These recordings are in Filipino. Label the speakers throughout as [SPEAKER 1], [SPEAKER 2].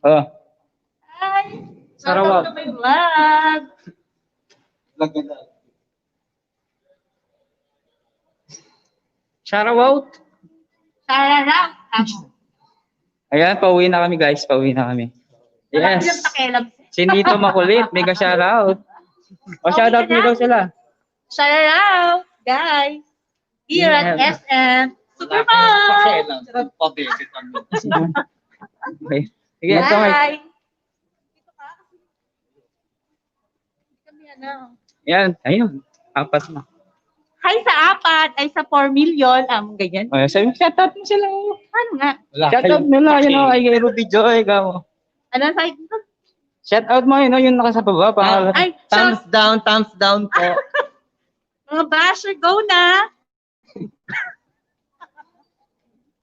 [SPEAKER 1] Oh,
[SPEAKER 2] Hi!
[SPEAKER 1] Sarawak.
[SPEAKER 2] Welcome to my vlog!
[SPEAKER 1] Shout out.
[SPEAKER 2] Sararap!
[SPEAKER 1] Ayan, pauwi na kami guys. Pauwi na kami.
[SPEAKER 2] Wala
[SPEAKER 1] Yes.
[SPEAKER 2] silang pakialam.
[SPEAKER 1] Sinito makulit. Mega shout out. O shout out mo daw sila.
[SPEAKER 2] Sararap! Guys! Here at SM Supermall!
[SPEAKER 1] Okay. Sige, ito may.
[SPEAKER 2] Hi! Dito ka? Kami ano?
[SPEAKER 1] Yan, ayun. Apat na.
[SPEAKER 2] Hi sa apat! Ay sa 4 million. Ganyan.
[SPEAKER 1] O, sabi, shout out mo sila.
[SPEAKER 2] Ano nga?
[SPEAKER 1] Shout out nila. Yun o, ay Ruby Joy. Ikaw.
[SPEAKER 2] Ano sa dito?
[SPEAKER 1] Shout out mo yun o, yung nasa baba. Pangalan.
[SPEAKER 2] Ay,
[SPEAKER 3] Thumbs down po.
[SPEAKER 2] mga basher, go na!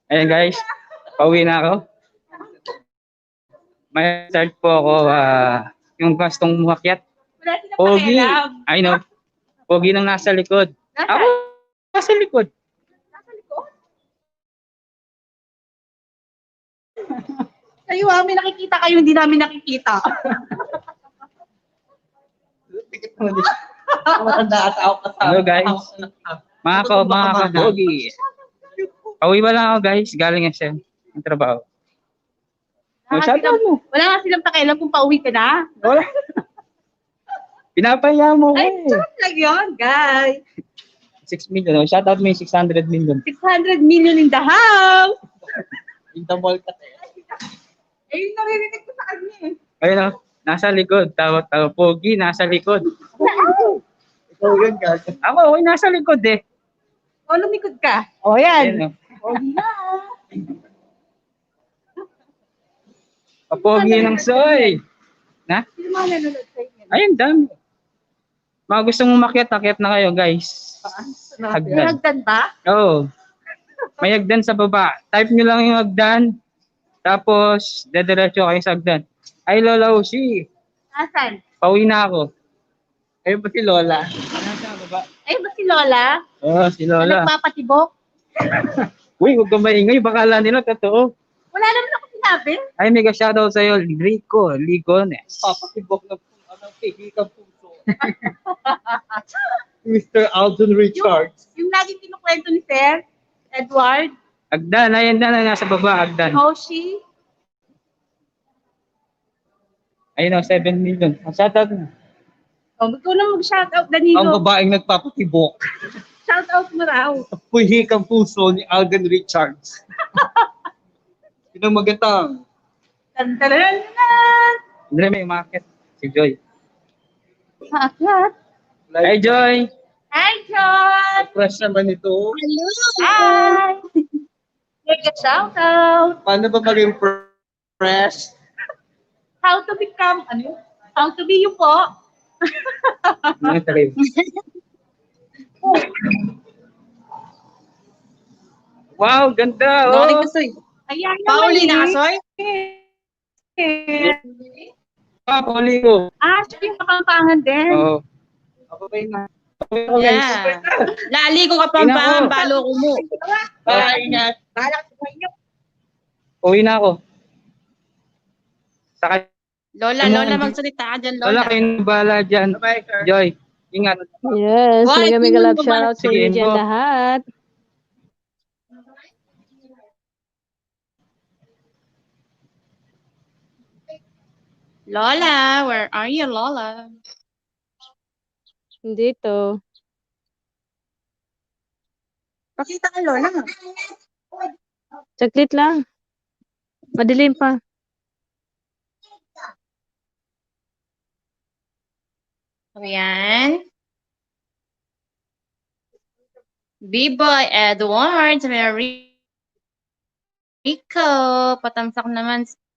[SPEAKER 1] Ayan guys. Pauwi na ako. May start po ako. Yung gustong muhakyat.
[SPEAKER 2] Wala silang
[SPEAKER 1] Pogi.
[SPEAKER 2] pakialam.
[SPEAKER 1] I know. Pogi nang nasa likod.
[SPEAKER 2] Nasa?
[SPEAKER 1] Ako, nasa likod.
[SPEAKER 2] Nasa likod? Kayo may nakikita kayo, hindi namin nakikita.
[SPEAKER 1] Hello guys. Mga pogi. Pauwi ba lang ako guys? Galing SM. Ang trabaho. Shout out mo.
[SPEAKER 2] Wala nga silang pakialam kung pauwi ka na.
[SPEAKER 1] Wala. Pinapahiya mo ko
[SPEAKER 2] Ay,
[SPEAKER 1] eh.
[SPEAKER 2] joke lang yun, guys.
[SPEAKER 1] 6 million. Oh. Shout out mo yung 600 million.
[SPEAKER 2] 600 million in the house.
[SPEAKER 3] In the mall kasi.
[SPEAKER 2] Eh, yung naririnig ko sa kanya eh.
[SPEAKER 1] Ayun o. Nasa likod. Tawag. Pogi, nasa likod.
[SPEAKER 3] Ikaw yun, guys.
[SPEAKER 1] Ako, nasa likod eh.
[SPEAKER 2] O, lumikod ka. O, yan.
[SPEAKER 1] Ayun, oh.
[SPEAKER 2] O, di na.
[SPEAKER 1] Pogi ng soy. Na?
[SPEAKER 2] Sino mga nanonood sa inyo?
[SPEAKER 1] Ayun, dami. Mga gusto mong makyat, akyat na kayo, guys. Hagdan.
[SPEAKER 2] Hagdan ba?
[SPEAKER 1] Oo. May hagdan sa baba. Type nyo lang yung hagdan. Tapos, dediretso kayo sa hagdan. Ay, Lola Ushi.
[SPEAKER 2] Asan?
[SPEAKER 1] Pauwi na ako.
[SPEAKER 3] Ayun ba si Lola?
[SPEAKER 1] Nasa baba.
[SPEAKER 2] Ay, ba si Lola?
[SPEAKER 1] Oo, si
[SPEAKER 2] Na
[SPEAKER 1] Lola.
[SPEAKER 2] nagpapatibok?
[SPEAKER 1] Uy, huwag kang maingay. Bakala nila, totoo.
[SPEAKER 2] Wala naman ako sinabi.
[SPEAKER 1] Ay, mega shoutout sa'yo, Rico Ligones.
[SPEAKER 3] Papakibok na pihikang puso. Mr. Alden Richards.
[SPEAKER 2] Yung lagi kinukwento ni Sir Edward,
[SPEAKER 1] Agdan, ayan na, nasa baba, Agdan.
[SPEAKER 2] Hoshi.
[SPEAKER 1] Ayun o, 7 million. Shoutout mo.
[SPEAKER 2] O, ikaw na mag-shoutout,
[SPEAKER 3] Ang
[SPEAKER 2] Danilo.
[SPEAKER 3] babaeng nagpapatibok.
[SPEAKER 2] Shoutout mo raw.
[SPEAKER 3] Pihikang puso ni Alden Richards. Yun ang magandang.
[SPEAKER 2] Tantaran!
[SPEAKER 1] Hindi may market. Si Joy.
[SPEAKER 2] Maakyat.
[SPEAKER 1] Hi, Joy!
[SPEAKER 2] Hi, John!
[SPEAKER 3] Fresh naman ito.
[SPEAKER 2] Hello! Hi! Mega shoutout!
[SPEAKER 3] Paano ba maging fresh?
[SPEAKER 2] How to become, ano? How to be you po?
[SPEAKER 1] Ano yung talim? Wow, ganda! Oh.
[SPEAKER 2] Ayan
[SPEAKER 4] Pauli na
[SPEAKER 2] eh.
[SPEAKER 4] kasoy?
[SPEAKER 1] Pauli ko.
[SPEAKER 2] Siya yung kapampangan din.
[SPEAKER 1] Oo. Ako ba yun?
[SPEAKER 4] Yeah. Lali ko kapampangan, balo ko mo.
[SPEAKER 3] Ingat.
[SPEAKER 2] Bahala ka sa inyo.
[SPEAKER 1] Uwi na ako. Saka,
[SPEAKER 4] Lola, magsalita ka dyan,
[SPEAKER 1] wala
[SPEAKER 4] Lola.
[SPEAKER 1] kayong bala dyan.
[SPEAKER 3] Bye, sir.
[SPEAKER 1] Joy, ingat.
[SPEAKER 5] Yes,
[SPEAKER 4] Hoy,
[SPEAKER 5] mega
[SPEAKER 4] tingnan
[SPEAKER 5] love
[SPEAKER 4] mo ba?
[SPEAKER 5] shoutout sa
[SPEAKER 1] Sige,
[SPEAKER 5] inyo dyan
[SPEAKER 1] mo.
[SPEAKER 5] lahat.
[SPEAKER 4] Lola, where are you, Lola?
[SPEAKER 5] Dito.
[SPEAKER 4] Pakita ka, Lola.
[SPEAKER 5] Saglit lang. Madilim pa.
[SPEAKER 4] Ayan. B-Boy Edwards, Mary Rico,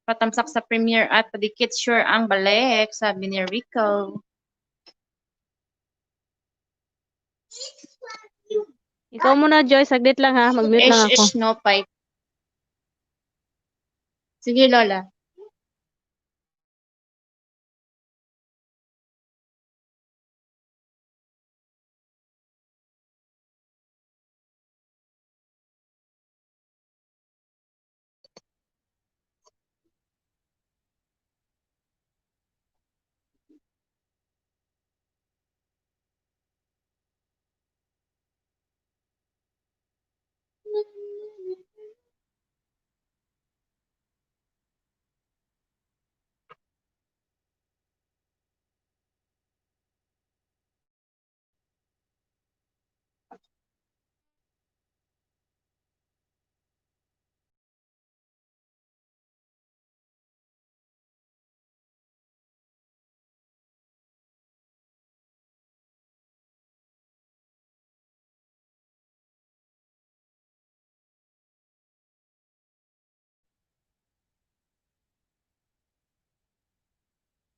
[SPEAKER 4] patamsak sa premiere at padikit sure ang balik, sabi ni Rico.
[SPEAKER 5] Ikaw muna, Joy. Saglit lang ha. Mag-mute lang ako.
[SPEAKER 4] No pipe. Sige, Lola.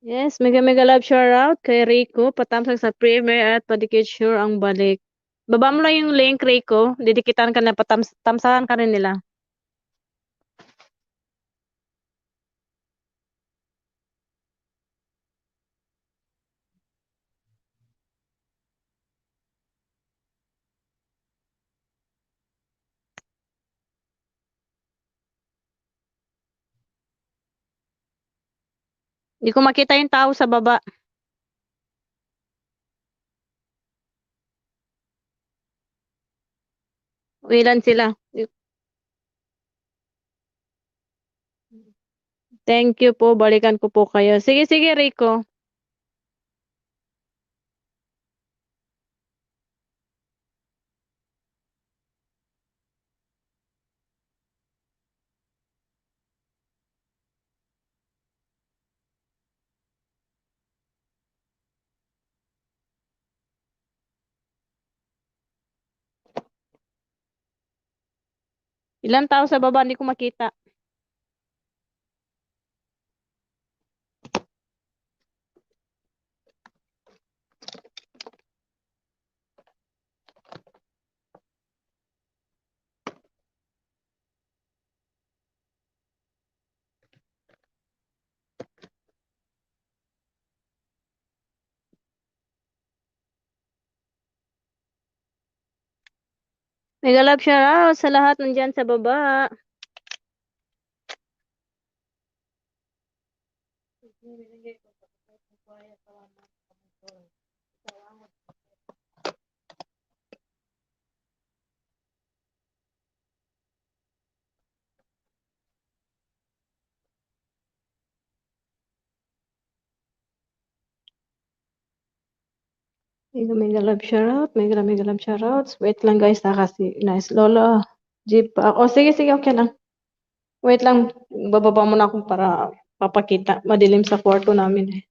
[SPEAKER 5] Yes, mega mega love shout out kay Rico. Patamsak sa premier at padikit sure ang balik. Baba mo lang yung link, Rico. Didikitan ka na, tamsakan ka rin nila. Hindi ko makita yung tao sa baba. Ilan sila? Thank you po. Balikan ko po kayo. Sige, sige, Rico. Ilang tao sa baba? Hindi ko makita. Mega love shout out sa lahat nandyan sa baba. Mega mega love shout out. Mega mega love shout out. Wait lang guys, kasi nice Lola. Jeep. Oh, sige, sige, okay lang. Wait lang, bababa muna ako para papakita. Madilim sa kwarto namin eh.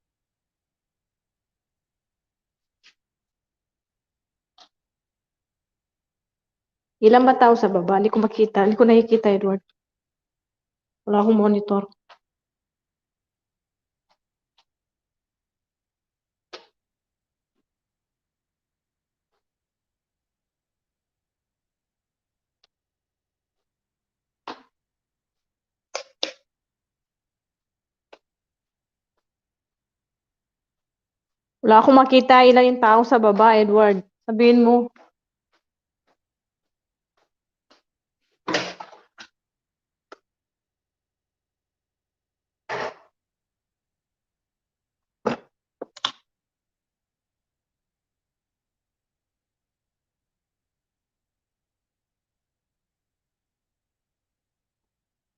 [SPEAKER 5] Ilan ba tao sa baba? Hindi ko makita. Hindi ko nakikita, Edward. Wala akong monitor. Wala akong makita ilan yung tao sa baba, Edward. Sabihin mo.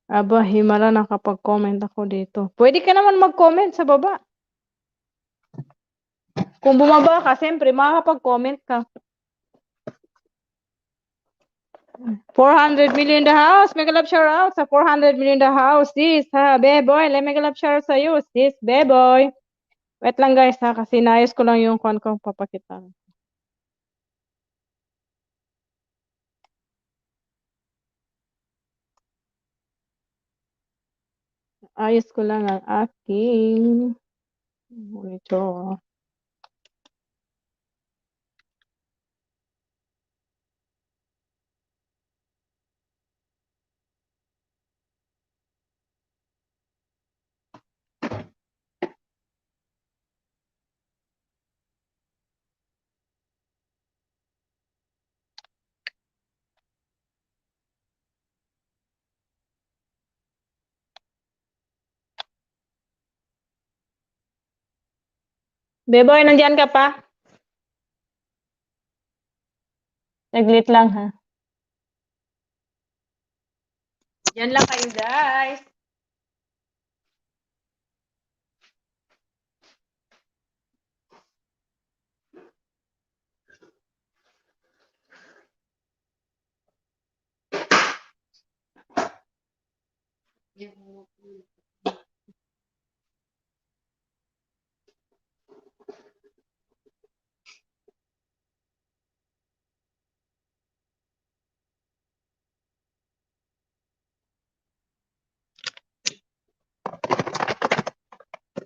[SPEAKER 5] Aba, himala nakapag-comment ako dito. Pwede ka naman mag-comment sa baba. Kung bumaba ka, siyempre, makakapag-comment ka. 400 million the house. Mega love shout out sa 400 million the house. Sis, ha, beboy. Let mega love shout out sa iyo. Sis, beboy. Wait lang guys ha, kasi naayos ko lang yung kwan ko papakita. Ayos ko lang ang aking monitor. Beboy, nandiyan ka pa? Naglit lang ha. Yan lang kayo guys.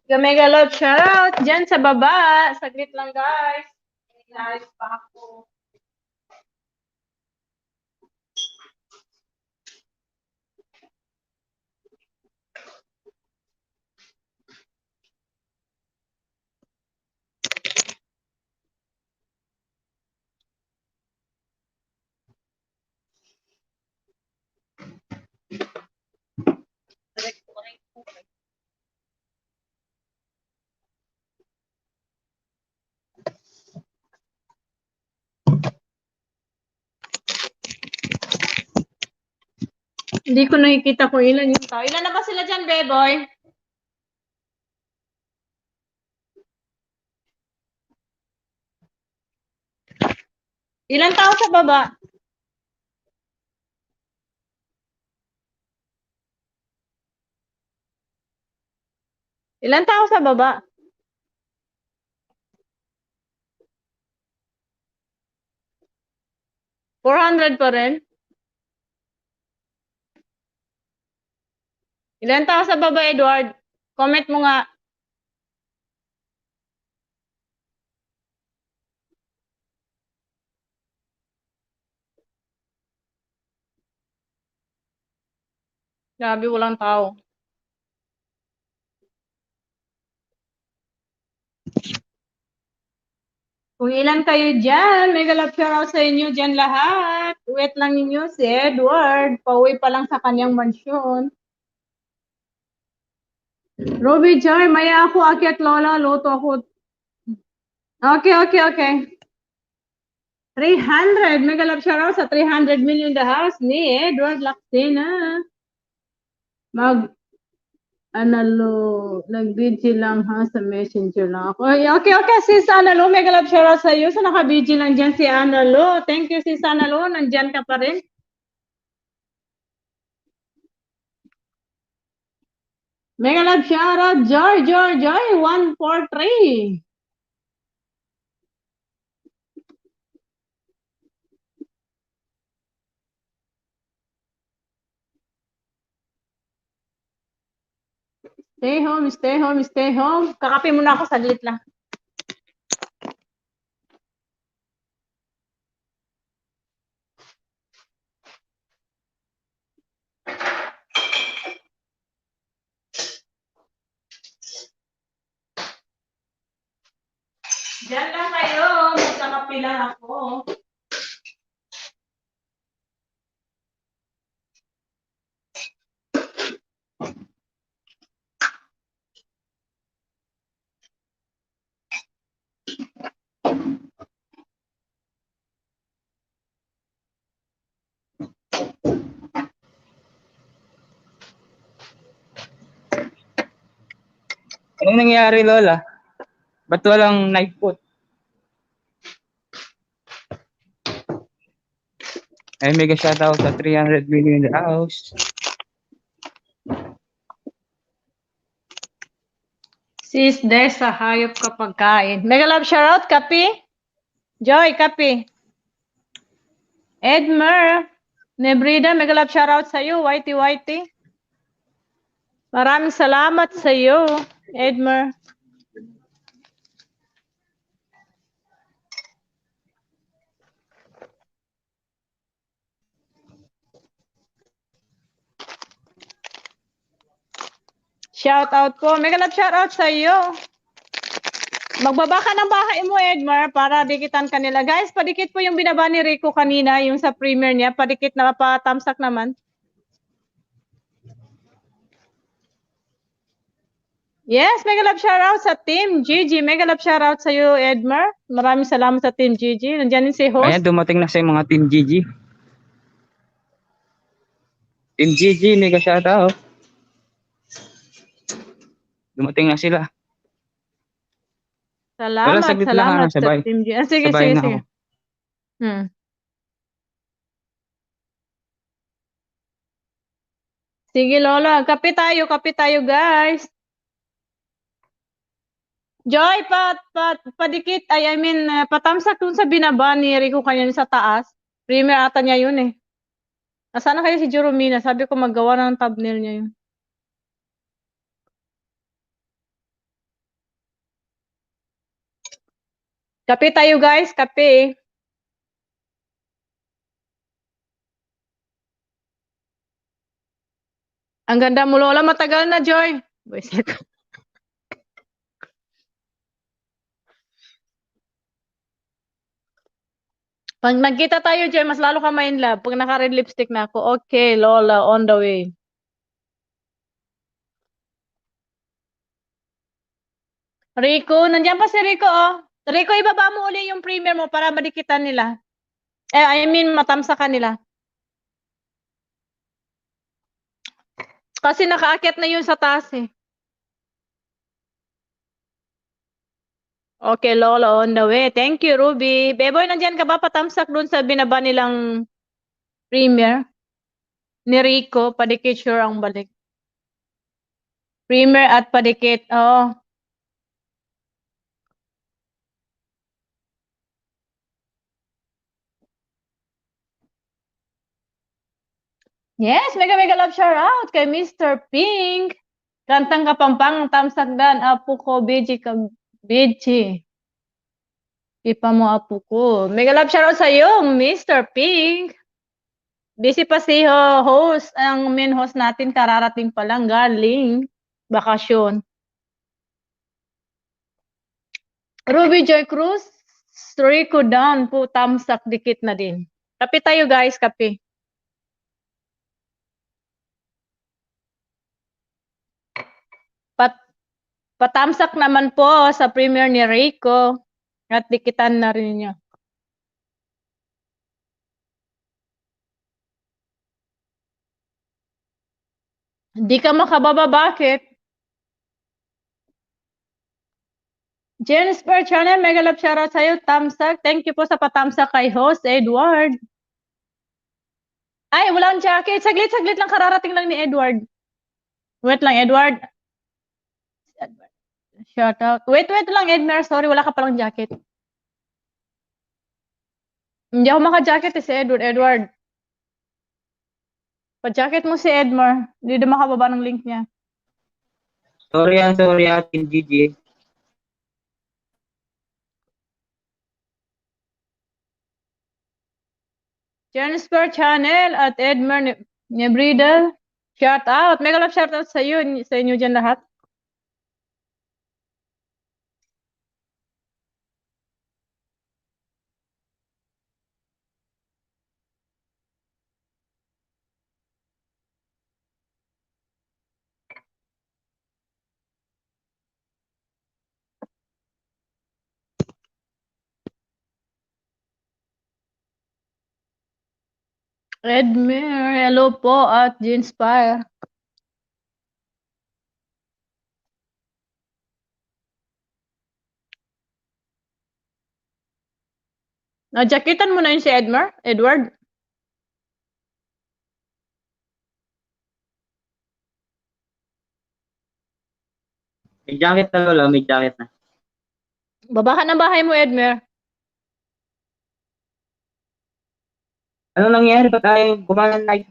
[SPEAKER 5] Mega love shoutout dyan sa baba. Saglit lang, guys. Inaayos pa ako. Hindi ko nakikita kung ilan yung tao. Ilan na ba sila dyan, Beboy? Ilan tao sa baba? Ilan tao sa baba? $400 pa rin? Ilan tao sa baba, Edward? Comment mo nga. Grabe, walang tao. Kung ilan kayo dyan, mega love shoutout sa inyo dyan lahat. Wait lang ninyo si Edward. Pauwi pa lang sa kanyang mansyon. Ruby Joy, maya ako akyat lola, luto ako. Okay. 300, mega love shoutout sa 300 million the house ni Edward Lacsina. Nag-BG lang ha, sa messenger lang ako. Okay, sis Analo, mega love shoutout sa iyo. So naka-BG lang dyan si Analo. Thank you, sis Analo, nandyan ka pa rin. Mega love shoutout, Joy, 143. Stay home. Kakape muna ako, saglit lang. Diyan lang kayo, magkakape lang ako.
[SPEAKER 1] Anong nangyari, Lola? Ba't walang knife foot? Ay, mega shoutout sa 300 million in the house.
[SPEAKER 5] Sis Desa, hayop ka pagkain. Mega love shoutout, kape. Joy, kape. Edmer, Nebrida, mega love shoutout sa iyo. Whitey. Maraming salamat sa iyo, Edmer. Shoutout po. Mega love shoutout sa iyo. Magbaba ka ng bahay mo, Edmer, para dikitan kanila. Guys, padikit po yung binaba ni Rico kanina, yung sa premiere niya. Padikit na pa-thumbs up naman. Yes, mega love shoutout sa Team Gigi. Mega love shoutout sa iyo, Edmer. Maraming salamat sa Team Gigi. Nandiyan din si host.
[SPEAKER 1] Ayan, dumating na sa mga Team GG. Team GG, mega shoutout. Dumating na sila.
[SPEAKER 5] Salamat sa Team Gigi. Sige. Sige, Lola. Kape tayo, guys. Joy, padikit, patamsak dun sa binaba ni Rico kanyan sa taas. Premier ata niya yun eh. Nasaan na kayo si Jeromina? Sabi ko maggawa ng thumbnail niya yun. Kape tayo guys, kape. Ang ganda mo Lola, matagal na Joy. Buisit. Pag nagkita tayo Joy, mas lalo ka ma-in love. Pag naka-red lipstick na ako, okay Lola, on the way. Rico, nandiyan pa si Rico oh. Rico, ibaba mo uli yung premiere mo para madikitan nila. I mean, matamsa ka nila. Kasi nakaakyat na yun sa taas eh. Okay, Lola, on the way. Thank you, Ruby. Beboy, nandiyan ka ba? Patamsak dun sa binaba nilang premiere. Ni Rico, padikit sure ang balik. Premiere at padikit. Oh. Yes, mega mega love shout out kay Mr. Pink. Kantang Kapampang tamsakdan apo ko BG ka BG. Ipa mo apo ko. Mega love shout out sa iyo, Mr. Pink. Busy pa si host, ang main host natin kararating pa lang galing bakasyon. Ruby Joy Cruz, Rico down po tamsak dikit na din. Kape tayo guys, kape. Patamsak naman po sa premiere ni Rico at dikitan na rin niya. Hindi ka makababa, bakit? Jennifer Channel, mega love shoutout sa'yo, tamsak. Thank you po sa patamsak kay host, Edward. Ay, walang jacket. Saglit lang, kararating lang ni Edward. Wait lang, Edward. Shoutout. Wait lang, Edmer. Sorry, wala ka palang jacket. Hindi ako maka-jacket si Edward. Pa-jacket mo si Edmer. Hindi na makababa ng link niya.
[SPEAKER 1] Sorry, Team Gigi.
[SPEAKER 5] Jennifer Channel at Edmer Nebridel. Shout out. Mega love shout out sa iyo, sa inyo dyan lahat. Edmer, hello po at Ginspire. Jaketan mo na yun si Edward.
[SPEAKER 1] May jacket na Lola, may jacket na.
[SPEAKER 5] Baba ka ng bahay mo, Edmer.
[SPEAKER 1] Ano nangyari? Ba't ayaw gumana ng night?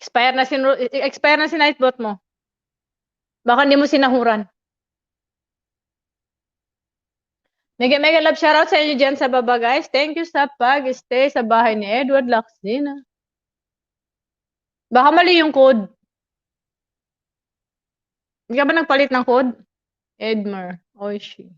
[SPEAKER 5] Expire na si Nightbot mo. Baka hindi mo sinahuran. Mega mega love shoutout sa inyo dyan sa baba, guys. Thank you sa pag-stay sa bahay ni Edward Laxina. Baka mali yung code. Hindi ka ba nagpalit ng code? Edmer. Oishi.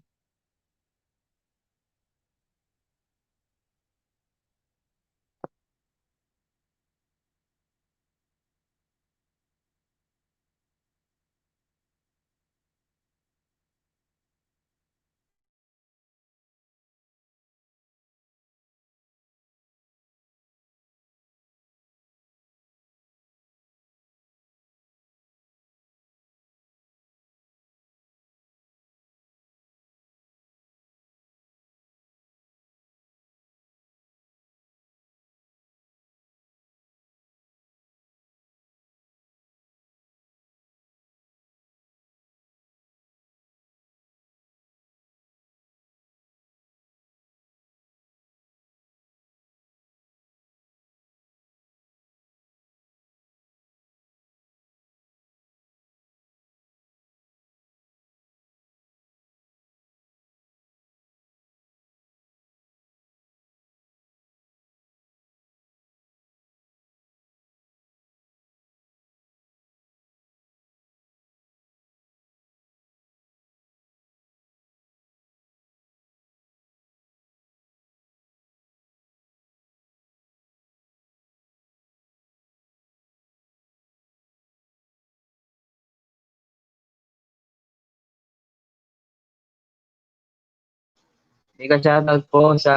[SPEAKER 1] Mega shoutout po sa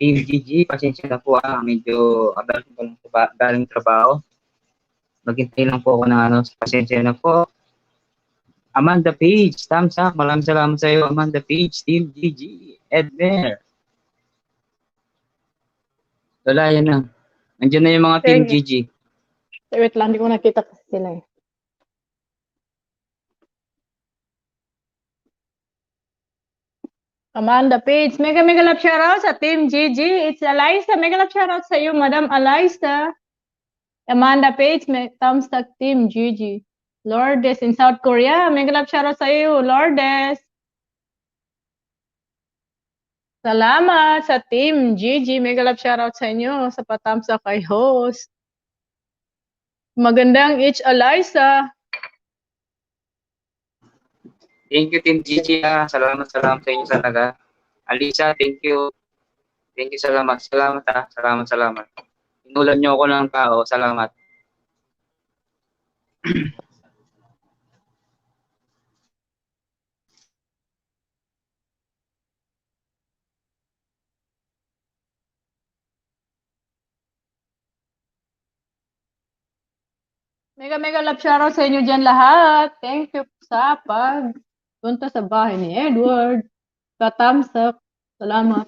[SPEAKER 1] Team GG. Pasensya na po medyo abal ko lang po galing trabaho. Maghintay lang po ako ng pasensya na po. Amanda Page, thumbs up. Maraming salamat sa iyo, Amanda Page, Team GG, Edmer. Wala, yan na. Nandiyan na yung mga Team
[SPEAKER 5] Sige.
[SPEAKER 1] GG.
[SPEAKER 5] Wait lang, hindi ko nakita kasi sila eh. Amanda Page, mega love shoutout sa Team GG. It's Eliza, mega love shoutout sa iyo, Madam Eliza. Amanda Page, thumbs up Team GG. Lourdes in South Korea, mega love shoutout sa iyo, Lourdes. Salamat sa Team GG, mega love shoutout sa inyo sa thumbs up kay host. Magandang Eliza.
[SPEAKER 1] Thank you, Team GG. Salamat sa inyo talaga. Alisa, thank you. Thank you, salamat. Salamat. Inulan niyo ako ng tao. Salamat.
[SPEAKER 5] Mega love shoutout sa inyo dyan lahat. Thank you sa pagpunta sa bahay ni Edward. Thumbs up. Salamat.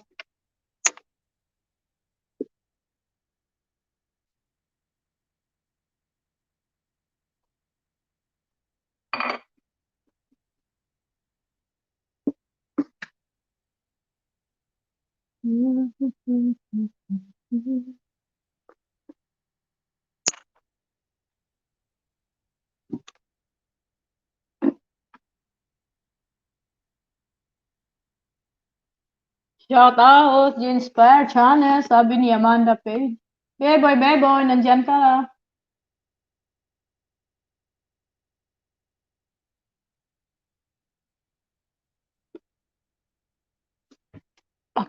[SPEAKER 5] Shout out, G-Inspire Channel, sabi ni Amanda Page. Beboy, nandyan ka.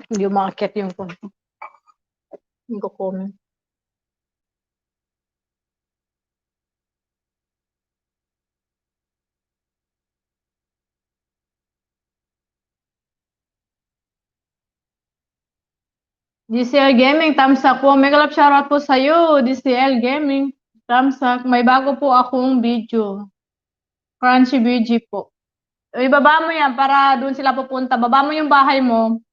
[SPEAKER 5] Hindi umakit yung phone ko. Hindi ko comment. DCL Gaming, thumbs up po. Mega love shoutout po sa'yo, DCL Gaming. Thumbs up. May bago po akong video. Crunchy BG po. Ibaba mo yan para doon sila pupunta. Baba mo yung bahay mo.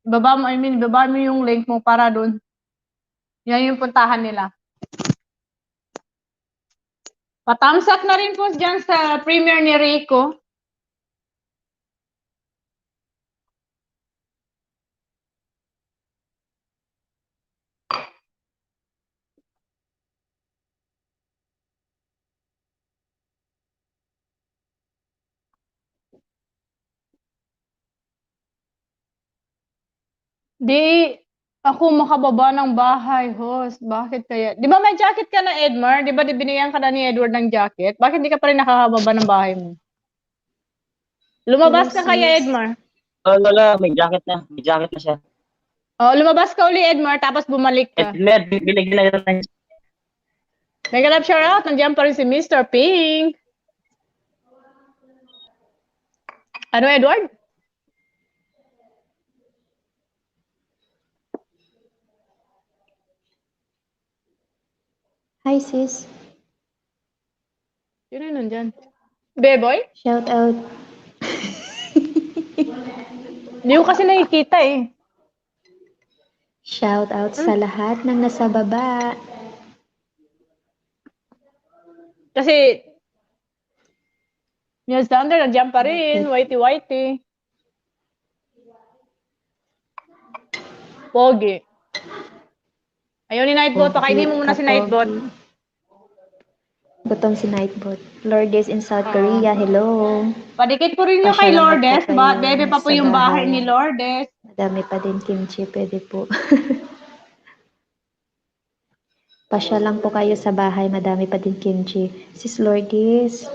[SPEAKER 5] Ibaba mo yung link mo para doon. Yan yung puntahan nila. Pa-thumbs up na rin po dyan sa premiere ni Rico. Di ako makababa ng bahay, host. Bakit kaya? Di ba may jacket ka na, Edmar? Di ba binigyan ka na ni Edward ng jacket? Bakit di ka pa rin nakakababa ng bahay mo? Lumabas ka kaya, Edmar?
[SPEAKER 1] Wala, may jacket na. May jacket na siya.
[SPEAKER 5] Oh, lumabas ka uli, Edmar, tapos bumalik ka.
[SPEAKER 1] Edmer, binigyan na rin.
[SPEAKER 5] Mega love shoutout. Nandiyan pa rin si Mr. Pink. Ano, Edward?
[SPEAKER 6] Hi, sis.
[SPEAKER 5] Sino yun nandyan? Beboy?
[SPEAKER 6] Shout out.
[SPEAKER 5] Hindi ko kasi nakikita eh.
[SPEAKER 6] Shout out sa lahat ng nasa baba.
[SPEAKER 5] Kasi News Thunder, nandiyan pa rin. Whitey. Pogi. Ayaw ni Nightbot. Pakainin mo muna si Nightbot.
[SPEAKER 6] Gutom si Nightbot. Lourdes in South Korea, hello.
[SPEAKER 5] Padikit po rin yung kay
[SPEAKER 6] Pasalamat
[SPEAKER 5] Lourdes.
[SPEAKER 6] po kayo
[SPEAKER 5] Bebe pa po
[SPEAKER 6] sa
[SPEAKER 5] yung bahay
[SPEAKER 6] bahay.
[SPEAKER 5] ni Lourdes.
[SPEAKER 6] Madami pa din kimchi, pwede po. Pasya lang po kayo sa bahay, madami pa din kimchi. Sis Lourdes,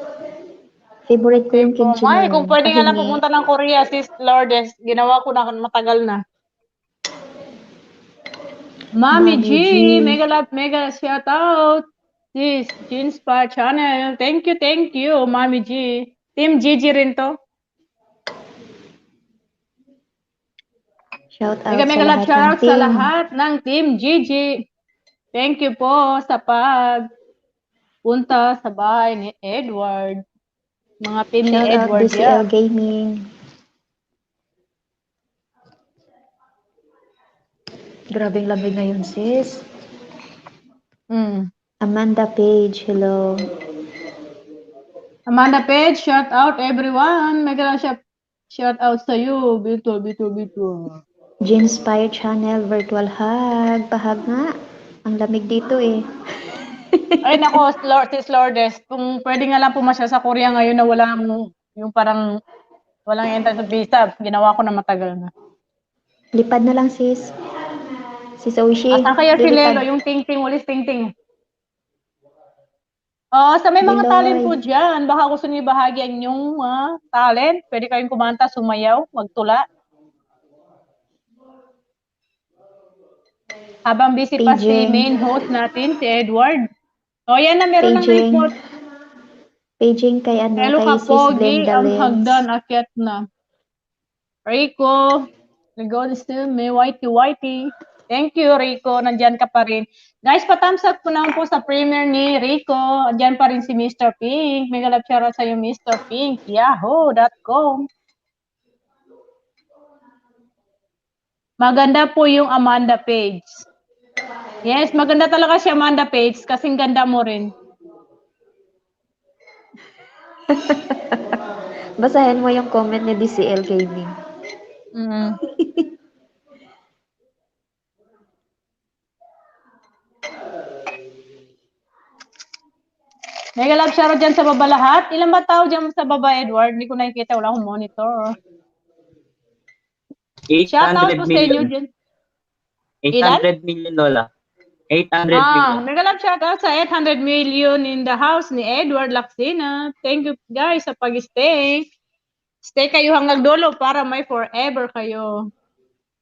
[SPEAKER 6] favorite ko yung kimchi
[SPEAKER 5] Ay,
[SPEAKER 6] mo.
[SPEAKER 5] kung pwede nga lang
[SPEAKER 6] Pahingi.
[SPEAKER 5] pupunta ng Korea, sis Lourdes. Ginawa ko na matagal na. Mami G, mega shout out. Sis, G-Inspire Channel. Thank you, Mami G. Team GG rin to.
[SPEAKER 6] Shout out
[SPEAKER 5] Mega
[SPEAKER 6] sa
[SPEAKER 5] mega love
[SPEAKER 6] lahat ng
[SPEAKER 5] shoutout sa
[SPEAKER 6] team.
[SPEAKER 5] lahat ng Team Gigi. Thank you po sa punta sa bahay ni Edward. Mga team ni
[SPEAKER 6] Shout out
[SPEAKER 5] Edward
[SPEAKER 6] DCL
[SPEAKER 5] yan.
[SPEAKER 6] Gaming. Grabing lamig ngayon, sis.
[SPEAKER 5] Mm.
[SPEAKER 6] Amanda Page, hello.
[SPEAKER 5] Amanda Page, shout out everyone. Mega shout out sa iyo. Bito.
[SPEAKER 6] Ginspire Channel, virtual hug. Pahag nga. Ang lamig dito eh.
[SPEAKER 5] Ay nako, sis Lourdes, kung pwede nga lang pumasya sa Korea ngayon na walang yung parang walang entrance visa, ginawa ko na matagal na.
[SPEAKER 6] Lipad na lang, sis. Sis Oishi,
[SPEAKER 5] Asan kaya si
[SPEAKER 6] lilipad.
[SPEAKER 5] Lelo, yung ting-ting, walis ting-ting? Oh, sa may mga
[SPEAKER 6] Liloy.
[SPEAKER 5] talent po dyan, baka gusto niyo bahagyan yung talent. Pwede kayong kumanta, sumayaw, magtula. Habang busy pa si
[SPEAKER 6] Paging.
[SPEAKER 5] main host natin, si Edward. O yan na, meron ng
[SPEAKER 6] Paging.
[SPEAKER 5] report.
[SPEAKER 6] Paging kay ano,
[SPEAKER 5] Hello
[SPEAKER 6] kay
[SPEAKER 5] ka,
[SPEAKER 6] sis
[SPEAKER 5] Pogi,
[SPEAKER 6] Glenda
[SPEAKER 5] ang
[SPEAKER 6] Lenz.
[SPEAKER 5] hagdan, akyat na. Rico, Ligod still may whitey. Thank you, Rico. Nandyan ka pa rin. Guys, pa-thumbs up ko naman po sa premiere ni Rico. Andyan pa rin si Mr. Pink. Mega love shoutout sa'yo, Mr. Pink. Yahoo.com. Maganda po yung Amanda Page. Yes, maganda talaga si Amanda Page. Kasing ganda mo rin.
[SPEAKER 6] Basahin mo yung comment ni DCL Gaming.
[SPEAKER 5] Mm. Mega love shoutout dyan sa baba lahat. Ilan ba tao dyan sa baba, Edward? Hindi ko nakikita. Wala akong monitor. Shoutout
[SPEAKER 1] 800
[SPEAKER 5] po sa inyo
[SPEAKER 1] million.
[SPEAKER 5] dyan.
[SPEAKER 1] 800 million, Lola. 800 million.
[SPEAKER 5] Mega love shoutout sa 800 million in the house ni Edward Laksina. Thank you guys sa pag-stay. Stay kayo hanggang dulo para may forever kayo.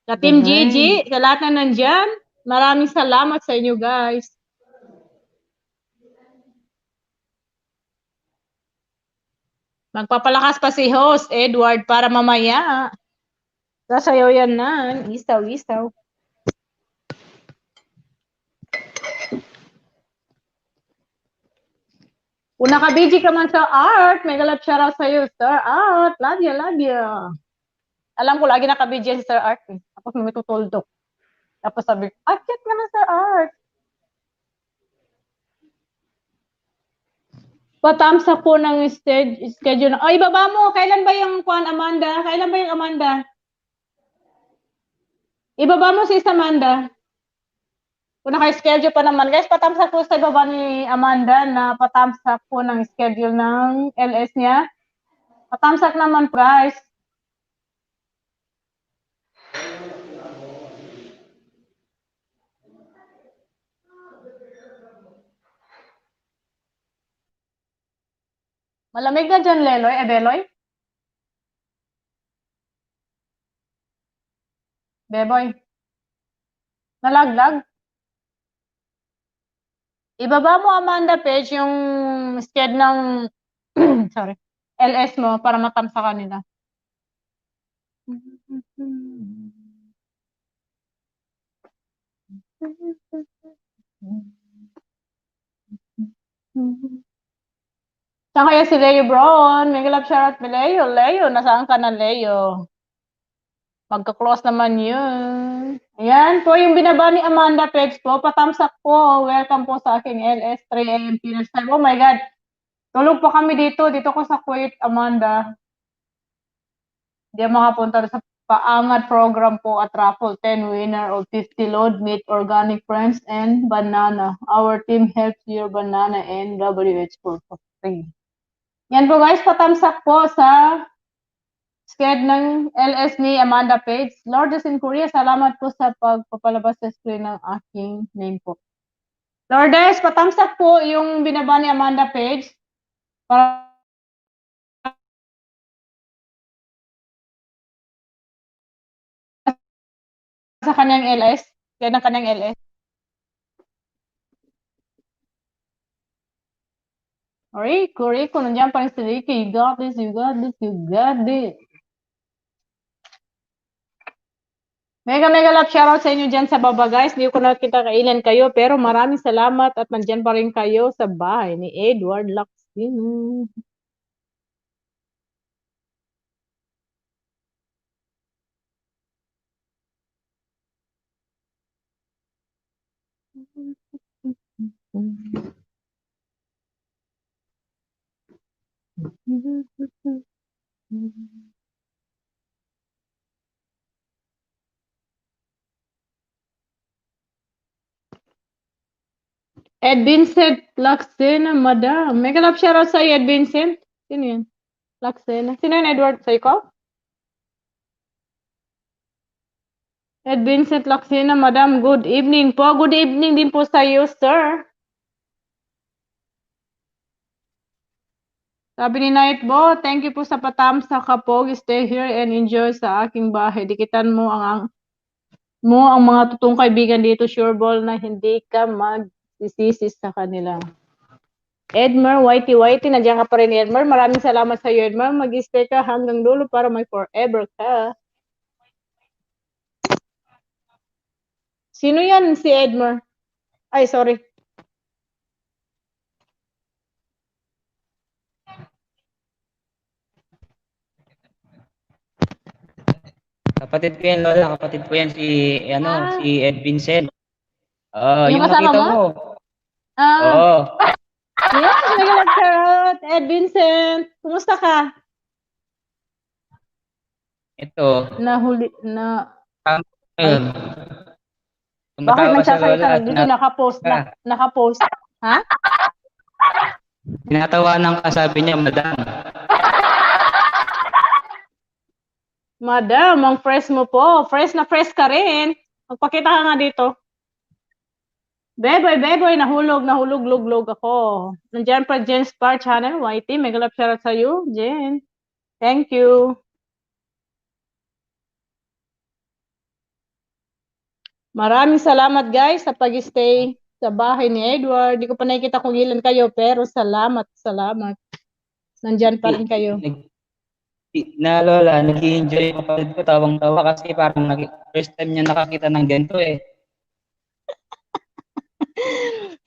[SPEAKER 5] Sa Team
[SPEAKER 6] Ganon.
[SPEAKER 5] Gigi, sa lahat na nandyan, maraming salamat sa inyo guys. Magpapalakas pa si host Edward para mamaya. Sasayaw yan na. Isaw. Kung naka-BG ka man sa art, mega love shoutout sa'yo, Sir Art. Love you. Alam ko, lagi naka-BG si Sir Art. Eh. Tapos may tutuldok. Tapos sabi ko, cute naman Sir Art. Pa-thumbs up po ng schedule. Ay, baba mo. Kailan ba yung Amanda? Ibaba mo si Amanda. Kung naka-schedule pa naman. Guys, pa-thumbs up po sa ibaba ni Amanda na pa-thumbs up po ng schedule ng LS niya. Pa-thumbs up naman, guys. Malamig na dyan, Leloy. Beloy? Beboy? Nalaglag? Ibaba mo, Amanda Page, yung sked ng sorry, LS mo para matam sa kanila. Saan kaya si Leo Brown? Mega love shoutout ni Leo. Leo, nasaan ka na, Leo? Magka-close naman yun. Ayan po yung binaba ni Amanda Page po. Patamsak po. Welcome po sa aking LS3AM Pinas Time. Oh my God. Tulog pa kami dito. Dito ko sa Kuwait, Amanda. Hindi makapunta sa paangat program po at raffle 10 winner of 50 load meat organic friends and banana. Our team helps your banana and WH for free. Yan po guys, patamsak po sa sked ng LS ni Amanda Page. Lourdes in Korea, salamat po sa pagpapalabas sa screen ng aking name po. Lourdes, patamsak po yung binaba ni Amanda Page para sa kanyang LS. Kaya ng kanyang LS. Rico, nandiyan pa rin si Ricky. You got this. Mega mega love shoutout sa inyo dyan sa baba guys. Hindi ko nakita kailan kayo pero maraming salamat at nandyan pa rin kayo sa bahay ni Edward Lacino. Ed Vincent Lacena, madam. Mega love shoutout sa Ed Vincent. Sino yun? Lacena. Sino yun, Edward? Sa ikaw? Ed Vincent Lacena, madam. Good evening po. Good evening din po sa iyo, sir. Sabi ni Nightbo, thank you po sa patam sa kapog. Stay here and enjoy sa aking bahay. Dikitan mo ang mga totoong kaibigan dito, sure ball na hindi ka magsisisi sa kanila. Edmer, Whitey, nandiyan ka pa rin, Edmer. Maraming salamat sa iyo, Edmer. Mag-stay ka hanggang dulo para may forever ka. Sino yan si Edmer? Ay, sorry.
[SPEAKER 1] Kapatid ko yan, Lola. Kapatid ko yan si Ed Vincent.
[SPEAKER 5] Yung
[SPEAKER 1] Yung
[SPEAKER 5] kasama
[SPEAKER 1] nakita
[SPEAKER 5] mo?
[SPEAKER 1] mo.
[SPEAKER 5] Ah,
[SPEAKER 1] Oo.
[SPEAKER 5] yes, mega love shoutout. Ed Vincent, kumusta ka?
[SPEAKER 1] Ito. Ayun.
[SPEAKER 5] Bakit
[SPEAKER 1] Tumatawa siya,
[SPEAKER 5] nagsasalita
[SPEAKER 1] Lola.
[SPEAKER 5] na dito? Nakapost. Ha?
[SPEAKER 1] Tinatawanan ka, sabi niya, madam.
[SPEAKER 5] Madam, ang fresh mo po. Fresh na fresh ka rin. Magpakita ka nga dito. Beboy, nahulog, luglog ako. Nandiyan pa Jen Spar Channel, YT. Mega love shoutout sa iyo, Jen. Thank you. Maraming salamat guys sa pag-stay sa bahay ni Edward. Di ko pa nakikita kung ilan kayo, pero salamat. Nandiyan pa rin kayo.
[SPEAKER 1] Lola, nag-i-enjoy yung kapatid ko, tawang-tawa kasi parang first time niya nakakita ng ganito eh.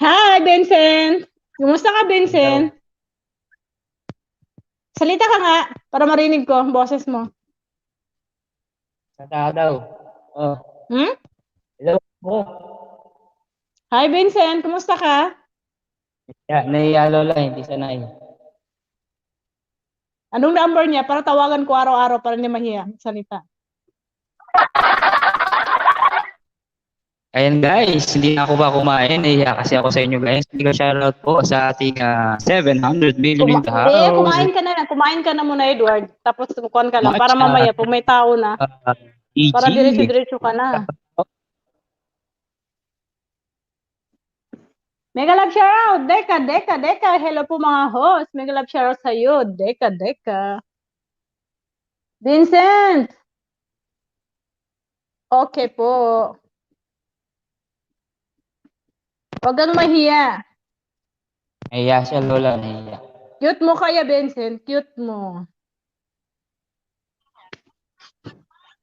[SPEAKER 5] Hi, Vincent! Kumusta ka, Vincent? Salita ka nga, para marinig ko ang boses mo.
[SPEAKER 1] Sa tao daw. Oh. Hello po.
[SPEAKER 5] Hi, Vincent! Kumusta ka?
[SPEAKER 1] Naiya, Lola, hindi sanay.
[SPEAKER 5] Anong number niya? Para tawagan ko araw-araw para hindi mahiya. Salita.
[SPEAKER 1] Ayan guys, hindi na ako ba kumain? Naiya kasi ako sa inyo guys. Hindi ko shoutout po sa ating 700 million in the house.
[SPEAKER 5] Kumain ka na muna, Edward. Tapos tumukuhan ka lang. Para mamaya, kung may tao na, para diretso-diretso ka na. Mega love shoutout! Deka. Hello po mga host. Mega love shoutout sa iyo. Deka. Vincent! Okay po. Huwag kang mahiya.
[SPEAKER 1] Naiya siya, Lola. Naiya.
[SPEAKER 5] Cute mo kaya, Vincent. Cute mo.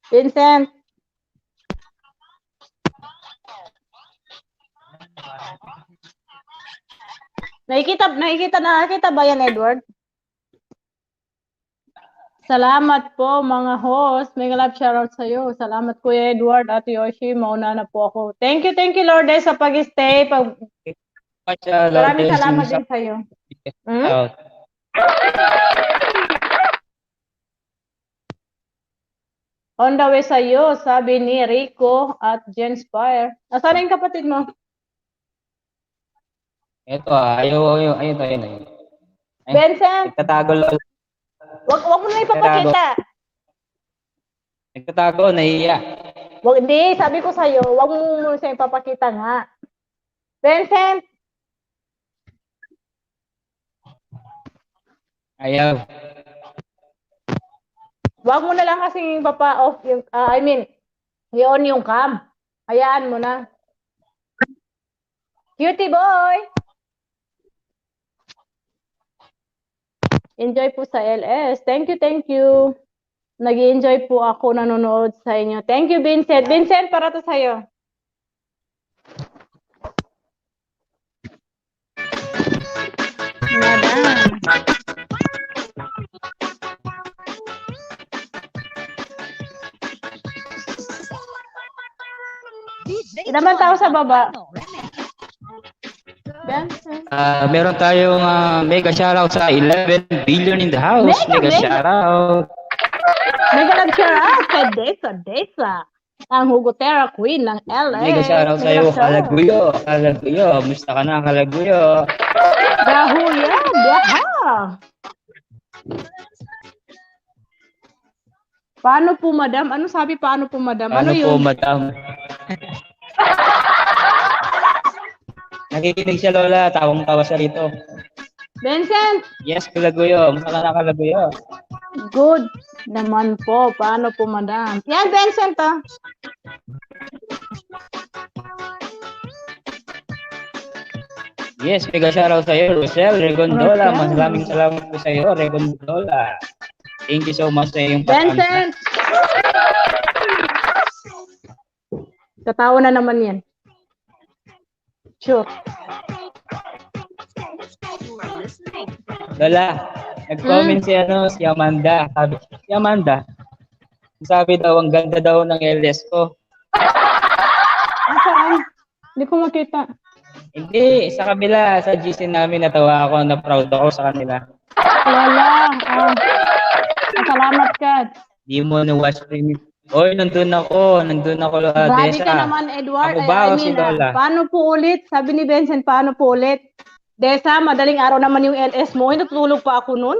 [SPEAKER 5] Vincent! Nakikita ba yan, Edward? Salamat po, mga host. Mega love shoutout sa iyo. Salamat, Kuya Edward at Yoshi. Mauna na po ako. Thank you, Lourdes, sa pag-stay. Maraming salamat din sa iyo. On the way sa iyo, sabi ni Rico at Jen Spire. Nasaan yung kapatid mo?
[SPEAKER 1] Ito ayun.
[SPEAKER 5] Vincent!
[SPEAKER 1] Nagtatago, Lola.
[SPEAKER 5] Wag mo na ipapakita.
[SPEAKER 1] Nagtatago, naiya.
[SPEAKER 5] Hindi, sabi ko sa iyo, wag mo muna siya ipapakita nga. Vincent!
[SPEAKER 1] Ayaw.
[SPEAKER 5] Wag mo na lang kasing off yung, i-on yung cam. Hayaan mo na. Cutie boy! Enjoy po sa LS. Thank you. Nag-enjoy po ako nanonood sa inyo. Thank you, Vincent. Vincent, para to sa'yo.
[SPEAKER 4] Madam.
[SPEAKER 5] Ilan man tao sa baba? Vincent.
[SPEAKER 1] Meron tayong mega shoutout sa 11 billion in the house. Mega shoutout.
[SPEAKER 5] Mega love shout out kay Desa. Ang Hugotera Queen ng LA.
[SPEAKER 1] Mega shoutout sa iyo, Kalaguyo. Kalaguyo, musta ka na, Kalaguyo?
[SPEAKER 5] Dahuya, biyaha. Paano po, madam? Ano sabi paano po, madam?
[SPEAKER 1] Ano
[SPEAKER 5] Ano
[SPEAKER 1] po,
[SPEAKER 5] yun?
[SPEAKER 1] madam? Nakikinig siya, Lola. Tawang-tawa siya rito.
[SPEAKER 5] Vincent,
[SPEAKER 1] Yes, Kalaguyo. Musta ka na, Kalaguyo?
[SPEAKER 5] good naman po. Paano po, madam? Yan, Vincent, ah.
[SPEAKER 1] Yes, mega shoutout sa iyo, Rosel Regondola.
[SPEAKER 5] Rosel.
[SPEAKER 1] Maraming salamat po sa iyo, Regondola. Thank you so much sa iyong
[SPEAKER 5] Vincent! Katawa na naman yan. Sure.
[SPEAKER 1] Lola, nag-comment si Amanda. Si Amanda, sabi daw, ang ganda daw ng LS ko.
[SPEAKER 5] Saan? Hindi ko makita.
[SPEAKER 1] Hindi, sa kabila, sa GC namin, natawa ako, na proud ako sa kanila.
[SPEAKER 5] Lola, salamat ka.
[SPEAKER 1] Di mo na-watch premium. Oy, nandun ako,
[SPEAKER 5] Grabe
[SPEAKER 1] Desa.
[SPEAKER 5] ka naman, Edward.
[SPEAKER 1] Ako ba o si Lola?
[SPEAKER 5] Paano po ulit? Sabi ni Vincent, paano po ulit? Desa, madaling araw naman yung LS mo. Natutulog pa ako nun.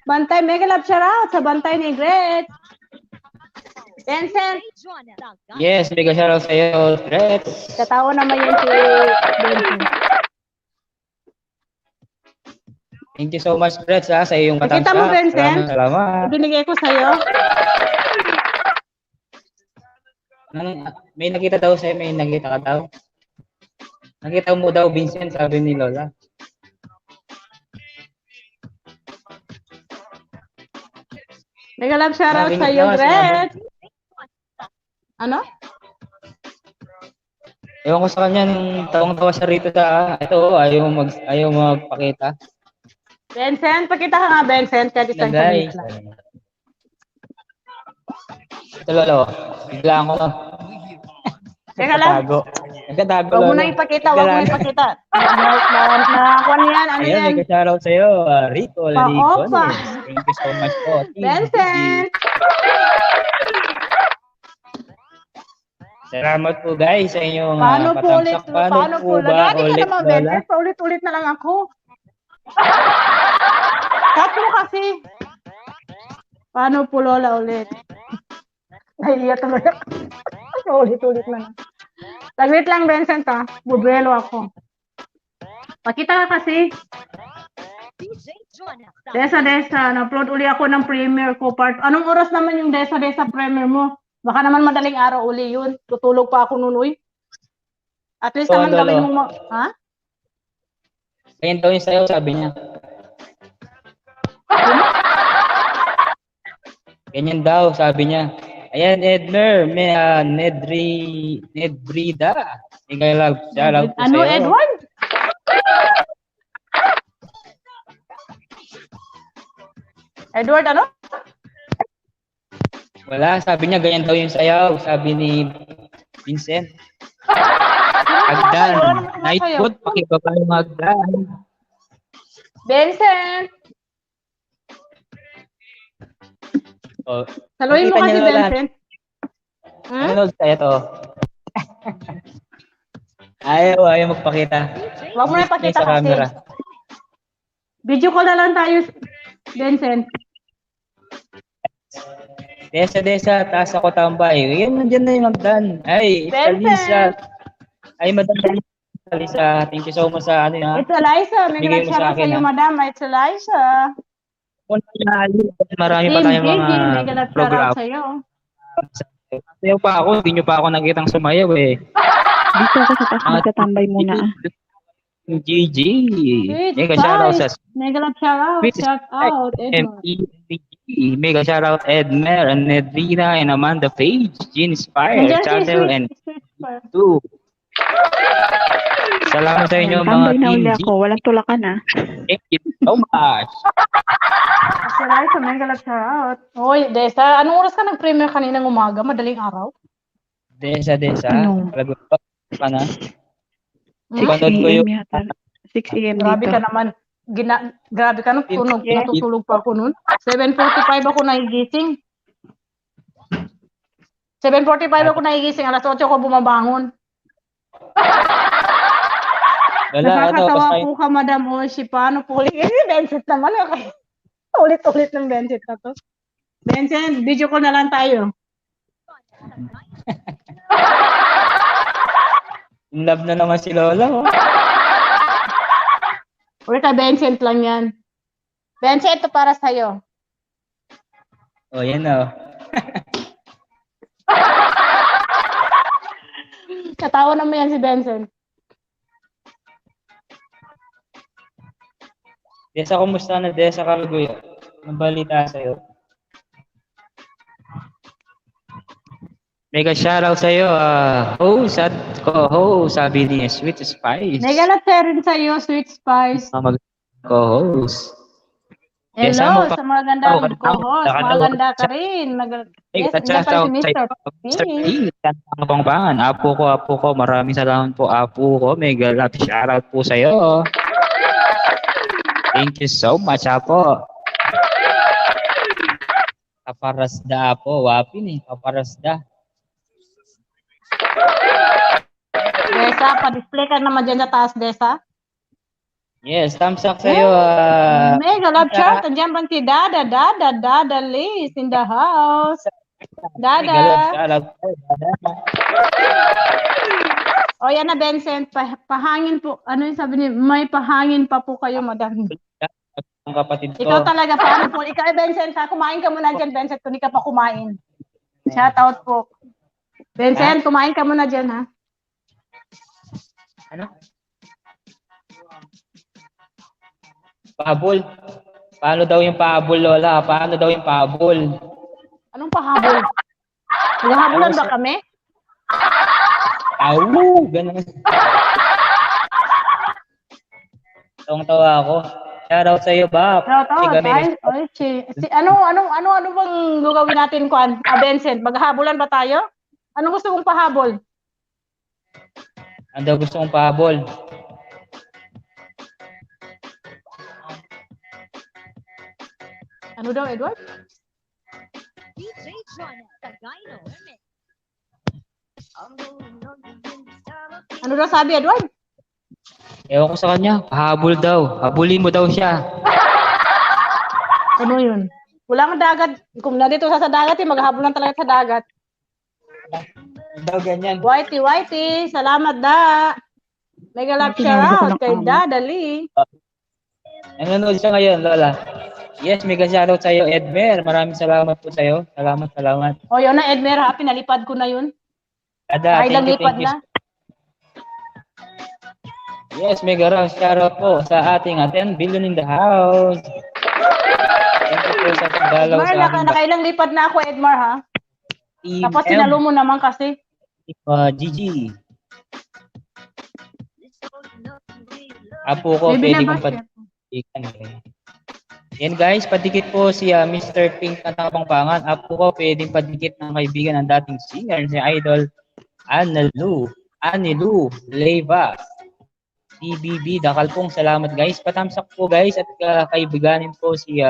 [SPEAKER 5] Bantay, mega love shout out sa Bantay ni Gret. Vincent,
[SPEAKER 1] Yes, mega shoutout sa iyo, Rex.
[SPEAKER 5] katawa naman yan si Vincent.
[SPEAKER 1] Thank you so much, Rex, sa iyong
[SPEAKER 5] Nakita
[SPEAKER 1] katamsak.
[SPEAKER 5] mo, Vincent?
[SPEAKER 1] Salamat.
[SPEAKER 5] Binigay ko sa'yo.
[SPEAKER 1] May nakita daw sa'yo, may nakita ka daw. Nakita mo daw, Vincent, sabi ni Lola.
[SPEAKER 5] Mega love shout out
[SPEAKER 1] Narinig
[SPEAKER 5] sa'yo,
[SPEAKER 1] naman si
[SPEAKER 5] Gret. Ano?
[SPEAKER 1] Ewan ko sa kanya, nung tawang-tawa siya rito sa, ito, ayaw magpakita.
[SPEAKER 5] Vincent, pakita ka nga, Vincent. Kahit isang
[SPEAKER 1] Nagay.
[SPEAKER 5] saglit lang.
[SPEAKER 1] Ito, Lolo. Biglaan ko to.
[SPEAKER 5] Teka lang.
[SPEAKER 1] Nagkatago,
[SPEAKER 5] Huwag mo
[SPEAKER 1] Lolo.
[SPEAKER 5] na ipakita, huwag mo na ipakita. Nakakuha niyan, ano
[SPEAKER 1] Ayan,
[SPEAKER 5] yan?
[SPEAKER 1] may ka-shoutout sa'yo, Rico
[SPEAKER 5] Pa-opa.
[SPEAKER 1] Ligones. Thank you so much po.
[SPEAKER 5] Vincent!
[SPEAKER 1] Salamat po guys sa inyong
[SPEAKER 5] Paano po ulit?
[SPEAKER 1] patamsak.
[SPEAKER 5] Paano po?
[SPEAKER 1] ba
[SPEAKER 5] Lagani ka
[SPEAKER 1] ulit,
[SPEAKER 5] naman,
[SPEAKER 1] Lola?
[SPEAKER 5] Vincent. Paulit-ulit na lang ako. Cut mo kasi. Paano po, Lola, ulit? Nahiya tuloy ako. Paulit-ulit na lang. Saglit lang, Vincent, ha? Bubuelo ako. Pakita ka kasi. Desa, na-upload uli ako ng premiere ko part. Anong oras naman yung Desa premiere mo? Baka naman madaling araw uli yun. Tutulog pa ako nunoy. At least
[SPEAKER 1] Oo,
[SPEAKER 5] naman
[SPEAKER 1] Lolo.
[SPEAKER 5] gawin mo ha?
[SPEAKER 1] Ganyan daw yung sa'yo, sabi niya. Ganyan daw, sabi niya. Ayan, Edmer, may Nedbrida. Ikaw lang, shoutout po
[SPEAKER 5] Ano,
[SPEAKER 1] sa'yo.
[SPEAKER 5] Edward? Edward, ano?
[SPEAKER 1] Wala, sabi niya, ganyan daw yung sayaw, sabi ni Vincent. Hagdan. Nightfoot, pakibaba yung hagdan.
[SPEAKER 5] Vincent!
[SPEAKER 1] Oh,
[SPEAKER 5] Saluhin mo
[SPEAKER 1] nakita
[SPEAKER 5] kasi,
[SPEAKER 1] niya, Lola.
[SPEAKER 5] Vincent. Hmm?
[SPEAKER 1] Ano sa'yo to? ayaw magpakita.
[SPEAKER 5] Huwag mo na ipakita
[SPEAKER 1] Sa
[SPEAKER 5] kasi.
[SPEAKER 1] camera.
[SPEAKER 5] Video call na lang tayo, Vincent.
[SPEAKER 1] Desa, taas ako tambay. Yan, nandiyan na yung hagdan. Ay, it's
[SPEAKER 5] Vincent!
[SPEAKER 1] Alisa. Ay, Madam Alisa. Thank you so much sa ano ha.
[SPEAKER 5] It's Eliza. May
[SPEAKER 1] Bigay mo sa
[SPEAKER 5] nag-share
[SPEAKER 1] akin,
[SPEAKER 5] sa'yo,
[SPEAKER 1] ha?
[SPEAKER 5] madam. It's Eliza.
[SPEAKER 1] Marami pa tayong mga
[SPEAKER 5] May nag-share
[SPEAKER 1] program.
[SPEAKER 5] sa'yo.
[SPEAKER 1] Sayaw pa ako, hindi nyo pa ako nakitang sumayaw eh.
[SPEAKER 7] Dito ako sa taas, magtatambay muna ah.
[SPEAKER 1] GG.
[SPEAKER 5] Sweet
[SPEAKER 1] Mega shoutout sa
[SPEAKER 5] Mega love shout out.
[SPEAKER 1] Sweet
[SPEAKER 5] Shout out, Edward.
[SPEAKER 1] MEPG. Mega shoutout Edmer, and Nedrina, and Amanda Page, Jean Spire,
[SPEAKER 5] Nandiyan si
[SPEAKER 1] Channel,
[SPEAKER 5] Sweet,
[SPEAKER 1] and
[SPEAKER 5] Sweet Fire.
[SPEAKER 1] 2. Salamat sa inyo mga
[SPEAKER 7] Tambay na
[SPEAKER 1] Team
[SPEAKER 7] uli
[SPEAKER 1] G.
[SPEAKER 7] ako. Walang tulakan ah.
[SPEAKER 1] Thank you so much.
[SPEAKER 5] Si Liza, mega love shoutout. Hoy, Desa, anong oras ka nag-premiere kaninang umaga? Madaling araw?
[SPEAKER 1] Desa.
[SPEAKER 7] Ano?
[SPEAKER 1] Lagot pa na.
[SPEAKER 5] Hmm?
[SPEAKER 1] Panood
[SPEAKER 7] 6
[SPEAKER 1] ko
[SPEAKER 7] a.m.
[SPEAKER 1] yung
[SPEAKER 7] yata. 6 a.m.
[SPEAKER 5] Grabe
[SPEAKER 7] dito.
[SPEAKER 5] ka naman. Grabe ka nung tunog.
[SPEAKER 1] Yeah.
[SPEAKER 5] Natutulog pa ako nun. 7:45 ako nagigising. 7:45 ako nagigising. Alas 8 ako bumabangon.
[SPEAKER 1] Wala,
[SPEAKER 5] Nakakatawa po ka, Madam Oshi. Paano po ulit? Vincent naman. Okay. Ulit-ulit ng Vincent na to. Vincent, video ko na lang tayo.
[SPEAKER 1] in love na naman si Lola. Oh.
[SPEAKER 5] Ulit ka, Vincent lang yan. Vincent, ito para sa'yo.
[SPEAKER 1] Oh, yan oh.
[SPEAKER 5] Katawa naman yan si Vincent.
[SPEAKER 1] Desa, kumusta na Desa Kalaguyo? Ang balita sa'yo? Mega shoutout sa'yo, host at co-host, sabi ni Sweet Spice.
[SPEAKER 5] Mega love rin sa'yo, Sweet Spice.
[SPEAKER 1] Co-host. Yes,
[SPEAKER 5] Hello
[SPEAKER 1] amo pa-
[SPEAKER 5] sa mga gandang
[SPEAKER 1] Oh,
[SPEAKER 5] co-host.
[SPEAKER 1] nakatawa.
[SPEAKER 5] Maganda ka rin. Yes,
[SPEAKER 1] Mega
[SPEAKER 5] hindi pa
[SPEAKER 1] shoutout
[SPEAKER 5] si Mr.
[SPEAKER 1] Mr. P. Pangbangan. Apo ko. Maraming salamat po, Apo ko. Mega love shoutout po sa'yo. Thank you so much, Apo. Kaparasda po. Wapin eh. Kaparasda.
[SPEAKER 5] Desa, pa-display ka naman dyan sa taas, Desa.
[SPEAKER 1] Yes, thumbs up sa'yo.
[SPEAKER 5] Mega love chat. Andiyan bang si Dada Liz in the house.
[SPEAKER 1] Mega love
[SPEAKER 5] Dada.
[SPEAKER 1] shoutout po, Dada.
[SPEAKER 5] O yan na, Vincent. Pahangin po. Ano yung sabi niya? May pahangin pa po kayo, madam.
[SPEAKER 1] Ang kapatid ko.
[SPEAKER 5] Ikaw talaga, paano po? Ikaw, Vincent, ha? Kumain ka muna dyan, Vincent, kung di ka pa kumain. Shout out po. Vincent, kumain ka muna dyan, ha?
[SPEAKER 1] Ano? Pahabol. Paano daw yung pahabol, Lola? Paano daw yung pahabol?
[SPEAKER 5] Anong pahabol? Naghahabulan ba kami?
[SPEAKER 1] Au! Ganun. Tawang-tawa ako. Shoutout sa iyo, Bap.
[SPEAKER 5] Shout out. Ano bang gagawin natin, Kwan? Vincent, maghahabulan ba tayo? Ano gusto kong pahabol?
[SPEAKER 1] Ano daw gusto kong pahabol?
[SPEAKER 5] Ano daw, Edward? Ano daw sabi, Edward?
[SPEAKER 1] Ewan ko sa kanya. Pahabol daw. Habulin mo daw siya.
[SPEAKER 5] Ano yun? Walang dagat. Kung nandito sa dagat, maghahabulan talaga sa dagat.
[SPEAKER 1] Daw ganyan.
[SPEAKER 5] Whitey, salamat da. Mega love shoutout kay Dada Lee.
[SPEAKER 1] Nanonood siya ngayon, Lola. Yes, mega shoutout sa iyo, Edmer. Maraming salamat po sa iyo. Salamat.
[SPEAKER 5] O yun na, Edmer, ha? Pinalipad ko na yun.
[SPEAKER 1] Ada,
[SPEAKER 5] Ay, lipad na.
[SPEAKER 1] Yes, mega shoutout po sa ating 10 billion in the house. Thank you po sa pagdalaw
[SPEAKER 5] Edmar,
[SPEAKER 1] sa ating
[SPEAKER 5] nakailang lipad na ako, Edmar, ha?
[SPEAKER 1] Team
[SPEAKER 5] Tapos sinalo mo naman kasi.
[SPEAKER 1] Gigi. Apo ko,
[SPEAKER 5] May
[SPEAKER 1] pwede kong
[SPEAKER 5] binabas
[SPEAKER 1] patikitan. Yan guys, padikit po si Mr. Pink at Pangpangan. Apo ko, pwedeng padikit ng kaibigan ng dating singer, si Idol Anilu Leyva. TBB, Dakalpong, salamat guys. Patamsak po guys at kaibiganin po si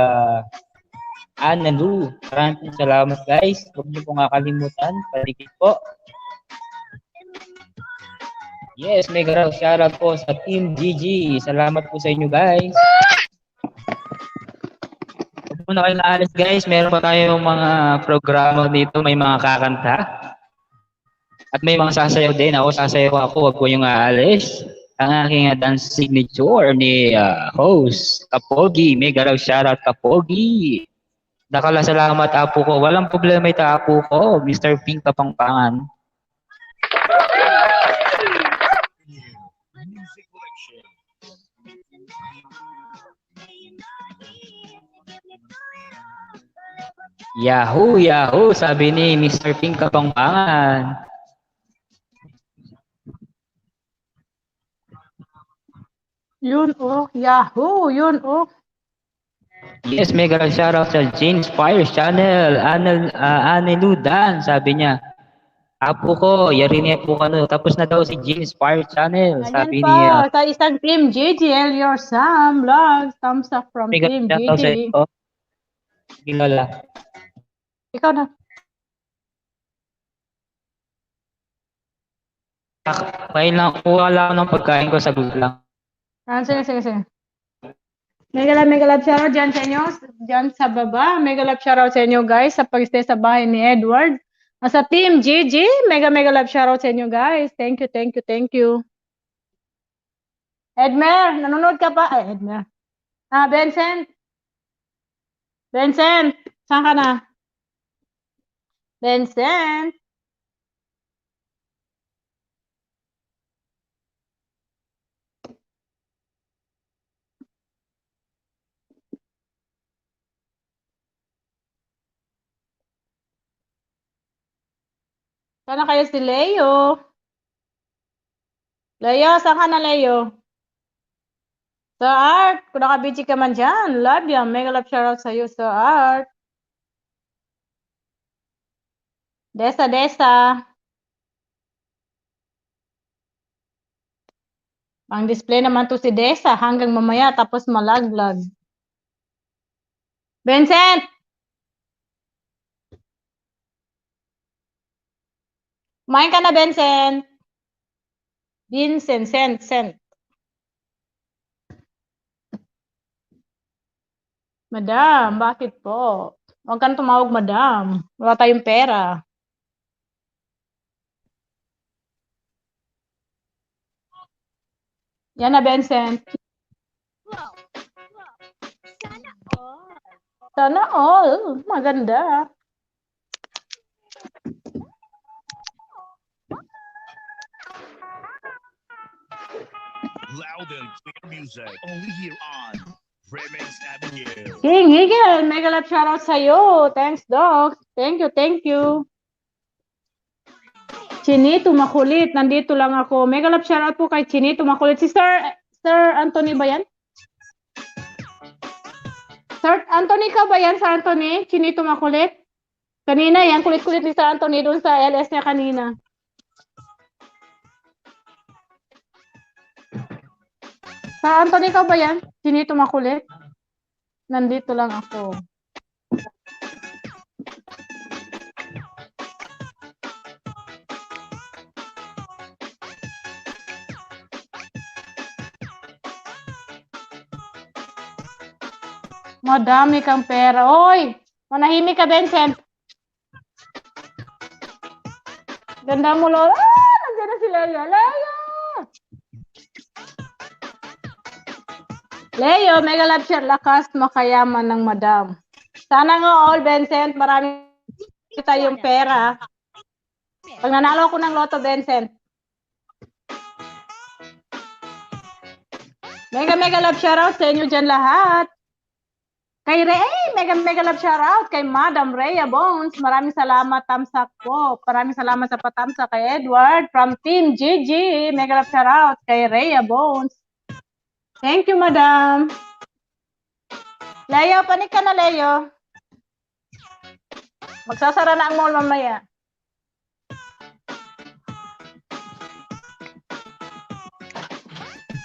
[SPEAKER 1] Anilu. Maraming salamat guys. Huwag niyo po nga kalimutan, padikit po. Yes, mega shoutout po sa Team GG. Salamat po sa inyo guys. Huwag po na kayo naalis guys. Meron pa tayong mga programa dito. May mga kakanta. At may mga sasayaw din. Ako sasayaw ako. Huwag po yung aalis. Ang aking dance signature ni host Kapogi. Mega shoutout Kapogi. Dakala salamat Apo ko. Walang problema ito Apo ko. Mr. Pink Kapangpangan. Yahoo! Yahoo! Sabi ni Mr. Pink Kapangpangan.
[SPEAKER 5] Yun oh, Yahoo! Yun oh.
[SPEAKER 1] Yes, mega shoutout sa James Fires Channel. Aneludan, sabi niya. Apo ko, yari niya po kano. Tapos na daw si James Fires Channel.
[SPEAKER 5] Ayan
[SPEAKER 1] Sabi
[SPEAKER 5] po,
[SPEAKER 1] niya.
[SPEAKER 5] sa isang Team GG, your Sam Vlogs. Thumbs up from
[SPEAKER 1] Mega
[SPEAKER 5] Team
[SPEAKER 1] shoutout sa
[SPEAKER 5] GG.
[SPEAKER 1] ito. Kilala.
[SPEAKER 5] Ikaw na.
[SPEAKER 1] Kain lang, kuha lang ng pagkain ko sa lang.
[SPEAKER 5] Sige. Mega love shoutout dyan sa inyo. Dyan sa baba. Mega love shoutout sa inyo guys sa pag-stay sa bahay ni Edward. Sa Team GG, mega love shoutout sa inyo guys. Thank you. Edmer, nanonood ka pa? Ay, Edmer. Vincent. Saan ka na? Vincent. Sana kayo si Leo. Leo, saan ka na Leo? Sa Art, kung nakabidyo ka man dyan, love you. Mega love shoutout sa'yo sa Art. Desa. Ang display naman to si Desa hanggang mamaya tapos malaglag. Vincent! Kumain ka na, Vincent. Sent. Madam, bakit po? Huwag kang tumawag, madam. Wala tayong pera. Yan na, Vincent. Sana all. Maganda.
[SPEAKER 8] Loud and clear music only here on Remix Avenue.
[SPEAKER 5] King Higel, mega love shoutout sa'yo. Thanks, Doc. Thank you. Chinito Makulit, nandito lang ako. Mega love shoutout po kay Chinito Makulit. Si Sir Anthony ba yan? Sir Anthony ka ba yan, Sir Anthony? Chinito Makulit? Kanina yan, kulit-kulit ni Sir Anthony doon sa LS niya kanina. Sir Anthony ka ba yan? Chinito Makulit? Nandito lang ako. Madami kang pera. Oy! Manahimik ka, Vincent. Ganda mo, Lola. Nandiyan na si Leo. Leo, mega love share. Lakas makayaman ng madam. Sana nga all, Vincent. Marami tayong pera. Pag nanalo ko ng loto, Vincent. Mega love shoutout sa inyo dyan lahat. Kay Ray, mega love shoutout kay Madam Rhea Bones. Maraming salamat, tamsak po. Maraming salamat sa patamsak kay Edward from Team GG. Mega love shoutout kay Rhea Bones. Thank you, Madam. Leo, panik ka na, Leo. Magsasara na ang mall mamaya.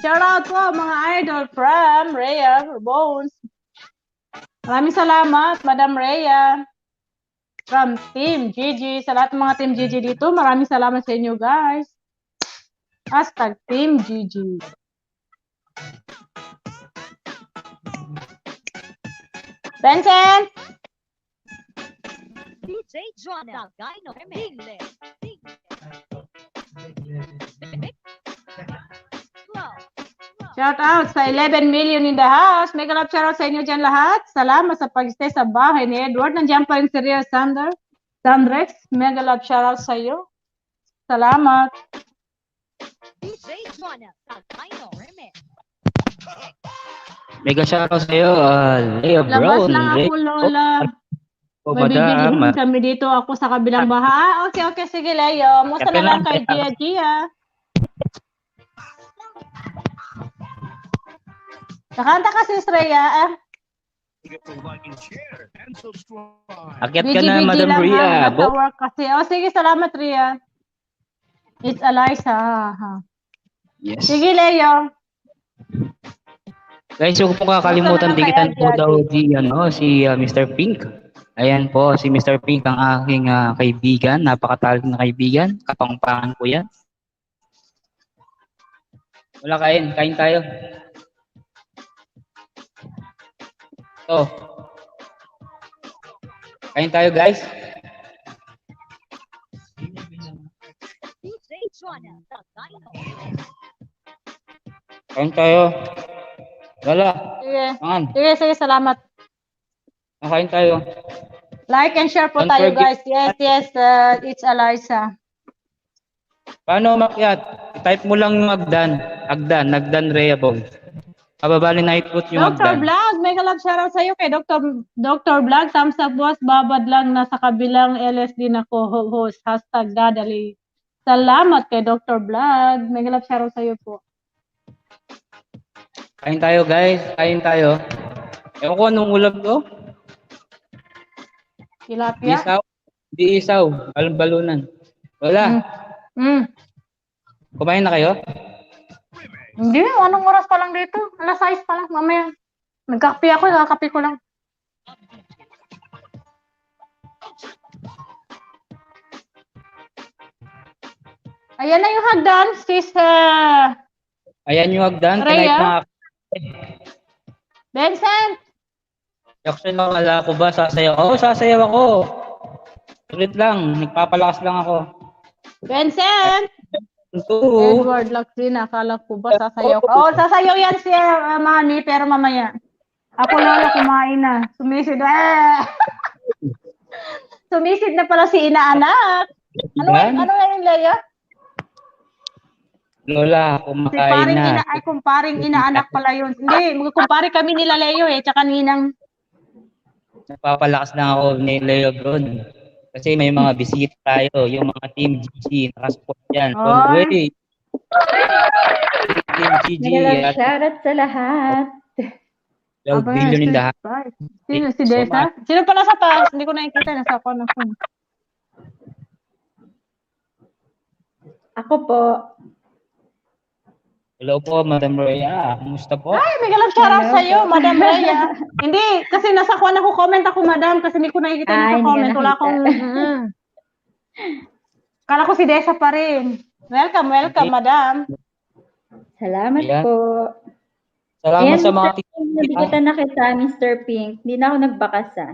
[SPEAKER 5] Shoutout po mga idol from Rhea Bones. Maraming salamat, Madam Rhea. From Team GG. Sa lahat ng mga Team GG dito, maraming salamat sa inyo, guys. Hashtag Team GG. Vincent!
[SPEAKER 2] DJ Jonah, Gino, Bingle.
[SPEAKER 5] Shout out sa 11 million in the house. Mega love shout out sa inyo dyan lahat. Salamat sa pag-stay sa bahay ni Edward. Nandiyan pa rin si Rhea Sandrex. Mega love shout out sa iyo. Salamat.
[SPEAKER 2] DJ Jonah, Gino, Remix.
[SPEAKER 1] Mega shout out sa iyo, Leo
[SPEAKER 5] Labas
[SPEAKER 1] bro.
[SPEAKER 5] lang ako, Lola.
[SPEAKER 1] Po,
[SPEAKER 5] May
[SPEAKER 1] madam.
[SPEAKER 5] bibilihin kami dito ako sa kabilang baha. Okay, okay. Sige, Leo. Musta
[SPEAKER 1] Ito
[SPEAKER 5] na lang
[SPEAKER 1] lang,
[SPEAKER 5] kay
[SPEAKER 1] ito.
[SPEAKER 5] Gia. Nakanta ka si Sreya.
[SPEAKER 8] Forget to like and share and subscribe.
[SPEAKER 1] Akyat ka na,
[SPEAKER 5] Bigi-bigi
[SPEAKER 1] Madam
[SPEAKER 5] lang
[SPEAKER 1] Ria.
[SPEAKER 5] ha. Nasa work kasi. Oh, sige. Salamat, Ria. It's Eliza. Ha.
[SPEAKER 1] Yes.
[SPEAKER 5] Sige, Leo.
[SPEAKER 1] Guys, huwag po kakalimutan
[SPEAKER 5] Basta naman
[SPEAKER 1] tikitan
[SPEAKER 5] kay
[SPEAKER 1] po
[SPEAKER 5] Ate
[SPEAKER 1] daw si Mr. Pink. Ayan po, si Mr. Pink ang aking kaibigan. Napakatalig na kaibigan. Kapangpangan po yan. Wala kain. Kain tayo. So, kain tayo guys. Kain tayo. Wala.
[SPEAKER 5] Sige.
[SPEAKER 1] Angan.
[SPEAKER 5] Sige, sige. Salamat.
[SPEAKER 1] Kain tayo.
[SPEAKER 5] Like and share po
[SPEAKER 1] Don't
[SPEAKER 5] tayo,
[SPEAKER 1] forget-
[SPEAKER 5] guys. Yes, yes. It's Eliza.
[SPEAKER 1] Paano umakyat? Type mo lang yung Agdan. Agdan Reable. Kababali na i-put yung
[SPEAKER 5] Dr.
[SPEAKER 1] Agdan.
[SPEAKER 5] Vlog, may kalab shoutout sa'yo kay Dr. Vlog. Thumbs up, boss. Babad lang nasa kabilang LSD na co-host. Hashtag dadali. Salamat kay Dr. Vlog. May kalab shoutout sa'yo po.
[SPEAKER 1] Kain tayo guys. Kain tayo. Ewan ko anong ulam to. Di
[SPEAKER 5] Tilapia.
[SPEAKER 1] isaw. Di isaw. Balunan. Wala. Kumain na kayo?
[SPEAKER 5] Hindi, anong oras pa lang dito? Alas 6 pa lang, mamaya. Nagkakape ako, nakakape ko lang. Ayan na yung hagdan, sis
[SPEAKER 1] Ayan yung Agdan.
[SPEAKER 5] Rhea?
[SPEAKER 1] Tonight mga
[SPEAKER 5] Vincent.
[SPEAKER 1] Jackson lang, wala ko ba? Sasayaw? Oo, sasayaw ako. Ulit lang. Nagpapalakas lang ako.
[SPEAKER 5] Vincent.
[SPEAKER 1] Ito.
[SPEAKER 5] Edward Lacrina, akala ko ba sasayaw ka? Oh, sasayaw yan si Mami, pero mamaya. Ako na kumain na. Sumisid. Sumisid na pala si inaanak. Ano yung Lea?
[SPEAKER 1] Lola,
[SPEAKER 5] Si
[SPEAKER 1] kumakain
[SPEAKER 5] paring
[SPEAKER 1] na.
[SPEAKER 5] kumparing inaanak pala yun. Hindi, magkumpare kami nila Leo tsaka Ninang.
[SPEAKER 1] Nagpapalakas lang ako ni Leo Bron. Kasi may mga bisita tayo. Yung mga Team GG. Nakasupport yan.
[SPEAKER 5] Oy.
[SPEAKER 1] Conway. Team GG.
[SPEAKER 6] Nagalang
[SPEAKER 1] At
[SPEAKER 6] shoutout sa lahat.
[SPEAKER 1] Love Billion in the house.
[SPEAKER 5] Sino? Si
[SPEAKER 1] So
[SPEAKER 5] Desa? Sino pala sa taas? Hindi ko nakikita. Nasa ako na phone.
[SPEAKER 6] Ako po.
[SPEAKER 1] Hello po, Madam Rhea. Kumusta po?
[SPEAKER 5] Ay, may galang shoutout
[SPEAKER 6] Hello
[SPEAKER 5] sa'yo,
[SPEAKER 6] po.
[SPEAKER 5] Madam Rhea. Hindi, kasi nasa kuha na ko comment ako, Madam, kasi hindi ko nakikita yung
[SPEAKER 6] Ay,
[SPEAKER 5] sa
[SPEAKER 6] hindi
[SPEAKER 5] comment.
[SPEAKER 6] ka
[SPEAKER 5] Wala
[SPEAKER 6] nakita.
[SPEAKER 5] akong... Kala ko si Desa pa rin. Welcome, Madam.
[SPEAKER 6] Salamat
[SPEAKER 1] Ayan.
[SPEAKER 6] po.
[SPEAKER 1] Salamat
[SPEAKER 6] Ayan,
[SPEAKER 1] sa mga
[SPEAKER 6] Mr. Pink, nabigatan na kita, Mr. Pink. Hindi na ako nagbakasa.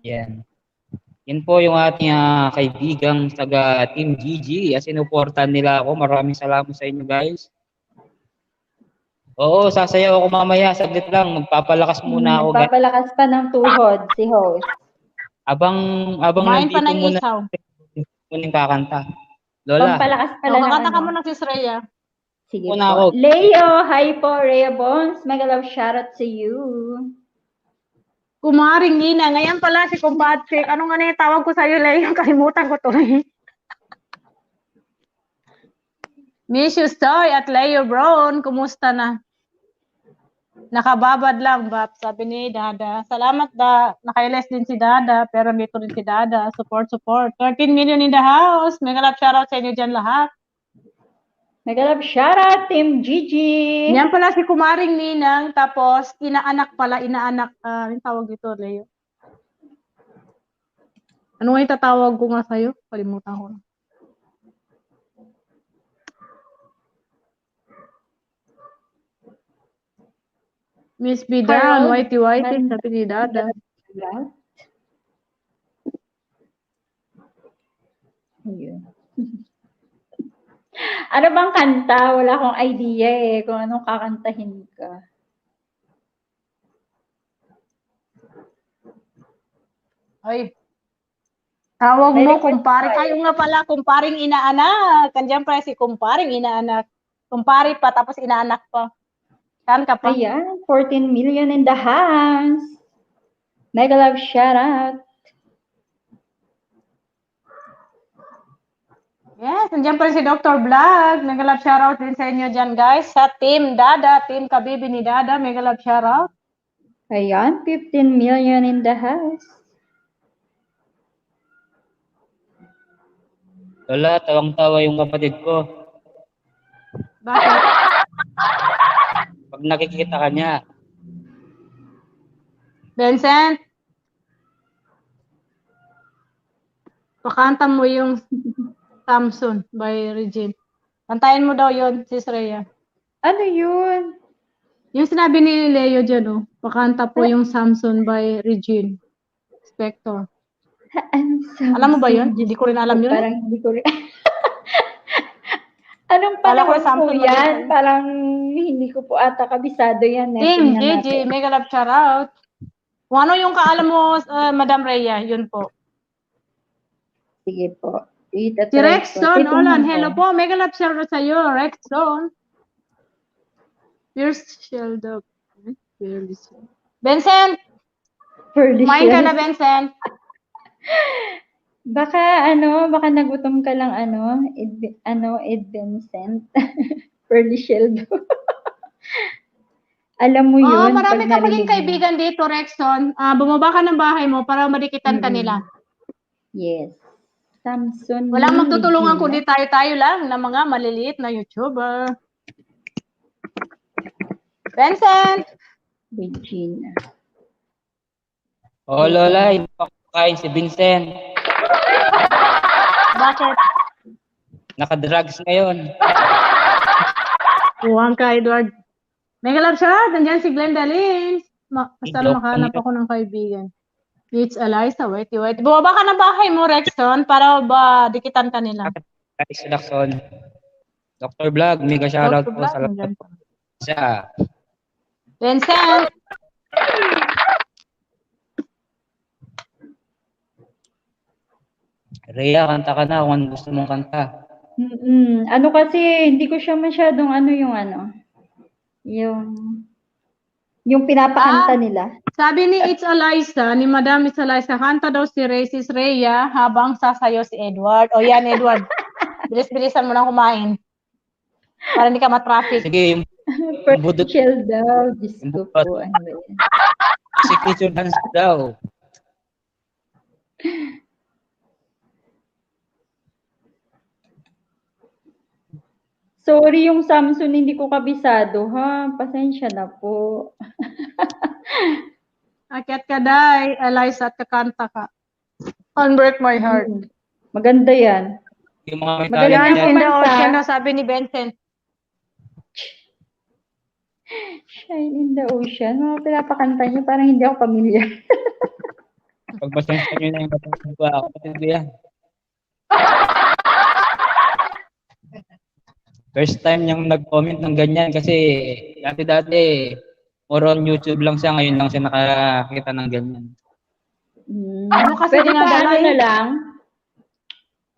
[SPEAKER 1] Yan. Yan po yung ating kaibigang taga Team GG. Sinuportan nila ako. Maraming salamat sa inyo guys. Oo, sasayaw ako mamaya. Saglit lang. Magpapalakas muna ako guys.
[SPEAKER 6] Nagpapalakas pa ng tuhod si host.
[SPEAKER 1] Abang
[SPEAKER 5] Kumain pa
[SPEAKER 1] nandito
[SPEAKER 5] ng
[SPEAKER 1] muna.
[SPEAKER 5] isaw.
[SPEAKER 1] Muning kakanta. Lola.
[SPEAKER 6] Pampalakas
[SPEAKER 5] So,
[SPEAKER 6] pala ng
[SPEAKER 5] kakanta ka
[SPEAKER 6] ano.
[SPEAKER 5] muna si Sreya.
[SPEAKER 6] Sige
[SPEAKER 1] Una
[SPEAKER 6] po.
[SPEAKER 1] ako.
[SPEAKER 6] Leo, hi po, Rhea Bones. Mega love shoutout to you.
[SPEAKER 5] Kumaring Nina. Ngayon pala si Kumpatsik. Ano nga na yung tawag ko sa'yo, Leo? Kalimutan ko tuloy. Miss you, Stoy at Leo Brown. Kumusta na? Nakababad lang, Bap. Sabi ni Dada. Salamat, Da. Nakailes din si Dada. Pero dito rin si Dada. Support. 13 million in the house. Mega love shoutout sa inyo dyan lahat.
[SPEAKER 6] Mega love shoutout, Team Gigi.
[SPEAKER 5] Yan pala si Kumaring Ninang. Tapos, inaanak. Yung tawag dito, Leo. Ano nga yung tatawag ko nga sa'yo? Kalimutan ko. Miss B down,
[SPEAKER 6] Harold,
[SPEAKER 5] whitey, sabi ni Dada.
[SPEAKER 6] Ayun. Ano bang kanta? Wala akong idea kung anong kakantahin ka.
[SPEAKER 5] Ay. Tawag
[SPEAKER 6] May
[SPEAKER 5] mo,
[SPEAKER 6] request
[SPEAKER 5] kumpare.
[SPEAKER 6] pa
[SPEAKER 5] Kayo nga pala, kumparing inaanak. Kandiyan pa si kumparing inaanak. Kumpare pa, tapos inaanak pa. Saan ka pa?
[SPEAKER 6] Ayan, 14 million in the house. Mega love shoutout.
[SPEAKER 5] nandiyan pa rin si Dr. Vlog. Mega love shoutout din sa inyo dyan, guys. Sa Team Dada, Team Kabibi ni Dada. Mega love shoutout.
[SPEAKER 6] Ayan, 15 million in the house.
[SPEAKER 1] Lola, tawang-tawa yung kapatid ko.
[SPEAKER 5] Bakit?
[SPEAKER 1] Pag nakikita ka niya,
[SPEAKER 5] Vincent? Pakanta mo yung Samson by Regine. Kantayin mo daw yun, Sis Rhea.
[SPEAKER 6] Ano yun?
[SPEAKER 5] Yung sinabi ni Leo dyan, oh. Pakanta po yung Samson by Regine. Spector. Alam mo ba yun? Hindi ko rin alam yun.
[SPEAKER 6] Parang hindi ko rin. Anong
[SPEAKER 5] Kala ko
[SPEAKER 6] panahon po
[SPEAKER 5] Samson
[SPEAKER 6] yan?
[SPEAKER 5] Maliban.
[SPEAKER 6] Parang hindi ko po ata kabisado yan.
[SPEAKER 5] Team
[SPEAKER 6] Tingnan
[SPEAKER 5] Gigi,
[SPEAKER 6] natin.
[SPEAKER 5] mega love shoutout. Kung ano yung kaalam mo, Madam Rhea, yun po.
[SPEAKER 6] Sige po.
[SPEAKER 5] Si Rexon, Olan, hello po. Mega love shoutout sa'yo, Rexon. Pierce Sheldon. Vincent, kumain ka na, Vincent.
[SPEAKER 6] Baka nagutom ka lang Ed Vincent. Pearly Shield. Alam mo yun.
[SPEAKER 5] Oo, marami
[SPEAKER 6] pag
[SPEAKER 5] ka maging
[SPEAKER 6] narinig mo.
[SPEAKER 5] kaibigan dito, Rexon. Bumaba ka ng bahay mo para madikitan ka nila.
[SPEAKER 6] Yes. Samson.
[SPEAKER 5] Walang magtutulungan
[SPEAKER 6] Regina.
[SPEAKER 5] kundi tayo-tayo lang na mga maliliit na YouTuber. Vincent!
[SPEAKER 6] Regina.
[SPEAKER 1] oh Lola, hindi pa kain si Vincent.
[SPEAKER 5] Bakit?
[SPEAKER 1] Naka-drugs ngayon.
[SPEAKER 5] Buwang ka, Edward. Mega love shot. Nandiyan si Glenda Lynn. Basta
[SPEAKER 1] Joke
[SPEAKER 5] makahanap
[SPEAKER 1] lang.
[SPEAKER 5] ako ng kaibigan. It's Eliza. Wait. Bumaba ka ng bahay mo, Rexon, para ba dikitan ka nila.
[SPEAKER 1] Guys, Lakson. Dr. Vlog, mega shoutout
[SPEAKER 5] Dr.
[SPEAKER 1] po
[SPEAKER 5] Vlog,
[SPEAKER 1] sa
[SPEAKER 5] nandyan
[SPEAKER 1] lahat
[SPEAKER 5] pa.
[SPEAKER 1] po. Siya.
[SPEAKER 5] Vincent!
[SPEAKER 1] Rhea, kanta ka na kung ano gusto mong kanta.
[SPEAKER 6] Ano kasi, hindi ko siya masyadong yung pinapakanta nila.
[SPEAKER 5] Sabi ni It's Eliza, ni Madam It's Eliza, kanta daw si Sis Rhea habang sasayo si Edward. O yan, Edward. Bilis-bilisan mo nang kumain. Para hindi ka matraffic.
[SPEAKER 1] Sige, yung budot.
[SPEAKER 6] Chill daw. Diyos ko po. Ano ba yan?
[SPEAKER 1] signature dance daw.
[SPEAKER 6] Sorry yung Samsung, hindi ko kabisado ha. Pasensya na po.
[SPEAKER 5] Akyat ka, Day. Eliza, at kakanta ka. Unbreak my heart.
[SPEAKER 6] Maganda yan.
[SPEAKER 1] Yung mga may
[SPEAKER 6] Magaling
[SPEAKER 1] talent
[SPEAKER 5] Giant
[SPEAKER 1] yan.
[SPEAKER 5] in the
[SPEAKER 6] kumanta.
[SPEAKER 5] ocean, na sabi ni Vincent.
[SPEAKER 6] Shine in the ocean. Mga pinapakanta niyo, parang hindi ako pamilyar.
[SPEAKER 1] Pagpasensya nyo na yung kapatid ko. Kapatid ko yan. First time niyang nag-comment ng ganyan kasi dati more on YouTube lang siya. Ngayon lang siya nakakita ng ganyan.
[SPEAKER 5] Ano kasi
[SPEAKER 6] Pwede ba
[SPEAKER 5] dinadala
[SPEAKER 6] na lang?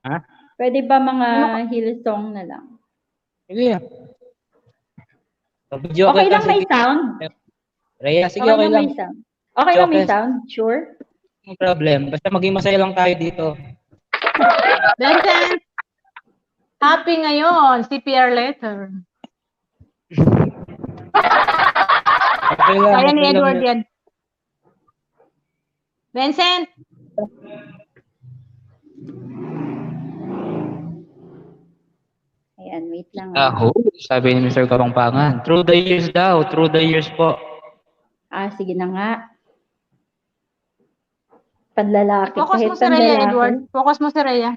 [SPEAKER 1] Ha?
[SPEAKER 6] Pwede ba mga Hillsong na lang?
[SPEAKER 1] Sige. So, video
[SPEAKER 6] Okay lang
[SPEAKER 1] kasi-
[SPEAKER 6] may sound?
[SPEAKER 1] Rhea, sige, okay lang.
[SPEAKER 6] may sound? Okay lang may
[SPEAKER 1] Okay.
[SPEAKER 6] sound? Sure?
[SPEAKER 1] No problem. Basta maging masaya lang tayo dito.
[SPEAKER 5] Vincent! Happy ngayon, CPR letter.
[SPEAKER 1] Okay lang.
[SPEAKER 5] Kaya ni
[SPEAKER 1] okay lang.
[SPEAKER 5] Edward yan. Vincent!
[SPEAKER 6] Ayan, wait lang.
[SPEAKER 1] Sabi ni Mr. Kapangpangan. Through the years daw. Through the years po.
[SPEAKER 6] Sige na nga. Panlalaki.
[SPEAKER 5] Focus
[SPEAKER 6] kahit
[SPEAKER 5] mo si Rhea,
[SPEAKER 6] panlalaki.
[SPEAKER 5] Edward. Focus mo si Rhea.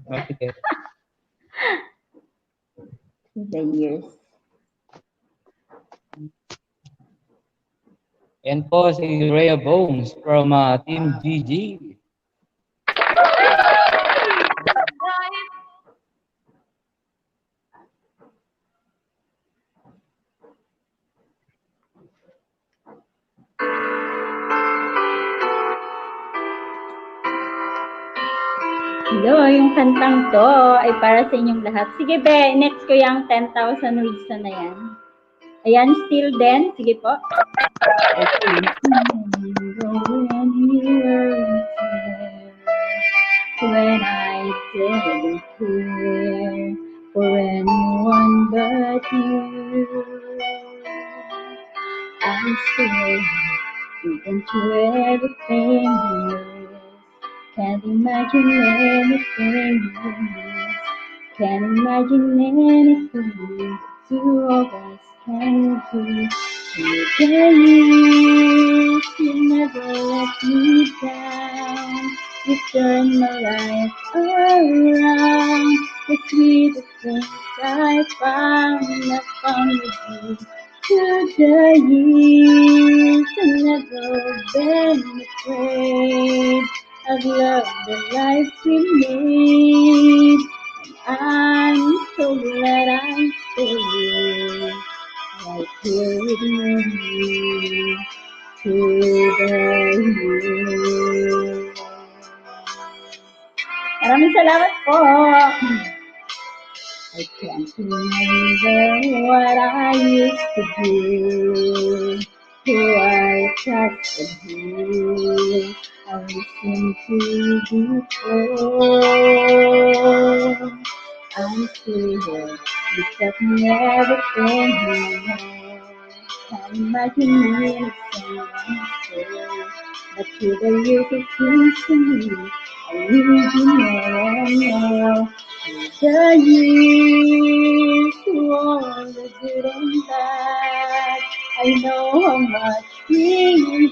[SPEAKER 1] Okay.
[SPEAKER 6] The years.
[SPEAKER 1] Yan po si Rhea Bones from Team GG.
[SPEAKER 6] Hello, yung kantang to ay para sa inyong lahat. Sige be, next ko yung 10,000 reads na yan. Ayan, still then. Sige po. When I I didn't care for anyone but you. I swear you've been through everything you miss. Can't imagine anything you miss. Can't imagine anything the two of us can do. Today you never let me down. You turned my life around. The sweetest things I found with you. Through the years, I've never been afraid of love, the life we made. I'm so glad I'm still right here with you to the years. Maraming salamat po. I can't remember what I used to do, who I trusted, who I listened to before. I'm still here, because everything you know. Can't imagine me someone so, but through the years it seems to me I need you more and more. The years, through all the good and bad, I know how much we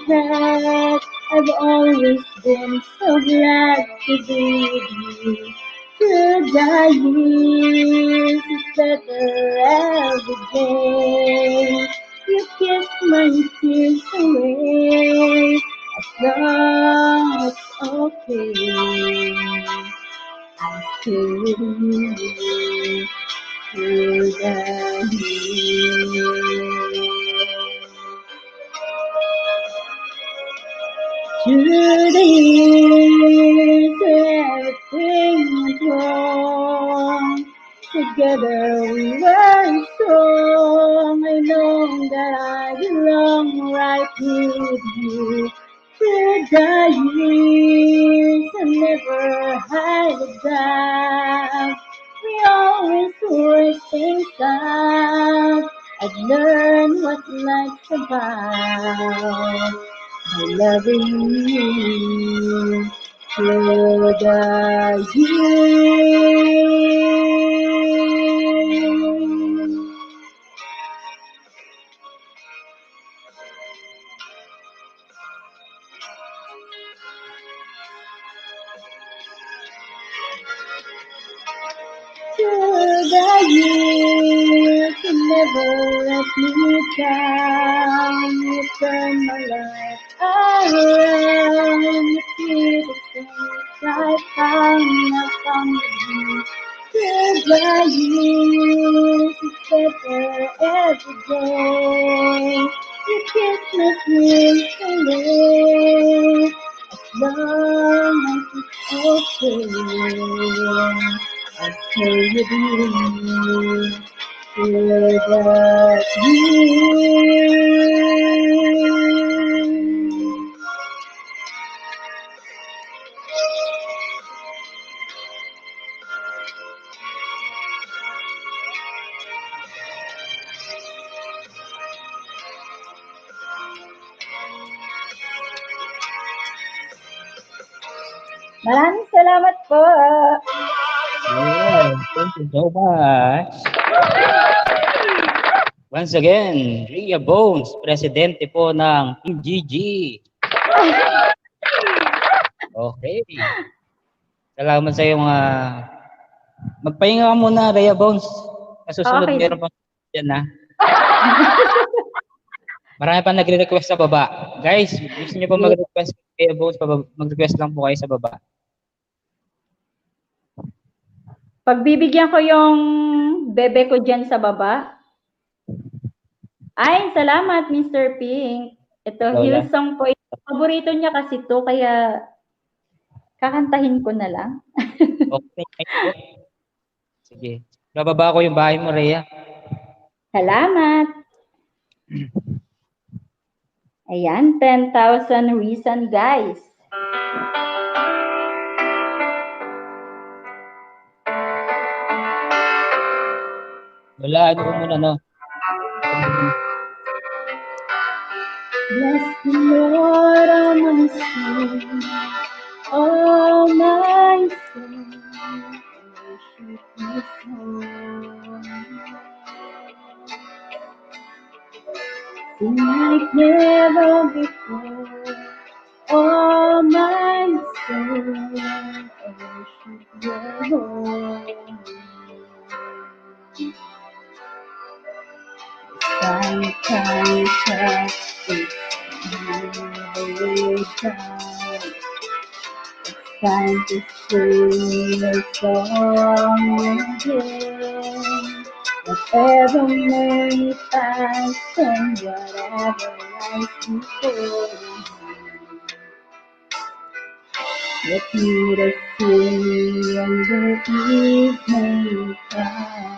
[SPEAKER 6] had. I've always been so glad to be with you. Through the years, it's better every day. You kiss my tears away, as long as it's okay. I'm still with you through the years. Through the years, everything went wrong. Together we were strong. I know that I belong right here with you. Through the years, I never had a doubt. We always work things out. I've learned what life's about by loving you through the years. Through the years, you never let me down. You turned my life around. You see the things I found you. Through the years, it's better every day. You kiss my tears away, as long as it's okay. I'll stay with you through the years. Maraming salamat po.
[SPEAKER 1] Yeah, thank you so much. Once again, Rhea Bones, presidente po ng Team GG. Okay. Salamat sa iyong magpahinga ka muna, Rhea Bones. Kasusunod
[SPEAKER 6] Okay.
[SPEAKER 1] meron pa yan na. Marami pa nagre-request sa baba. Guys, gusto niyo po mag-request kay Rhea Bones, mag-request lang po kayo sa baba.
[SPEAKER 6] Pagbibigyan ko yung bebe ko dyan sa baba. Ay, salamat, Mr. Pink. Ito,
[SPEAKER 1] Lola.
[SPEAKER 6] Hillsong po. Paborito niya kasi to kaya kakantahin ko na lang.
[SPEAKER 1] Okay. Sige. Bababa ko yung bahay mo, Rhea.
[SPEAKER 6] Salamat. Ayan, 10,000 reason, guys.
[SPEAKER 1] Wala, ano ko muna, no?
[SPEAKER 6] Bless the Lord, oh my soul, oh my soul, worship His holy name. Sing like never before, oh my soul, worship Your holy name. Time, time to sing a song again. Whatever may pass and whatever lies before me, let me to sing in the evening time.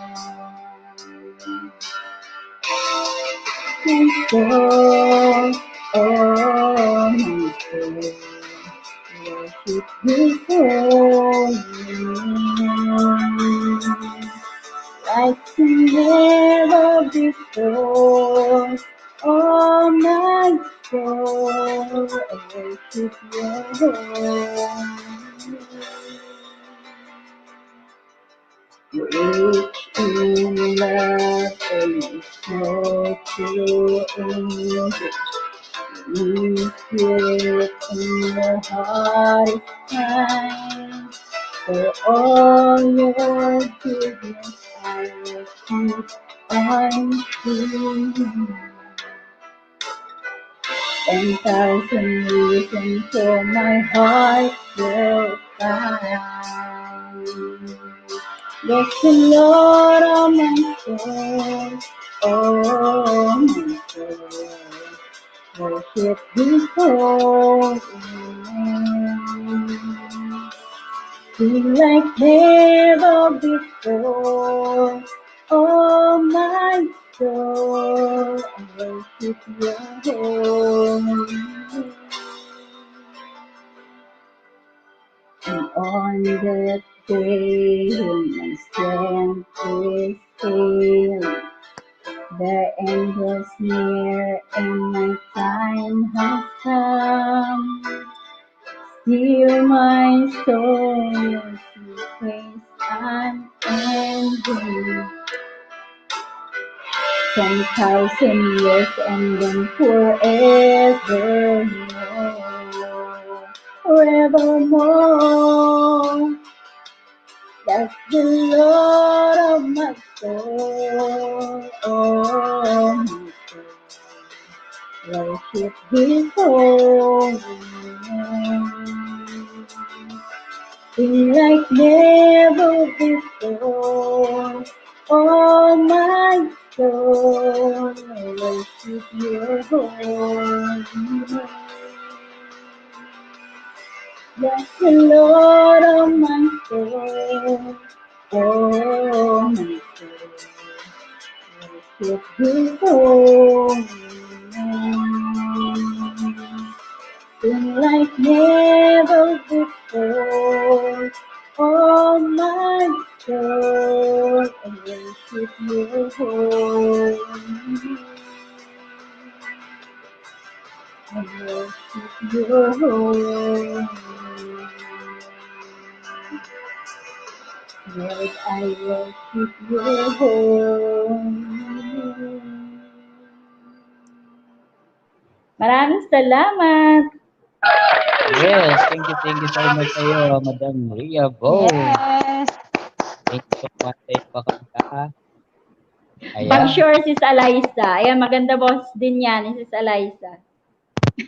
[SPEAKER 6] My soul, oh my soul, worship His holy name. Like never before, oh my soul, worship Your holy name. Rich in love and slow to anger. You feel in your heart is kind. For all your goodness, I will keep on singing. 10,000 reasons for my heart will find. Bless the Lord, oh my soul, oh my soul. Worship His holy name. Sing like never before, oh my soul. Worship Your holy name. And on that day when my strength is failing, the end was near and my time has come. Still my soul will sing praise unending. 10,000 years and then forevermore. Forevermore. That's the Lord of my soul, oh my soul. Worship His holy name. Sing like never before, oh my soul. Worship Your holy name. Bless the Lord, oh my soul, oh my soul. Worship His holy name. Sing like never before, oh my soul. Worship Your holy name. I worship Your holy name. Lord, I worship Your holy name. Maraming salamat.
[SPEAKER 1] Yes, thank you so much sa'yo, Madam Ria Bo.
[SPEAKER 5] Yes.
[SPEAKER 1] Thank you so much sa iyong pakanta. Ayan.
[SPEAKER 6] Pag-sure si Alaysa. Ayan, maganda boss din yan, si Alaysa.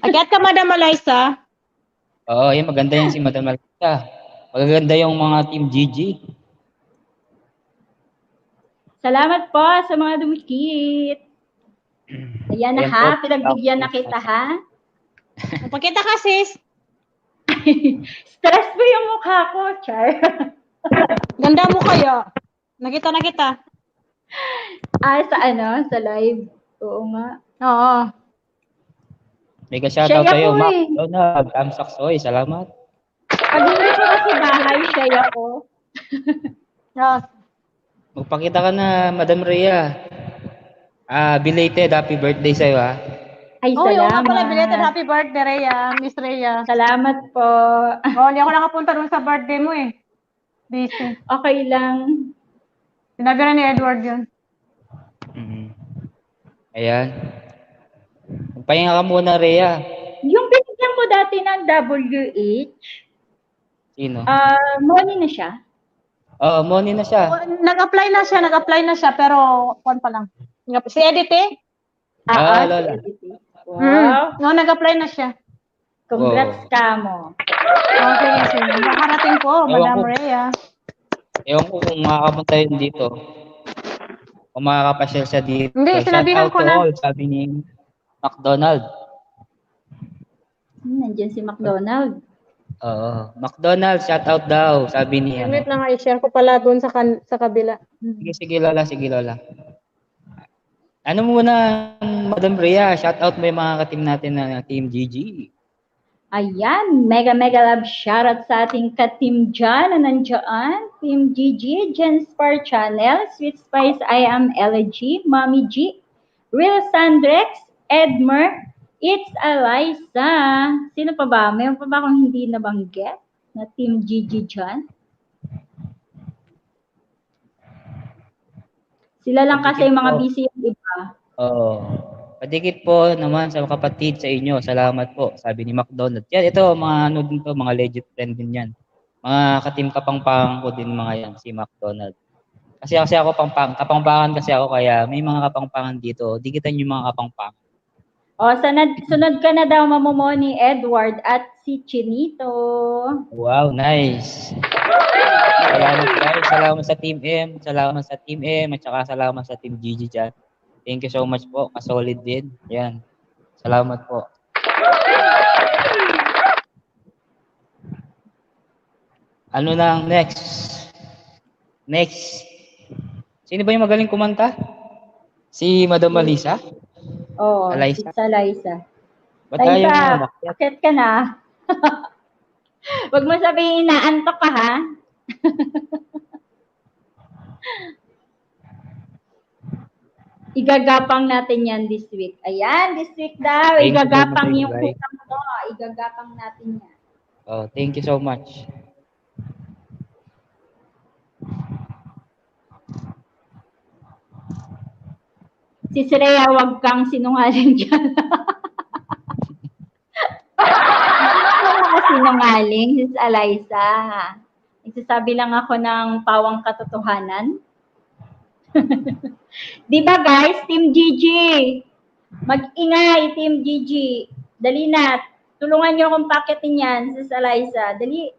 [SPEAKER 5] Akyat ka, Madam Alaysa.
[SPEAKER 1] Oo, yan, maganda yan si Madam Alisa. Magaganda yung mga Team GG.
[SPEAKER 6] Salamat po sa mga dumikit. Ayan na
[SPEAKER 1] Ayan
[SPEAKER 6] ha,
[SPEAKER 1] po.
[SPEAKER 6] pinagbigyan na kita ha.
[SPEAKER 5] Pakita ka, sis.
[SPEAKER 6] Stress po yung mukha ko, Char.
[SPEAKER 5] Ganda mo kayo. Nakita na kita.
[SPEAKER 6] Sa ano, sa live. Oo nga.
[SPEAKER 5] Oo.
[SPEAKER 1] May ka-shoutout
[SPEAKER 6] Siya
[SPEAKER 1] sa'yo,
[SPEAKER 6] po
[SPEAKER 1] Mac.
[SPEAKER 6] eh.
[SPEAKER 1] Donald, Amsaksoy, salamat.
[SPEAKER 6] Pag hindi ko kasi bahay, siya ako.
[SPEAKER 5] Yes.
[SPEAKER 1] Magpakita ka na, Madam Rhea. Belated happy birthday sa'yo, ha?
[SPEAKER 6] Ay,
[SPEAKER 2] Oh, yung nga pala,
[SPEAKER 6] salamat.
[SPEAKER 2] belated happy birthday, Rhea. Miss Rhea.
[SPEAKER 6] Salamat po.
[SPEAKER 2] Oh, hindi ako nakapunta dun sa birthday mo eh. Busy.
[SPEAKER 6] Okay lang.
[SPEAKER 2] Sinabi na ni Edward yun.
[SPEAKER 1] Mhm. Ayan. Magpahinga ka muna, Rhea.
[SPEAKER 6] Yung binigyan ko dati ng WH,
[SPEAKER 1] Sino?
[SPEAKER 6] money na siya.
[SPEAKER 1] Oo, money na siya.
[SPEAKER 2] Oh, nag-apply na siya, pero kwan pa lang. Si Edith eh?
[SPEAKER 1] Lola.
[SPEAKER 6] Wow.
[SPEAKER 2] No, nag-apply na siya.
[SPEAKER 6] Congrats ka mo.
[SPEAKER 2] Okay, sige. Nakarating po,
[SPEAKER 1] Ewan
[SPEAKER 2] Madam
[SPEAKER 1] ko.
[SPEAKER 2] Rhea.
[SPEAKER 1] Ewan ko kung makakapunta yun dito. Kung makakapasyal siya dito.
[SPEAKER 2] Hindi,
[SPEAKER 1] Shout
[SPEAKER 2] sinabihan
[SPEAKER 1] out
[SPEAKER 2] ko
[SPEAKER 1] to
[SPEAKER 2] na.
[SPEAKER 1] all, sabi ni McDonald.
[SPEAKER 6] Nandiyan si McDonald.
[SPEAKER 1] Oo. McDonald, shout out daw, sabi ni
[SPEAKER 2] Wait lang, i-share ko pala dun sa kabila.
[SPEAKER 1] Sige, Lola. Ano muna, Madam Rhea, shout out mo yung mga ka-team natin na Team GG.
[SPEAKER 6] Ayan, mega love shoutout sa ating ka-team dyan na nandiyan. Team GG, Jen Spar Channel, Sweet Spice, I Am Elegy, Mommy G, Real Sandrex, Edmer, It's Eliza. Sino pa ba? Mayroon pa ba akong hindi nabanggit na Team GG dyan? Sila lang kasi yung mga busy yung iba.
[SPEAKER 1] Oo. Padikit po naman sa kapatid sa inyo. Salamat po, sabi ni McDonald. Yan, ito, mga ano din to, mga legit friend din yan. Mga ka-team kapangpangan ko din mga yan, si McDonald. Kasi ako kapangpangan kasi ako, kaya may mga kapangpangan dito. Dikitan yung mga kapangpangan.
[SPEAKER 6] O, sunod ka na daw, mamumoni Edward at si Chinito.
[SPEAKER 1] Wow, nice. Salamat guys. Salamat sa Team M. Salamat sa Team M. At saka salamat sa Team GG dyan. Thank you so much po. Kasolid din. Yan. Salamat po. Ano na ang next? Next. Sino ba yung magaling kumanta? Si Madam Alisa?
[SPEAKER 6] Oo,
[SPEAKER 1] Eliza.
[SPEAKER 6] it's Eliza.
[SPEAKER 1] Ba't tayo
[SPEAKER 6] Eliza,
[SPEAKER 1] mo umakyat?
[SPEAKER 6] akit ka na. Huwag mo sabihin inaantok ka, ha? Igagapang natin yan this week. Ayan, this week daw.
[SPEAKER 1] Thank you,
[SPEAKER 6] Igagapang
[SPEAKER 1] thank you,
[SPEAKER 6] yung
[SPEAKER 1] guys.
[SPEAKER 6] hutang mo. Igagapang natin yan.
[SPEAKER 1] Oh, thank you so much.
[SPEAKER 6] Si Sreya, huwag kang sinungaling dyan. Huwag ka sinungaling, Sis Eliza. Nagsasabi lang ako ng pawang katotohanan. Di ba guys, Team GG? Mag-ingay, Team GG. Dali na. Tulungan niyo akong paketin yan, Sis Eliza. Dali.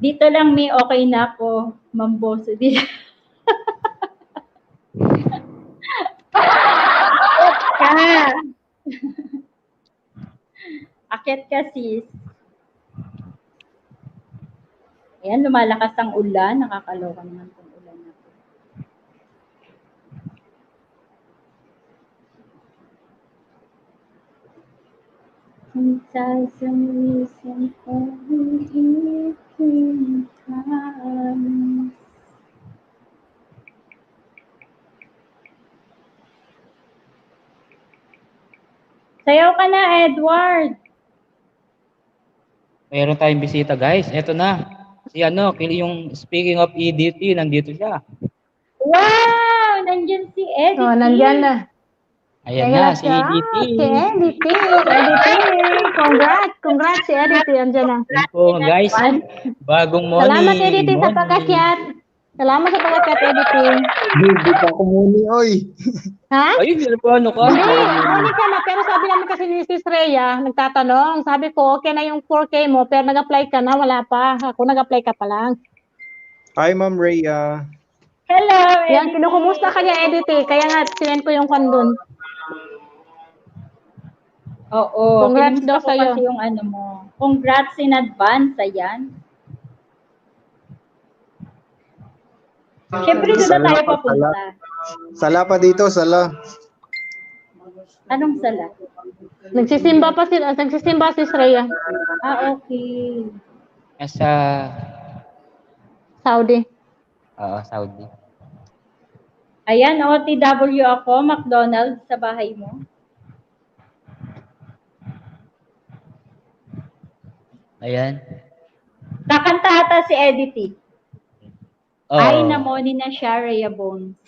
[SPEAKER 6] Dito lang may okay na ako, mamboso. Dito. Akit ka, sis. Ayan, lumalakas ang ulan. Nakakaloka naman itong ulan na to. Sometimes some reason for me comes. Sayaw ka na, Edward.
[SPEAKER 1] Mayroon tayong bisita guys. Ito na. Si yung speaking of EDT, nandito siya.
[SPEAKER 6] Wow! Nandyan si Eddie.
[SPEAKER 2] Oh, nandyan na.
[SPEAKER 1] Ayan na, si EDT.
[SPEAKER 2] Si Edith. Congrats si Edith. Andyan na.
[SPEAKER 1] Yan po guys. Bagong money.
[SPEAKER 2] Salamat Edith sa pagkakyat. Salamat sa pagkakyat Edith.
[SPEAKER 3] Hindi pa ako muni, oy.
[SPEAKER 2] Ha?
[SPEAKER 1] Ayun, yun po, ano ka?
[SPEAKER 2] Hindi ka na. Pero sabi naman kasi ni Sis Rhea, nagtatanong. Sabi ko, okay na yung 4K mo, pero nag-apply ka na, wala pa. Ako nag-apply ka pa lang.
[SPEAKER 3] Hi, Ma'am Rhea.
[SPEAKER 6] Hello,
[SPEAKER 2] Yan,
[SPEAKER 6] Eddie.
[SPEAKER 2] kinukumusta ka niya, Edith. Kaya nga, sinend ko yung kandun.
[SPEAKER 6] Oo.
[SPEAKER 2] Congrats
[SPEAKER 6] Kinumusta
[SPEAKER 2] daw
[SPEAKER 6] ko
[SPEAKER 2] sa'yo.
[SPEAKER 6] kasi yung ano mo. Congrats in advance, ayan. Siyempre, doon na tayo papunta.
[SPEAKER 9] Sala pa dito, sala.
[SPEAKER 6] Anong sala?
[SPEAKER 2] Nagsisimba si Sreya.
[SPEAKER 6] Ah, okay.
[SPEAKER 1] Nasa
[SPEAKER 2] Saudi.
[SPEAKER 1] Saudi.
[SPEAKER 6] Ayan, OTW ako, McDonald's sa bahay mo.
[SPEAKER 1] Ayan.
[SPEAKER 6] Kakanta ata si Edity.
[SPEAKER 1] Oh.
[SPEAKER 6] Ay, namoni na siya, Rhea Bones.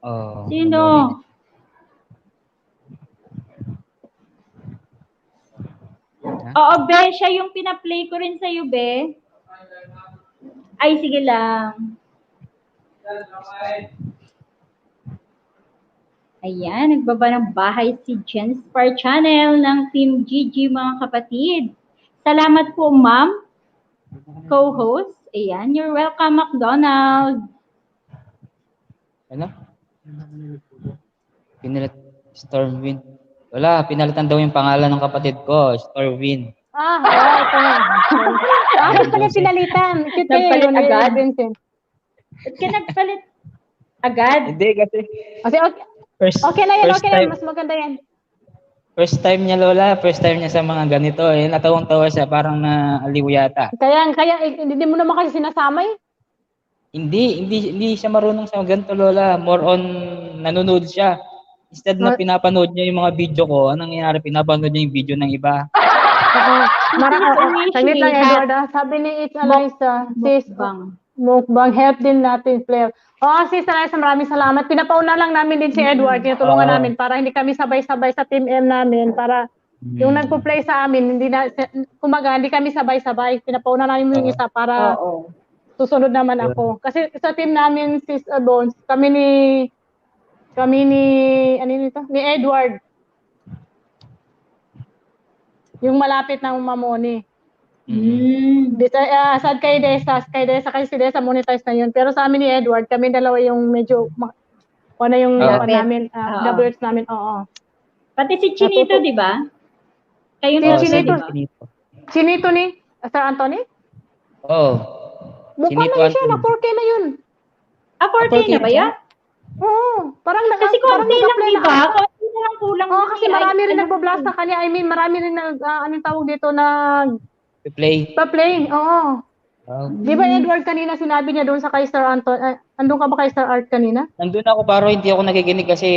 [SPEAKER 1] Oh.
[SPEAKER 6] Sino? Oo, Be, siya yung pina-play ko rin sa'yo, Be. Ay, sige lang. Ayan, nagbaba ng bahay si Jen Spar Channel ng Team GG, mga kapatid. Salamat po, ma'am. Co-host. Ayan, you're welcome, McDonald.
[SPEAKER 1] Ano? Stormwind. Wala, pinalitan daw yung pangalan ng kapatid ko, Stormwind.
[SPEAKER 2] Ito na. Bakit pa niya pinalitan?
[SPEAKER 6] Nagpalit agad?
[SPEAKER 2] Vincent.
[SPEAKER 6] Ba't ka nagpalit agad?
[SPEAKER 1] Hindi, kasi
[SPEAKER 2] Kasi okay na yan,
[SPEAKER 1] first
[SPEAKER 2] okay
[SPEAKER 1] time.
[SPEAKER 2] na. Mas maganda yan.
[SPEAKER 1] First time niya, Lola. First time niya sa mga ganito. Natawang-tawa siya, parang naaliw yata.
[SPEAKER 2] Kaya hindi mo naman kasi sinasama eh.
[SPEAKER 1] Hindi siya marunong sa ganito, Lola. More on, nanonood siya. Instead na pinapanood niya yung mga video ko, anong nangyayari? Pinapanood niya yung video ng iba.
[SPEAKER 2] Saglit lang, Edward. Sabi ni It's Eliza, sis, mukbang, help din natin, player. Sis Eliza, maraming salamat. Pinapauna lang namin din si Edward. Tinutulungan namin para hindi kami sabay-sabay sa Team M namin. Para yung nagpo-play sa amin, hindi kami sabay-sabay. Pinapauna namin yung isa para susunod naman ako. Kasi sa team namin, sis Bones, kami ni Edward. Yung malapit ng Mamoni. Sad kay Desa kay si Desa monetize na yun. Pero sa amin ni Edward, kami dalawa yung medyo yung namin, WH namin, oo.
[SPEAKER 6] Pati si Chinito, di ba? Kayo na
[SPEAKER 2] Chinito.
[SPEAKER 6] Chinito.
[SPEAKER 2] Chinito ni Sir Anthony?
[SPEAKER 1] Oo.
[SPEAKER 2] Mukha na yun siya, na 4K na yun.
[SPEAKER 6] 4K na ba yan?
[SPEAKER 2] Oo.
[SPEAKER 6] Kasi konti lang, di ba? Konti na lang kulang.
[SPEAKER 2] Kasi marami rin nagbo-blast sa kanya. I mean, marami rin anong tawag dito,
[SPEAKER 1] Play.
[SPEAKER 2] Pa-play, oo. Di ba Edward kanina sinabi niya doon sa kay Sir Anton, andun ka ba kay Sir Art kanina?
[SPEAKER 1] Nandun ako pero hindi ako nakikinig kasi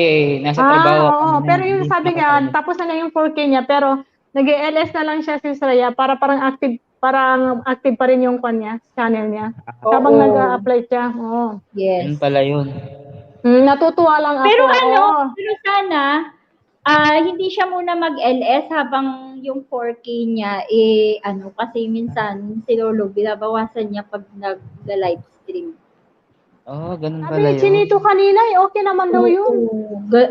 [SPEAKER 1] nasa trabaho.
[SPEAKER 2] Oo, pero yung sabi niya, tapos na yung 4K niya, pero nag-LS na lang siya si Sreya para parang active pa rin yung channel niya. Habang nag-apply siya. Oo.
[SPEAKER 6] Yes.
[SPEAKER 1] Yun pala yun.
[SPEAKER 2] Natutuwa lang ako.
[SPEAKER 6] Pero pero sana, hindi siya muna mag-LS habang yung 4K niya, kasi minsan si Lolo, binabawasan niya pag nag-live stream.
[SPEAKER 1] Ganun pala
[SPEAKER 2] Sabi ni
[SPEAKER 1] yun.
[SPEAKER 2] Chinito kanina, okay naman daw yun.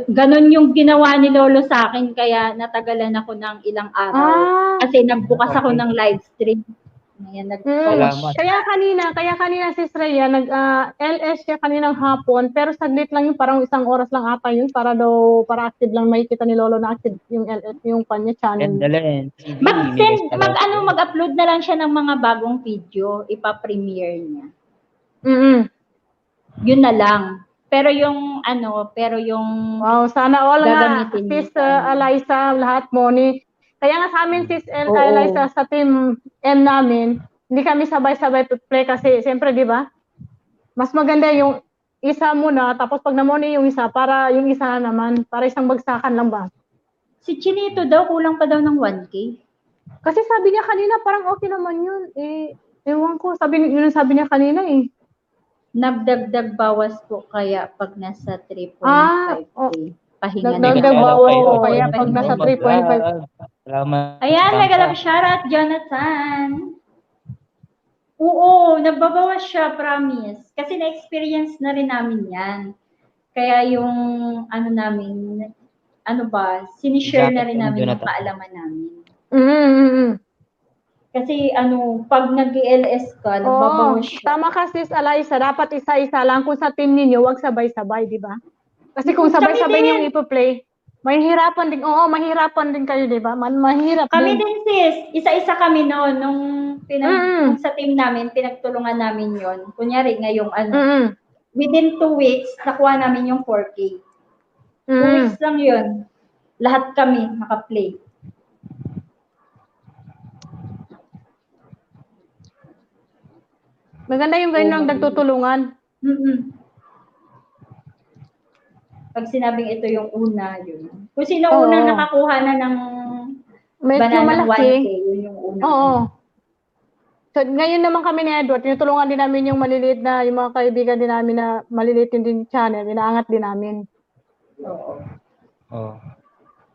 [SPEAKER 6] Ganon yung ginawa ni Lolo sa akin, kaya natagalan ako ng ilang araw. Kasi nagbukas ako ng live stream. Ayan,
[SPEAKER 2] Kaya kanina si Sreya, nag-LS siya kaninang hapon, pero saglit lang yun, parang isang oras lang ata yun, para active lang, makikita ni Lolo na active yung LS, yung kanya channel.
[SPEAKER 6] Mag-upload na lang siya ng mga bagong video, ipa-premiere niya. Yun na lang. Pero yung
[SPEAKER 2] wow, sana all nga,
[SPEAKER 6] gagamitin
[SPEAKER 2] sis Eliza, lahat Moni. Kaya nga sa amin, sis Eliza, sa team M namin, hindi kami sabay-sabay play kasi, siyempre, di ba? Mas maganda yung isa muna, tapos pag namoni yung isa, para yung isa na naman, para isang bagsakan lang ba?
[SPEAKER 6] Si Chinito daw, kulang pa daw ng 1K.
[SPEAKER 2] Kasi sabi niya kanina, parang okay naman yun. Ewan ko, sabi niya kanina eh.
[SPEAKER 6] Nagdagdag bawas po kaya pag nasa 3.5K. Pahinga na.
[SPEAKER 2] Nagdagdag bawas po kaya pag nasa 3.5.
[SPEAKER 1] Salamat.
[SPEAKER 6] Ayan, nagalap shoutout, Jonathan. Oo, nagbabawas siya, promise. Kasi na-experience na rin namin yan. Kaya yung, sinishare na rin namin yung kaalaman namin. Kasi pag nag-LS ka, nagbabawas siya.
[SPEAKER 2] Tama ka, sis Eliza, dapat isa-isa lang. Kung sa team ninyo, wag sabay-sabay, di ba? Kasi kung sabay-sabay yung ipo-play, mahirapan din kayo, di ba? Mahirap
[SPEAKER 6] kami din, sis. Isa-isa kami noon. Nung sa team namin, pinagtulungan namin yon. Kunyari, ngayong within 2 weeks, nakuha namin yung 4K. 2 weeks lang yun. Lahat kami naka-play.
[SPEAKER 2] Maganda yung ganyan ang nagtutulungan.
[SPEAKER 6] Pag sinabing ito yung una, yun. Kung sino
[SPEAKER 2] Oo.
[SPEAKER 6] unang nakakuha na ng
[SPEAKER 2] Medyo
[SPEAKER 6] banana
[SPEAKER 2] malaki.
[SPEAKER 6] 1K, yun yung una.
[SPEAKER 2] Oo. So, ngayon naman kami ni Edward, tinutulungan din namin yung maliliit na, yung mga kaibigan din namin na maliliit din channel, inaangat din namin.
[SPEAKER 6] Oo.
[SPEAKER 1] Oh.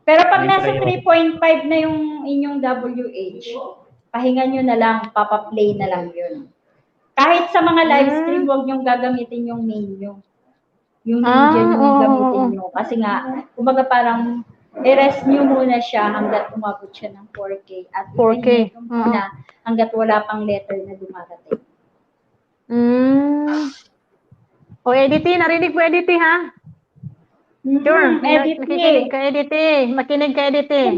[SPEAKER 6] Pero pag
[SPEAKER 1] May
[SPEAKER 6] nasa
[SPEAKER 1] priority.
[SPEAKER 6] 3.5 na yung inyong WH, pahinga nyo na lang, papaplay na lang yun. Kahit sa mga live stream, huwag nyo gagamitin yung main nyo. Yung media nyo yung gamitin nyo. Kasi nga, kumbaga parang i-rest nyo muna siya hanggat umabot siya ng 4K. At
[SPEAKER 2] 4K.
[SPEAKER 6] ipahinga nyo muna hanggat wala pang letter na dumarating.
[SPEAKER 2] O, Edity, narinig mo, Edity, ha? Sure. Nakikinig ka, Edity. Makinig ka, Edity.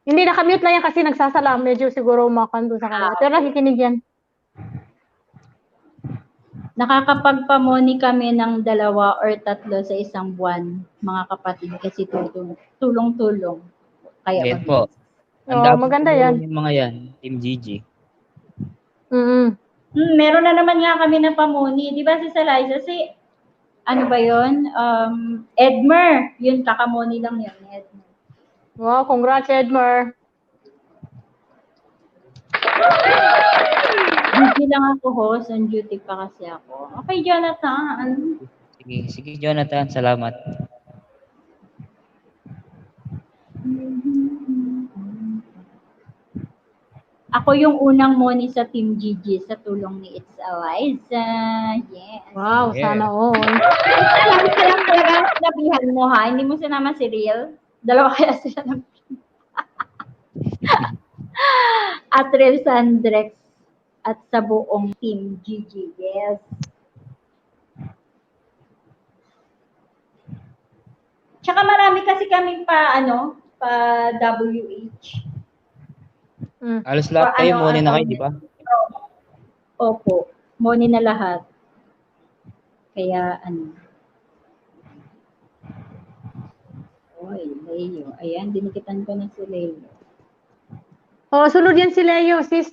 [SPEAKER 2] Hindi, nakamute lang yan kasi nagsasalam. Medyo siguro umakan doon sa kanila. Pero nakikinig yan.
[SPEAKER 6] Nakakapagpamoni kami ng 2 or 3 sa isang buwan, mga kapatid, kasi tulong-tulong. Kaya
[SPEAKER 1] Yes po.
[SPEAKER 2] maganda yan.
[SPEAKER 1] Yung mga yan, Team GG.
[SPEAKER 6] Meron na naman nga kami na pamoni. Di ba si Saliza? Ano ba yun? Edmer. Yun, kakamoni lang yun. Edmer.
[SPEAKER 2] Wow, congrats, Edmer.
[SPEAKER 6] Busy lang ako, host. On duty pa kasi ako. Okay, Jonathan.
[SPEAKER 1] Sige, Jonathan. Salamat.
[SPEAKER 6] Ako yung unang moni sa Team GG sa tulong ni It's Eliza. Yes.
[SPEAKER 2] Wow, sana all.
[SPEAKER 6] Salamat talaga sinabihan mo, ha? Hindi mo sinama si Real. 2 kaya sila ng at Real Sandrex at sa buong Team GG. Yes. Tsaka marami kasi kaming pa WH.
[SPEAKER 1] Alos lahat kayo, muna na kayo, di ba?
[SPEAKER 6] Opo. Moni na lahat. Kaya Oy, Leo. Ayan, dinikitan ko na si Leo.
[SPEAKER 2] Oh, sunod yan si Leo, sis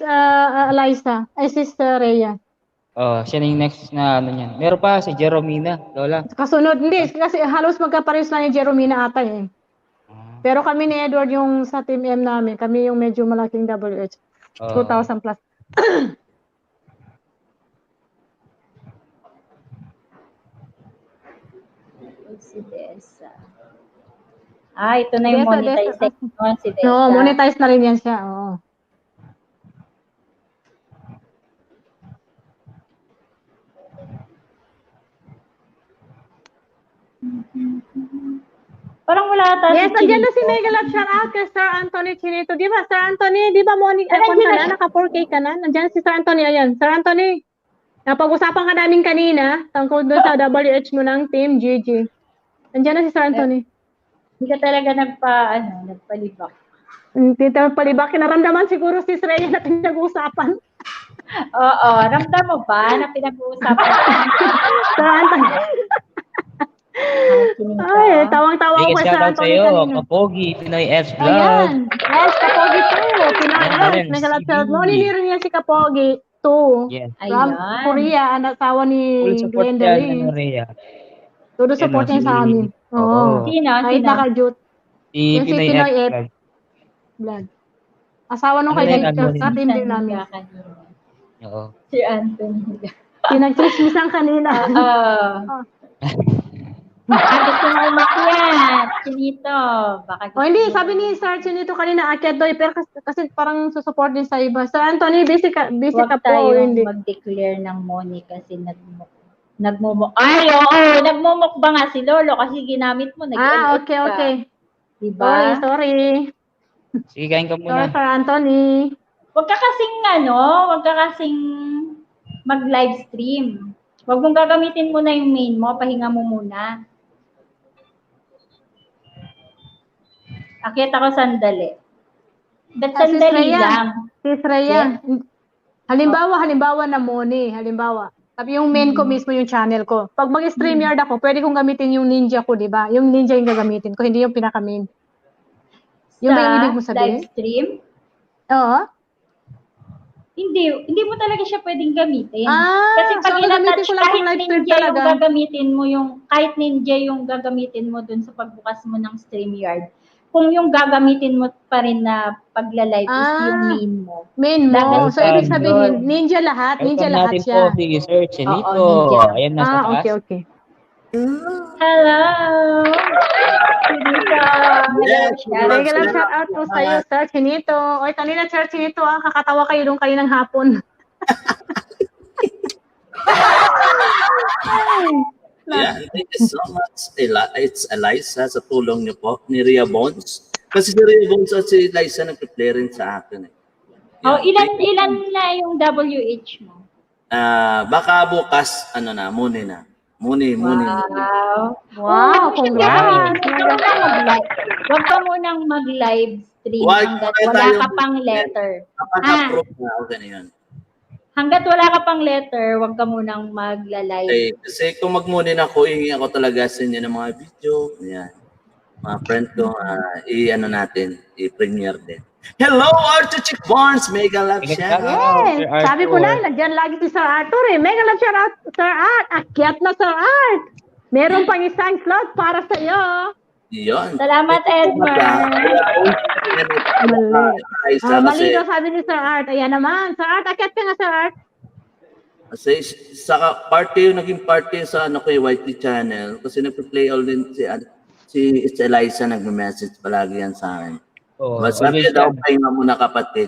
[SPEAKER 2] Eliza. Ay, sis Rhea.
[SPEAKER 1] Oh, siya na yung next na niyan. Meron pa si Jeromina, Lola.
[SPEAKER 2] Kasunod, hindi. Kasi halos magkapares lang yung Jeromina ata eh. Pero kami ni Edward yung sa Team M namin, kami yung medyo malaking WH. 2,000 plus.
[SPEAKER 6] Si Desa. Ito na yung monetization si Desa.
[SPEAKER 2] Oo, monetize na rin yan siya. Oo.
[SPEAKER 6] Parang wala ata
[SPEAKER 2] yes,
[SPEAKER 6] si
[SPEAKER 2] andyan na
[SPEAKER 6] Chinito.
[SPEAKER 2] si Mega Love. Shout out kay Sir Anthony Chinito. Di ba, Sir Anthony? Di ba, naka 4K ka na? Andyan si Sir Anthony. Ayan, Sir Anthony. Napag-usapan ka namin kanina tungkol doon sa WH mo ng Team GG. Andyan na si Sir Anthony.
[SPEAKER 6] Hindi ka talaga nagpalibak.
[SPEAKER 2] Tita Palibak, naramdaman siguro si Sreya na pinag-uusapan.
[SPEAKER 6] Oo, ramdam mo ba na pinag-uusapan?
[SPEAKER 2] Sir Anthony. Ay, tawang-tawa ko
[SPEAKER 1] Sige,
[SPEAKER 2] kay Sir
[SPEAKER 1] shoutout
[SPEAKER 2] Anthony
[SPEAKER 1] sa'yo,
[SPEAKER 2] kanina.
[SPEAKER 1] Kapogi, Pinoy F's Vlog.
[SPEAKER 2] Ayan. Yes, Kapogi 2. Pinoy
[SPEAKER 1] Ayan,
[SPEAKER 2] F. Mega Love
[SPEAKER 1] CB.
[SPEAKER 2] Shout. Rin niya si Kapogi 2.
[SPEAKER 1] Yes.
[SPEAKER 2] From
[SPEAKER 6] Ayan.
[SPEAKER 2] Korea, ang asawa ni
[SPEAKER 1] Full support yan,
[SPEAKER 2] Glendalyn.
[SPEAKER 1] Rhea.
[SPEAKER 2] Todo support
[SPEAKER 1] Yan,
[SPEAKER 2] niya sa amin.
[SPEAKER 1] Oo.
[SPEAKER 2] Oo.
[SPEAKER 6] Sino?
[SPEAKER 2] Kahit naka-jute.
[SPEAKER 1] Si
[SPEAKER 2] Yan si
[SPEAKER 1] Pinoy
[SPEAKER 2] Pinoy
[SPEAKER 1] F's
[SPEAKER 2] F.
[SPEAKER 1] Vlog.
[SPEAKER 2] Vlog. Asawa nung
[SPEAKER 1] Ano yan,
[SPEAKER 2] kaibigan
[SPEAKER 1] ano
[SPEAKER 2] sa
[SPEAKER 1] rin?
[SPEAKER 2] team din namin.
[SPEAKER 1] Oo.
[SPEAKER 6] Si Anthony.
[SPEAKER 2] Pinag-chismisan kanina.
[SPEAKER 6] Gusto mo umakyat. Chinito. Baka
[SPEAKER 2] O hindi, sabi ni Sir Chinito kanina, akyat doy, pero kasi parang susupport din sa iba. Sir Anthony, busy ka
[SPEAKER 6] Huwag
[SPEAKER 2] po.
[SPEAKER 6] tayong
[SPEAKER 2] Hindi.
[SPEAKER 6] mag-declare ng money kasi nagmumuk ba nga si Lolo kasi ginamit mo, nag-LS ka.
[SPEAKER 2] Okay.
[SPEAKER 6] Diba?
[SPEAKER 2] Sorry.
[SPEAKER 1] Sige, kain ka
[SPEAKER 2] Sorry,
[SPEAKER 1] muna.
[SPEAKER 2] Sir Anthony.
[SPEAKER 6] Huwag ka kasing mag-live stream. Huwag mong gagamitin muna yung main mo, pahinga mo muna. Akit ako sandali. Sandali lang.
[SPEAKER 2] Sis Rhea. Halimbawa na money. Halimbawa. Sabi yung main ko mismo yung channel ko. Pag mag-StreamYard ako, pwede kong gamitin yung Ninja ko, di ba? Yung Ninja yung gagamitin ko, hindi yung pinaka-main. Yung ba yung ibig mo sabihin?
[SPEAKER 6] Live stream?
[SPEAKER 2] Oo.
[SPEAKER 6] Hindi mo talaga siya pwedeng gamitin.
[SPEAKER 2] Kasi
[SPEAKER 6] Pag
[SPEAKER 2] gagamitin
[SPEAKER 6] ina-touch,
[SPEAKER 2] ko lang
[SPEAKER 6] kahit
[SPEAKER 2] yung live stream
[SPEAKER 6] Ninja yung
[SPEAKER 2] talaga.
[SPEAKER 6] gagamitin mo kahit Ninja yung gagamitin mo dun sa pagbukas mo ng StreamYard, kung yung gagamitin mo pa rin na pagla-live is yung main mo.
[SPEAKER 2] Main mo.
[SPEAKER 6] Dapat
[SPEAKER 2] So, ibig
[SPEAKER 6] yun.
[SPEAKER 2] sabihin, Ninja lahat. Ninja
[SPEAKER 1] Welcome
[SPEAKER 2] lahat
[SPEAKER 1] natin
[SPEAKER 2] siya.
[SPEAKER 1] po si Sir Chinito.
[SPEAKER 6] Oo, Ninja.
[SPEAKER 1] Ayan, nasa taas.
[SPEAKER 2] Okay.
[SPEAKER 6] Hello! Chinito!
[SPEAKER 2] Mega lang shout out po sa'yo, Sir Chinito. Oy, kanina, Sir Chinito, kakatawa kayo nung kaninang hapon.
[SPEAKER 10] Yeah, thank you so much. It's Eliza sa tulong niyo po ni Rhea Bones. Kasi si Rhea Bones at si Eliza nag-play rin sa akin.
[SPEAKER 6] Ilan na yung WH mo?
[SPEAKER 10] Baka bukas, muni na. Muni.
[SPEAKER 2] Wow, congrats.
[SPEAKER 6] Huwag ka munang mag-live stream hanggat wala ka pang letter.
[SPEAKER 10] Kapag approve na, okay na yun.
[SPEAKER 6] Hanggat wala ka pang letter, huwag ka munang magla-live.
[SPEAKER 10] Kasi kung magmuni na ako, ihingi ako talaga sa inyo ng mga video. Yan. Mga friend ko, i-premiere din. Hello, Arthur Chick Barnes! Mega love shout out.
[SPEAKER 2] Yes, sabi ko na, nandiyan lagi si Sir Arthur eh. Mega love shout out, Sir Art. Akyat na, Sir Art. Meron pang isang slot para sa iyo.
[SPEAKER 10] Yun.
[SPEAKER 6] Salamat, Edmar.
[SPEAKER 2] Mali daw sabi ni Sir Art. Ayan naman. Sir Art, akyat ka nga, Sir Art.
[SPEAKER 10] Kasi sa naging party sa yung YT channel kasi nagpe-play all din si Eliza nagme-message palagi yan sa akin. Mas sabi daw, pahinga muna kapatid.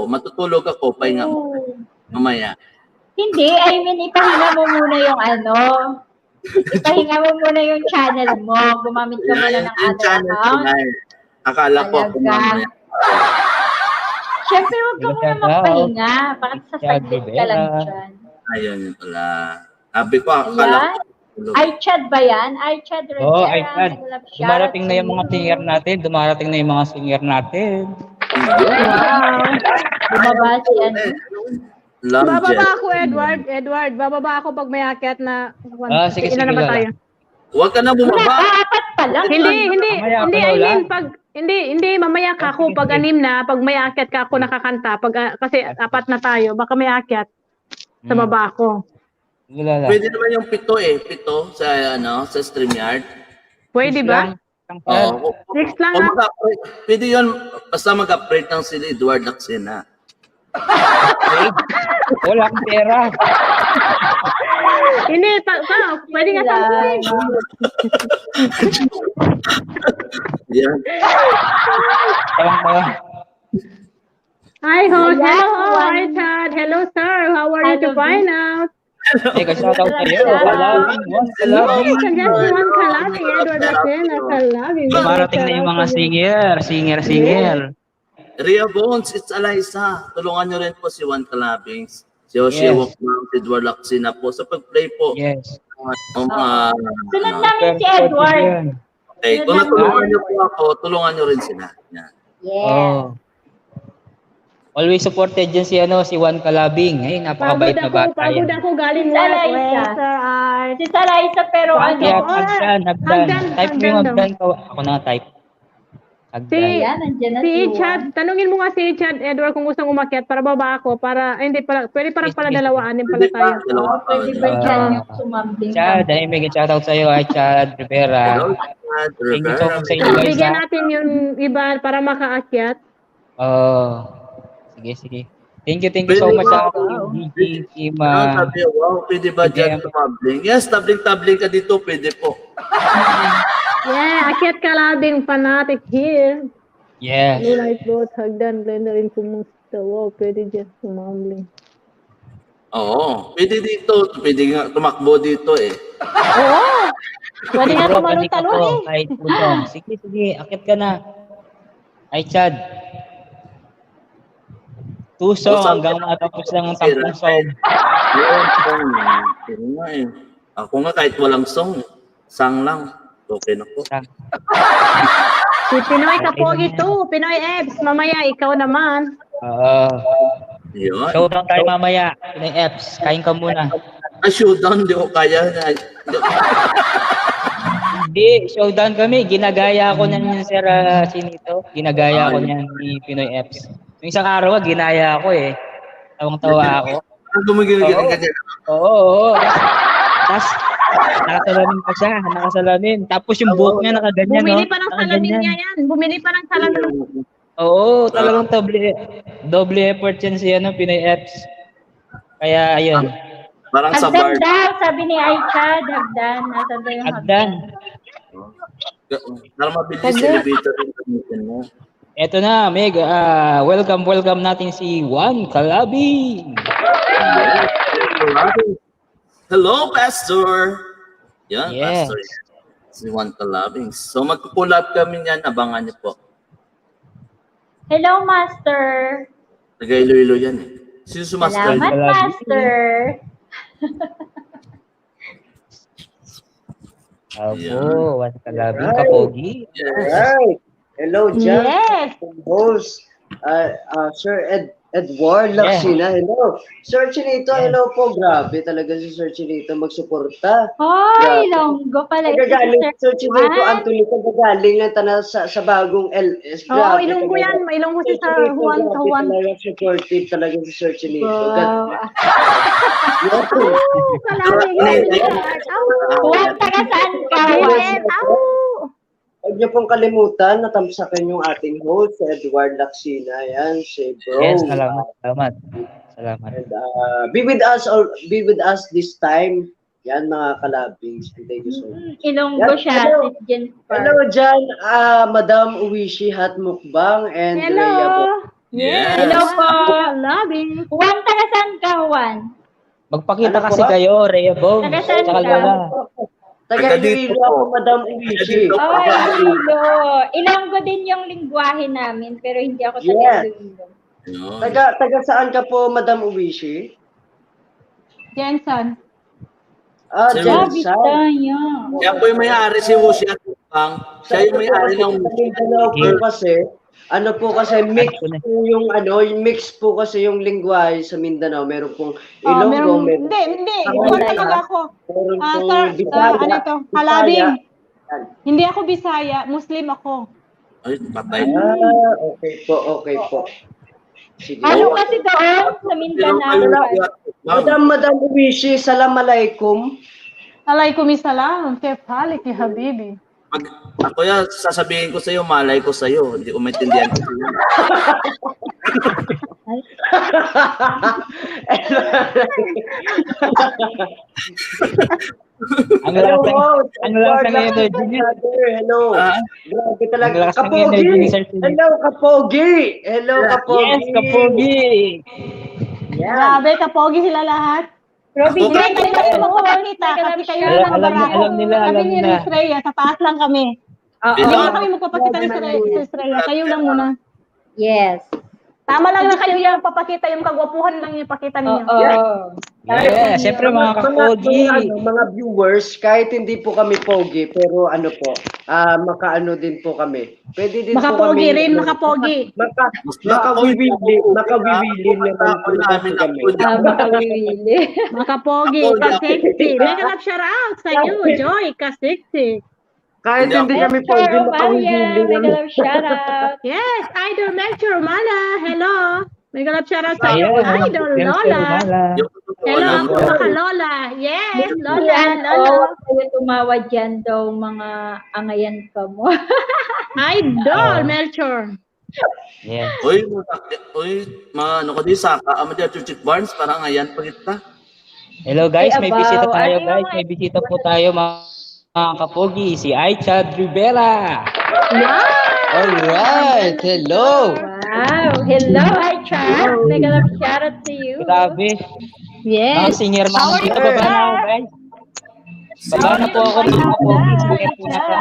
[SPEAKER 10] Matutulog ako, pahinga mo. Mamaya.
[SPEAKER 6] Hindi, I mean, ipahinga mo muna yung ipahinga mo muna yung channel mo. Gumamit ka muna ng other account.
[SPEAKER 10] Akala ko ako mamaya.
[SPEAKER 6] Siyempre, huwag ka muna magpahinga. Bakit sasaglit ka lang dyan?
[SPEAKER 10] Ayun yun pala. Sabi ko, akala ko.
[SPEAKER 6] iChad ba yan? iChad Rivera.
[SPEAKER 1] Oo, iChad. Dumarating na yung mga singer natin.
[SPEAKER 6] Wow. Bumaba siya.
[SPEAKER 2] Bababa ako, Edward. Bababa ako pag may akyat na.
[SPEAKER 1] Sige,
[SPEAKER 2] na ba tayo?
[SPEAKER 10] Huwag ka na bumaba.
[SPEAKER 6] Apat pa lang.
[SPEAKER 2] Hindi, mamaya ka ako pag anim na, pag may akyat ka ako nakakanta, kasi apat na tayo, baka may akyat sa baba ako.
[SPEAKER 10] Pwede naman yung pito sa StreamYard.
[SPEAKER 2] Pwede ba? Next lang.
[SPEAKER 10] Pwede yun, basta mag-upgrade ng sila Edward Laksina.
[SPEAKER 1] Wala akong pera.
[SPEAKER 2] Hindi, pwede nga pang-upgrade.
[SPEAKER 10] Yan.
[SPEAKER 2] Hi, host. Hello, Richard. Hello, sir. How are you to find out?
[SPEAKER 1] Shout out to you. Dumarating na yung mga singer.
[SPEAKER 10] Rhea Bones, it's Eliza. Tulungan nyo rin po si Juan Calabings. Si Jose Wokmang, si Edward Laksina po sa pag-play po.
[SPEAKER 1] Yes.
[SPEAKER 6] Sunod namin si Edward.
[SPEAKER 10] Okay, kung natulungan nyo po ako, tulungan nyo rin sila.
[SPEAKER 6] Yes.
[SPEAKER 1] Always supported dyan si Juan Calabing. Ay, napakabait na bata yan.
[SPEAKER 2] Pagod ako galing Sir Art.
[SPEAKER 6] Si Eliza, pero
[SPEAKER 1] Hagdan. Type mo yung hagdan ko. Ako na type.
[SPEAKER 2] Si Chad, tanungin mo nga si Chad, Edward, kung gustong umakyat para baba ako, pwede pala dalawaan din pala tayo.
[SPEAKER 6] Pwede ba dyan yung sumambling?
[SPEAKER 1] Chad, may shoutout sa'yo, Chad Rivera. Thank you so much sa inyo, guys.
[SPEAKER 2] Bigyan natin yung iba para makaakyat.
[SPEAKER 1] Sige. Thank you so much sa DJ Kima.
[SPEAKER 10] Wow, pwede ba dyan tumabling? Yes, tabling ka dito, pwede po.
[SPEAKER 2] Yeah, akyat Calabing fanatic here.
[SPEAKER 1] Yeah.
[SPEAKER 2] Light boat, hagdan, blender rin kumusta. Wow, pwede dyan sumambling.
[SPEAKER 10] Oo, pwede dito. Pwede nga tumakbo dito eh.
[SPEAKER 2] Oo! Pwede nga tumalon-talon eh.
[SPEAKER 1] Kahit putong. Sige, akyat ka na. Ay, Chad. 2 song hanggang matapos lang ang 10 song.
[SPEAKER 10] Ako nga kahit walang song, sang lang. Okay na po.
[SPEAKER 2] Si Pinoy Kapogi to, Pinoy Ebbs. Mamaya, ikaw naman.
[SPEAKER 1] Showdown tayo mamaya. Pinoy Ebbs, kain ka muna.
[SPEAKER 10] showdown, di ko kaya.
[SPEAKER 1] Hindi, showdown kami. Ginagaya ko niyan yung Sir Chinito. Ginagaya ko niyan ni Pinoy Fs. Yung isang araw, ginaya ako eh. Tawang-tawa ako.
[SPEAKER 10] Ang gumigil-gil ganyan.
[SPEAKER 1] Oo. Tapos, nakasalamin pa siya. Nakasalamin. Tapos yung buhok niya nakaganyan,
[SPEAKER 2] Bumili
[SPEAKER 1] no?
[SPEAKER 2] pa ng salamin niya yan. Bumili pa ng salamin.
[SPEAKER 1] Oo, talagang double effort yan si Pinoy Fs. Kaya, ayun.
[SPEAKER 10] Parang sa bar.
[SPEAKER 6] Hagdan daw, sabi ni Aicha, hagdan. Nasaan daw yung
[SPEAKER 1] Hagdan.
[SPEAKER 10] Para mabilis elevator yung gamitin mo.
[SPEAKER 1] Eto na, Meg. Welcome natin si Juan Calabing.
[SPEAKER 10] Hello, Pastor! Yan,
[SPEAKER 1] Yes.
[SPEAKER 10] Pastor. Si Juan Calabing. So, magkukulab kami niyan. Abangan niyo po.
[SPEAKER 6] Hello, Master.
[SPEAKER 10] Nag-Iloilo yan eh. Sino si Master?
[SPEAKER 6] Salamat, Master.
[SPEAKER 1] Abo, Juan Calabing, kapogi.
[SPEAKER 9] Right. Hello, Jack.
[SPEAKER 2] Yes.
[SPEAKER 9] Host, Sir Edward Laksina. Hello. Sir Chinito, hello po. Grabe talaga si Sir Chinito magsuporta.
[SPEAKER 6] Hoy, longgo pala.
[SPEAKER 9] Nagagaling, Sir Chinito, Anthony, nagagaling lang tayo sa bagong LS.
[SPEAKER 2] Oo, Ilonggo yan. May Ilonggo si sa Juan.
[SPEAKER 9] Talaga supportive talaga si Sir Chinito.
[SPEAKER 6] Wow.
[SPEAKER 2] Kalabing.
[SPEAKER 6] Huwag taga saan ka,
[SPEAKER 2] Yes.
[SPEAKER 9] Huwag niyo pong kalimutan na tamsakan yung ating host, si Edward Laksina. Yan, si bro.
[SPEAKER 1] Yes, salamat.
[SPEAKER 9] And, be with us this time. Yan, mga kalabings. Thank you so much.
[SPEAKER 6] Ilonggo siya,
[SPEAKER 9] Hello.
[SPEAKER 6] si Jennifer.
[SPEAKER 9] Hello dyan, Madam Uwishi Hat Mukbang and Rhea
[SPEAKER 2] Hello.
[SPEAKER 10] Yes.
[SPEAKER 6] Hello po.
[SPEAKER 2] Kalabing.
[SPEAKER 6] Juan, taga saan ka, Juan?
[SPEAKER 1] Magpakita
[SPEAKER 9] Ano
[SPEAKER 1] kasi
[SPEAKER 9] po?
[SPEAKER 1] kayo, Rhea Bong.
[SPEAKER 6] Taga saan
[SPEAKER 1] Tsaka
[SPEAKER 6] ka?
[SPEAKER 1] Lola.
[SPEAKER 9] Taga Iloilo ako, Madam Uwishi.
[SPEAKER 6] Ay, Ilonggo. Ilonggo din yung lingwahe namin, pero hindi ako taga
[SPEAKER 9] Yes.
[SPEAKER 6] Ilonggo.
[SPEAKER 10] Yun.
[SPEAKER 9] Taga saan ka po, Madam Uwishi?
[SPEAKER 2] Jensen.
[SPEAKER 6] Sabi
[SPEAKER 9] Jensen.
[SPEAKER 6] tayo.
[SPEAKER 10] Siya po yung may-ari si Wusi at Upang. Siya yung may-ari ng
[SPEAKER 9] Mindanao po kasi, mix po kasi yung lingwahe sa Mindanao. Meron pong Ilonggo, meron
[SPEAKER 2] Hindi. Iwan talaga ako.
[SPEAKER 9] pong
[SPEAKER 2] Sir,
[SPEAKER 9] Bisaya.
[SPEAKER 2] ano ito? Kalabing. Hindi ako Bisaya. Muslim ako.
[SPEAKER 10] Ay, patay.
[SPEAKER 9] Okay po. Sige.
[SPEAKER 6] Ano kasi doon sa Mindanao?
[SPEAKER 9] Madam Uwishi, salam alaikum.
[SPEAKER 2] Alaikumisalam. Kef halik ya habibi.
[SPEAKER 10] Ako yan, sasabihin ko sa'yo, malay ko sa'yo. Hindi ko maintindihan ko sa'yo.
[SPEAKER 1] Ang lasa ng energy niya.
[SPEAKER 9] Hello. Grabe
[SPEAKER 1] Ang
[SPEAKER 9] talaga.
[SPEAKER 1] lakas ng energy ni Sir Chinito.
[SPEAKER 9] Hello, Kapogi. Hello, Kapogi.
[SPEAKER 1] Yes, kapogi.
[SPEAKER 9] Yan.
[SPEAKER 2] Grabe, kapogi sila lahat.
[SPEAKER 6] Robby,
[SPEAKER 2] Hindi,
[SPEAKER 6] Jay,
[SPEAKER 2] tayo kayo magpapakita. Kasi kayo lang ang barako.
[SPEAKER 1] Alam nila.
[SPEAKER 2] Kami ni Miss Rhea, sa taas lang kami. Hindi na kami magpapakita ni Miss Rhea. Kayo lang muna.
[SPEAKER 6] Yes.
[SPEAKER 2] Tama lang na kayo yung papakita, yung kagwapuhan lang yung pakita ninyo.
[SPEAKER 1] Yeah, siyempre mga kapogi.
[SPEAKER 9] Mga viewers, kahit hindi po kami pogi, pero makaano din po kami. Pwede din
[SPEAKER 2] Makapogi
[SPEAKER 9] po kami.
[SPEAKER 2] rin, makapogi.
[SPEAKER 9] Makawiwili naman po kami.
[SPEAKER 6] Makawili.
[SPEAKER 2] Makapogi, ka-sexy. Mega love shout out sa iyo, Joy, ka-sexy.
[SPEAKER 9] Kahit hindi kami pogi, makawiwili
[SPEAKER 6] Mega
[SPEAKER 9] naman.
[SPEAKER 6] love shout out.
[SPEAKER 2] Yes, Idol Melchor Romana. Hello. Mega love shout out sa iyo,
[SPEAKER 1] Ayan,
[SPEAKER 2] Idol
[SPEAKER 1] Sir
[SPEAKER 2] Lola.
[SPEAKER 1] Lola.
[SPEAKER 2] Hello, mga Lola. Yes, Lola.
[SPEAKER 6] Huwag kayo tumawa dyan daw mga angayan ka mo.
[SPEAKER 2] Idol Melchor.
[SPEAKER 1] Yes.
[SPEAKER 10] Uy, ano ka di, Saka, ama dyan, Chuchik Barnes, parang ayan, pagkita.
[SPEAKER 1] Hello guys, may
[SPEAKER 6] Ay,
[SPEAKER 1] bisita
[SPEAKER 6] abaw.
[SPEAKER 1] tayo
[SPEAKER 6] Ano
[SPEAKER 1] guys.
[SPEAKER 6] yung
[SPEAKER 1] May bisita po tayo mga kapogi. Si Aicha Rivera.
[SPEAKER 9] Alright, hello.
[SPEAKER 6] Wow. Hello, hi, Chad. Mega love shout out to you.
[SPEAKER 1] Grabe. Mga
[SPEAKER 2] Yes.
[SPEAKER 1] singer mga dito. Baba na ako guys. Baba na po ako mga kapogi. Singer po na po.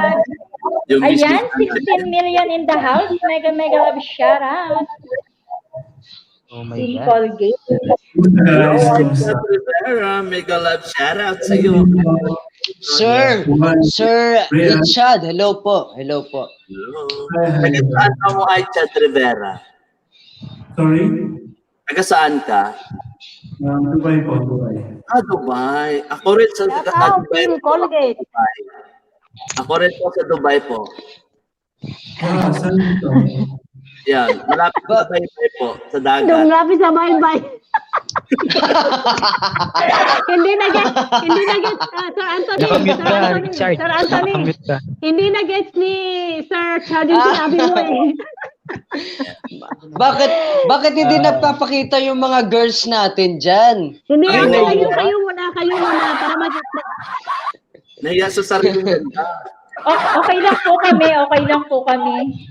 [SPEAKER 10] Yung
[SPEAKER 6] Ayan, 16 million in the house. Mega love shout out.
[SPEAKER 1] Oh my
[SPEAKER 6] In
[SPEAKER 1] God.
[SPEAKER 6] Colgate.
[SPEAKER 10] Rivera, mega love shout out sa iyo.
[SPEAKER 9] Sir Richard, hello po.
[SPEAKER 10] Hello. Nagkasaan mo ay Chad Rivera.
[SPEAKER 11] Sorry?
[SPEAKER 10] Taga saan ka?
[SPEAKER 11] Dubai po, Dubai.
[SPEAKER 10] Dubai. Ako rin sa Dubai.
[SPEAKER 2] Colgate.
[SPEAKER 10] Dubai. Ako rin po sa Dubai po.
[SPEAKER 11] Saan dito?
[SPEAKER 10] Yan, malapit sa baybay po, sa dagat.
[SPEAKER 2] Yung lapis sa baybay. Hindi na get, Sir Anthony.
[SPEAKER 1] Nakamute ka, Richard.
[SPEAKER 2] Sir Anthony.
[SPEAKER 1] Nakamute ka.
[SPEAKER 2] Hindi na get ni Sir Chad yung sinabi mo eh.
[SPEAKER 9] Bakit hindi nagpapakita yung mga girls natin dyan?
[SPEAKER 2] Hindi, kayo muna para
[SPEAKER 10] Nahiya sa sarili nila.
[SPEAKER 6] Okay lang po kami.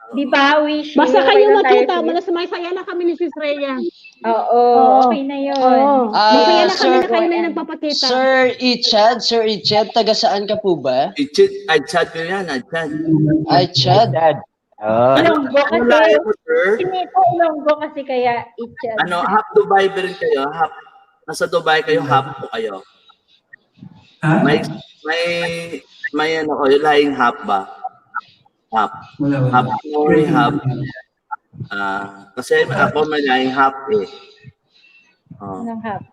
[SPEAKER 6] Di ba, Wish?
[SPEAKER 2] Basta kayo matuta, masaya na kami ni Sis Rhea.
[SPEAKER 6] Oo, okay na yun.
[SPEAKER 2] Masaya na kami na kayo na nagpapakita.
[SPEAKER 9] Sir Ichad, taga saan ka po ba?
[SPEAKER 10] Ichad ko yan,
[SPEAKER 9] Ichad.
[SPEAKER 6] Ilonggo kasi.
[SPEAKER 10] Mo, sir?
[SPEAKER 6] Sinito, Ilonggo kasi kaya Ichad.
[SPEAKER 10] Half Dubai ba rin kayo? Nasa Dubai kayo, half po kayo?
[SPEAKER 11] Ha?
[SPEAKER 10] May lahing half ba? Half.
[SPEAKER 11] Wala.
[SPEAKER 10] Half Pinoy, half. Kasi ako may lahing half eh.
[SPEAKER 6] Anong half?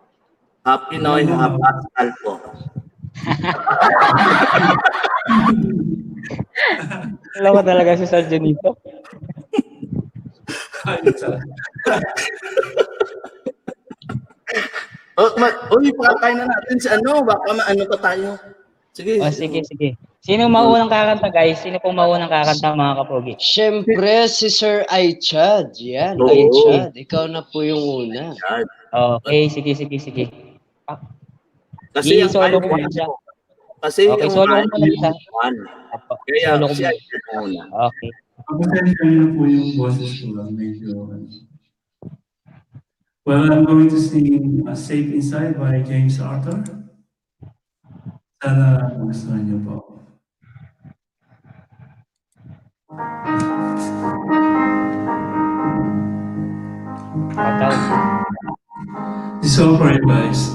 [SPEAKER 10] Half Pinoy, half Pascal po.
[SPEAKER 1] Alam ko talaga si Sir Janito.
[SPEAKER 10] Pakakain na natin si baka maano pa tayo. Sige.
[SPEAKER 1] Sige. Sino maunang kakanta, guys? Sino pong maunang kakanta, mga kapogi?
[SPEAKER 9] Siyempre, si Sir Ichad. Yan,
[SPEAKER 10] Oo.
[SPEAKER 9] Ichad. Ikaw na po yung una.
[SPEAKER 1] Okay, sige.
[SPEAKER 10] Kasi yung
[SPEAKER 1] solo ko muna siya.
[SPEAKER 10] Kasi
[SPEAKER 1] Okay, solo ko muna isa.
[SPEAKER 10] Kaya
[SPEAKER 1] Solo ko
[SPEAKER 10] siya
[SPEAKER 1] muna.
[SPEAKER 10] muna.
[SPEAKER 1] Okay.
[SPEAKER 11] Pasensya niyo na po yung boses ko lang. Medyo. Well, I'm going to sing Safe Inside by James Arthur. Sana gustuhan niyo po. This song for you guys.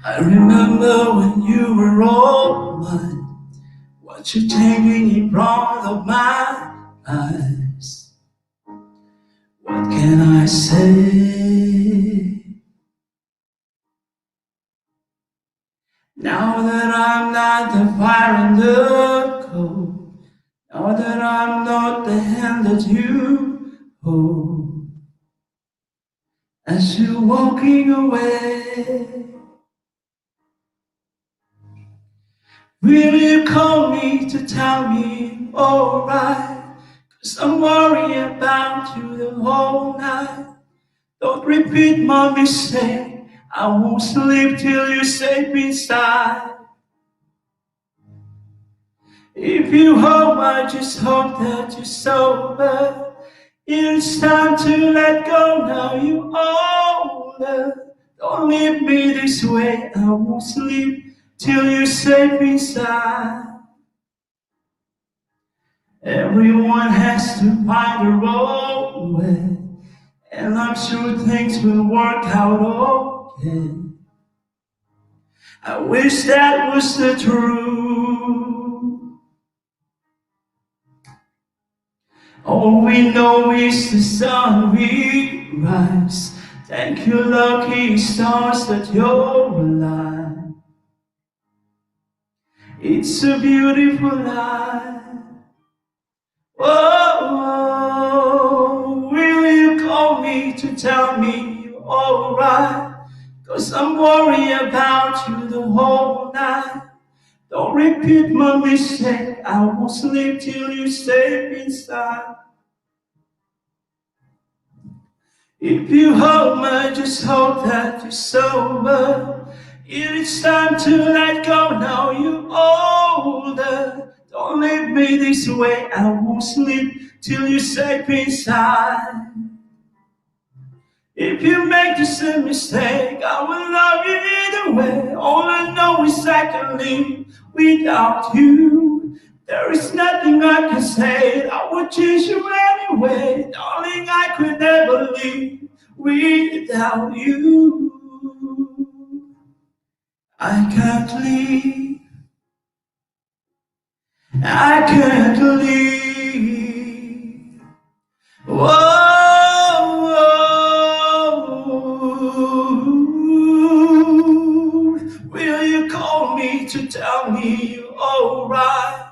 [SPEAKER 11] I remember when you were all mine. What you taking in front of my eyes. What can I say? Now that I'm not the fire and the cold. Now that I'm not the hand that you hold. As you're walking away, will you call me to tell me alright? 'Cause I'm worried about you the whole night. Don't repeat my mistake. I won't sleep till you're safe inside. If you hope, I just hope that you're sober. It's time to let go now, you older. Don't leave me this way, I won't sleep till you're safe inside. Everyone has to find their own way, and I'm sure things will work out okay. I wish that was the truth. All we know is the sun we rise. Thank you, lucky stars, that you're alive. It's a beautiful life. Oh, will you call me to tell me you're alright? 'Cause I'm worried about you the whole night. Don't repeat my mistake, I won't sleep till you're safe inside. If you hope, I just hope that you're sober. It's time to let go now, you're older. Don't leave me this way, I won't sleep till you're safe inside. If you make the same mistake, I will love you either way. All I know is I can live without you. There is nothing I can say, I would choose you anyway. Darling, I could never live without you. I can't live. I can't live. Whoa, whoa. till you call me to tell me you're alright.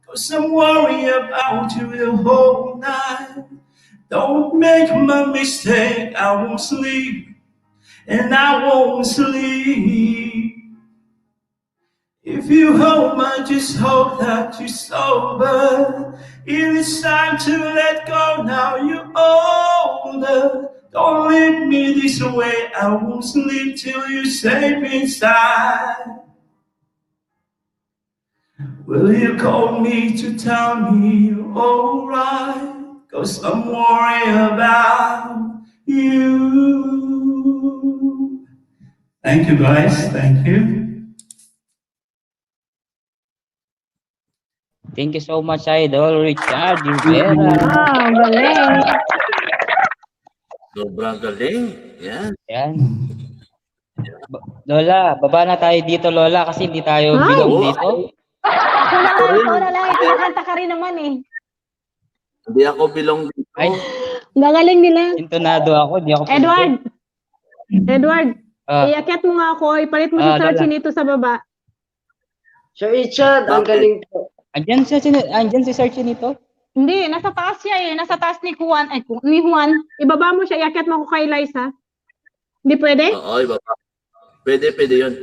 [SPEAKER 11] Cause I'm worried about you the whole night. Don't make my mistake, I won't sleep, and I won't sleep. If you hope, I just hope that you're sober. It is time to let go, now you're older. Don't leave me this way, I won't sleep till you're safe inside. Will you call me to tell me you're alright? Cause I'm worried about you. Thank you guys, thank you.
[SPEAKER 1] Thank you so much, Idol Richard Rivera.
[SPEAKER 2] Wow, galing.
[SPEAKER 10] Sobrang galing. Yan.
[SPEAKER 1] Yan. Lola, baba na tayo dito, Lola, kasi hindi tayo bilong dito.
[SPEAKER 2] Ako na lang, kinakanta ka rin naman eh.
[SPEAKER 10] Hindi ako bilong dito.
[SPEAKER 1] Ay,
[SPEAKER 2] Gagaling nila.
[SPEAKER 1] intonado ako, hindi ako
[SPEAKER 2] Edward, iakyat mo nga ako, ipalit mo si Sir Chinito sa baba.
[SPEAKER 9] Sir Richard, ang galing po.
[SPEAKER 1] Andyan si Sir Chinito?
[SPEAKER 2] Hindi, nasa taas siya eh. Nasa taas ni Juan. Ni Juan. Ibaba mo siya, iakyat mo ako kay Liza. Hindi pwede?
[SPEAKER 10] Oo, ibaba. Pwede yun.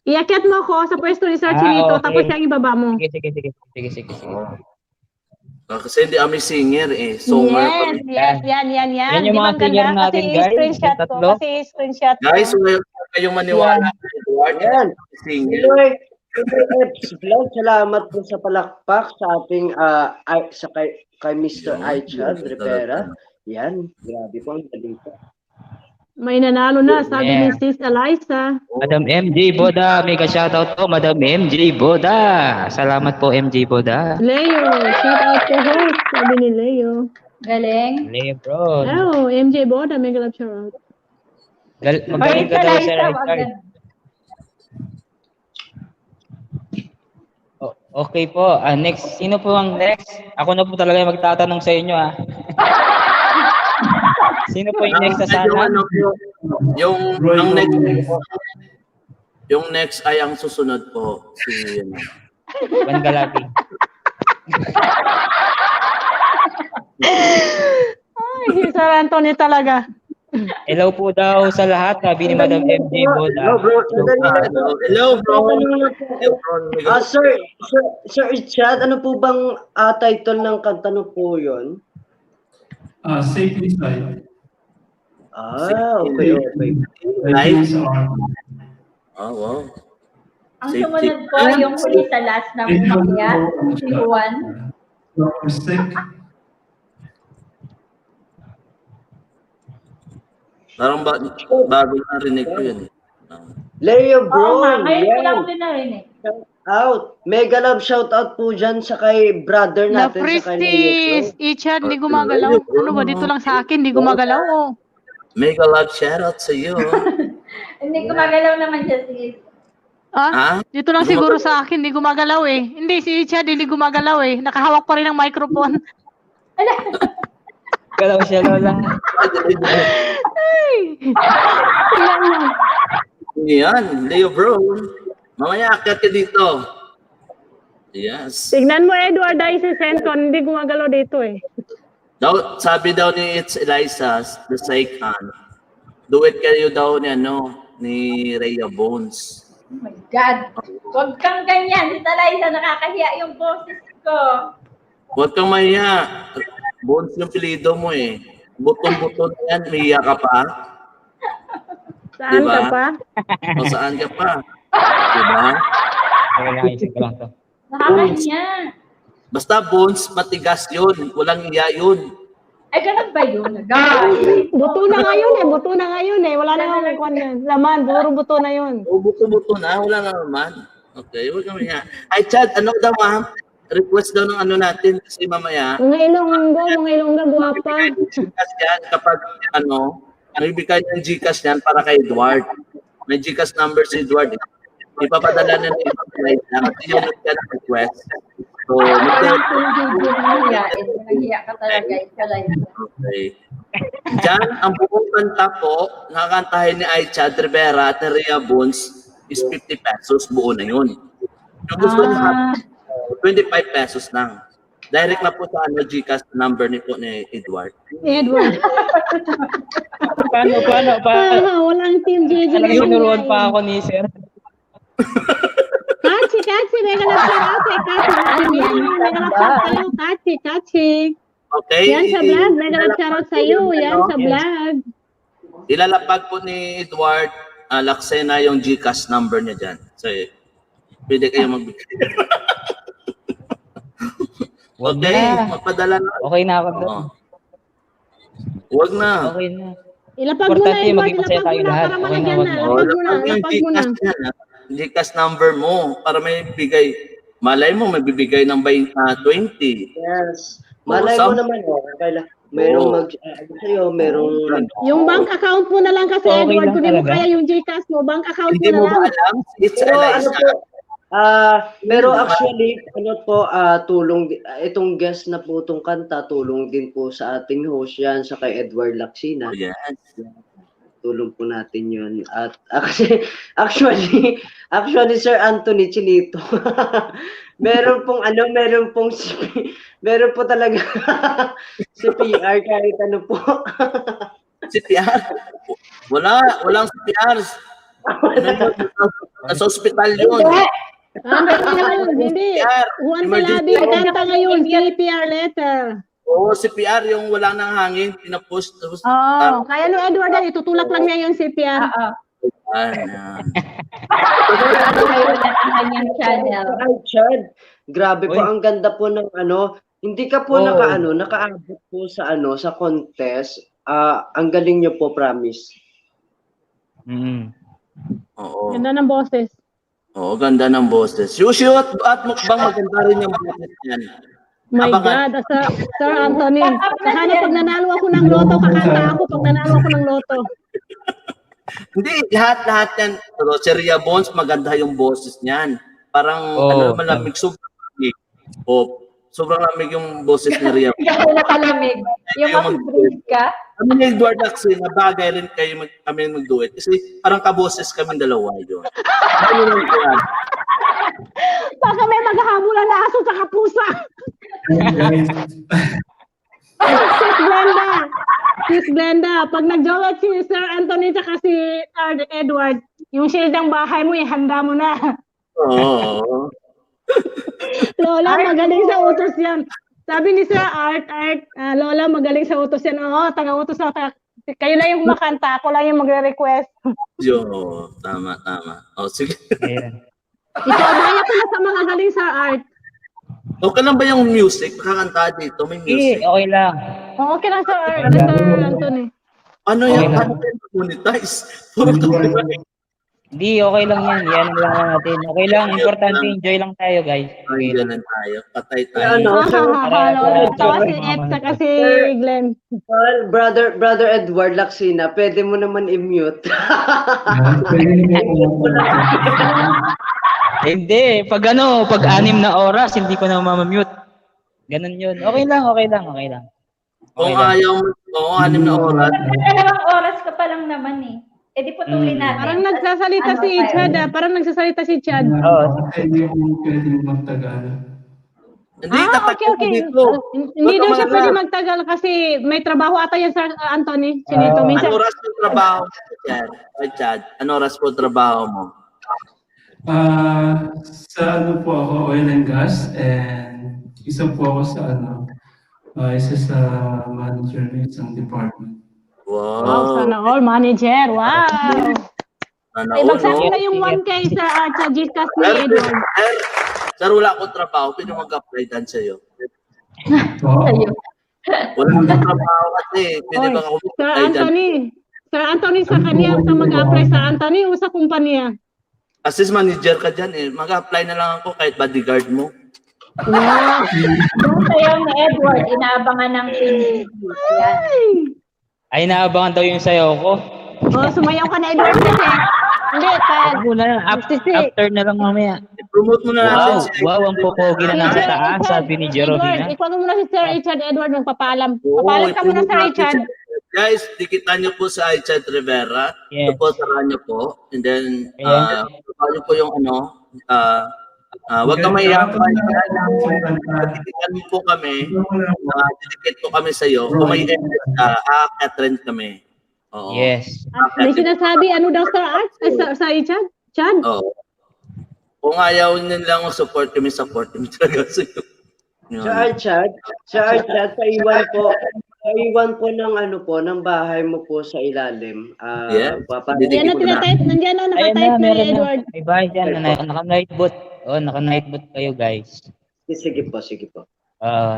[SPEAKER 2] Iakyat mo ako sa pwesto ni Sir Chinito,
[SPEAKER 1] okay.
[SPEAKER 2] Tapos siyang ibaba mo.
[SPEAKER 1] Sige.
[SPEAKER 10] Kasi hindi kami singer eh. Songer kami.
[SPEAKER 2] Yan.
[SPEAKER 1] Yan yung mga singer natin, guys.
[SPEAKER 2] Screenshot ko.
[SPEAKER 1] Tatlo.
[SPEAKER 2] Kasi screenshot ko.
[SPEAKER 10] Guys, huwag kayong maniwala. Edward,
[SPEAKER 9] Yan.
[SPEAKER 10] singer.
[SPEAKER 9] Vlog, salamat po sa palakpak sa ating kay Mr. Aichad Rivera. Yan, grabe po, ang galing po.
[SPEAKER 2] May nanalo na, sabi ni Sis Eliza.
[SPEAKER 1] Madam MJ Boda, mega shoutout po, Madam MJ Boda. Salamat po, MJ Boda.
[SPEAKER 2] Leo, shout out to host, sabi ni Leo.
[SPEAKER 6] Galing.
[SPEAKER 1] Leo, bro.
[SPEAKER 2] Oh, MJ Boda, mega love shout out.
[SPEAKER 1] Magaling ka daw, Sir Richard. Okay po. Next, sino po ang next? Ako na po talaga magtatanong sa inyo, ha. Sino po yung next sa sana?
[SPEAKER 10] Yung next ay ang susunod po. Si
[SPEAKER 1] Juan Galati.
[SPEAKER 2] Ay, si Sir Anthony talaga.
[SPEAKER 1] Hello po daw sa lahat, sabi ni Madam MJ Boda.
[SPEAKER 10] Hello, bro.
[SPEAKER 9] Sir Richard, ano po bang title ng kanta no po yun?
[SPEAKER 11] Safe inside.
[SPEAKER 9] Okay.
[SPEAKER 10] Nice. Oh, wow.
[SPEAKER 6] Ang sumunod po, yung huli sa last na umakyat, si Juan.
[SPEAKER 10] Parang bago na rinig ko yun.
[SPEAKER 9] Leo bro.
[SPEAKER 6] Ngayon ko lang din narinig.
[SPEAKER 9] Out. Mega love shout out po dyan sa kay brother natin sa kay
[SPEAKER 2] Na-freeze, Ichad, hindi gumagalaw. Ano ba, dito lang sa akin, hindi gumagalaw. Oh.
[SPEAKER 10] Mega love shout out sa iyo.
[SPEAKER 6] Hindi gumagalaw naman siya, sis.
[SPEAKER 2] Dito lang siguro sa akin, hindi gumagalaw eh. Hindi, si Ichad, hindi gumagalaw eh. Nakahawak pa rin ang microphone.
[SPEAKER 1] Galaw siya, Lola.
[SPEAKER 2] Ay!
[SPEAKER 10] Yan, Leo bro. Mamaya akit ka dito. Yes.
[SPEAKER 2] Tignan mo, Edward, ay si Senton, hindi gumagalaw dito eh.
[SPEAKER 10] Sabi daw ni It's Eliza, the Saikan, duet kayo daw ni Rhea Bones.
[SPEAKER 6] Oh my God. Huwag kang ganyan. Si Eliza, nakakahiya yung boses ko.
[SPEAKER 10] Huwag kang mahiya. Bones yung pilido mo eh. Buton-buton yan, mahiya ka pa.
[SPEAKER 2] Saan
[SPEAKER 10] diba?
[SPEAKER 2] ka pa?
[SPEAKER 10] O saan ka pa? Diba?
[SPEAKER 6] Nakakahiya.
[SPEAKER 10] Basta Bones, matigas yun. Walang iya yun.
[SPEAKER 6] Ay, ganun ba yun?
[SPEAKER 2] Buto na ngayon eh. Wala na nga kung laman. Puro buto na yun.
[SPEAKER 10] O, buto-buto na. Wala na naman. Okay, huwag kang mahiya. Ay, Chad, ano daw ma'am? Request daw ng natin kasi mamaya.
[SPEAKER 2] Mga ilongga, guwapa.
[SPEAKER 10] Gcash yan kapag nagbibigay ng Gcash yan para kay Edward. May Gcash number si Edward. Ipapadala na ni Edward kasi yun ang request. So,
[SPEAKER 6] nahiya ka talaga.
[SPEAKER 10] Okay. Diyan, ang buong kanta po, nakakantahin ni Aichad Rivera at Rhea Bones, is 50 pesos, buo na yun. Yung gusto niya, 25 pesos lang. Direct na po sa GCash number ni Edward.
[SPEAKER 2] Edward.
[SPEAKER 1] Paano?
[SPEAKER 2] Walang Team GG.
[SPEAKER 1] Tinuruan pa ako ni Sir.
[SPEAKER 2] Kachi, mega love shout out kay Kachi.
[SPEAKER 10] Okay.
[SPEAKER 2] Yan sa vlog, mega love shout out sa'yo. Yan sa vlog.
[SPEAKER 10] Ilalapag po ni Edward Laksena yung GCash number niya dyan. So, pwede kayo magbigay. Okay, magpadala na.
[SPEAKER 1] Okay na ako doon.
[SPEAKER 10] Huwag na.
[SPEAKER 1] Okay na.
[SPEAKER 2] Ilapag mo na, Edward. Ilapag mo na para malagyan na. Ilapag mo na.
[SPEAKER 10] GCash number mo para may bigay. Malay mo, may bibigay ng 20.
[SPEAKER 9] Yes. Malay mo naman, merong sa'yo, merong...
[SPEAKER 2] Yung bank account mo na lang kasi, Edward, kung di mo kaya yung GCash mo, bank account mo na lang.
[SPEAKER 10] Hindi mo ba alam? It's Eliza.
[SPEAKER 9] Pero actually, tulong, itong guest na po itong kanta, tulong din po sa ating host yan, sa kay Edward Laksena.
[SPEAKER 10] Yes.
[SPEAKER 9] Tulong po natin yun. At kasi, actually, Sir Anthony Chinito, meron po talaga si PR kahit ano po.
[SPEAKER 10] Si PR? Walang si PR. Sa ospital yun.
[SPEAKER 2] Hindi. Juan Calabi, kanta ngayon, CPR letter.
[SPEAKER 10] Oo, si PR yung wala nang hangin, pinapost.
[SPEAKER 2] Kaya no Edward, itutulak lang niya yung CPR.
[SPEAKER 9] Chad, grabe po, ang ganda po ng hindi ka po nakaabot po sa sa contest. Ang galing niyo po, promise.
[SPEAKER 10] Oo.
[SPEAKER 2] Ganda ng boses.
[SPEAKER 10] Oo, ganda ng boses. Shoot at mukbang maganda rin yung boses niyan.
[SPEAKER 2] My God, Sir Anthony. Sana pag nanalo ako ng loto, kakanta ako pag nanalo ako ng loto.
[SPEAKER 10] Hindi, lahat yan. Si Rhea Bones, maganda yung boses niyan. Parang, malamig, sobrang lamig. Sobrang lamig yung boses ni Rhea.
[SPEAKER 6] Hindi ako nakalamig. Yung mag-breathe ka?
[SPEAKER 10] Kami ni Edward Laksena, bagay rin kayo kami mag-duet. Kasi parang kaboses kami dalawa yun.
[SPEAKER 2] Baka may maghahabulan na aso sa kapusa. Sis Glenda, pag nag-duet si Sir Anthony at si Edward, yung shield ng bahay mo, ihanda mo na.
[SPEAKER 10] Oo.
[SPEAKER 2] Lola, magaling sa utos yan. Sabi ni Sir Art, Lola, magaling sa utos yan. Oo, taga-utos na. Kayo lang yung makanta, ako lang yung magre-request.
[SPEAKER 10] Yo, tama. Sige.
[SPEAKER 2] Ipabaya ko na sa mga galing sa art.
[SPEAKER 10] Okay lang ba yung music? Makakanta dito, may music.
[SPEAKER 1] Okay lang.
[SPEAKER 2] Okay lang Sir Anthony.
[SPEAKER 10] Ano yan? Paano kayo monetize?
[SPEAKER 1] Hindi, okay lang yan. Yan lang natin. Okay lang. Importante, enjoy lang tayo, guys.
[SPEAKER 10] Ay, ganun tayo. Patay tayo.
[SPEAKER 2] Tawa si Ed saka si Glenn.
[SPEAKER 9] Well, brother Edward Laksena, pwede mo naman i-mute.
[SPEAKER 1] Hindi. Pag 6 na oras, hindi ko na mamamute. Ganun yun. Okay lang.
[SPEAKER 10] Kung ayaw mo, 6 na oras.
[SPEAKER 6] 2 oras ka pa lang naman eh. Eh di putulin natin.
[SPEAKER 2] Parang nagsasalita si Chad. Parang nagsasalita si Chad.
[SPEAKER 11] Hindi mo pwede magtagal.
[SPEAKER 10] Hindi,
[SPEAKER 2] okay. Hindi daw siya pwede magtagal kasi may trabaho ata yan Sir Anthony. Sinito.
[SPEAKER 10] Ano oras po trabaho mo, Chad? Ano oras po trabaho mo?
[SPEAKER 11] Sa po ako, oil and gas, and isa po ako sa isa sa manager ng isang department.
[SPEAKER 2] Wow, sana all manager. Wow. Magsasya na yung 1K sa GCash ni Edward.
[SPEAKER 10] Sir, wala akong trabaho. Pwede mag-apply dan sa'yo. Wala akong trabaho kasi. Pwede ba ako mag-apply dan?
[SPEAKER 2] Sir Anthony, sa kanya ka mag-apply sa Anthony o sa kumpanya?
[SPEAKER 10] Assist manager ka dyan eh. Mag-apply na lang ako kahit bodyguard mo.
[SPEAKER 6] Wow. Yung sayaw ni Edward, inaabangan ng team.
[SPEAKER 1] Ay, naabangan daw yung sayaw ko.
[SPEAKER 2] Sumayaw ka na Edward kasi. Hindi,
[SPEAKER 1] after na lang mamaya.
[SPEAKER 10] Promote mo na natin.
[SPEAKER 1] Wow, ang popogi na nasa taas, sabi ni Jerovina.
[SPEAKER 2] Ikaw mo muna si Sir Richard Edward magpapaalam. Papaalam ka muna Sir Richard.
[SPEAKER 10] Guys, dikitan nyo po sa Aichad Rivera.
[SPEAKER 1] Yes.
[SPEAKER 10] Ito po, sarahan nyo po. And then,
[SPEAKER 1] Ayan.
[SPEAKER 10] sarahan po yung huwag ka mahiya. Dikitan mo po kami. Didikit po kami sa iyo. Kung may aakyat kami. Oo.
[SPEAKER 1] Yes.
[SPEAKER 2] May sinasabi, ano daw sa Chad? Chad?
[SPEAKER 10] Oo. Kung ayaw nyo lang support kami talaga sa iyo.
[SPEAKER 9] Sa Archad, paiwan po ng ng bahay mo po sa ilalim.
[SPEAKER 2] Nandiyan na tinatype, nandiyan na nakatype na Edward.
[SPEAKER 1] May bahay dyan, naka-nightbot. Naka-nightbot kayo, guys.
[SPEAKER 9] Sige po.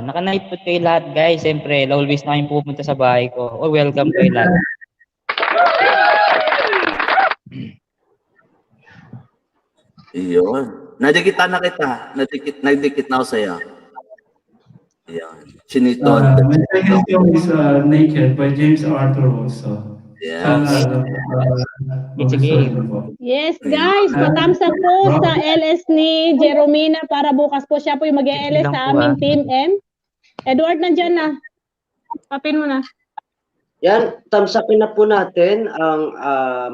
[SPEAKER 1] Naka-nightbot kayo lahat, guys. Siyempre, always na kayong pupunta sa bahay ko. Welcome kayo lahat.
[SPEAKER 10] Iyon. Nadikitan na kita. Nagdikit na ako sa'yo. Ayan. Chiniton.
[SPEAKER 11] My second song is Naked by James Arthur also.
[SPEAKER 10] Yes.
[SPEAKER 1] It's a game.
[SPEAKER 2] Yes, guys, patams up po sa LS ni Jeromina para bukas po siya po yung mag-LS sa aming Team M. Edward, nandyan na. Papin mo na.
[SPEAKER 9] Yan, tamsapin na po natin ang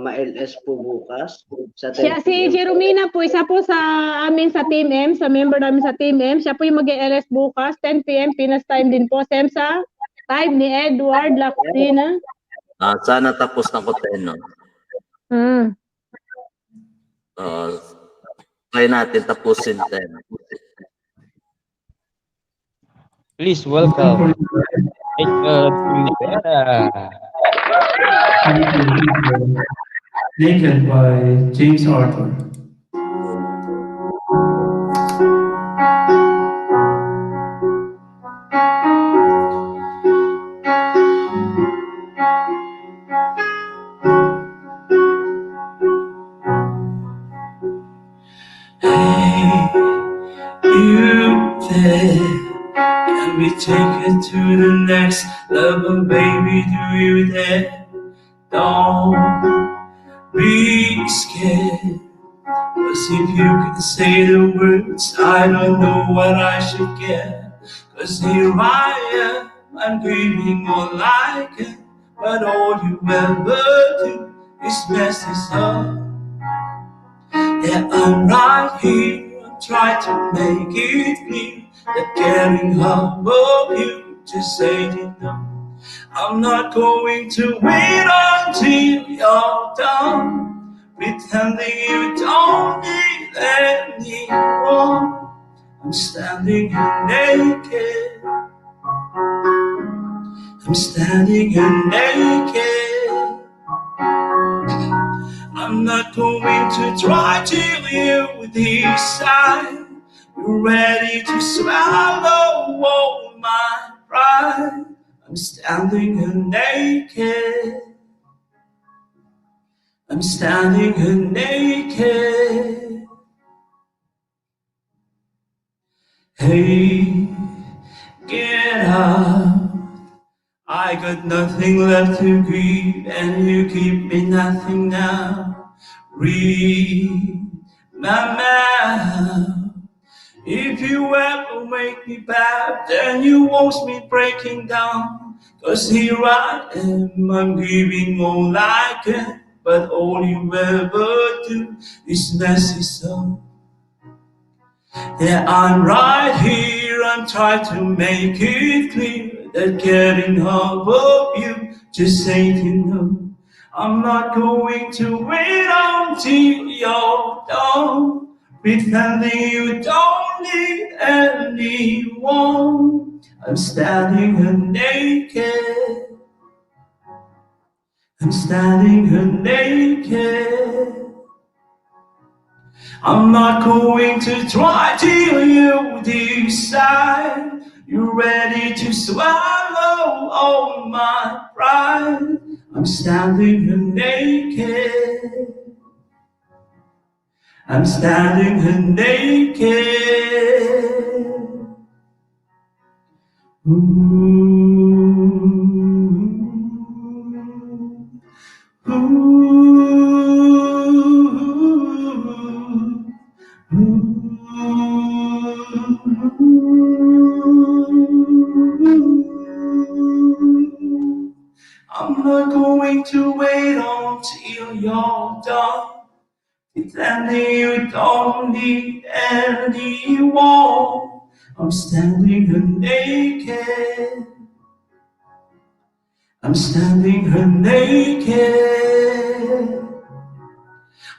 [SPEAKER 9] ma-LS po bukas.
[SPEAKER 2] Si Jeromina po, isa po sa amin sa Team M, sa member namin sa Team M. Siya po yung mag-LS bukas, 10 p.m. Pinas time din po. Same sa time ni Edward Lactina.
[SPEAKER 10] Sana tapos ng koten, no? Kaya natin tapusin din.
[SPEAKER 1] Please welcome.
[SPEAKER 11] Naked by James Arthur.
[SPEAKER 12] Hey, you there? Can we take it to the next level, baby? Do you dare? Don't be scared. 'Cause if you can say the words, I don't know what I should get. 'Cause here I am, I'm dreaming all I can, but all you ever do is mess this up. Yeah, I'm right here, I'm trying to make it clear that getting hold of you just ain't enough. I'm not going to wait until you're done pretending you don't need anyone. I'm standing here naked. I'm standing here naked. I'm not going to try till you decide you're ready to swallow all my pride. I'm standing here naked. I'm standing here naked. Hey, get up. I got nothing left to give, and you keep me nothing now. Read my mouth. If you ever make me bad, then you watch me breaking down. 'Cause here I am, I'm giving all I can, but all you ever do is mess it up. Yeah, I'm right here, I'm trying to make it clear that getting hold of you just ain't enough. I'm not going to wait until you're done pretending you don't need anyone. I'm standing here naked. I'm standing here naked. I'm not going to try till you decide you're ready to swallow all my pride. I'm standing here naked. I'm standing here naked. I'm
[SPEAKER 11] pretending you don't need anyone. I'm standing here naked. I'm standing here naked.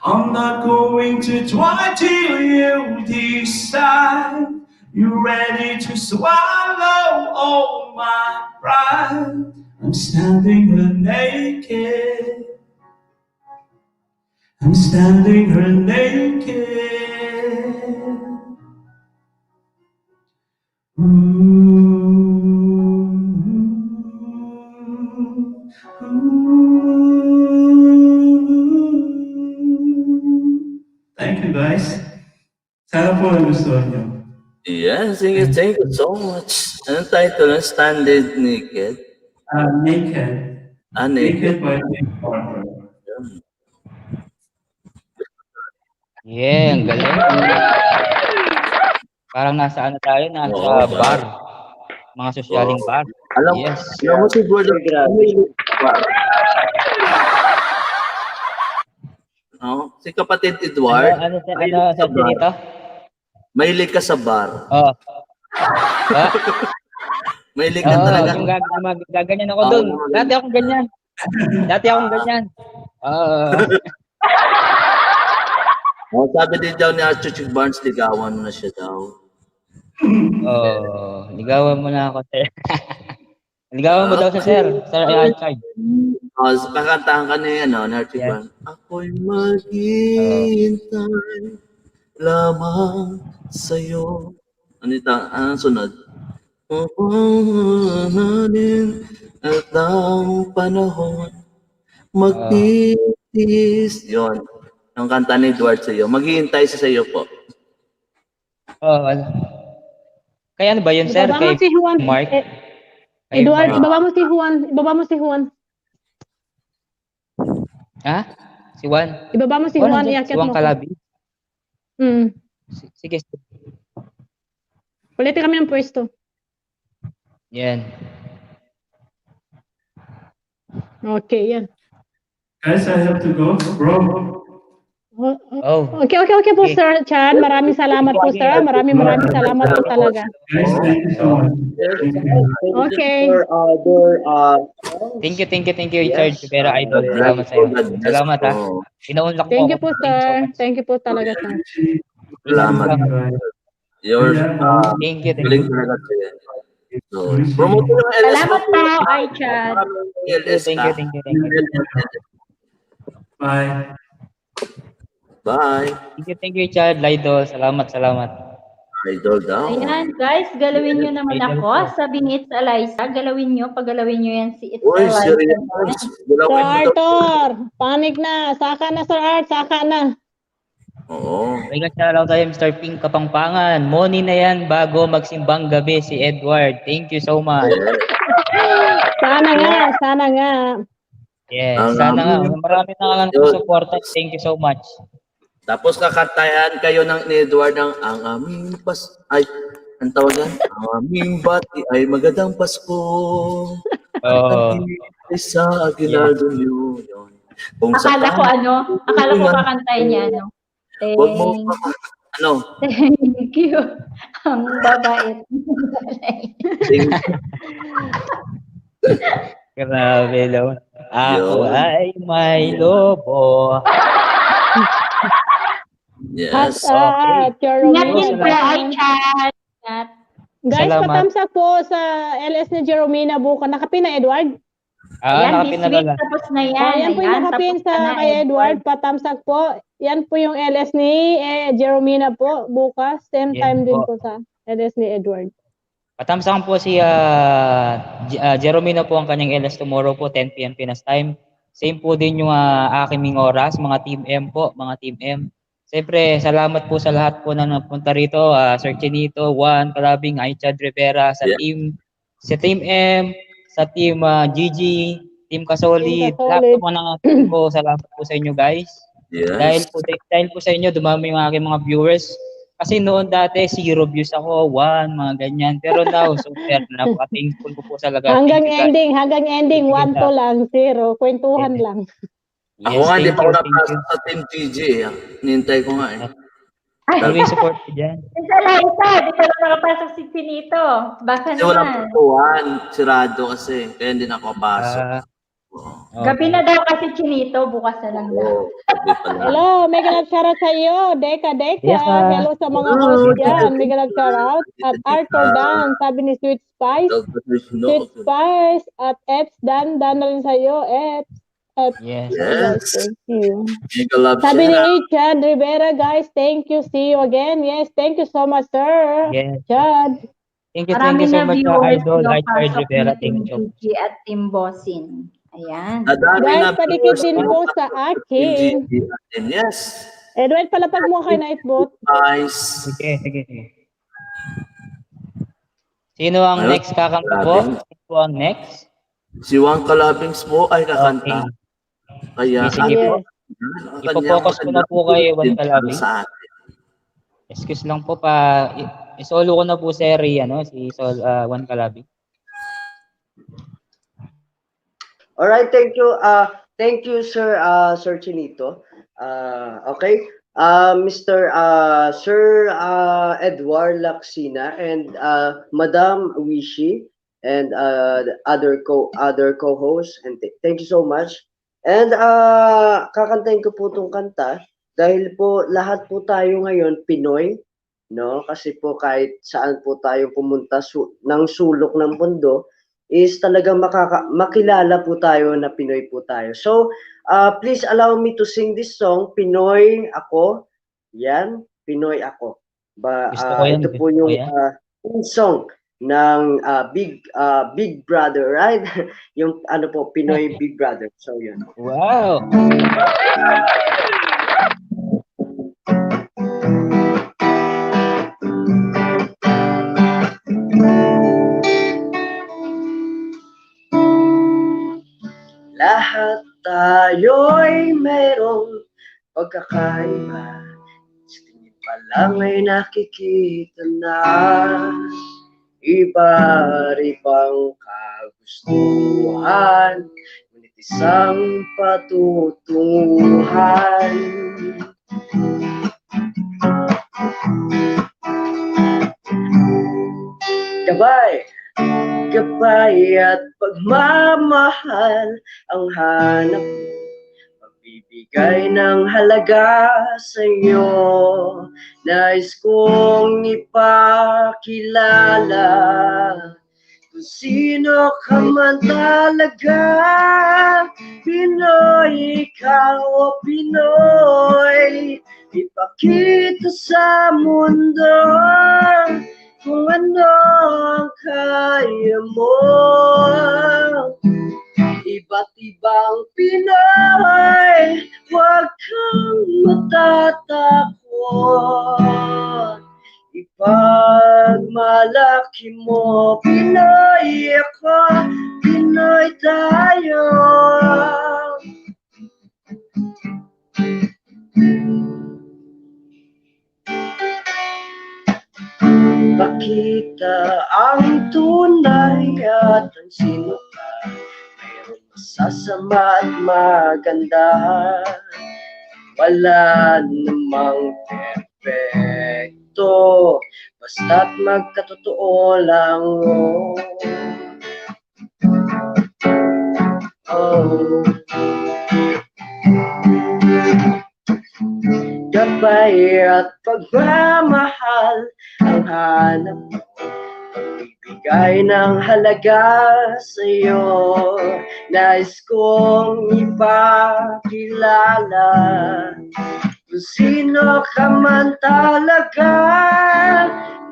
[SPEAKER 11] I'm not going to try till you decide you're ready to swallow all my pride. I'm standing here naked. I'm standing here naked. Thank you guys. Sana po nagustuhan niyo.
[SPEAKER 10] Yes, thank you so much. Anong title? Standing Naked?
[SPEAKER 11] Naked.
[SPEAKER 10] Naked.
[SPEAKER 11] Naked by Nick Parker.
[SPEAKER 1] Yeah, ang galing. Parang nasa ano tayo, nasa bar. Mga sosyaling bar.
[SPEAKER 10] Alam mo si Gordon, si kapatid Edward.
[SPEAKER 1] Ano sa dito?
[SPEAKER 10] Mahilig ka sa bar.
[SPEAKER 1] Oo.
[SPEAKER 10] Mahilig ka talaga.
[SPEAKER 1] Yung gaganyan ako doon. Dati akong ganyan.
[SPEAKER 10] Sabi din daw ni Archie Barnes, ligawan mo na siya daw.
[SPEAKER 1] Ligawan mo na ako, sir. Ligawan mo daw siya, sir. Sir, Archie.
[SPEAKER 10] Kakantahan ka ni Archie Barnes. Ako'y maghihintay lamang sa'yo. Anong sunod? Nanin at ang panahon magtitis. Yun. Ang kanta ni Edward sa'yo. Maghihintay siya sa'yo po.
[SPEAKER 1] Kaya ano ba yun, sir?
[SPEAKER 2] Ibaba mo si Juan.
[SPEAKER 1] Mark?
[SPEAKER 2] Edward, ibaba mo si Juan.
[SPEAKER 1] Ha? Si Juan?
[SPEAKER 2] Ibaba mo si Juan, iakyat
[SPEAKER 1] si Juan
[SPEAKER 2] mo.
[SPEAKER 1] Calabi? Sige.
[SPEAKER 2] Ulitin kami ng pwesto.
[SPEAKER 1] Yan.
[SPEAKER 2] Okay, yan.
[SPEAKER 11] Guys, I have to go. Bro.
[SPEAKER 2] Okay po, Sir Chan. Maraming salamat po, sir. Maraming salamat po talaga.
[SPEAKER 11] Guys, thank you so much.
[SPEAKER 2] Okay.
[SPEAKER 1] Thank you, Richard. Pero idol, salamat sa'yo. Salamat, ha. Inaunlak mo.
[SPEAKER 2] Thank you po, sir. Thank you po talaga, sir.
[SPEAKER 10] Salamat. Yours.
[SPEAKER 1] Thank you.
[SPEAKER 10] Galing talaga sa'yo. So, promote mo yung LS.
[SPEAKER 6] Salamat po, iChat.
[SPEAKER 1] Thank you.
[SPEAKER 11] Bye.
[SPEAKER 10] Bye.
[SPEAKER 1] Thank you, Richard. Idol, salamat.
[SPEAKER 10] Idol daw.
[SPEAKER 6] Ayan, guys, galawin nyo naman ako. Sabi ni It's Eliza, pagalawin nyo yan si It's
[SPEAKER 10] Uy,
[SPEAKER 6] Eliza.
[SPEAKER 10] serious.
[SPEAKER 2] Sir Arthur, panik na. Saka na, Sir Art. Saka na.
[SPEAKER 10] Oo.
[SPEAKER 1] May shoutout tayo, Mr. Pink Kapangpangan. Money na yan bago magsimbang gabi si Edward. Thank you so much.
[SPEAKER 2] Sana nga.
[SPEAKER 1] Yes, sana nga. Marami na nga suporta. Thank you so much.
[SPEAKER 10] Tapos kakantayan kayo ni Edward ng ang aming ang tawagan? Ang aming bati ay magandang Pasko. Sa Aguinaldo niyo.
[SPEAKER 6] Akala ko kakantayin niya,
[SPEAKER 10] Wag mo,
[SPEAKER 6] Thank you. Ang babait.
[SPEAKER 1] Grabe daw. Ako ay may lobo.
[SPEAKER 10] Yes.
[SPEAKER 2] At
[SPEAKER 6] Ingat po, iChat.
[SPEAKER 2] Guys, patamsak po sa LS ni Jeromina buka. Nakapin na, Edward?
[SPEAKER 1] Nakapin na lola.
[SPEAKER 6] Tapos na yan.
[SPEAKER 2] Yan po yung nakapin sa kay Edward. Patamsak po. Yan po yung LS ni Jeromina po bukas. Same time din po sa LS ni Edward.
[SPEAKER 1] Patamsakan po si Jeromina po ang kanyang LS tomorrow po, 10 p.m. Pinas time. Same po din yung aking oras, mga Team M po, mga Team M. Siyempre, salamat po sa lahat po na napunta rito. Sir Chinito, Juan, Calabing, Aichad Rivera, sa Team M, sa Team Gigi, Team Kasoli. Lahat po na po, salamat po sa inyo guys.
[SPEAKER 10] Yes.
[SPEAKER 1] Dahil po sa inyo, dumami yung aking mga viewers. Kasi noon dati, 0 views ako, 1, mga ganyan. Pero now, super, napaka-thankful ko po sa lahat.
[SPEAKER 2] Hanggang ending, 1 to lang, 0. Kwentuhan lang.
[SPEAKER 10] Ako nga, hindi pa ako napasok sa Team GG. Nintay ko nga eh.
[SPEAKER 1] Always support ko dyan.
[SPEAKER 6] Sa Liza, di ka na nakapasok si Chinito. Baka
[SPEAKER 10] Kasi walang
[SPEAKER 6] naman.
[SPEAKER 10] putuan. Sirado kasi. Kaya hindi na ako pasok.
[SPEAKER 6] Gabi na daw kasi Chinito, bukas na lang daw.
[SPEAKER 2] Hello, mega love shoutout sa iyo. Deka.
[SPEAKER 1] Yes,
[SPEAKER 2] Hello sa mga host dyan. Mega love shoutout. At Arthur Dan, sabi ni Sweet Spice. Sweet Spice. At Eps Dan na rin sa iyo. Eps.
[SPEAKER 1] Yes.
[SPEAKER 2] Thank you.
[SPEAKER 10] Mega love
[SPEAKER 2] Sabi ni
[SPEAKER 10] shoutout.
[SPEAKER 2] Chad Rivera, guys, thank you. See you again. Yes, thank you so much, sir.
[SPEAKER 1] Yes.
[SPEAKER 2] Chad.
[SPEAKER 1] Thank you
[SPEAKER 6] Marami
[SPEAKER 1] so
[SPEAKER 6] na
[SPEAKER 1] much,
[SPEAKER 6] viewers
[SPEAKER 1] Idol.
[SPEAKER 6] yung
[SPEAKER 1] Idol
[SPEAKER 6] pasok
[SPEAKER 1] Rivera.
[SPEAKER 6] ni
[SPEAKER 1] Thank
[SPEAKER 6] Team
[SPEAKER 1] you.
[SPEAKER 6] GG at Team Bosin. Ayan.
[SPEAKER 2] Guys, padikit din po sa akin.
[SPEAKER 10] Yes.
[SPEAKER 2] Edward, palapag mo kay Nightbot.
[SPEAKER 10] Nice.
[SPEAKER 1] Sige. Sino ang next kakanta po? Sino po ang next?
[SPEAKER 10] Si Juan Calabings po ay kakanta. Kaya,
[SPEAKER 1] Sige po. Ipo-focus ko na po kay Juan Calabing. Excuse lang po pa. Isolo ko na po si Juan Calabing.
[SPEAKER 9] Alright, thank you. Thank you, Sir Sir Chinito. Okay. Mr. Sir Edward Laksina and Madam Wishi and the other co-hosts, and thank you so much. And kakantahin ko po tong kanta dahil po lahat po tayo ngayon Pinoy, no? Kasi po kahit saan po tayo pumunta ng sulok ng mundo is talagang makilala po tayo na Pinoy po tayo. So, please allow me to sing this song, Pinoy Ako. Yan, Pinoy Ako. Ito po yung song ng Big Brother, right? Yung ano po, Pinoy Big Brother. So, yun.
[SPEAKER 1] Wow!
[SPEAKER 9] Lahat tayo'y mayroong pagkakaiba. Sa tingin pa lang ay nakikita na iba-ibang kagustuhan, ngunit isang patutunguhan. Gabay at pagmamahal ang hanap mo, magbibigay ng halaga sa iyo. Nais kong ipakilala kung sino ka man talaga. Pinoy, ikaw o Pinoy, ipakita sa mundo kung ano ang kaya mo. Iba't ibang Pinoy, huwag kang matatakot. Ipagmalaki mo, Pinoy ako, Pinoy tayo. Pakita ang tunay at ang sino ka. Mayroong masasama at maganda. Wala namang perfecto, basta't magkatotoo lang. Gabay at pagmamahal ang hanap mo, pagbibigay ng halaga sa iyo. Nais kong ipakilala kung sino ka man talaga.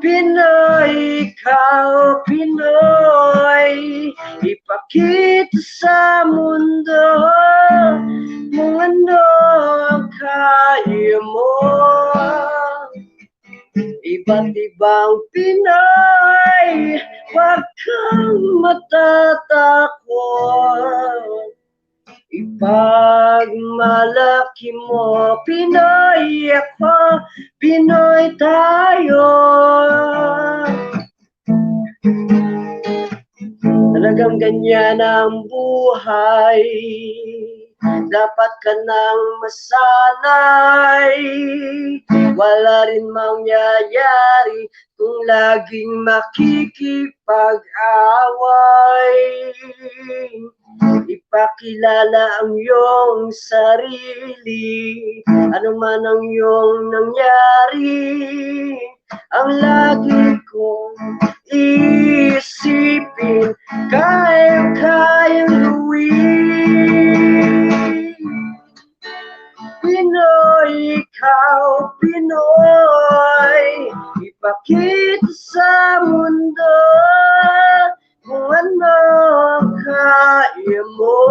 [SPEAKER 9] Pinoy, ikaw Pinoy, ipakita sa mundo kung ano ang kaya mo. Iba't ibang Pinoy, huwag kang matatakot. Ipagmalaki mo, Pinoy ako, Pinoy tayo. Talagang ganyan ang buhay. dapat ka nang masanay. Wala rin mangyayari kung laging makikipag-away. Ipakilala ang iyong sarili, ano man ang iyong nangyari. Ang lagi kong isipin, kayang gawin. Pinoy, ikaw, Pinoy, ipakita sa mundo kung ano ang kaya mo.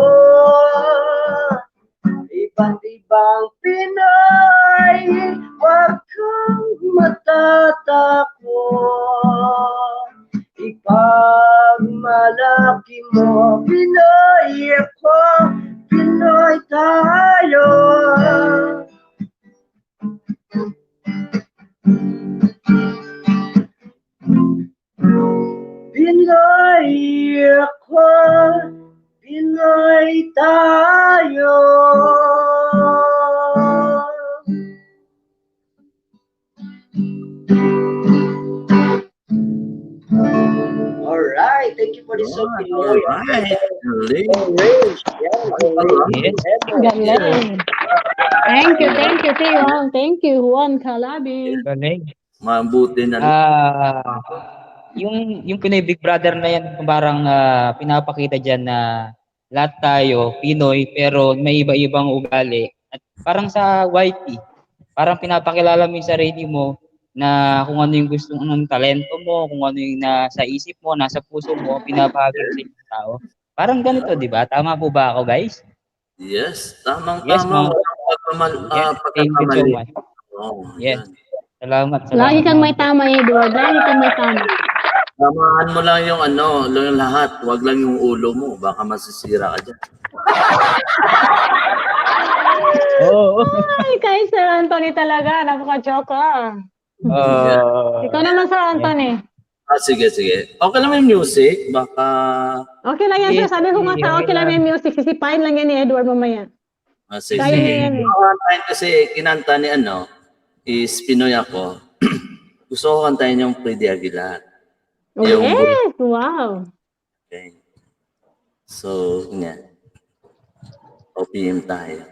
[SPEAKER 9] Iba't ibang Pinoy, huwag kang matatakot. Ipagmalaki mo, Pinoy ako, Pinoy tayo. Pinoy ako, Pinoy tayo. Alright, thank you for the song, Pinoy.
[SPEAKER 10] Alright.
[SPEAKER 2] Galing. Thank you, Tio. Thank you, Juan Calabi.
[SPEAKER 1] Galing.
[SPEAKER 10] Mabuti na.
[SPEAKER 1] Yung Pinoy Big Brother na yan, parang pinapakita dyan na lahat tayo, Pinoy, pero may iba-ibang ugali. At parang sa YT, parang pinapakilala mo yung sarili mo na kung ano yung gusto ng talento mo, kung ano yung nasa isip mo, nasa puso mo, pinapahagi sa ibang tao. Parang ganito, di ba? Tama po ba ako, guys?
[SPEAKER 10] Yes, tamang-tama.
[SPEAKER 1] Yes, ma'am. Thank you so much. Yes. Salamat.
[SPEAKER 2] Lagi kang may tama, Edward. Lagi kang may tama.
[SPEAKER 10] Tamaan mo lang yung yung lahat. Huwag lang yung ulo mo. Baka masisira ka dyan.
[SPEAKER 2] Ay, kay Sir Anthony talaga. Napaka-joker. Ikaw naman, Sir Anthony.
[SPEAKER 10] Sige. Okay lang yung music. Baka...
[SPEAKER 2] Okay lang yan, sir. Sabi ko nga sa okay lang yung music. Sisipain lang yan ni Edward mamaya.
[SPEAKER 10] Sige.
[SPEAKER 2] Kaya niya yan eh.
[SPEAKER 10] Kasi kinanta ni is Pinoy ako. Gusto ko kantahin yung Freddy Aguilar.
[SPEAKER 2] Oh, yes! Wow!
[SPEAKER 10] Okay. So, nga. OPM tayo.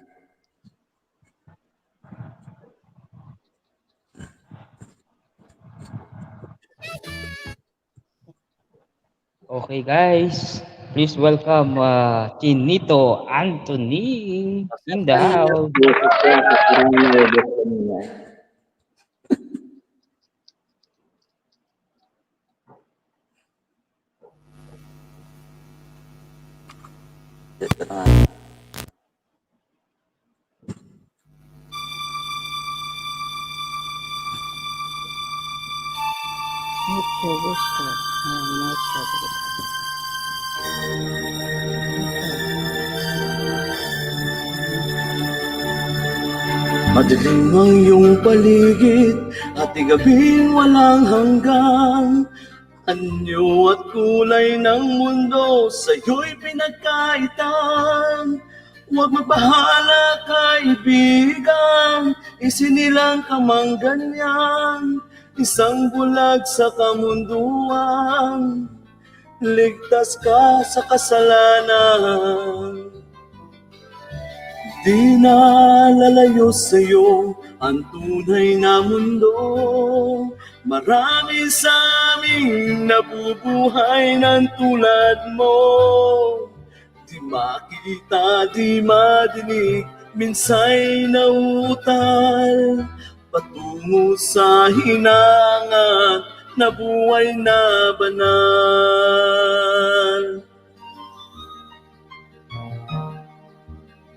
[SPEAKER 1] Okay, guys. Please welcome Chinito Anthony in the house.
[SPEAKER 13] Mucho gusto. Mucho gusto.
[SPEAKER 12] Madilim ang iyong paligid at gabing walang hanggan. Anyo at kulay ng mundo sa'yo'y pinagkaitan. Huwag magbahala kaibigan, isinilang ka mang ganyan. Isang bulag sa kamunduan, ligtas ka sa kasalanan. Di na lalayo sa'yo ang tunay na mundo. Marami sa aming nabubuhay ng tulad mo. Di makita, di madinig, minsa'y nauutal. Patungo sa hinangat na buhay na banal.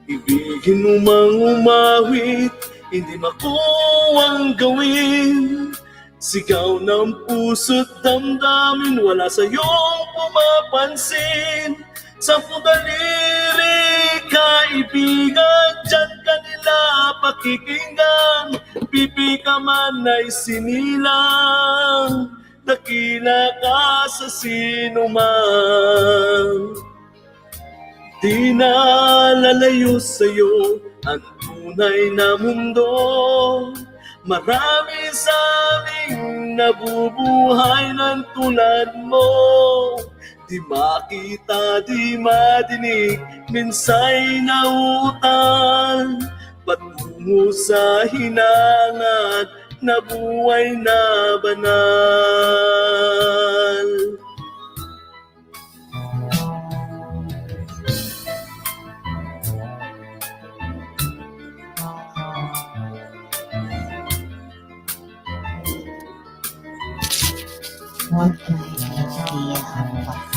[SPEAKER 12] Ibigin mo mang umawit, hindi makuwang gawin. Sigaw ng puso't damdamin, wala sa'yong pumapansin. Sampung daliri, kaibigan, dyan ka nila pakikinggan. Pipi ka man ay sinilang, dakila ka sa sinuman. Di na lalayo sa'yo ang tunay na mundo. Marami sa aming nabubuhay ng tulad mo. Di makita, di madinig, minsa'y nauutal. Patungo sa hinangat na buhay na banal.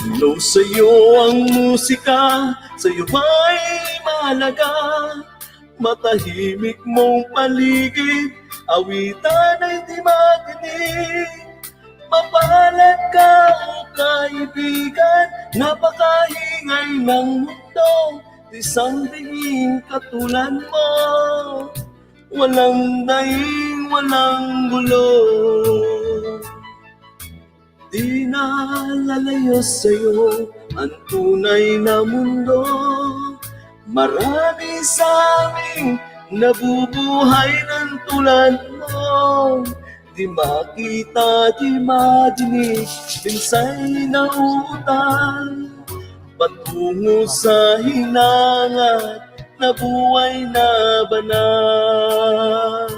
[SPEAKER 12] Hello sa'yo ang musika, sa'yo ay mahalaga. Matahimik mong paligid, awitan ay di madinig. Mapalad ka o kaibigan, napakahingay ng mundo. Isang tingin katulad mo, walang daing, walang gulo. Di na lalayo sa'yo ang tunay na mundo. Marami sa aming nabubuhay ng tulad mo. Di makita, di madinig, minsa'y nauutal. Patungo sa hinangat na buhay na banal.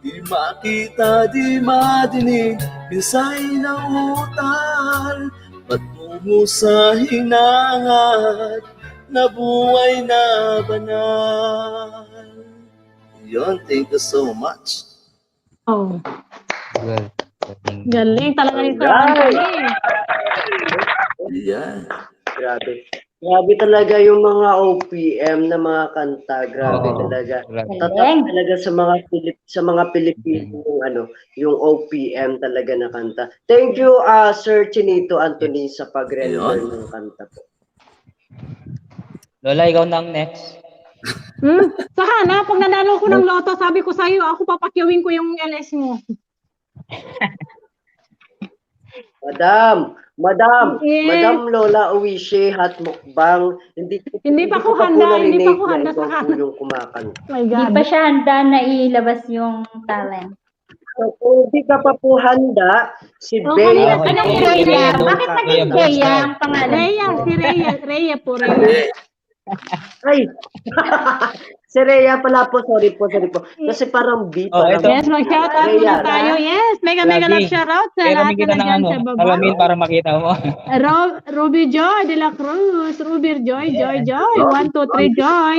[SPEAKER 12] Di makita, di madinig, minsa'y nauutal. Patungo sa hinangat na buhay na banal. Yun, thank you so much.
[SPEAKER 2] Oh.
[SPEAKER 1] Well,
[SPEAKER 2] Galing talaga ni Sir Anthony.
[SPEAKER 10] Yeah.
[SPEAKER 9] Grabe. Grabe talaga yung mga OPM na mga kanta. Grabe talaga. Tatak talaga sa mga Pilipino yung yung OPM talaga na kanta. Thank you Sir Chinito Anthony sa pag-render ng kanta po.
[SPEAKER 1] Lola, ikaw na ang next.
[SPEAKER 2] Saka na, pag nanalo ko ng loto, sabi ko sa'yo, ako papakyawin ko yung LS mo.
[SPEAKER 9] Madam
[SPEAKER 2] Yes.
[SPEAKER 9] Madam Lola Uwishi Hot Mukbang,
[SPEAKER 2] Hindi pa ko handa sa
[SPEAKER 9] ikaw po yung kumakanta.
[SPEAKER 2] My
[SPEAKER 6] Hindi
[SPEAKER 2] God.
[SPEAKER 6] pa siya handa na ilabas yung talent.
[SPEAKER 9] So, kung hindi ka pa po handa, si Bea.
[SPEAKER 6] Anong Rhea? Bakit naging Rhea ang pangalan?
[SPEAKER 2] Rhea po, Rhea.
[SPEAKER 9] Ay! Si Rhea pala po, sorry po. Kasi parang B pa.
[SPEAKER 2] Yes, mag-shoutout muna tayo. Yes, mega love shoutout sa lahat na nandyan sa baba.
[SPEAKER 1] Alamin para makita mo.
[SPEAKER 2] Ruby Joy de la Cruz. Ruby Joy. 1, 2, 3, Joy.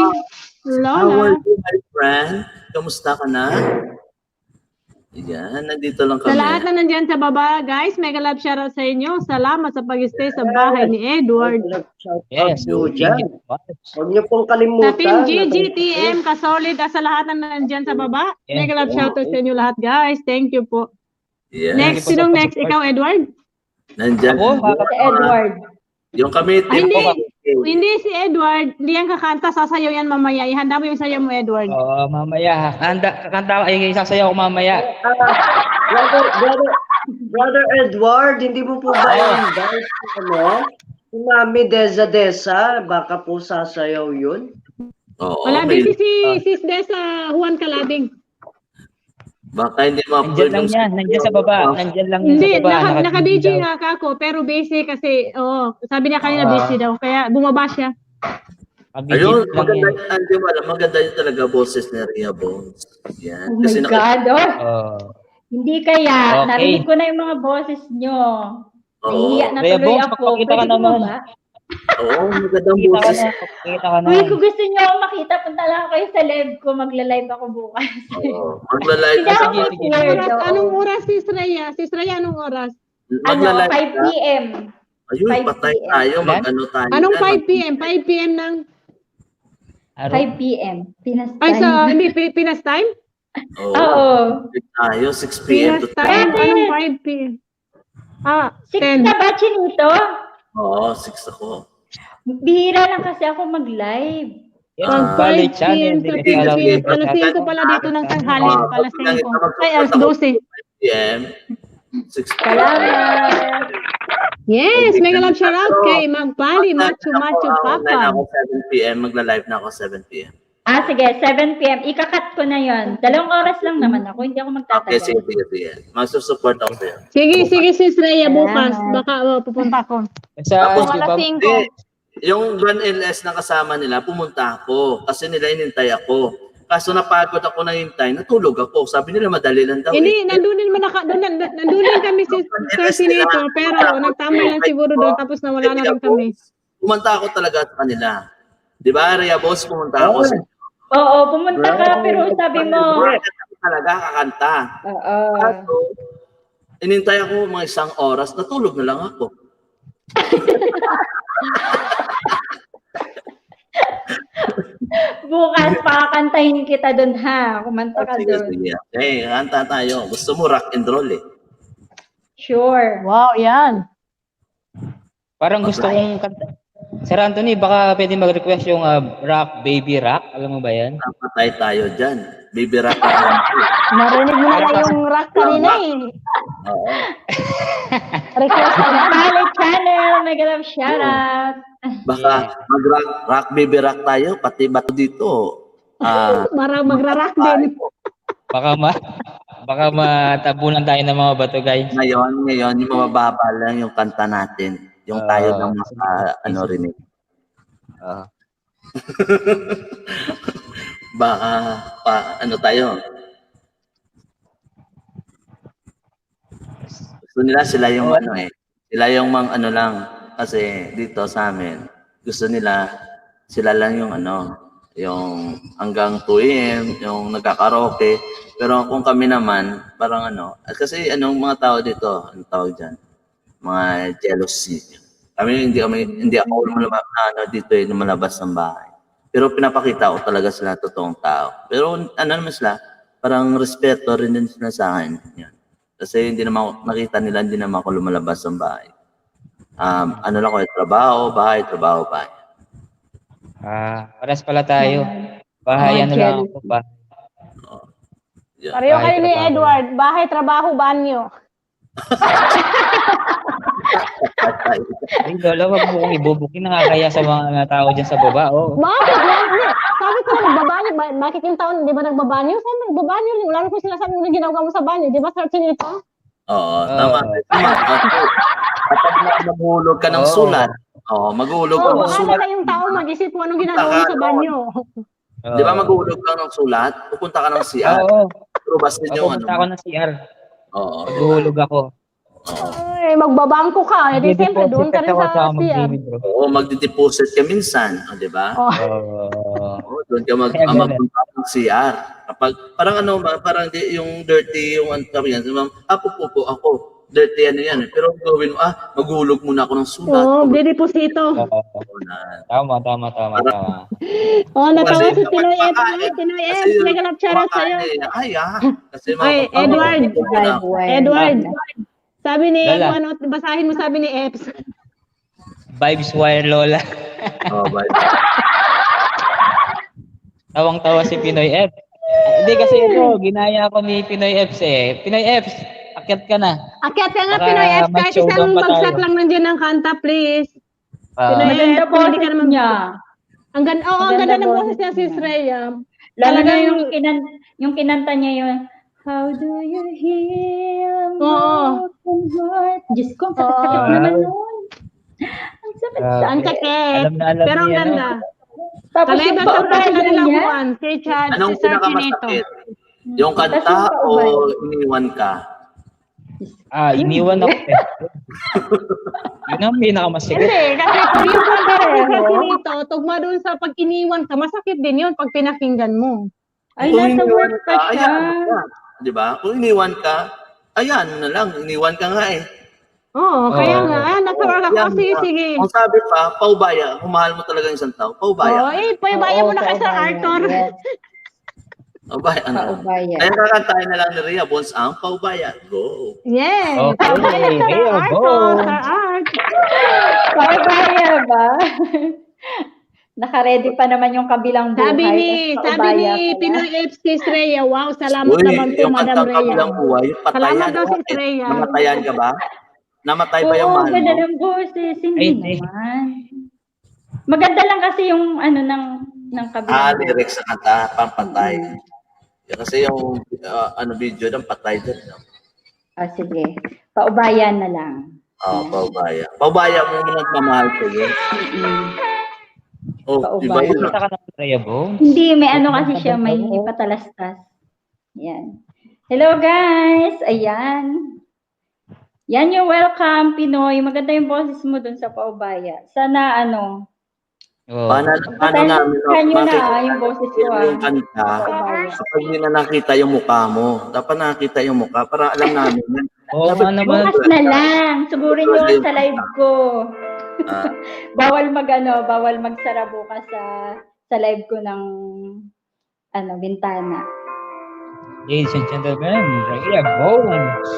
[SPEAKER 10] How
[SPEAKER 2] Lola.
[SPEAKER 10] are you, my friend? Kamusta ka na? Yan, nandito lang
[SPEAKER 2] Sa
[SPEAKER 10] kami.
[SPEAKER 2] lahat na nandyan sa baba, guys, mega love shoutout sa inyo. Salamat sa pag-stay sa bahay ni Edward.
[SPEAKER 1] Yes.
[SPEAKER 9] Huwag niyo pong
[SPEAKER 2] Sa
[SPEAKER 9] kalimutan.
[SPEAKER 2] Team GGTM, kasolid sa lahat na nandyan sa baba. Mega love shoutout sa inyo lahat, guys. Thank you po.
[SPEAKER 10] Yes.
[SPEAKER 2] Next, sinong next? Ikaw, Edward?
[SPEAKER 10] Nandyan.
[SPEAKER 6] Si Edward.
[SPEAKER 10] Yung kami,
[SPEAKER 2] Hindi si Edward. Hindi yan kakanta. Sasayaw yan mamaya. Ihanda mo yung sayaw mo, Edward.
[SPEAKER 1] Oo, mamaya. Kakanta, isasayaw ko mamaya.
[SPEAKER 9] Brother Edward, hindi mo po ba invite si Mami Deza? Baka po sasayaw yun?
[SPEAKER 10] Oo,
[SPEAKER 2] Wala, busy si Sis Desa Juan Calading.
[SPEAKER 10] Baka hindi ma-upload.
[SPEAKER 1] Nandiyan lang yan. Nandiyan sa baba. Nandiyan lang
[SPEAKER 2] Hindi,
[SPEAKER 1] sa baba.
[SPEAKER 2] naka-DJ nga ako, pero busy kasi, sabi niya kanina busy daw, kaya bumaba siya.
[SPEAKER 10] Ayun, maganda yun talaga boses ni Rhea Bones. Yan.
[SPEAKER 6] Oh my God, Hindi kaya,
[SPEAKER 1] Okay.
[SPEAKER 6] narinig ko na yung mga boses nyo. Nahihiya na
[SPEAKER 1] Rhea
[SPEAKER 6] tuloy
[SPEAKER 1] Bones,
[SPEAKER 6] ako.
[SPEAKER 1] magpakita ka
[SPEAKER 6] Pwede
[SPEAKER 1] naman.
[SPEAKER 6] ba?
[SPEAKER 10] Oo, magandang boses.
[SPEAKER 1] Kita ka na.
[SPEAKER 6] Uy, kung gusto nyo makita, punta lang kayo sa live ko. Magla-live ako bukas.
[SPEAKER 10] Oo, magla-live
[SPEAKER 6] Hindi
[SPEAKER 10] ka.
[SPEAKER 6] ako prepared.
[SPEAKER 2] Anong oras, Sis Rhea? Sis Rhea, anong oras?
[SPEAKER 10] Magla-live
[SPEAKER 6] 5
[SPEAKER 10] ka.
[SPEAKER 6] p.m.
[SPEAKER 10] Ayun,
[SPEAKER 6] 5
[SPEAKER 10] patay
[SPEAKER 6] p.m.
[SPEAKER 10] tayo. Mag-ano tayo.
[SPEAKER 2] Anong
[SPEAKER 10] yan.
[SPEAKER 2] 5 p.m.? 5 p.m. ng...
[SPEAKER 6] 5 p.m. Pinas
[SPEAKER 2] Ay,
[SPEAKER 6] time.
[SPEAKER 2] hindi, Pinas time?
[SPEAKER 6] Oo.
[SPEAKER 10] Tayo, 6 p.m.
[SPEAKER 2] Pinas time? Anong 5 p.m.?
[SPEAKER 6] 6 na ba, Chinito?
[SPEAKER 10] Oo, 6 ako.
[SPEAKER 6] Bihira lang kasi ako mag-live.
[SPEAKER 2] Pag 5 p.m. sa Pilipinas, alas 5 pala dito ng tanghali, alas 5. Ay, alas 12.
[SPEAKER 10] PM.
[SPEAKER 6] Salamat.
[SPEAKER 2] Yes, mega love shoutout kay Magpali, Machu
[SPEAKER 10] Online
[SPEAKER 2] Papa.
[SPEAKER 10] ako 7 p.m. Magla-live na ako 7 p.m.
[SPEAKER 6] Sige, 7 p.m. Ikakat ko na yon. 2 oras lang naman ako, hindi ako
[SPEAKER 10] Okay,
[SPEAKER 6] magtatagal.
[SPEAKER 10] sige. Magsusupport ako sa'yo.
[SPEAKER 2] Sige, Sis Rhea, bukas. Baka pupunta ko.
[SPEAKER 10] Tapos,
[SPEAKER 2] alas 5.
[SPEAKER 10] yung Grand LS na kasama nila, pumunta ako. Kasi nila inintay ako. Kaso napagod ako na hintay, natulog ako. Sabi nila madali lang daw.
[SPEAKER 2] Hindi, nandun din kami si Sir Senator, pero nagtambay lang siguro doon, tapos nawala na rin kami.
[SPEAKER 10] Pumunta ako talaga sa kanila. Di ba, Rhea Boss, pumunta ako sa...
[SPEAKER 6] Oo, pumunta ka, pero sabi mo...
[SPEAKER 10] Talaga kakanta.
[SPEAKER 6] Oo.
[SPEAKER 10] Kaso, inintay ako mga 1 oras, natulog na lang ako.
[SPEAKER 6] Bukas, pakakantahin kita doon ha. Kumanta ka doon.
[SPEAKER 10] Sige. Okay, kanta tayo. Gusto mo rock and roll eh.
[SPEAKER 6] Sure.
[SPEAKER 2] Wow, yan.
[SPEAKER 1] Parang gusto kong kanta. Sir Anthony, baka pwede mag-request yung rock, baby rock. Alam mo ba yan?
[SPEAKER 10] Napatay tayo dyan. Baby rock.
[SPEAKER 2] Narinig mo na yung rock kanina eh.
[SPEAKER 10] Oo.
[SPEAKER 2] Request na yan.
[SPEAKER 6] Balik channel, mega love shoutout.
[SPEAKER 10] Baka mag-rock, baby rock tayo. Pati bato dito.
[SPEAKER 2] Para magra-rock din.
[SPEAKER 1] Baka matabunan tayo ng mga bato, guys.
[SPEAKER 10] Ngayon, yung mababa lang yung kanta natin. Yung tayo ng rinig. Baka tayo. Gusto nila sila yung sila yung lang kasi dito sa amin. Gusto nila sila lang yung yung hanggang 2 AM, yung nagkakaraoke. Pero kung kami naman, parang kasi mga tao dito, ang tawag dyan, mga jealousy. Hindi ako lumalabas dito lumalabas ng bahay. Pero pinapakita ko talaga sila totoong tao. Pero naman sila, parang respeto rin din sila sa akin. Yan. Kasi hindi naman nakita nila, hindi naman ako lumalabas ng bahay. Lang ko, trabaho, bahay.
[SPEAKER 1] Paras pala tayo. Bahay, lang ako ba?
[SPEAKER 2] Pareho kayo ni Edward. Bahay, trabaho, banyo.
[SPEAKER 1] Ay, Lola, wag mo kong ibubukin. Nakakaya sa mga tao dyan sa baba. Oh.
[SPEAKER 2] Bakit? Sabi ko na magbabanyo. Bakit yung taon, di ba nagbabanyo? Sabi nagbabanyo rin. Wala rin ko sinasabi mo na ginagawa mo sa banyo. Di ba, search nito?
[SPEAKER 10] Oo, tama. Kapag maghulog ka ng sulat, maghulog ka ng sulat.
[SPEAKER 2] Baka yung tao mag-isip mo anong ginagawa mo sa banyo.
[SPEAKER 10] Di ba maghulog ka ng sulat? Pupunta ka ng CR. Pero basta
[SPEAKER 1] pupunta ako ng CR.
[SPEAKER 10] Oo.
[SPEAKER 1] Maghulog ako.
[SPEAKER 2] Ay, magbabangko ka. Eh, di siyempre, doon ka rin sa CR.
[SPEAKER 10] Oo, magdideposit ka minsan. Di ba? Oo, doon ka magpunta ng CR. Kapag, parang parang yung dirty, yung kami yan. Pupo ako. Dirty yan. Pero gawin mo, maghulog muna ako ng sulat.
[SPEAKER 2] Oo, dideposito.
[SPEAKER 1] Tama.
[SPEAKER 2] Natawa si Pinoy F. Pinoy F, mega love shoutout sa'yo. Ay, Edward. Sabi ni F, basahin mo sabi ni F.
[SPEAKER 1] Vibes wire, Lola. Tawang-tawa si Pinoy F. Hindi kasi ginaya ako ni Pinoy F eh. Pinoy F, akyat ka na.
[SPEAKER 2] Akyat ka nga, Pinoy F. Kahit isang bagsak lang nandiyan ng kanta, please.
[SPEAKER 6] Pinoy F, hindi ka naman niya.
[SPEAKER 2] Ang ganda ng boses niya, Sis Rhea.
[SPEAKER 6] Lalo na yung kinanta niya yung How do you heal broken heart? Diyos ko, sakit-sakit naman nun. Ang sakit.
[SPEAKER 2] Ang sakit. Pero ang ganda.
[SPEAKER 6] Tapos yung
[SPEAKER 2] paubayan niya. Si Chad,
[SPEAKER 10] anong
[SPEAKER 2] si Sir Pinito.
[SPEAKER 10] Yung kanta o iniwan ka?
[SPEAKER 1] Iniwan ako. Yun ang pinakamasikip.
[SPEAKER 2] Hindi, kasi yung kanta ni Sir Pinito, tugma doon sa pag iniwan ka, masakit din yun pag pinakinggan mo.
[SPEAKER 6] Ay, nasa work pa siya.
[SPEAKER 10] Di ba? Kung iniwan ka, ayan na lang, iniwan ka nga eh.
[SPEAKER 2] Oo, kaya nga. Nasa work ako. Sige.
[SPEAKER 10] Kung sabi pa, paubaya, kung mahal mo talaga yung isang tao, paubaya.
[SPEAKER 2] Paubaya mo na kay Sir Arthur.
[SPEAKER 10] Paubaya na. Kaya kakantahin na lang ni Rhea Bones ang paubaya. Go.
[SPEAKER 2] Yeah. Paubaya na Sir Arthur.
[SPEAKER 6] Paubaya ba? Naka-ready pa naman yung kabilang buhay.
[SPEAKER 2] Sabi ni Pinoy FC Rhea, wow, salamat
[SPEAKER 10] Uy,
[SPEAKER 2] naman po,
[SPEAKER 10] yung
[SPEAKER 2] Madam
[SPEAKER 10] kantang
[SPEAKER 2] Rhea.
[SPEAKER 10] kabilang buhay, yung patayan.
[SPEAKER 2] Salamat daw si Rhea.
[SPEAKER 10] Namatayan ka ba? Namatay ba yung
[SPEAKER 6] Oo,
[SPEAKER 10] mahal
[SPEAKER 6] ganda
[SPEAKER 10] mo?
[SPEAKER 6] ng boses. Hindi naman. Maganda lang kasi yung ng kabilang buhay.
[SPEAKER 10] Lyrics sa kanta, pampatay. Kasi yung video ng patay doon.
[SPEAKER 6] Sige. Paubayan na lang.
[SPEAKER 10] Paubaya. Paubaya mo yung nagmamahal ko yun. Diba yun?
[SPEAKER 6] Hindi, may kasi siya, may patalastas. Yan. Hello guys! Ayan. Yan yung welcome, Pinoy. Maganda yung boses mo dun sa paubaya. Sana
[SPEAKER 10] Paano namin
[SPEAKER 6] yung boses ko
[SPEAKER 10] yung kanta kapag hindi na nakita yung mukha mo. Dapat nakita yung mukha para alam namin yan.
[SPEAKER 6] Bukas na lang. Sugurin nyo sa live ko. Bawal magsara bukas sa live ko ng bintana.
[SPEAKER 1] Ladies and gentlemen, Rhea Bones.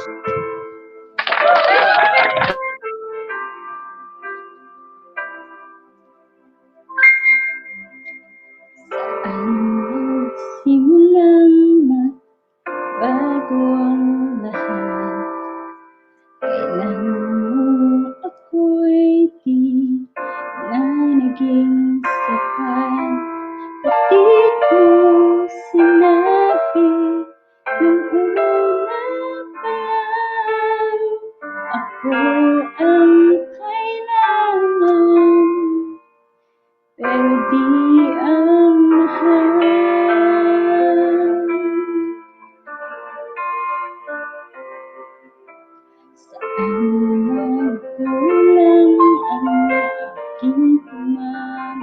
[SPEAKER 6] Simulang bago ang lahat. Kailan mo ako'y di na naging sapat. Pati ko sinabi nung una pa lang, ako ang kailangan, pero di ang mahal. Nagkulang ang aking pagmamahal.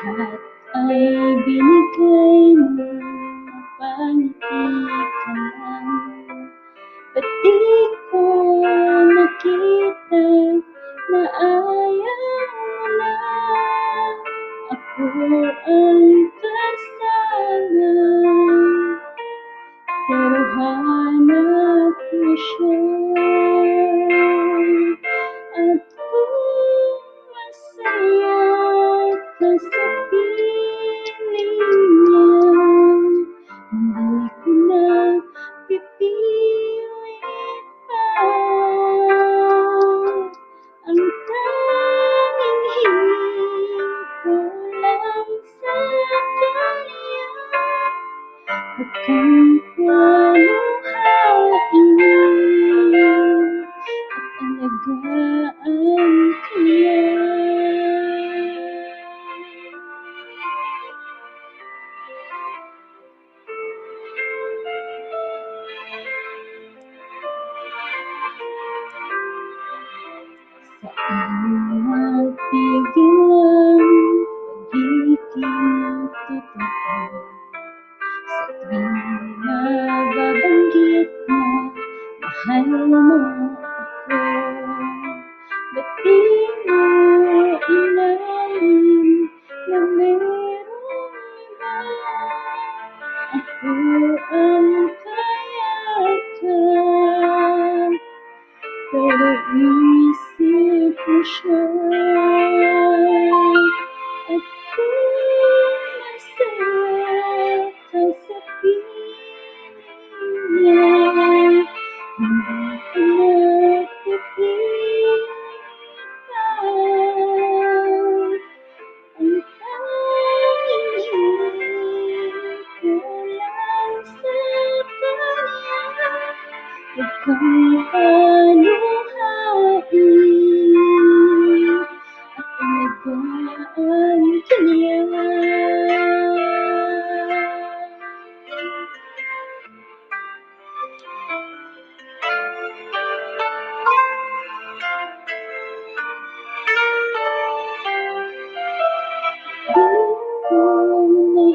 [SPEAKER 6] Lahat ay binigay mo, napangiti ka lang. Ba't di ko nakita na ayaw mo na? Ako ang kasama, pero hanap mo siya. At kung masaya ka sa piling niya, hindi ko na pipilit pa. Ang tanging hiling ko lang sa kanya, huwag kang paluhain at alagaan ka niya. Saan natigil ang pagiging totoo? Sa tuwing nababanggit na mahal mo ako, ba't di mo inamin na merong iba? Ako ang kayakap, pero isip mo siya. At kung masaya ka sa piling niya, hindi ko na pipilit pa. Ang tanging hiling ko lang sa kanya, huwag kang paluhain at alagaan ka niya. Di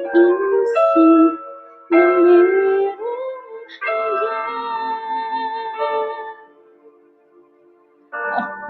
[SPEAKER 6] ko naisip na merong hanggan. Ako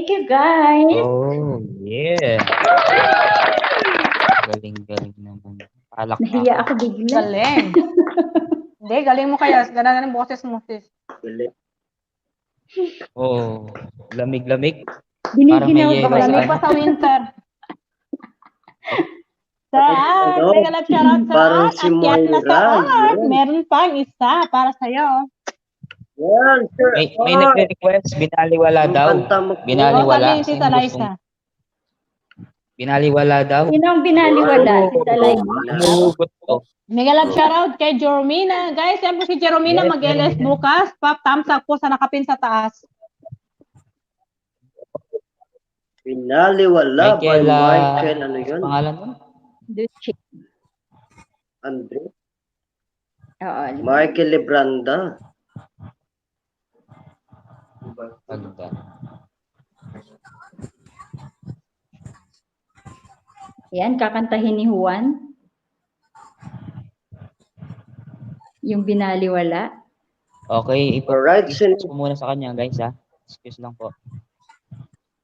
[SPEAKER 6] Thank you, guys.
[SPEAKER 1] Oh, yeah. Galing naman. Palak
[SPEAKER 6] Nahiya ako bigla.
[SPEAKER 2] Galing. Hindi, galing mo kaya. Ganda ng boses mo, sis.
[SPEAKER 1] Oh, lamig-lamig.
[SPEAKER 6] Giniginaw ba kayo?
[SPEAKER 2] Lamig pa sa winter. Saan?
[SPEAKER 9] Ano?
[SPEAKER 2] Mega love shoutout sa
[SPEAKER 9] Parang
[SPEAKER 2] Art.
[SPEAKER 9] si
[SPEAKER 2] Akyat na sa
[SPEAKER 9] Moira,
[SPEAKER 2] Art.
[SPEAKER 9] yun.
[SPEAKER 2] Meron pang isa para sa'yo.
[SPEAKER 9] Yan, sir.
[SPEAKER 1] May nagre-request, binaliwala daw. Binaliwala.
[SPEAKER 2] Sabi si Liza.
[SPEAKER 1] Binaliwala daw.
[SPEAKER 6] Sino ang binaliwala? Si Talay.
[SPEAKER 1] Humuhugot to.
[SPEAKER 2] Mega love shoutout kay Jeromina. Guys, yan po si Jeromina
[SPEAKER 1] Yes,
[SPEAKER 2] mag-LS
[SPEAKER 1] Jeromina.
[SPEAKER 2] bukas. Pop thumbs up po sa nakapin sa taas.
[SPEAKER 9] Pinaliwala by
[SPEAKER 1] Michael,
[SPEAKER 9] Michael, ano yun?
[SPEAKER 1] pangalan mo?
[SPEAKER 6] Duchi.
[SPEAKER 9] Andre?
[SPEAKER 6] Oo.
[SPEAKER 9] Michael Lebranda.
[SPEAKER 1] Pagda.
[SPEAKER 6] Yan, kakantahin ni Juan. Yung binaliwala.
[SPEAKER 1] Okay,
[SPEAKER 9] Alright,
[SPEAKER 1] i-focus ko muna sa kanya, guys, ha? Excuse lang po.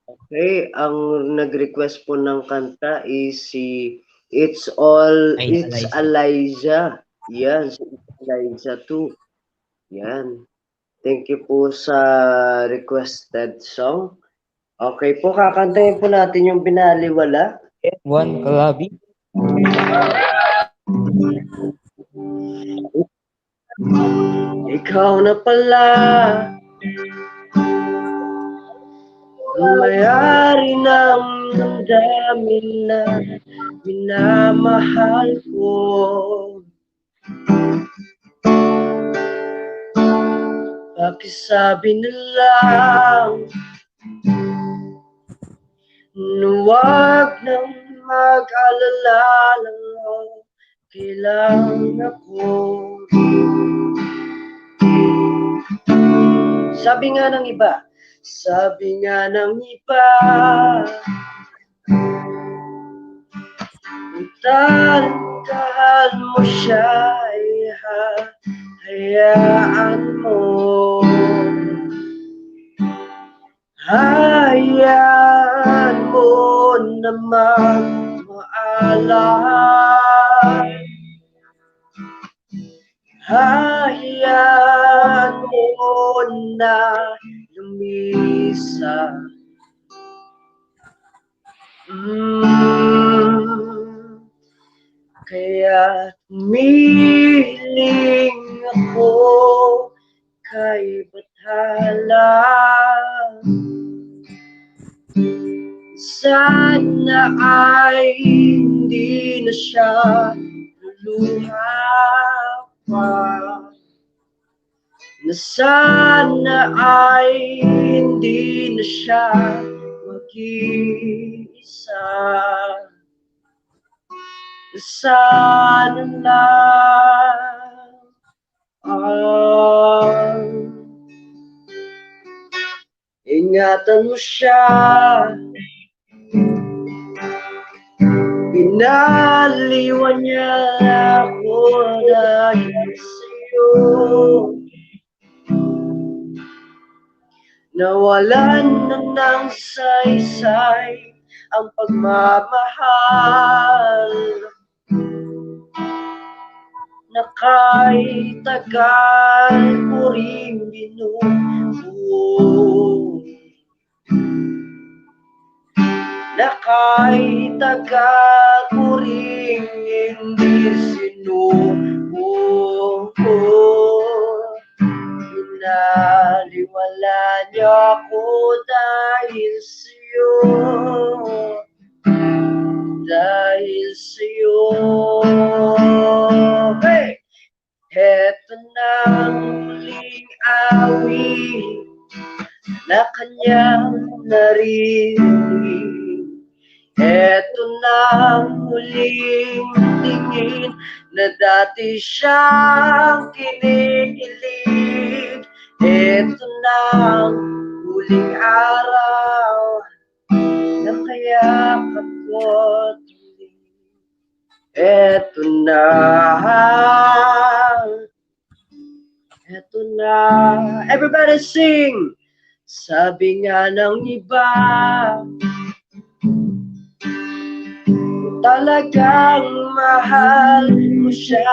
[SPEAKER 9] Okay, ang nag-request po ng kanta is si It's Eliza. Yan, si It's Eliza 2. Yan. Thank you po sa requested song. Okay po, kakantahin po natin yung binaliwala.
[SPEAKER 1] Juan Calabi.
[SPEAKER 9] Ikaw na pala may-ari ng damdamin na minamahal ko. Pakisabi na lang huwag nang mag-alala lang kailangan ako. Sabi nga ng iba, Tantahan mo siya, hayaan mo. Hayaan mo naman maalala. Hayaan mo na lumisa. Kaya humiling ako kay Bathala. Sana ay hindi na siya luluha pa. Na sana ay hindi na siya mag-iisa. Sana lang ingatan mo siya. Pinaliwan niya ako dahil sa'yo. Nawalan na ng saysay ang pagmamahal na kahit tagal ko rin binubuo. Na kahit tagal ko rin hindi sinubuo. Pinaliwala niya ako dahil sa'yo. Dahil sa'yo. Hey! Heto na ang huling awit na kanyang naririnig. Heto na ang huling tingin na dati siyang kinikilig. Heto na ang huling araw na kayakap ko tuloy. Heto na. Heto na. Everybody sing! Sabi nga ng iba, talagang mahal mo siya,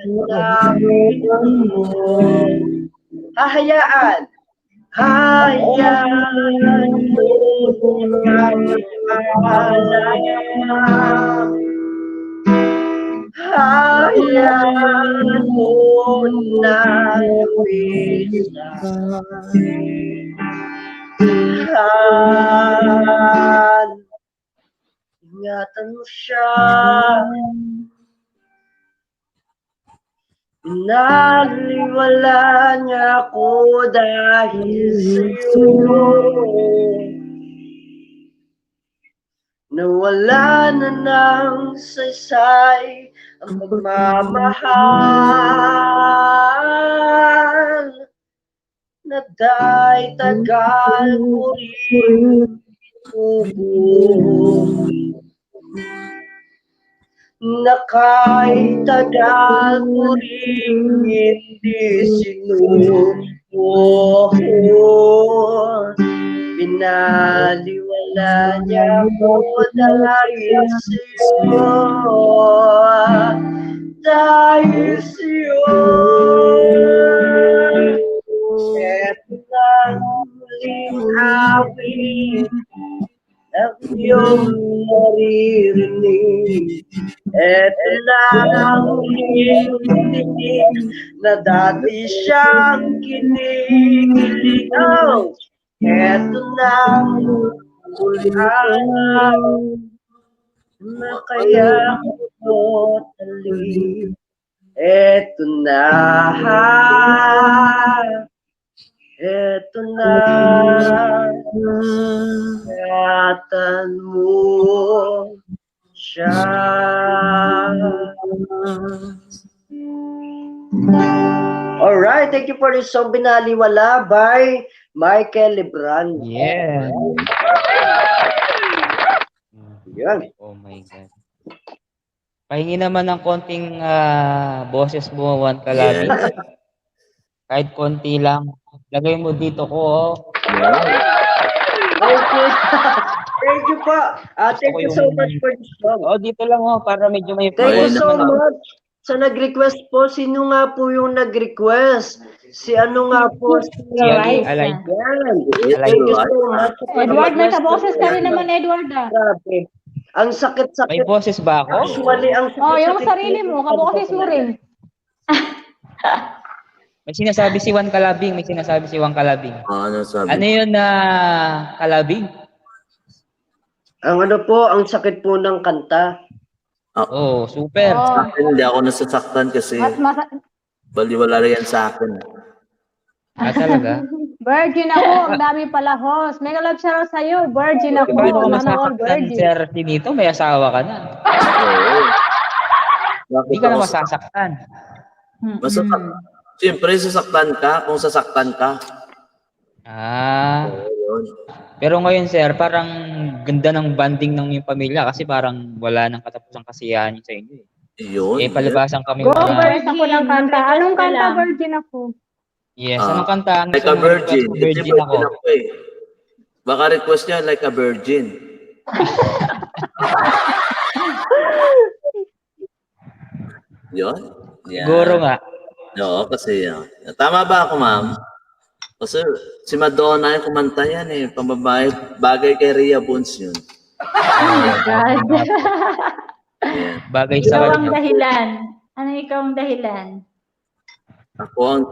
[SPEAKER 9] hanapin mo. Hahayaan mo hayaan mo na ingatan mo siya. Naliwala niya ako dahil sa'yo. Nawala na ng saysay ang pagmamahal na dahil tagal ko rin itubo. Na kahit tagal ko rin hindi sinubo. Pinaliwala niya ako dahil sa'yo. Dahil sa'yo. Eto na muling awit ang iyong naririnig. Eto na ang iyong tinig na dati siyang kinikilig. Eto na ulan na kaya ko tali. Eto na, eto na, ingatan mo siya. Alright, thank you for this song, Binaliwala by Michael Lebran.
[SPEAKER 1] Yeah.
[SPEAKER 9] Yan.
[SPEAKER 1] Oh my God. Pahingi naman ng konting boses mo, Juan Calabi. Kahit konti lang. Lagay mo dito ko.
[SPEAKER 9] Thank you. Thank you po. Thank you so much for this song.
[SPEAKER 1] Oh, dito lang para medyo may
[SPEAKER 9] Thank you so much. Sa nag-request po, sino nga po yung nag-request? Si ano nga po? Si
[SPEAKER 1] Alay.
[SPEAKER 9] Thank you so much.
[SPEAKER 2] Edward, may kaboses ka rin naman, Edward.
[SPEAKER 9] Grabe. Ang sakit-sakit.
[SPEAKER 1] May boses ba ako?
[SPEAKER 9] Actually, ang sakit-sakit.
[SPEAKER 2] Yung sarili mo, kaboses mo rin.
[SPEAKER 1] May sinasabi si Juan Calabing. May sinasabi si Juan Calabing.
[SPEAKER 10] Ano sabi?
[SPEAKER 1] Ano yun na Calabing?
[SPEAKER 9] Ang ano po, ang sakit po ng kanta.
[SPEAKER 1] Oh, super.
[SPEAKER 10] Sa akin, hindi ako nasasaktan kasi baliwala rin yan sa akin.
[SPEAKER 1] Talaga?
[SPEAKER 2] Virgin ako, ang dami pala host. Mega love shoutout sa'yo, virgin ako.
[SPEAKER 1] Paano ka
[SPEAKER 2] Sana all
[SPEAKER 1] masasaktan,
[SPEAKER 2] virgin.
[SPEAKER 1] Sir Tinito? May asawa ka na. Hindi ka na masasaktan.
[SPEAKER 10] Masasaktan. Siyempre, sasaktan ka kung sasaktan ka.
[SPEAKER 1] Pero ngayon, sir, parang ganda ng banding ng yung pamilya kasi parang wala nang katapusang kasiyahan sa inyo.
[SPEAKER 10] Yun.
[SPEAKER 1] Palibasan kami.
[SPEAKER 2] Go, virgin ako ng kanta. Anong kanta, virgin ako?
[SPEAKER 1] Yes, anong kanta?
[SPEAKER 10] Like a virgin.
[SPEAKER 1] Virgin ako.
[SPEAKER 10] Baka request niya like a virgin. Yun?
[SPEAKER 1] Siguro nga.
[SPEAKER 10] Oo, kasi tama ba ako, ma'am? Kasi si Madonna yung kumanta yan eh. Pambabae, bagay kay Rhea Bones yun.
[SPEAKER 6] Oh my God.
[SPEAKER 1] Bagay sa
[SPEAKER 6] Ikaw ang
[SPEAKER 1] kanya.
[SPEAKER 6] dahilan. Ano ikaw ang dahilan?
[SPEAKER 10] Ikaw ang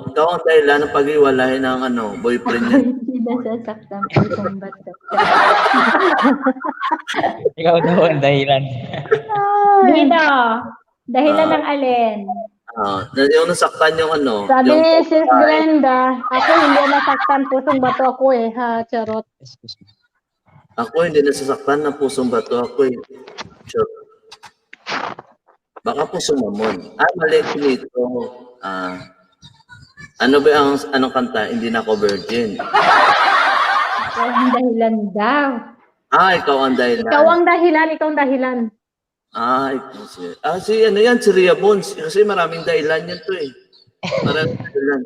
[SPEAKER 10] dahilan ng pag-iwalay ng boyfriend niya.
[SPEAKER 6] Hindi nasasaktan po itong bata.
[SPEAKER 1] Ikaw daw ang dahilan.
[SPEAKER 6] Dito. Dahilan ng alin?
[SPEAKER 10] Yung nasaktan yung
[SPEAKER 2] Sabi ni Sis Glenda, ako hindi nasaktan, pusong bato ako eh, ha, charot.
[SPEAKER 10] Ako hindi nasasaktan ng pusong bato ako eh. Sure. Baka pusong mamon. Mali ko nito. Ano ba anong kanta? Hindi na ako virgin.
[SPEAKER 6] Ikaw ang dahilan daw.
[SPEAKER 10] Ikaw ang dahilan.
[SPEAKER 2] Ikaw ang dahilan, ikaw ang dahilan.
[SPEAKER 10] Si Rhea Bones. Kasi maraming dahilan yan to eh. Maraming dahilan.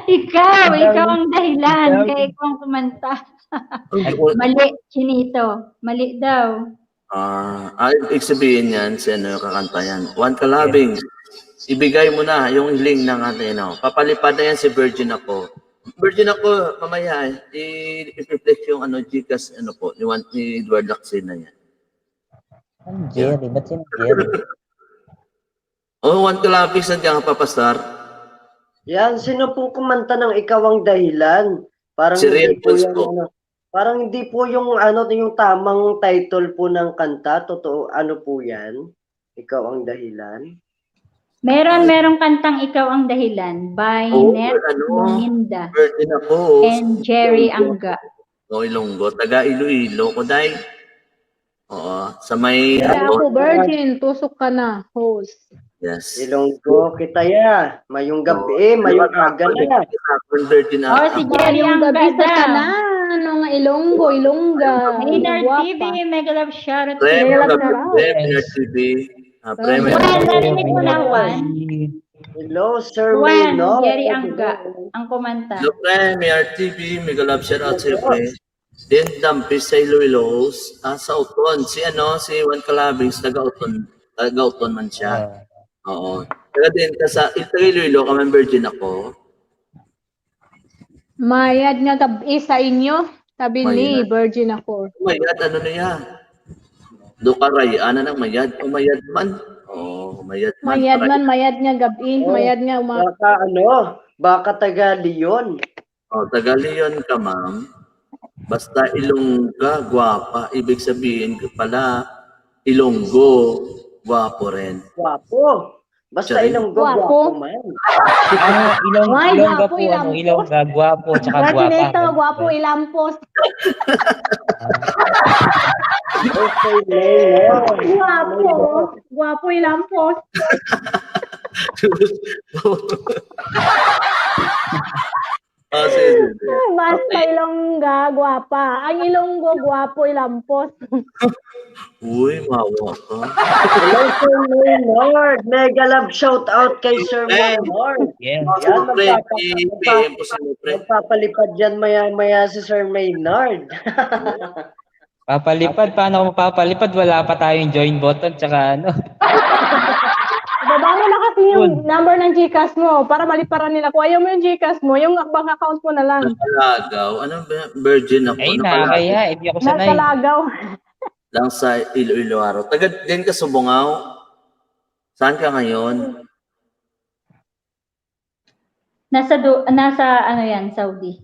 [SPEAKER 6] Ikaw ang dahilan. Kaya ikaw ang kumanta. Mali, Chinito. Mali daw.
[SPEAKER 10] Ibig sabihin yan, si ano yung kakanta yan. Juan Calabing, ibigay mo na yung hiling ng atin. Papalipad na yan si Virgin ako. Virgin ako, mamaya, i-reflect yung Gcash, ni Edward Lacina yan.
[SPEAKER 1] Jerry, ba't sino Jerry?
[SPEAKER 10] Juan Calabing, saan ka papastar?
[SPEAKER 9] Yan, sino po kumanta ng Ikaw ang Dahilan? Parang
[SPEAKER 10] Si
[SPEAKER 9] hindi
[SPEAKER 10] Rian
[SPEAKER 9] po
[SPEAKER 10] Pulse
[SPEAKER 9] yung,
[SPEAKER 10] po.
[SPEAKER 9] parang hindi po yung yung tamang title po ng kanta. Totoo, ano po yan? Ikaw ang Dahilan?
[SPEAKER 6] Merong kantang Ikaw ang Dahilan by Net Muminda
[SPEAKER 10] Virgin ako.
[SPEAKER 6] and Jerry Angga.
[SPEAKER 10] Ilonggo, taga Iloilo ko dahil. Oo, sa may
[SPEAKER 2] Kaya ako, Virgin, tusok ka na, host.
[SPEAKER 10] Yes.
[SPEAKER 9] Ilonggo kita ya. Mayong gabi, mayong aga na.
[SPEAKER 10] Virgin
[SPEAKER 6] Si Jerry Angga
[SPEAKER 2] Sa
[SPEAKER 6] daw.
[SPEAKER 2] ano nga, Ilongga.
[SPEAKER 6] Maynard
[SPEAKER 2] Guwapa.
[SPEAKER 6] TV, mega love shoutout.
[SPEAKER 10] Premier
[SPEAKER 2] Premier
[SPEAKER 10] TV. Premier
[SPEAKER 6] Juan, narinig mo na, Juan?
[SPEAKER 9] Hello, Sir
[SPEAKER 6] Juan,
[SPEAKER 9] Wayno.
[SPEAKER 6] Jerry Angga, ang kumanta.
[SPEAKER 10] Hello, Premier TV. Mega love shoutout sa iyo, pre. Din Dampis sa Iloilo. Sa Uton. Si Juan Calabing, taga-Uton man siya. Oo. Kaya din, sa Iloilo, kami Virgin ako.
[SPEAKER 2] Mayad nga gabi sa inyo. Sabi ni
[SPEAKER 10] Mayad.
[SPEAKER 2] Virgin ako.
[SPEAKER 10] Mayad, ano na yan? Dukaray, nang mayad? Mayad man. Mayad man.
[SPEAKER 2] Mayad nga gabi. Mayad nga
[SPEAKER 9] Baka taga Leon.
[SPEAKER 10] Taga Leon ka, ma'am. Basta Ilongga, gwapa. Ibig sabihin ko pala, Ilonggo, gwapo rin.
[SPEAKER 9] Gwapo. Basta
[SPEAKER 10] Sorry?
[SPEAKER 9] Ilonggo, gwapo man.
[SPEAKER 1] Ilongga po, Ilongga, gwapo, tsaka
[SPEAKER 2] Virgin
[SPEAKER 1] gwapa.
[SPEAKER 2] ito, guwapo ilampos.
[SPEAKER 9] Okay, Leon.
[SPEAKER 2] Guwapo ilampos.
[SPEAKER 10] Sige.
[SPEAKER 2] Basta Ilongga, guwapa. Ang Ilonggo, guwapo ilampos.
[SPEAKER 10] Uy, mawa ka.
[SPEAKER 9] Hello, Sir Maynard. Mega love shout out kay Sir Maynard.
[SPEAKER 1] Yes.
[SPEAKER 9] Yan,
[SPEAKER 10] PM po sa pre.
[SPEAKER 9] magpapalipad yan maya-maya si Sir Maynard.
[SPEAKER 1] Papalipad, paano ako mapapalipad? Wala pa tayong join button, tsaka
[SPEAKER 2] Baba mo na kasi yung number ng Gcash mo para maliparan nila. Kung ayaw mo yung Gcash mo, yung bank account mo na lang.
[SPEAKER 10] Nakalagaw. Anong Virgin ako?
[SPEAKER 1] Ay, nakakaya. Hindi ako sanay.
[SPEAKER 2] Nakalagaw.
[SPEAKER 10] Lang sa Iloilo araw. Taga din ka sa Bungaw. Saan ka ngayon?
[SPEAKER 6] Nasa Saudi.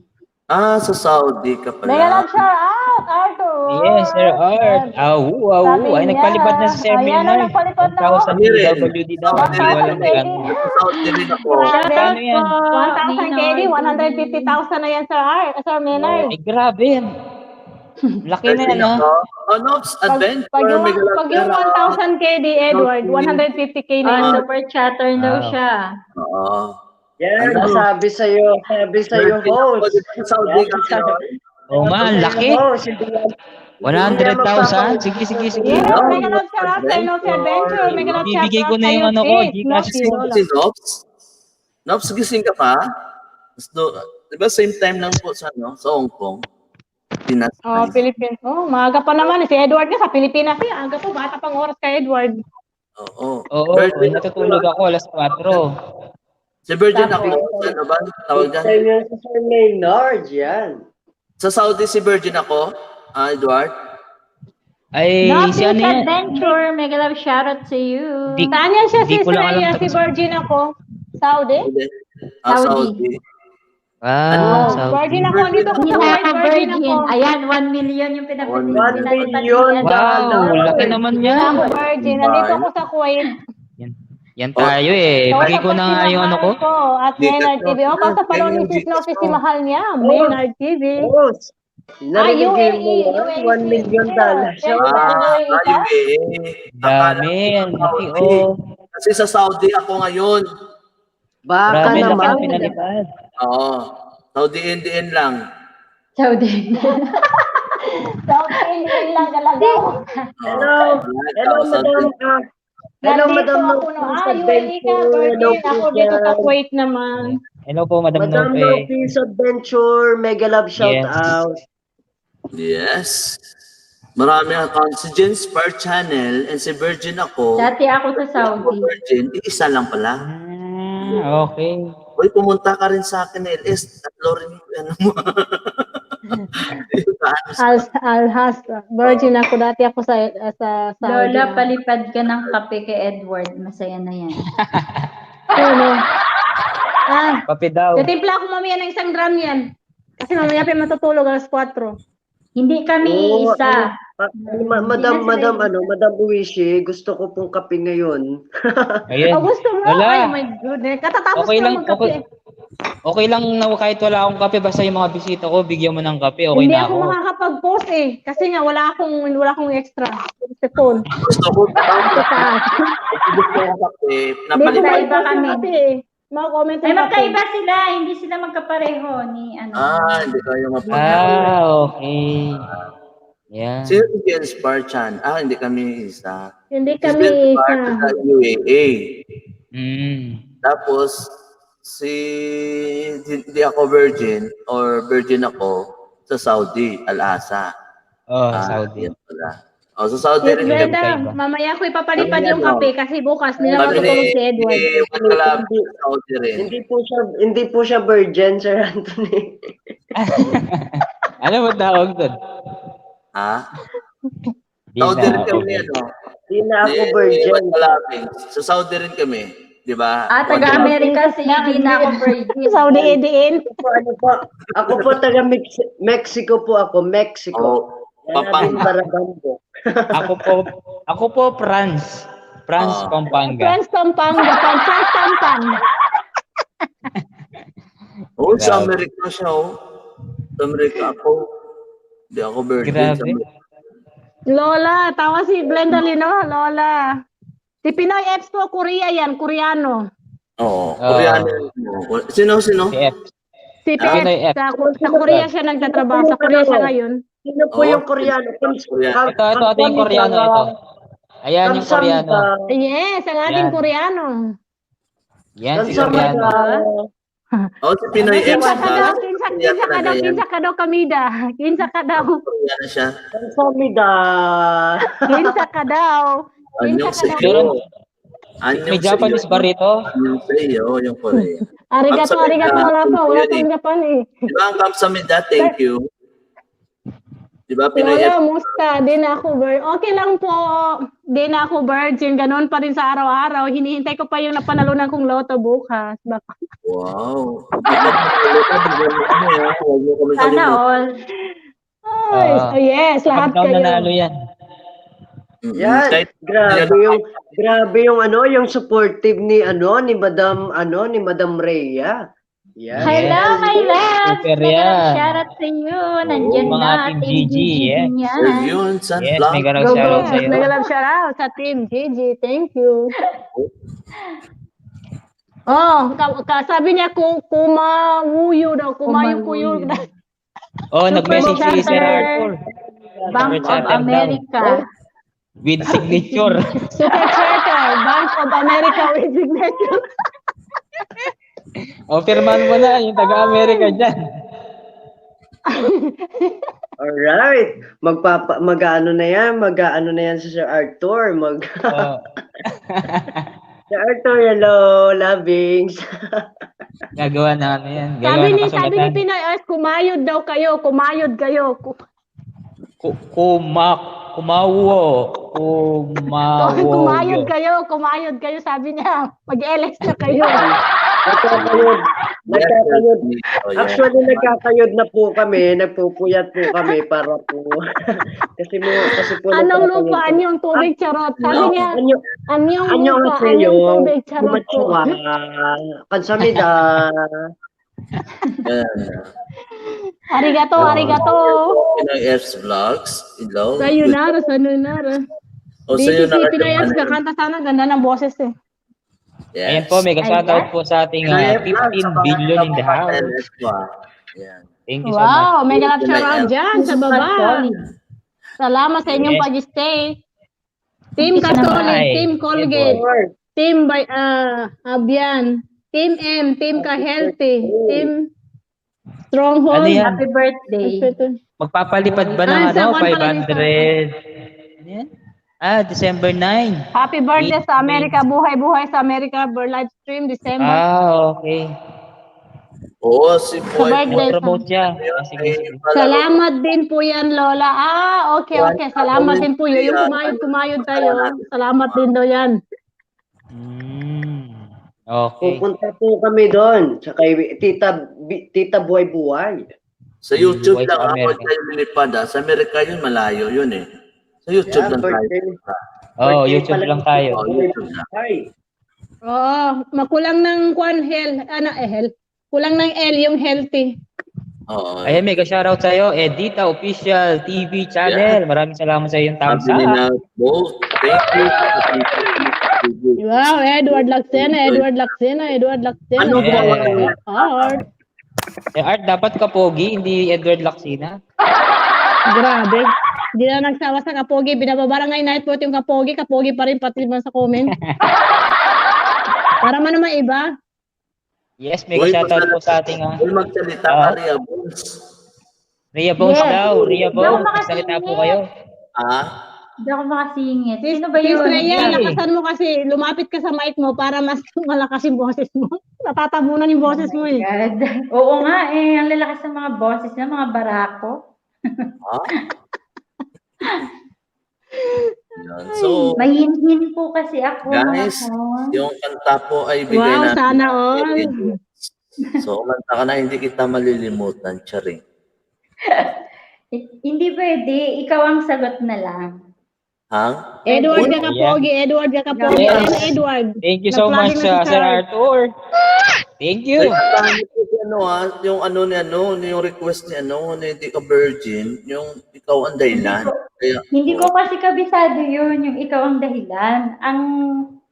[SPEAKER 10] Sa Saudi ka pala.
[SPEAKER 2] Mega love shout out, Arthur.
[SPEAKER 1] Yes, Sir Art. Ay, nagpalipad na si Sir
[SPEAKER 2] Ayan,
[SPEAKER 1] Maynard.
[SPEAKER 2] nagpalipad na.
[SPEAKER 1] 1,000 WD daw. Walang ganun.
[SPEAKER 10] Saudi rin ako.
[SPEAKER 1] Paano yan?
[SPEAKER 2] 1,000 KD, 150,000 na yan, Sir Maynard.
[SPEAKER 1] Ay, grabe yan. Laki na yan, no?
[SPEAKER 10] Adventure.
[SPEAKER 2] Pag yung 1,000 KD, Edward, 150K na yun.
[SPEAKER 6] Super chatter daw siya.
[SPEAKER 10] Oo.
[SPEAKER 9] Yan, sabi sa'yo, host.
[SPEAKER 10] Saudi ka siya.
[SPEAKER 1] Oh man, laki. 100,000? Sige.
[SPEAKER 2] Yes, mega love shout out sa inyo, si Adventure. Mega love shout out.
[SPEAKER 1] Bibigay ko na yung Gcash ko.
[SPEAKER 10] Si Nobs, gising ka pa? Diba same time lang po sa Hong Kong?
[SPEAKER 2] Philippines. Maaga pa naman. Si Edward nga sa Pilipinas. Aga po, bata pang oras kay Edward.
[SPEAKER 10] Oo.
[SPEAKER 1] Natutulog ako alas 4.
[SPEAKER 10] Si Virgin ako, ano ba? Tawag dyan?
[SPEAKER 9] Si Sir Maynard, yan.
[SPEAKER 10] Sa Saudi si Virgin ako, Edward.
[SPEAKER 1] Ay, si ano yan?
[SPEAKER 6] Adventure, mega love shoutout to you.
[SPEAKER 2] Saan yan siya
[SPEAKER 1] Di ko lang alam
[SPEAKER 2] si Virgin ako? Saudi?
[SPEAKER 10] Saudi.
[SPEAKER 2] Virgin ako. Dito ako sa Kuwait, Virgin ako.
[SPEAKER 6] Ayan, 1 million yung pinapalitan.
[SPEAKER 9] 1 million.
[SPEAKER 1] Wow, laki naman yan.
[SPEAKER 2] Ako, Virgin. Nandito ako sa Kuwait.
[SPEAKER 1] Yan tayo eh. Bigay ko na nga yung ano ko.
[SPEAKER 2] At Maynard TV. Kaso palong ni Sis Nofi si mahal niya. Maynard TV.
[SPEAKER 9] Narinig mo yan? $1 million.
[SPEAKER 1] Dami. Ang laki
[SPEAKER 10] Kasi sa Saudi ako ngayon.
[SPEAKER 9] Baka naman.
[SPEAKER 1] Pinalipad.
[SPEAKER 10] Oo. Saudi NDN lang.
[SPEAKER 6] Saudi.
[SPEAKER 2] Saudi lang talaga.
[SPEAKER 9] Hello, Madam. Hello, Madam.
[SPEAKER 2] UAE ka, Virgin. Ako dito sa Kuwait naman.
[SPEAKER 1] Hello po, Madam
[SPEAKER 9] Madam
[SPEAKER 1] Nope.
[SPEAKER 9] Nope's Adventure, mega love shout
[SPEAKER 1] Yes.
[SPEAKER 9] out.
[SPEAKER 10] Yes. Marami account. Si Jen Spar Channel and si Virgin ako.
[SPEAKER 6] Dati ako sa Saudi.
[SPEAKER 10] Virgin, isa lang pala.
[SPEAKER 1] Okay.
[SPEAKER 10] Uy, pumunta ka rin sa akin, LS. Tatlo rin yung ano mo.
[SPEAKER 2] Alhas. Virgin ako. Dati ako sa Saudi.
[SPEAKER 6] Lola, palipad ka ng kape kay Edward. Masaya na yan.
[SPEAKER 2] Ano?
[SPEAKER 1] Kape daw.
[SPEAKER 2] Titimpla ako mamaya ng 1 gram yan. Kasi mamaya pa matutulog alas 4.
[SPEAKER 6] Hindi kami isa.
[SPEAKER 9] Madam Uwishi, gusto ko pong kape ngayon.
[SPEAKER 1] Ayan.
[SPEAKER 2] Gusto mo?
[SPEAKER 1] Wala.
[SPEAKER 2] Ay, my goodness. Katatapos
[SPEAKER 1] Okay
[SPEAKER 2] ko
[SPEAKER 1] lang,
[SPEAKER 2] magkape.
[SPEAKER 1] Okay lang na kahit wala akong kape, basta yung mga bisita ko, bigyan mo ng kape, okay
[SPEAKER 2] Hindi
[SPEAKER 1] na
[SPEAKER 2] ako
[SPEAKER 1] ako.
[SPEAKER 2] makakapag-post eh. Kasi nga wala akong extra. Sa phone.
[SPEAKER 10] Gusto ko kape.
[SPEAKER 6] Magkaiba kami.
[SPEAKER 2] Mga comment
[SPEAKER 6] Ay, magkaiba sila. Hindi sila magkapareho ni ano.
[SPEAKER 10] Hindi kayo mapagkakita.
[SPEAKER 1] Okay. Yeah.
[SPEAKER 10] Sino si Jen Spar Chan? Hindi kami isa.
[SPEAKER 2] Hindi
[SPEAKER 10] Si
[SPEAKER 2] kami
[SPEAKER 10] Jen Spar
[SPEAKER 2] isa.
[SPEAKER 10] sa UAA. Tapos, hindi ako virgin or virgin ako sa Saudi, Al-Asa.
[SPEAKER 1] Saudi.
[SPEAKER 10] Yan pala. Sa Saudi rin yung
[SPEAKER 2] Brenda, mamaya ko ipapalipad yung kape kasi bukas nila
[SPEAKER 10] Kami
[SPEAKER 2] matutulog si Edward.
[SPEAKER 10] Saudi rin.
[SPEAKER 9] Hindi po siya virgin, Sir Anthony.
[SPEAKER 1] Ano mo tawag doon?
[SPEAKER 10] Saudi rin kami,
[SPEAKER 9] Hindi na ako virgin.
[SPEAKER 10] Sa Saudi rin kami. Di ba?
[SPEAKER 6] Taga-Amerika si hindi na ako virgin.
[SPEAKER 2] Saudi Ediin.
[SPEAKER 9] Ako po taga Mexico po ako. Mexico.
[SPEAKER 10] Pampanga.
[SPEAKER 1] Ako po France. France, Pampanga.
[SPEAKER 2] France, Pampanga. France, Pampanga.
[SPEAKER 10] Sa Amerika siya, Sa Amerika ako. Hindi ako virgin.
[SPEAKER 1] Grabe.
[SPEAKER 2] Lola, tawa si Glenda Lino. Lola. Si Pinoy Expo, Korea yan. Koreano.
[SPEAKER 10] Koreano. Sino?
[SPEAKER 1] Si
[SPEAKER 2] Si Pinoy Sa Korea siya nagtatrabaho. Sa Korea siya ngayon.
[SPEAKER 9] Sino po yung Koreano?
[SPEAKER 1] Ito yung Koreano. Ito. Ayan yung Koreano.
[SPEAKER 2] Yes, ang ating
[SPEAKER 1] Yan.
[SPEAKER 2] Koreano.
[SPEAKER 1] Yan si Koreano.
[SPEAKER 10] Si Pinoy
[SPEAKER 2] Kinsa
[SPEAKER 10] Expo.
[SPEAKER 2] ka daw, Kamida. Kinsa ka daw.
[SPEAKER 10] Koreano siya.
[SPEAKER 9] Kamida.
[SPEAKER 2] Kinsa ka daw.
[SPEAKER 10] Anyong
[SPEAKER 1] Pero,
[SPEAKER 10] sa'yo.
[SPEAKER 1] may Japanese ba rito?
[SPEAKER 10] Anyong sa'yo, yung Korea.
[SPEAKER 2] Arigato, wala pa. Wala pang Japan eh.
[SPEAKER 10] Di ba ang kamsamida? Thank you. Di ba Pinoy
[SPEAKER 2] Lola,
[SPEAKER 10] Expo?
[SPEAKER 2] musta? Di na ako okay lang po. Di na ako virgin. Ganon pa rin sa araw-araw. Hinihintay ko pa yung napanalunan kong loto bukas. Baka.
[SPEAKER 10] Wow.
[SPEAKER 6] Sana all.
[SPEAKER 2] Yes, lahat
[SPEAKER 1] Pagka
[SPEAKER 2] kayo.
[SPEAKER 1] nanalo yan.
[SPEAKER 9] Yan. Grabe yung supportive ni Madam Rhea. Yan.
[SPEAKER 6] Hello, my loves!
[SPEAKER 1] Super
[SPEAKER 6] Mega
[SPEAKER 1] yan.
[SPEAKER 6] shoutout sa iyo. Nandyan
[SPEAKER 1] mga
[SPEAKER 6] na,
[SPEAKER 1] Team
[SPEAKER 6] Team
[SPEAKER 1] GG,
[SPEAKER 6] GG
[SPEAKER 1] yes.
[SPEAKER 6] niyan.
[SPEAKER 10] Yun,
[SPEAKER 1] Yes,
[SPEAKER 10] sunflower.
[SPEAKER 1] mega love shoutout sa'yo.
[SPEAKER 2] Mega love shoutout sa Team Gigi. Thank you. Sabi niya kumawuyo daw. Kumayo-kuyo.
[SPEAKER 1] Nag-message si Sir Arthur.
[SPEAKER 6] Bank of
[SPEAKER 1] Super chat
[SPEAKER 6] America.
[SPEAKER 1] With signature.
[SPEAKER 2] Super Charter. Bank of America with signature.
[SPEAKER 1] Firman mo na yung taga-America dyan.
[SPEAKER 9] Alright. Mag-ano na yan si Sir Arthur. Sir Arthur, hello, lovings.
[SPEAKER 1] Gagawa na yan.
[SPEAKER 2] Sabi ni Pinoy Earth, kumayod daw kayo. Kumayod kayo. Kumayod kayo, sabi niya. Mag-LS na kayo.
[SPEAKER 9] Nagkakayod. Actually, nagkakayod na po kami. Nagpupuyat po kami para po. kasi po.
[SPEAKER 2] Anong lupa? Anyong tubig charot? Sabi niya, anyong lupa?
[SPEAKER 9] Anyo
[SPEAKER 2] Anyong tubig charot po?
[SPEAKER 9] Kansamida.
[SPEAKER 2] Arigato.
[SPEAKER 10] Pinoy F's Vlogs. Hello.
[SPEAKER 2] Sayonara.
[SPEAKER 10] Sa'yo na
[SPEAKER 2] Pinoy Earth, kakanta sana. Ganda ng boses eh.
[SPEAKER 10] Yes.
[SPEAKER 1] Ayan po, mega shoutout po sa ating 15 billion in the house.
[SPEAKER 10] Yan.
[SPEAKER 1] Thank you so
[SPEAKER 2] Wow,
[SPEAKER 1] much.
[SPEAKER 2] mega love shoutout dyan sa baba. Salamat sa inyong
[SPEAKER 1] Yes.
[SPEAKER 2] pag-stay. Team Catholic,
[SPEAKER 1] Ay,
[SPEAKER 2] Team Colgate, Team Abian, Team M, Team Ka-Healthy, Team Stronghold.
[SPEAKER 1] Ano yan?
[SPEAKER 6] Happy birthday.
[SPEAKER 1] Magpapalipad ba ng
[SPEAKER 2] sa
[SPEAKER 1] ano,
[SPEAKER 2] kwan pala ni
[SPEAKER 1] 500? Ano yan? December 9.
[SPEAKER 2] Happy birthday sa Amerika. Buhay-buhay sa Amerika. Live stream, December.
[SPEAKER 1] Okay.
[SPEAKER 10] Oo, si
[SPEAKER 2] Sa
[SPEAKER 10] Boy.
[SPEAKER 2] birthday.
[SPEAKER 1] Promote siya. Sige.
[SPEAKER 2] Salamat din po yan, Lola. Okay. Salamat din po yun. Yung kumayod tayo. Salamat din daw yan.
[SPEAKER 1] Okay.
[SPEAKER 9] Pupunta po kami doon sa kay Tita Buhay-Buhay.
[SPEAKER 10] Sa YouTube
[SPEAKER 1] Buhay
[SPEAKER 10] lang
[SPEAKER 1] sa
[SPEAKER 10] ako
[SPEAKER 1] Amerika.
[SPEAKER 10] tayo lumipad. Sa Amerika yun, malayo yun eh. Sa YouTube lang tayo.
[SPEAKER 1] YouTube lang tayo.
[SPEAKER 10] YouTube lang.
[SPEAKER 2] Oo. Makulang ng kwan, health. Kulang ng L, yung healthy.
[SPEAKER 10] Oo.
[SPEAKER 1] Ayan, mega shoutout sa'yo. Edita Official TV Channel. Maraming salamat sa iyong thumbs
[SPEAKER 10] Sabi nila,
[SPEAKER 1] up.
[SPEAKER 10] both, thank you.
[SPEAKER 2] Wow, Edward Lacsena.
[SPEAKER 10] Ano ba?
[SPEAKER 2] Art.
[SPEAKER 1] Art, dapat kapogi, hindi Edward Lacsina.
[SPEAKER 2] Grabe. Hindi na nagsawa sa kapogi. Binababarangay night po yung kapogi. Kapogi pa rin pati man sa comment. Para man naman iba.
[SPEAKER 1] Yes, mega shoutout po sa ating
[SPEAKER 10] magsalita ka, Rhea Bones.
[SPEAKER 1] Rhea Bones
[SPEAKER 6] Yes.
[SPEAKER 1] daw. Rhea Bones,
[SPEAKER 6] Daw
[SPEAKER 1] magsalita po
[SPEAKER 6] makasingit.
[SPEAKER 1] kayo.
[SPEAKER 6] Hindi ako makasingit. Sino ba
[SPEAKER 2] Sis
[SPEAKER 6] yun?
[SPEAKER 2] Rhea, lakasan mo kasi. Lumapit ka sa mic mo para mas malakas yung boses mo. Natatabunan yung boses mo eh.
[SPEAKER 6] God. Oo nga eh. Ang lalakas ng mga boses niya, mga barako.
[SPEAKER 10] Yan. So,
[SPEAKER 6] Mahinhin po kasi ako.
[SPEAKER 10] guys, yung kanta po ay bigay
[SPEAKER 2] Wow,
[SPEAKER 10] natin.
[SPEAKER 2] sana all.
[SPEAKER 10] So, umanta ka na, hindi kita malilimutan, Charing.
[SPEAKER 6] Hindi pwede. Ikaw ang sagot na lang.
[SPEAKER 10] Ha?
[SPEAKER 2] Edward ka kapogi. Edward ka kapogi.
[SPEAKER 1] Yes.
[SPEAKER 2] Edward.
[SPEAKER 1] Thank you so much,
[SPEAKER 2] Nag-vlogging na si
[SPEAKER 1] Sir
[SPEAKER 2] Sarah.
[SPEAKER 1] Arthur. Thank you.
[SPEAKER 10] Yung request ni hindi ka virgin, yung ikaw ang dahilan. Kaya,
[SPEAKER 6] Hindi ko kasi kabisado yun, yung ikaw ang dahilan. Ang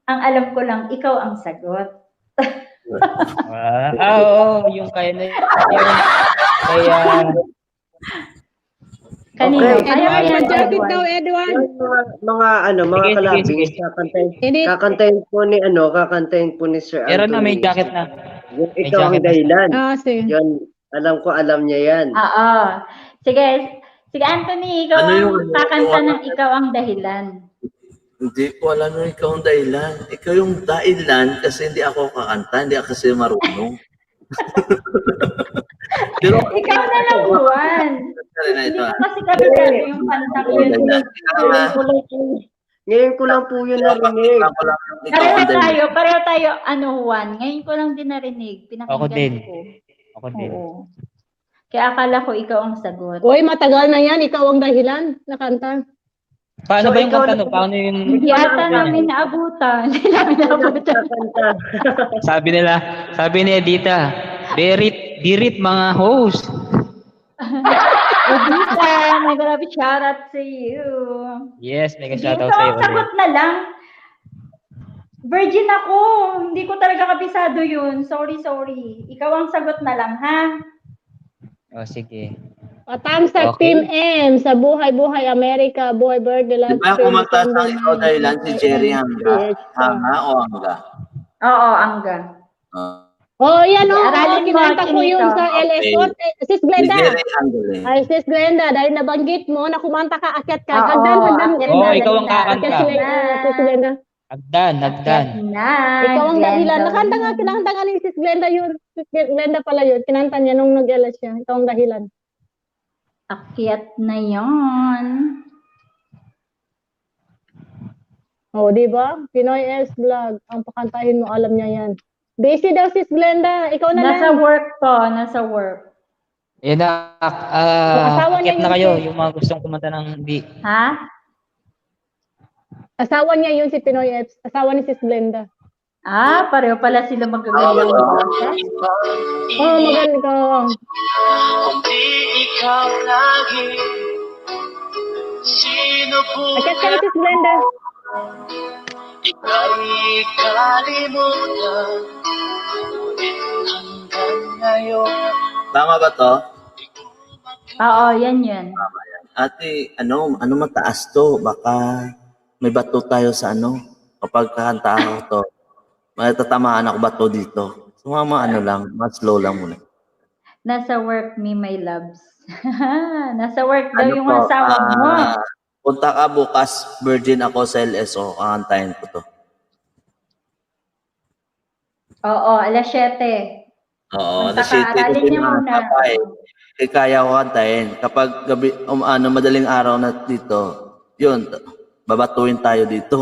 [SPEAKER 6] alam ko lang, ikaw ang sagot.
[SPEAKER 1] Oo, yung kaya na yun. Kaya,
[SPEAKER 6] Kanino?
[SPEAKER 9] Okay.
[SPEAKER 6] Ayaw yan,
[SPEAKER 2] Jacket daw,
[SPEAKER 6] Edward.
[SPEAKER 2] Edward.
[SPEAKER 9] Mga
[SPEAKER 1] Sige,
[SPEAKER 9] kalabing,
[SPEAKER 1] sige.
[SPEAKER 9] kakantayin po ni Sir
[SPEAKER 1] meron na,
[SPEAKER 9] Anthony.
[SPEAKER 1] may jacket na.
[SPEAKER 9] Yung
[SPEAKER 1] May
[SPEAKER 9] ikaw ang
[SPEAKER 1] jacket na.
[SPEAKER 9] dahilan.
[SPEAKER 2] Sige.
[SPEAKER 9] Yan, alam niya yan.
[SPEAKER 6] Oo. Sige, Anthony, ikaw
[SPEAKER 10] Ano
[SPEAKER 6] ang
[SPEAKER 10] yung-
[SPEAKER 6] kakanta ng ikaw ang dahilan.
[SPEAKER 10] hindi ko alam yung ikaw ang dahilan. Ikaw yung dahilan kasi hindi ako kakanta, hindi ako kasi marunong. Pero,
[SPEAKER 6] Ikaw na lang, Juan. Hindi ko kasi kabisado yung kantang yun.
[SPEAKER 9] Ngayon ko lang po yun narinig.
[SPEAKER 6] Pareho tayo, Juan. Ngayon ko lang din narinig.
[SPEAKER 1] Ako din.
[SPEAKER 6] Pinakinggan ko.
[SPEAKER 1] Ako din.
[SPEAKER 6] Oo. Kaya akala ko ikaw ang sagot.
[SPEAKER 2] Uy, matagal na yan. Ikaw ang dahilan. Nakanta.
[SPEAKER 1] Paano
[SPEAKER 9] So,
[SPEAKER 1] ba yung
[SPEAKER 9] ikaw
[SPEAKER 1] kanta
[SPEAKER 9] na-
[SPEAKER 1] no? Paano yung...
[SPEAKER 6] Hindi ata namin naabutan. Hindi namin naabutan.
[SPEAKER 1] Sabi ni Edita, Birit mga host.
[SPEAKER 6] Edita, may grabe shoutout sa iyo.
[SPEAKER 1] Yes, mega
[SPEAKER 6] Hindi,
[SPEAKER 1] shoutout
[SPEAKER 6] ikaw
[SPEAKER 1] sa'yo
[SPEAKER 6] ang sagot
[SPEAKER 1] ulit.
[SPEAKER 6] na lang. Virgin ako. Hindi ko talaga kabisado yun. Sorry. Ikaw ang sagot na lang, ha?
[SPEAKER 1] Sige.
[SPEAKER 2] Thumbs up,
[SPEAKER 1] Okay.
[SPEAKER 2] Team M. Sa Buhay-Buhay Amerika. Buhay Birthday
[SPEAKER 10] Di
[SPEAKER 2] Live
[SPEAKER 10] ba
[SPEAKER 2] Stream,
[SPEAKER 10] kumanta sa
[SPEAKER 2] December
[SPEAKER 10] ikaw
[SPEAKER 2] 9,
[SPEAKER 10] dahilan si Jerry Hanga?
[SPEAKER 2] 2018.
[SPEAKER 10] Hanga o Hanga?
[SPEAKER 6] Oo, Angga.
[SPEAKER 2] Oh, yan o.
[SPEAKER 6] Aralin mo,
[SPEAKER 2] Kinanta ko yun
[SPEAKER 6] Chinito.
[SPEAKER 2] sa LSO. Sis Glenda.
[SPEAKER 10] Si Jerry Hanga rin.
[SPEAKER 2] Ay, Sis Glenda, dahil nabanggit mo na kumanta ka, akyat ka.
[SPEAKER 6] Oo,
[SPEAKER 2] Hagdan.
[SPEAKER 6] akyat
[SPEAKER 1] Oo,
[SPEAKER 6] na,
[SPEAKER 1] ikaw ang
[SPEAKER 6] Glenda.
[SPEAKER 1] kakanta.
[SPEAKER 2] Akyat sila, Sis Glenda.
[SPEAKER 1] Hagdan.
[SPEAKER 6] Na,
[SPEAKER 2] Ikaw ang
[SPEAKER 6] Glenda.
[SPEAKER 2] dahilan. Nakanta nga, kinanta nga ni Sis Glenda yun. Sis Glenda pala yun. Kinanta niya nung nag-LS siya. Ikaw ang dahilan.
[SPEAKER 6] Akyat na yon.
[SPEAKER 2] Oh, di ba? Pinoy S Vlog. Ang pakantahin mo, alam niya yan. Busy daw, Sis Glenda. Ikaw na
[SPEAKER 6] Nasa
[SPEAKER 2] lang.
[SPEAKER 6] work to, nasa work.
[SPEAKER 1] Yan na,
[SPEAKER 2] asawa niya
[SPEAKER 1] akyat na
[SPEAKER 2] yun,
[SPEAKER 1] kayo,
[SPEAKER 2] sis.
[SPEAKER 1] yung mga gustong kumanta ng di.
[SPEAKER 6] Ha?
[SPEAKER 2] Asawa niya yun si Pinoy F. Asawa ni Sis Glenda.
[SPEAKER 6] Pareho pala sila magagaling.
[SPEAKER 2] Oh, maganda ka.
[SPEAKER 11] Ikaw lagi. Sino po
[SPEAKER 2] Akyat ka na, Sis Glenda.
[SPEAKER 11] ika'y kalimutan? Ngunit hanggang ngayon.
[SPEAKER 10] Tama ba to?
[SPEAKER 6] Oo, yan.
[SPEAKER 10] Ate, ano mataas to? Baka may bato tayo sa kapag kakanta ako to. May tatamaan ako bato dito. Sumama ano lang, mas slow lang muna.
[SPEAKER 6] Nasa work me, my loves. Nasa work daw
[SPEAKER 10] Ano
[SPEAKER 6] yung
[SPEAKER 10] po,
[SPEAKER 6] asawa mo.
[SPEAKER 10] punta ka bukas, virgin ako sa LSO, kakantayin ko to.
[SPEAKER 6] Oo, alas 7.
[SPEAKER 10] Oo,
[SPEAKER 6] Punta
[SPEAKER 10] alas
[SPEAKER 6] ka,
[SPEAKER 10] 7
[SPEAKER 6] aralin
[SPEAKER 10] kasi
[SPEAKER 6] niya muna.
[SPEAKER 10] nakakapay. Kaya ko kantayin. Kapag gabi, madaling araw na dito, yun, babatuin tayo dito.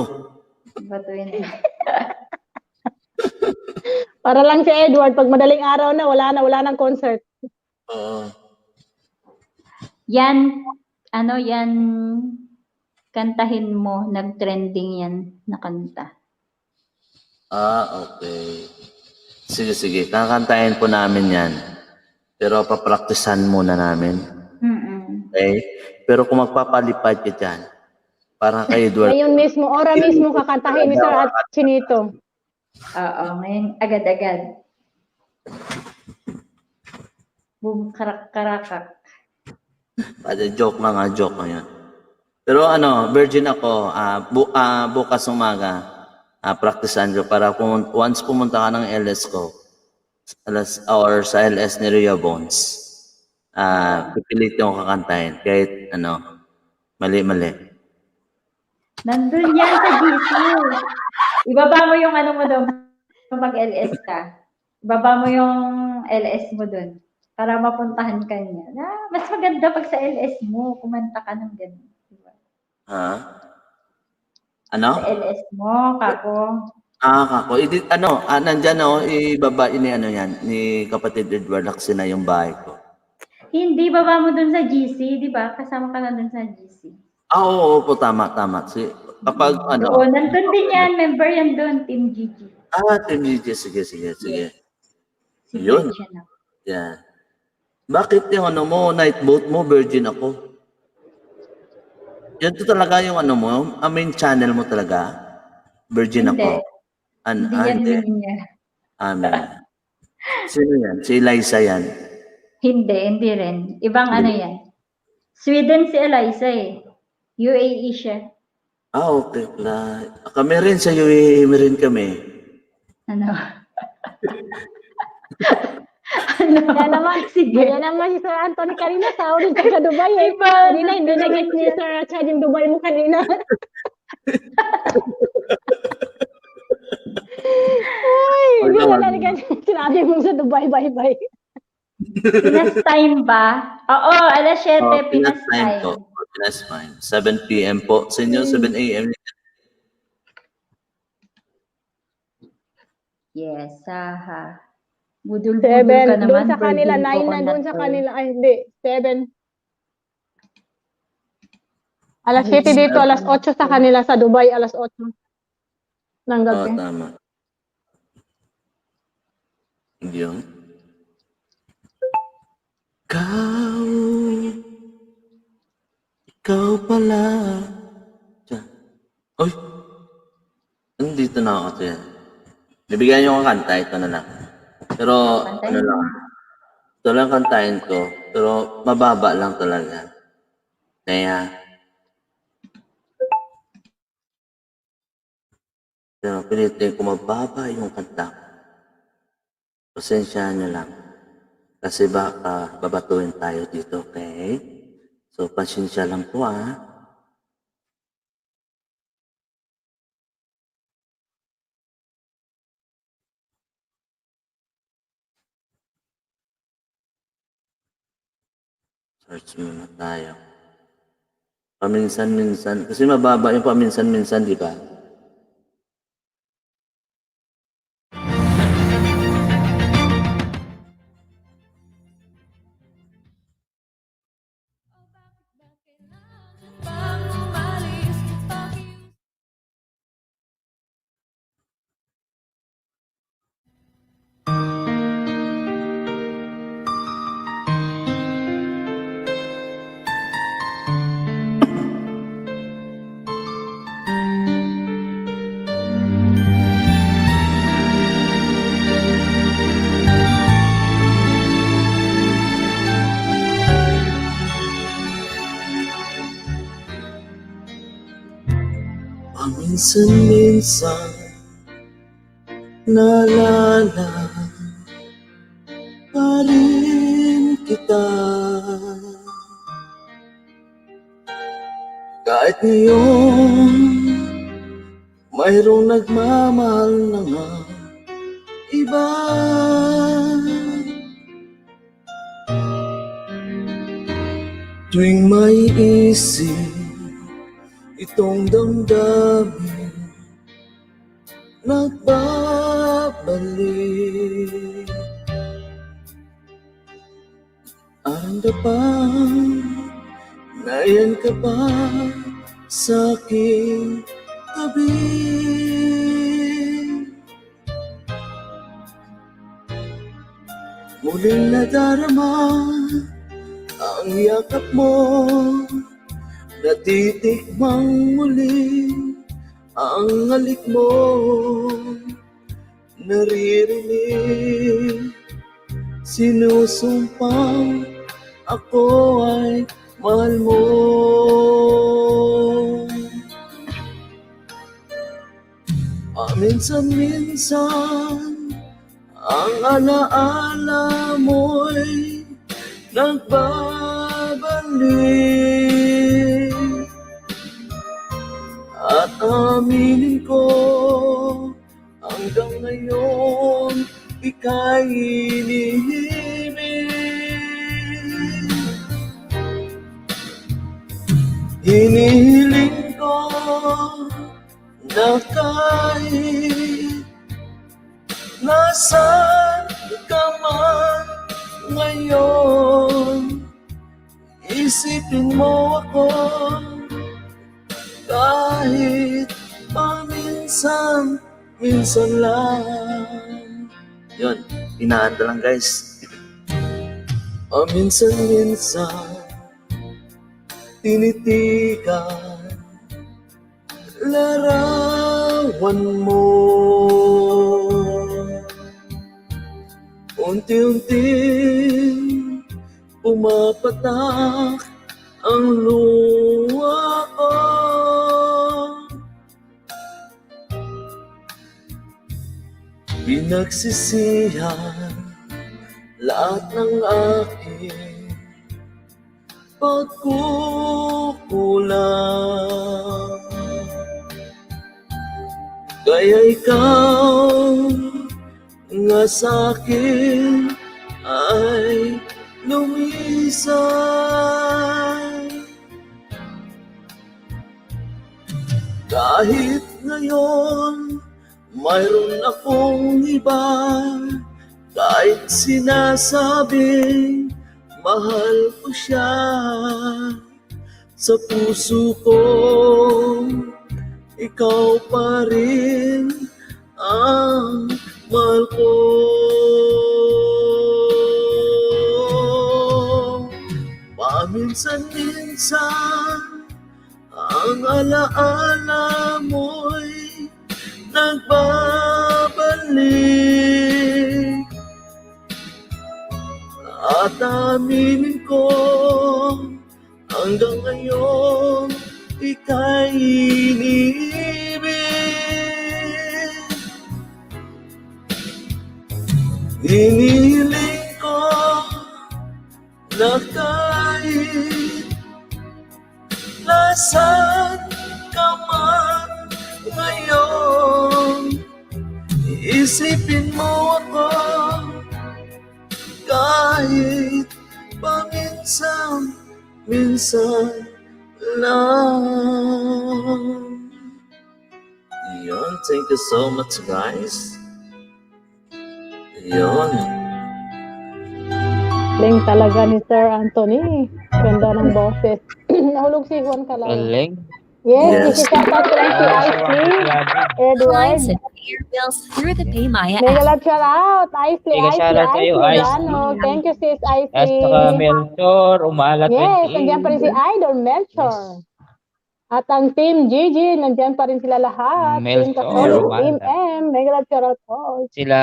[SPEAKER 6] Batuin.
[SPEAKER 2] Para lang si Edward, pag madaling araw na, wala nang concert.
[SPEAKER 10] Oo.
[SPEAKER 6] Yan, yan, kantahin mo, nag-trending yan na kanta.
[SPEAKER 10] Okay. Sige. Kakantayin po namin yan. Pero papraktisan muna namin. Okay? Pero kung magpapalipad ka dyan, parang kay Edward.
[SPEAKER 2] Ngayon mismo, ora mismo kakantahin ni Sir at Chinito.
[SPEAKER 6] Oo, ngayon agad-agad. Boom, karak-karakak.
[SPEAKER 10] Joke lang yan. Pero virgin ako, bukas umaga, praktisan ko para kung once pumunta ka ng LS ko, or sa LS ni Ria Bones, pipilitin ko kakantahin kahit mali-mali.
[SPEAKER 6] Nandun yan sa GC. Ibaba mo yung mo doon pag LS ka. Ibaba mo yung LS mo doon para mapuntahan ka niya. Mas maganda pag sa LS mo, kumanta ka ng ganun. Diba?
[SPEAKER 10] Ano?
[SPEAKER 6] Sa LS mo, kako.
[SPEAKER 10] Kako. Nandyan ibaba yan, ni kapatid Edward Laksina yung bahay ko.
[SPEAKER 6] Hindi, baba mo doon sa GC, di ba? Kasama ka na doon sa GC.
[SPEAKER 10] Oo po, tama. Kapag
[SPEAKER 6] Doon, nandun din yan, member yan doon, Team GG.
[SPEAKER 10] Team GG, sige. Yun. Yeah. Bakit yung night boat mo, virgin ako? Yan to talaga yung mo, main channel mo talaga? Virgin ako?
[SPEAKER 6] Hindi yan niya.
[SPEAKER 10] Amen. Sino yan? Si Eliza yan?
[SPEAKER 6] Hindi rin. Ibang yan. Sweden si Eliza eh. UAE siya.
[SPEAKER 10] Okay. Kami rin sa UAE rin kami.
[SPEAKER 2] Yan naman, sige. Yan naman si Sir Anthony kanina, Saudi sa Dubai. Kanina, hindi na-get ni Sir Chad yung Dubai mo kanina. Ay, hindi na narigan sinabi mo sa Dubai, bye-bye.
[SPEAKER 6] Pinas time ba? Oo, alas 7, Pinas time.
[SPEAKER 10] Pinas time. 7 p.m. po. Sa inyo, 7 a.m.
[SPEAKER 6] Yes, budul-budul ka naman.
[SPEAKER 2] Doon sa kanila, 9 na doon sa kanila. Ay, hindi. 7. Alas 7 dito, alas 8 sa kanila. Sa Dubai, alas 8 ng gabi.
[SPEAKER 10] Tama. Yun. Ikaw pala. Uy! Nandito na ako yan. Bibigyan niyo akong kanta, ito na lang. Pero, ito lang kantahin ko. Pero, mababa lang talaga. Kaya, pero pilitin ko mababa yung kanta. Pasensya niyo lang. Kasi baka babatuin tayo dito, okay? So, pasensya lang po, Search muna tayo. Paminsan-minsan. Kasi mababa yung paminsan-minsan, di ba? Paminsan-minsan naalala rin kita. Kahit ngayon, mayroong nagmamahal na nga iba. Tuwing may isip itong damdamin, nagbabalik. Aramdaman na yan ka ba sa aking tabi? Muling nadarama ang yakap mo, natitikmang muli ang halik mo, naririnig, sinusumpang ako ay mahal mo. Minsan-minsan ang alaala mo'y nagbabalik, at aminin ko hanggang ngayon ika'y inihimig. Hinihiling ko na kahit nasaan ka man ngayon, isipin mo ako kahit paminsan-minsan lang. Yun, inaanda lang guys. Minsan-minsan tinitikan larawan mo, unti-unting pumapatak ang luha ko. Pinagsisihan lahat ng aking pagkukulang, kaya ikaw nga sa'kin ay lumisan. Kahit ngayon mayroon akong iba, kahit sinasabing mahal ko siya, sa puso ko ikaw pa rin ang mahal ko. Paminsan-minsan ang alaala mo'y nagbabalik, at aminin ko hanggang ngayon ika'y iniibig. Hinihiling ko na kahit nasaan ka man ngayon, isipin mo ako kahit paminsan-minsan lang. Yun, thank you so much guys. Yun.
[SPEAKER 2] Galing talaga ni Sir Anthony. Ganda ng boses. Nahulog si Juan Calao.
[SPEAKER 1] Galing.
[SPEAKER 2] Yes, isi-shoutout ko lang si Isley, Edward.
[SPEAKER 14] Through the Pay Maya
[SPEAKER 2] Mega
[SPEAKER 14] app.
[SPEAKER 2] love shout out, Isley,
[SPEAKER 1] Shoutout sa'yo, Isley.
[SPEAKER 2] Thank you, sis
[SPEAKER 1] At
[SPEAKER 2] Isley.
[SPEAKER 1] saka Melchor, Umalat
[SPEAKER 2] Yes,
[SPEAKER 1] 28.
[SPEAKER 2] nandiyan pa rin si Idol Melchor. At ang Team Gigi, nandiyan pa rin sila lahat. Team
[SPEAKER 1] Melchor,
[SPEAKER 2] Kasol, Team
[SPEAKER 1] Umalat.
[SPEAKER 2] M, Mega love shout out all.
[SPEAKER 1] Sila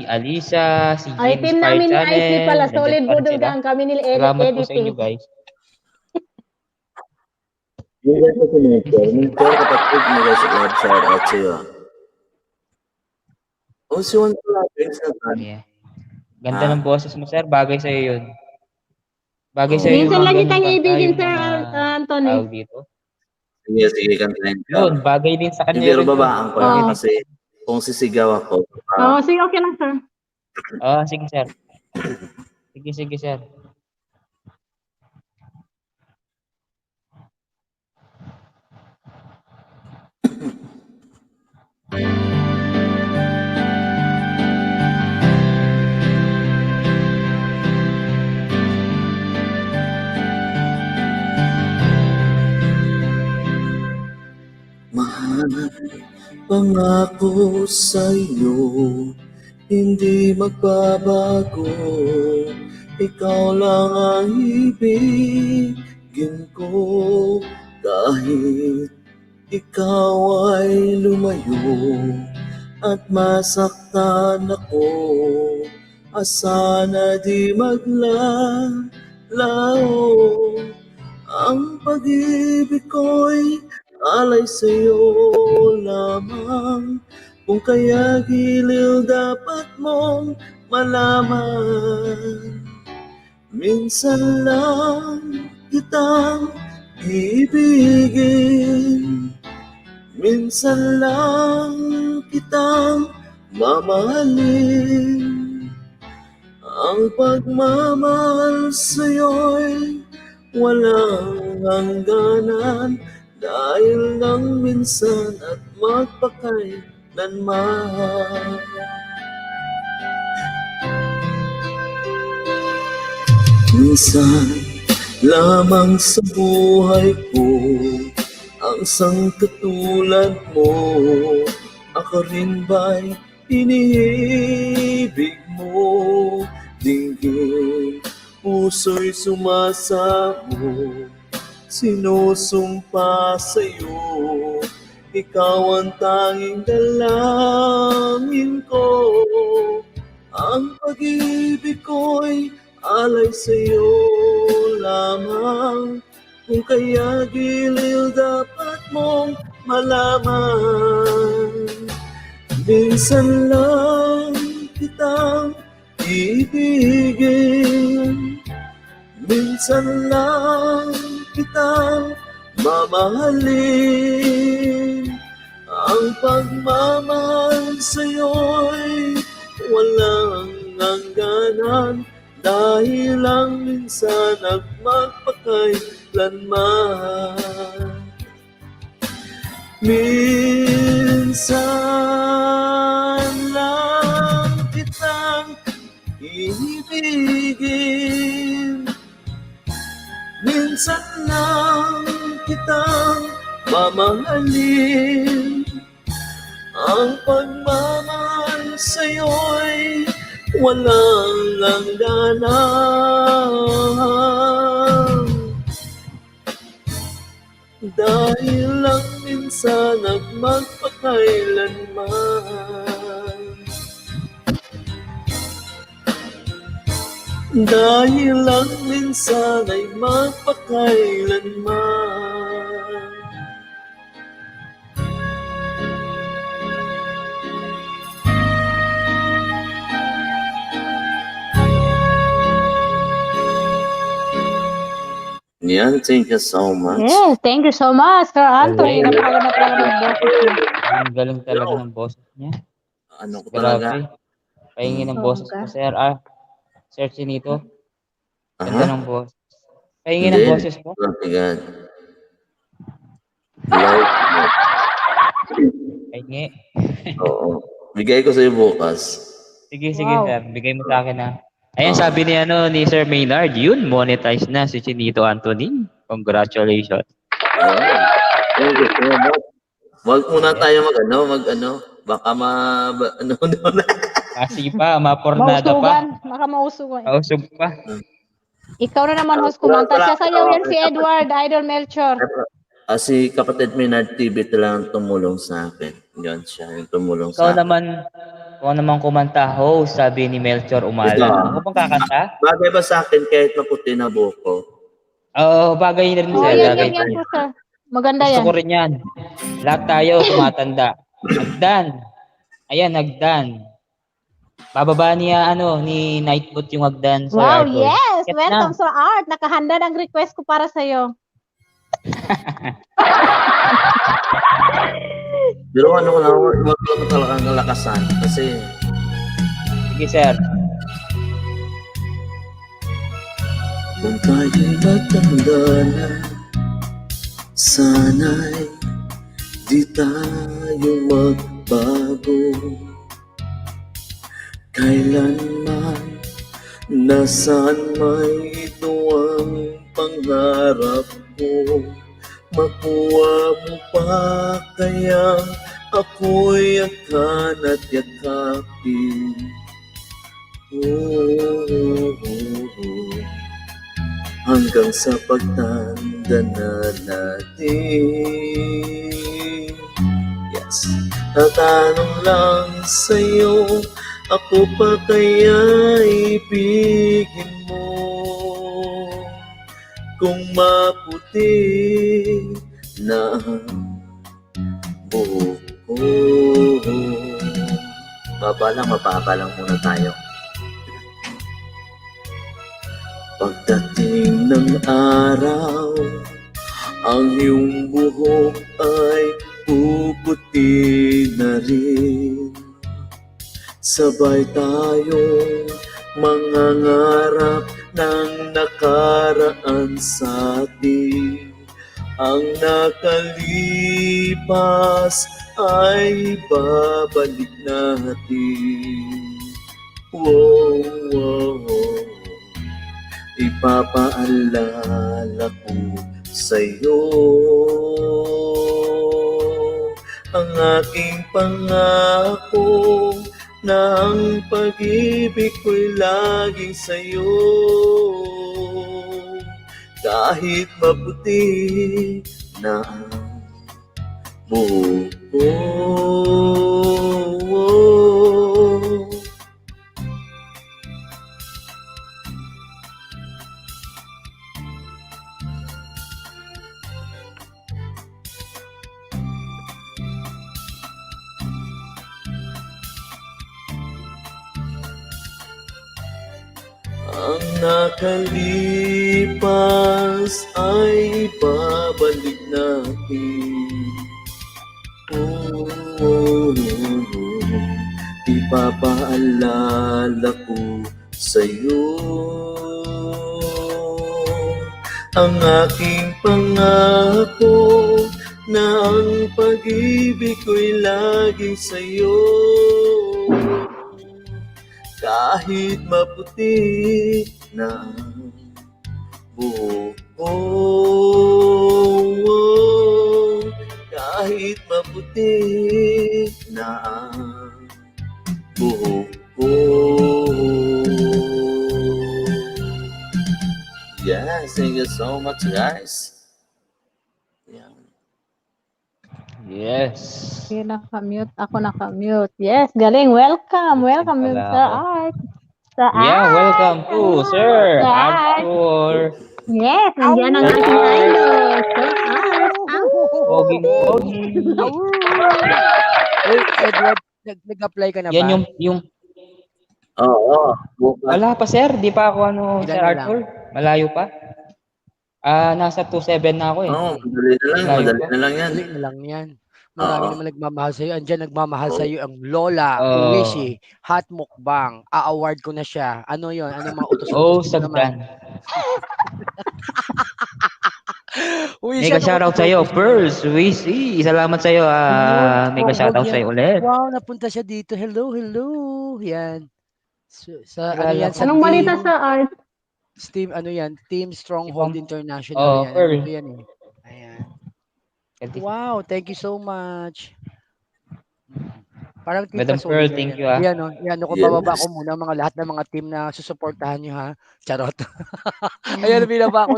[SPEAKER 1] Alisa, si
[SPEAKER 2] Ay,
[SPEAKER 1] James
[SPEAKER 2] team namin ni
[SPEAKER 1] Parchanen.
[SPEAKER 2] Isley pala,
[SPEAKER 1] Nandiyan
[SPEAKER 2] solid
[SPEAKER 1] pa rin
[SPEAKER 2] budol
[SPEAKER 1] sila.
[SPEAKER 2] gang kami nila
[SPEAKER 1] Salamat po sa inyo
[SPEAKER 2] editing.
[SPEAKER 1] guys.
[SPEAKER 10] Yung guys na sinigil, Mentor, kapatid mo guys, love shout out sa'yo. Si Juan Calao,
[SPEAKER 1] Yeah. Ganda
[SPEAKER 10] Ah.
[SPEAKER 1] ng boses mo, sir. Bagay sa'yo yun. Bagay sa'yo yung
[SPEAKER 2] Minsan
[SPEAKER 1] mga
[SPEAKER 2] lang
[SPEAKER 1] ganun
[SPEAKER 2] kitang
[SPEAKER 1] kanta,
[SPEAKER 2] ibigin,
[SPEAKER 1] yung
[SPEAKER 2] Sir
[SPEAKER 1] mga
[SPEAKER 2] Anthony.
[SPEAKER 1] tawag dito.
[SPEAKER 10] Sige, kantahin ka.
[SPEAKER 1] Yun, bagay din sa kanya
[SPEAKER 10] Pero
[SPEAKER 1] rin yun.
[SPEAKER 10] babaan ko lang kasi kung sisigaw ako,
[SPEAKER 2] Oo, sige, okay lang, sir.
[SPEAKER 1] Sige, sir. Sige, sir.
[SPEAKER 10] mahal, pangako sa'yo, hindi magbabago. Ikaw lang ang ibigin ko, kahit ikaw ay lumayo at masaktan ako. Asa na di maglalaho, ang pag-ibig ko'y alay sa'yo lamang. Kung kaya giliw dapat mong malaman, minsan lang kitang ibigin, minsan lang kitang mamahalin. Ang pagmamahal sa'yo'y walang hangganan, dahil lang minsan at magpakailanman. Minsan lamang sa buhay ko ang sangkatulad mo, ako rin ba'y iniibig mo? Dinggin, puso'y sumasamo, sinusumpa sa'yo, ikaw ang tanging dalangin ko. Ang pag-ibig ko'y alay sa'yo lamang, kung kaya giliw dapat mong malaman. Minsan lang kitang ibigin, minsan lang kitang mamahalin. Ang pagmamahal sa'yo'y walang hangganan, dahil lang minsan at magpakailanman. Minsan lang kitang ibigin, minsan lang kitang mamahalin. Ang pagmamahal sa'yo'y walang hangganan, dahil lang minsan at magpakailanman. Dahil lang minsan ay magpakailanman. Yan, thank you so much.
[SPEAKER 2] Yes, thank you so much, Sir Anthony. Napakaganda talaga ng boses niya.
[SPEAKER 1] Ang galing talaga ng boses niya.
[SPEAKER 10] Ano ko talaga?
[SPEAKER 1] Grabe. Pahingi ng boses ko, sir. Sir Chinito. Ganda ng boses. Pahingi ng boses mo.
[SPEAKER 10] God.
[SPEAKER 1] Pahingi.
[SPEAKER 10] Oo. Bigay ko sa'yo bukas.
[SPEAKER 1] Sige, sir. Bigay mo sa akin na. Ayan, sabi ni Sir Maynard, yun, monetize na si Chinito Anthony. Congratulations.
[SPEAKER 10] Thank you so much. Wag muna tayo mag-ano. Baka
[SPEAKER 1] Masipa, mapornada pa.
[SPEAKER 2] Baka mausugan.
[SPEAKER 1] Mausog pa.
[SPEAKER 2] Ikaw na naman, host, kumanta. Siya sa'yo yan si Edward, Idol Melchor.
[SPEAKER 10] Si kapatid Maynard TV lang tumulong sa akin. Yan siya, yung tumulong
[SPEAKER 1] Ikaw
[SPEAKER 10] sa akin.
[SPEAKER 1] naman kumanta, host, sabi ni Melchor Umala. Ako bang kakanta?
[SPEAKER 10] Bagay ba sa akin kahit maputi na buko?
[SPEAKER 1] Oo, bagay rin, sir.
[SPEAKER 2] Yan,
[SPEAKER 1] Bagay
[SPEAKER 2] sir. Maganda
[SPEAKER 1] Gusto
[SPEAKER 2] yan.
[SPEAKER 1] ko rin yan. Lahat tayo tumatanda. Nagdan. Ayan, nagdan. Bababa niya, ni Nightbot yung hagdan, Sir
[SPEAKER 2] Wow,
[SPEAKER 1] Arthur.
[SPEAKER 2] yes!
[SPEAKER 1] Get
[SPEAKER 2] Welcome,
[SPEAKER 1] na.
[SPEAKER 2] Sir Art. Nakahanda ng request ko para sa'yo.
[SPEAKER 10] Pero ano ko na, wag ko talagang kalakasan. Kasi,
[SPEAKER 1] Sige, Sir.
[SPEAKER 10] kung tayo'y matanda na, sana'y di tayo magbago. Kailanman, nasaan may ito ang pangarap ko. Makuha mo pa kaya ako'y akan at yakapin. Hanggang sa pagtanda na natin. Yes, tatanong lang sa'yo, ako pa kaya ibigin mo? Kung maputi na ang buhok ko. Mababa lang muna tayo. Pagdating ng araw, ang iyong buhok ay puputi na rin. Sabay tayong mangangarap ng nakaraan sa atin. Ang nakalipas ay babalik natin. Wow, wow, wow. Ipapaalala ko sa'yo ang aking pangako na ang pag-ibig ko'y laging sa'yo. Kahit maputi na ang buhok ko. Ang nakalipas ay babalik natin. Ipapaalala ko sa'yo ang aking pangako na ang pag-ibig ko'y laging sa'yo. Kahit maputi na ang buhok ko, kahit maputi na ang buhok ko. Yes, thank you so much, guys. Yeah.
[SPEAKER 1] Yes.
[SPEAKER 2] Okay, naka-mute. Ako naka-mute. Yes, galing. Welcome. Welcome,
[SPEAKER 1] Wala
[SPEAKER 2] Sir
[SPEAKER 1] ako.
[SPEAKER 2] Art. Sir
[SPEAKER 1] Yeah,
[SPEAKER 2] Art.
[SPEAKER 1] welcome to Sir
[SPEAKER 2] Sir Art.
[SPEAKER 1] Arthur.
[SPEAKER 2] Yes, nandiyan ang ating idol. Sir Art.
[SPEAKER 1] Pogi.
[SPEAKER 15] Uy, Edward, nag-apply ka na ba?
[SPEAKER 1] Yan yung
[SPEAKER 10] Oo.
[SPEAKER 1] wala pa, Sir. Di pa ako
[SPEAKER 15] Ilan
[SPEAKER 1] Sir
[SPEAKER 15] na
[SPEAKER 1] Arthur. Malayo pa. Nasa 2.7 na ako eh.
[SPEAKER 10] Oo, madali na lang yan.
[SPEAKER 15] Dali na lang yan. Marami naman nagmamahal sa'yo. Andiyan nagmamahal sa'yo ang Lola
[SPEAKER 1] Oo.
[SPEAKER 15] Uwishi Hot Mukbang. A-award ko na siya. Ano yon? Ano mga utos-utos
[SPEAKER 1] Oh,
[SPEAKER 15] mo naman?
[SPEAKER 1] sagdan.
[SPEAKER 15] Uy,
[SPEAKER 1] Mega shoutout sa'yo, Pearls, Wisi. Salamat sa'yo. Mega shoutout sa'yo ulit.
[SPEAKER 15] Wow, napunta siya dito. Hello. Yan. Ano yan? Sa
[SPEAKER 2] Anong balita sa Art?
[SPEAKER 15] Team, ano yan? Team Stronghold International. Yan.
[SPEAKER 1] Pearl.
[SPEAKER 15] Ano yan eh. Ayan. Wow, thank you so much. Parang team
[SPEAKER 1] Madam Pearl, thank you.
[SPEAKER 15] Yan, no? Yan, no? Kung bababa ko muna mga lahat ng mga team na susuportahan nyo, ha? Charot. Ayan, binaba ko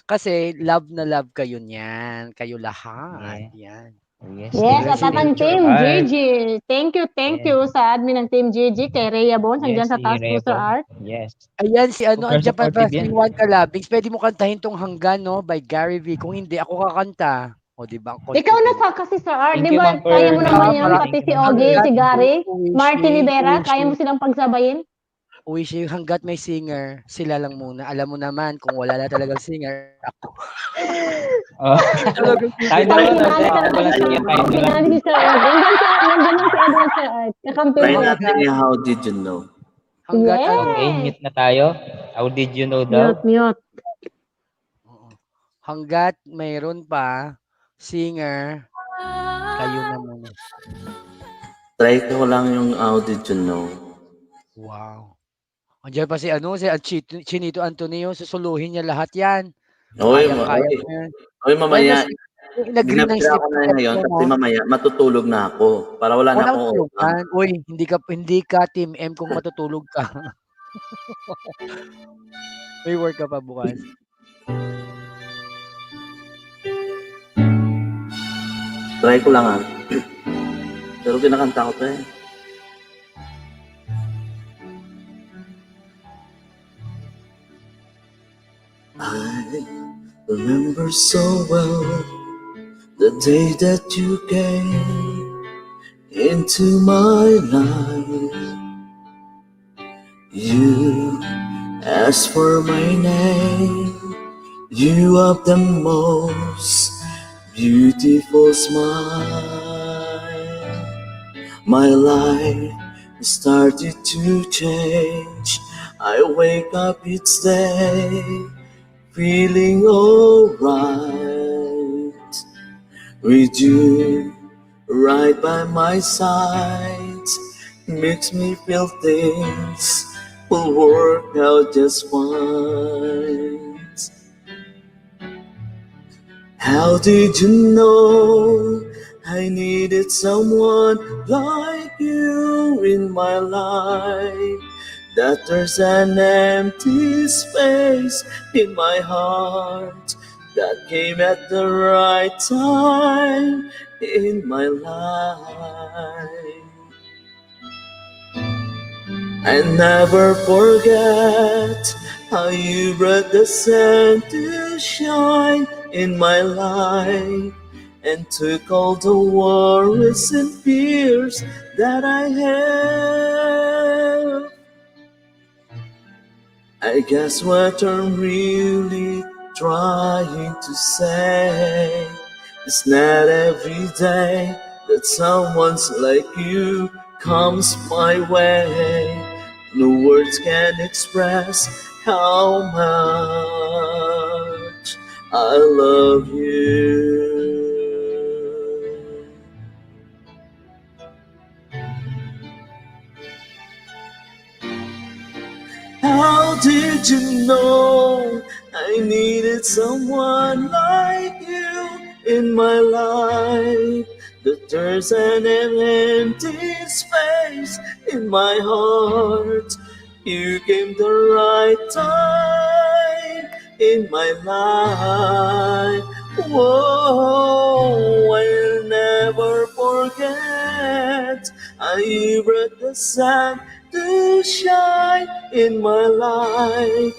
[SPEAKER 15] Kasi love na love kayo niyan. Kayo lahat. Yan.
[SPEAKER 2] Yes, at ang Team GG. Thank you sa admin ng Team GG kay Rhea Bones. Nandiyan sa task po, Sir Art.
[SPEAKER 1] Yes.
[SPEAKER 15] Ayan, si ano, andyan pa
[SPEAKER 1] supportive
[SPEAKER 15] si
[SPEAKER 1] yan.
[SPEAKER 15] Juan Calabings. Pwede mo kantahin tong Hanggan, no? By Gary V. Kung hindi, ako kakanta. O, O, di ba?
[SPEAKER 2] Ikaw na sa kasi Sir Art,
[SPEAKER 1] Thank
[SPEAKER 2] di
[SPEAKER 1] you,
[SPEAKER 2] ba?
[SPEAKER 1] Ma'am
[SPEAKER 2] Kaya mo
[SPEAKER 1] Pearl.
[SPEAKER 2] naman yan,
[SPEAKER 15] Maraming
[SPEAKER 2] pati si
[SPEAKER 15] salamat.
[SPEAKER 2] Ogie, si Gary, Martin
[SPEAKER 15] Wishing,
[SPEAKER 2] Rivera, kaya mo silang pagsabayin?
[SPEAKER 15] wishing hanggat may singer, sila lang muna. Alam mo naman, kung wala na talagang singer, ako.
[SPEAKER 1] Oh.
[SPEAKER 15] Talagang
[SPEAKER 1] Tayo
[SPEAKER 15] singer.
[SPEAKER 1] dalawa na,
[SPEAKER 2] Panghinala
[SPEAKER 1] Sir.
[SPEAKER 2] talaga
[SPEAKER 1] Wala
[SPEAKER 2] siya.
[SPEAKER 1] sige, tayo
[SPEAKER 2] Okay
[SPEAKER 1] dalawa.
[SPEAKER 2] na si Sir Art. Nandiyan lang si Edward Sir Art. Kakampi
[SPEAKER 10] Try
[SPEAKER 2] mo.
[SPEAKER 10] natin yung how did you know?
[SPEAKER 15] Hanggat ano,
[SPEAKER 1] Okay,
[SPEAKER 2] Yes!
[SPEAKER 1] mute na tayo. How did you know daw?
[SPEAKER 2] Mute.
[SPEAKER 15] hanggat mayroon pa singer, kayo na muna.
[SPEAKER 10] Try ko lang yung how did you know?
[SPEAKER 15] Wow. Andiyan pa si Chinito Antonio, susuluhin niya lahat yan.
[SPEAKER 10] Oy,
[SPEAKER 15] Kayang-kaya niya yan.
[SPEAKER 10] oy, mamaya.
[SPEAKER 15] Nag-green ng
[SPEAKER 10] Ginapira ko na ngayon kasi mamaya matutulog na ako para wala na
[SPEAKER 15] Walang
[SPEAKER 10] akong
[SPEAKER 15] tulugan. Uy, hindi ka Team M kung matutulog ka. May work ka pa bukas.
[SPEAKER 10] Try ko lang Pero kinakanta ko to eh. I remember so well the day that you came into my life. You asked for my name. You have the most beautiful smile. My life started to change. I wake up each day feeling alright with you right by my side. Makes me feel things will work out just fine. How did you know I needed someone like you in my life? That there's an empty space in my heart that came at the right time in my life. I never forget how you brought the sun to shine in my life and took all the worries and fears that I have. I guess what I'm really trying to say is not every day that someone's like you comes my way. No words can express how much I love you. How did you know I needed someone like you in my life? That there's an empty space in my heart. You came the right time in my life. Whoa, I'll never forget how you brought the sun to shine in my life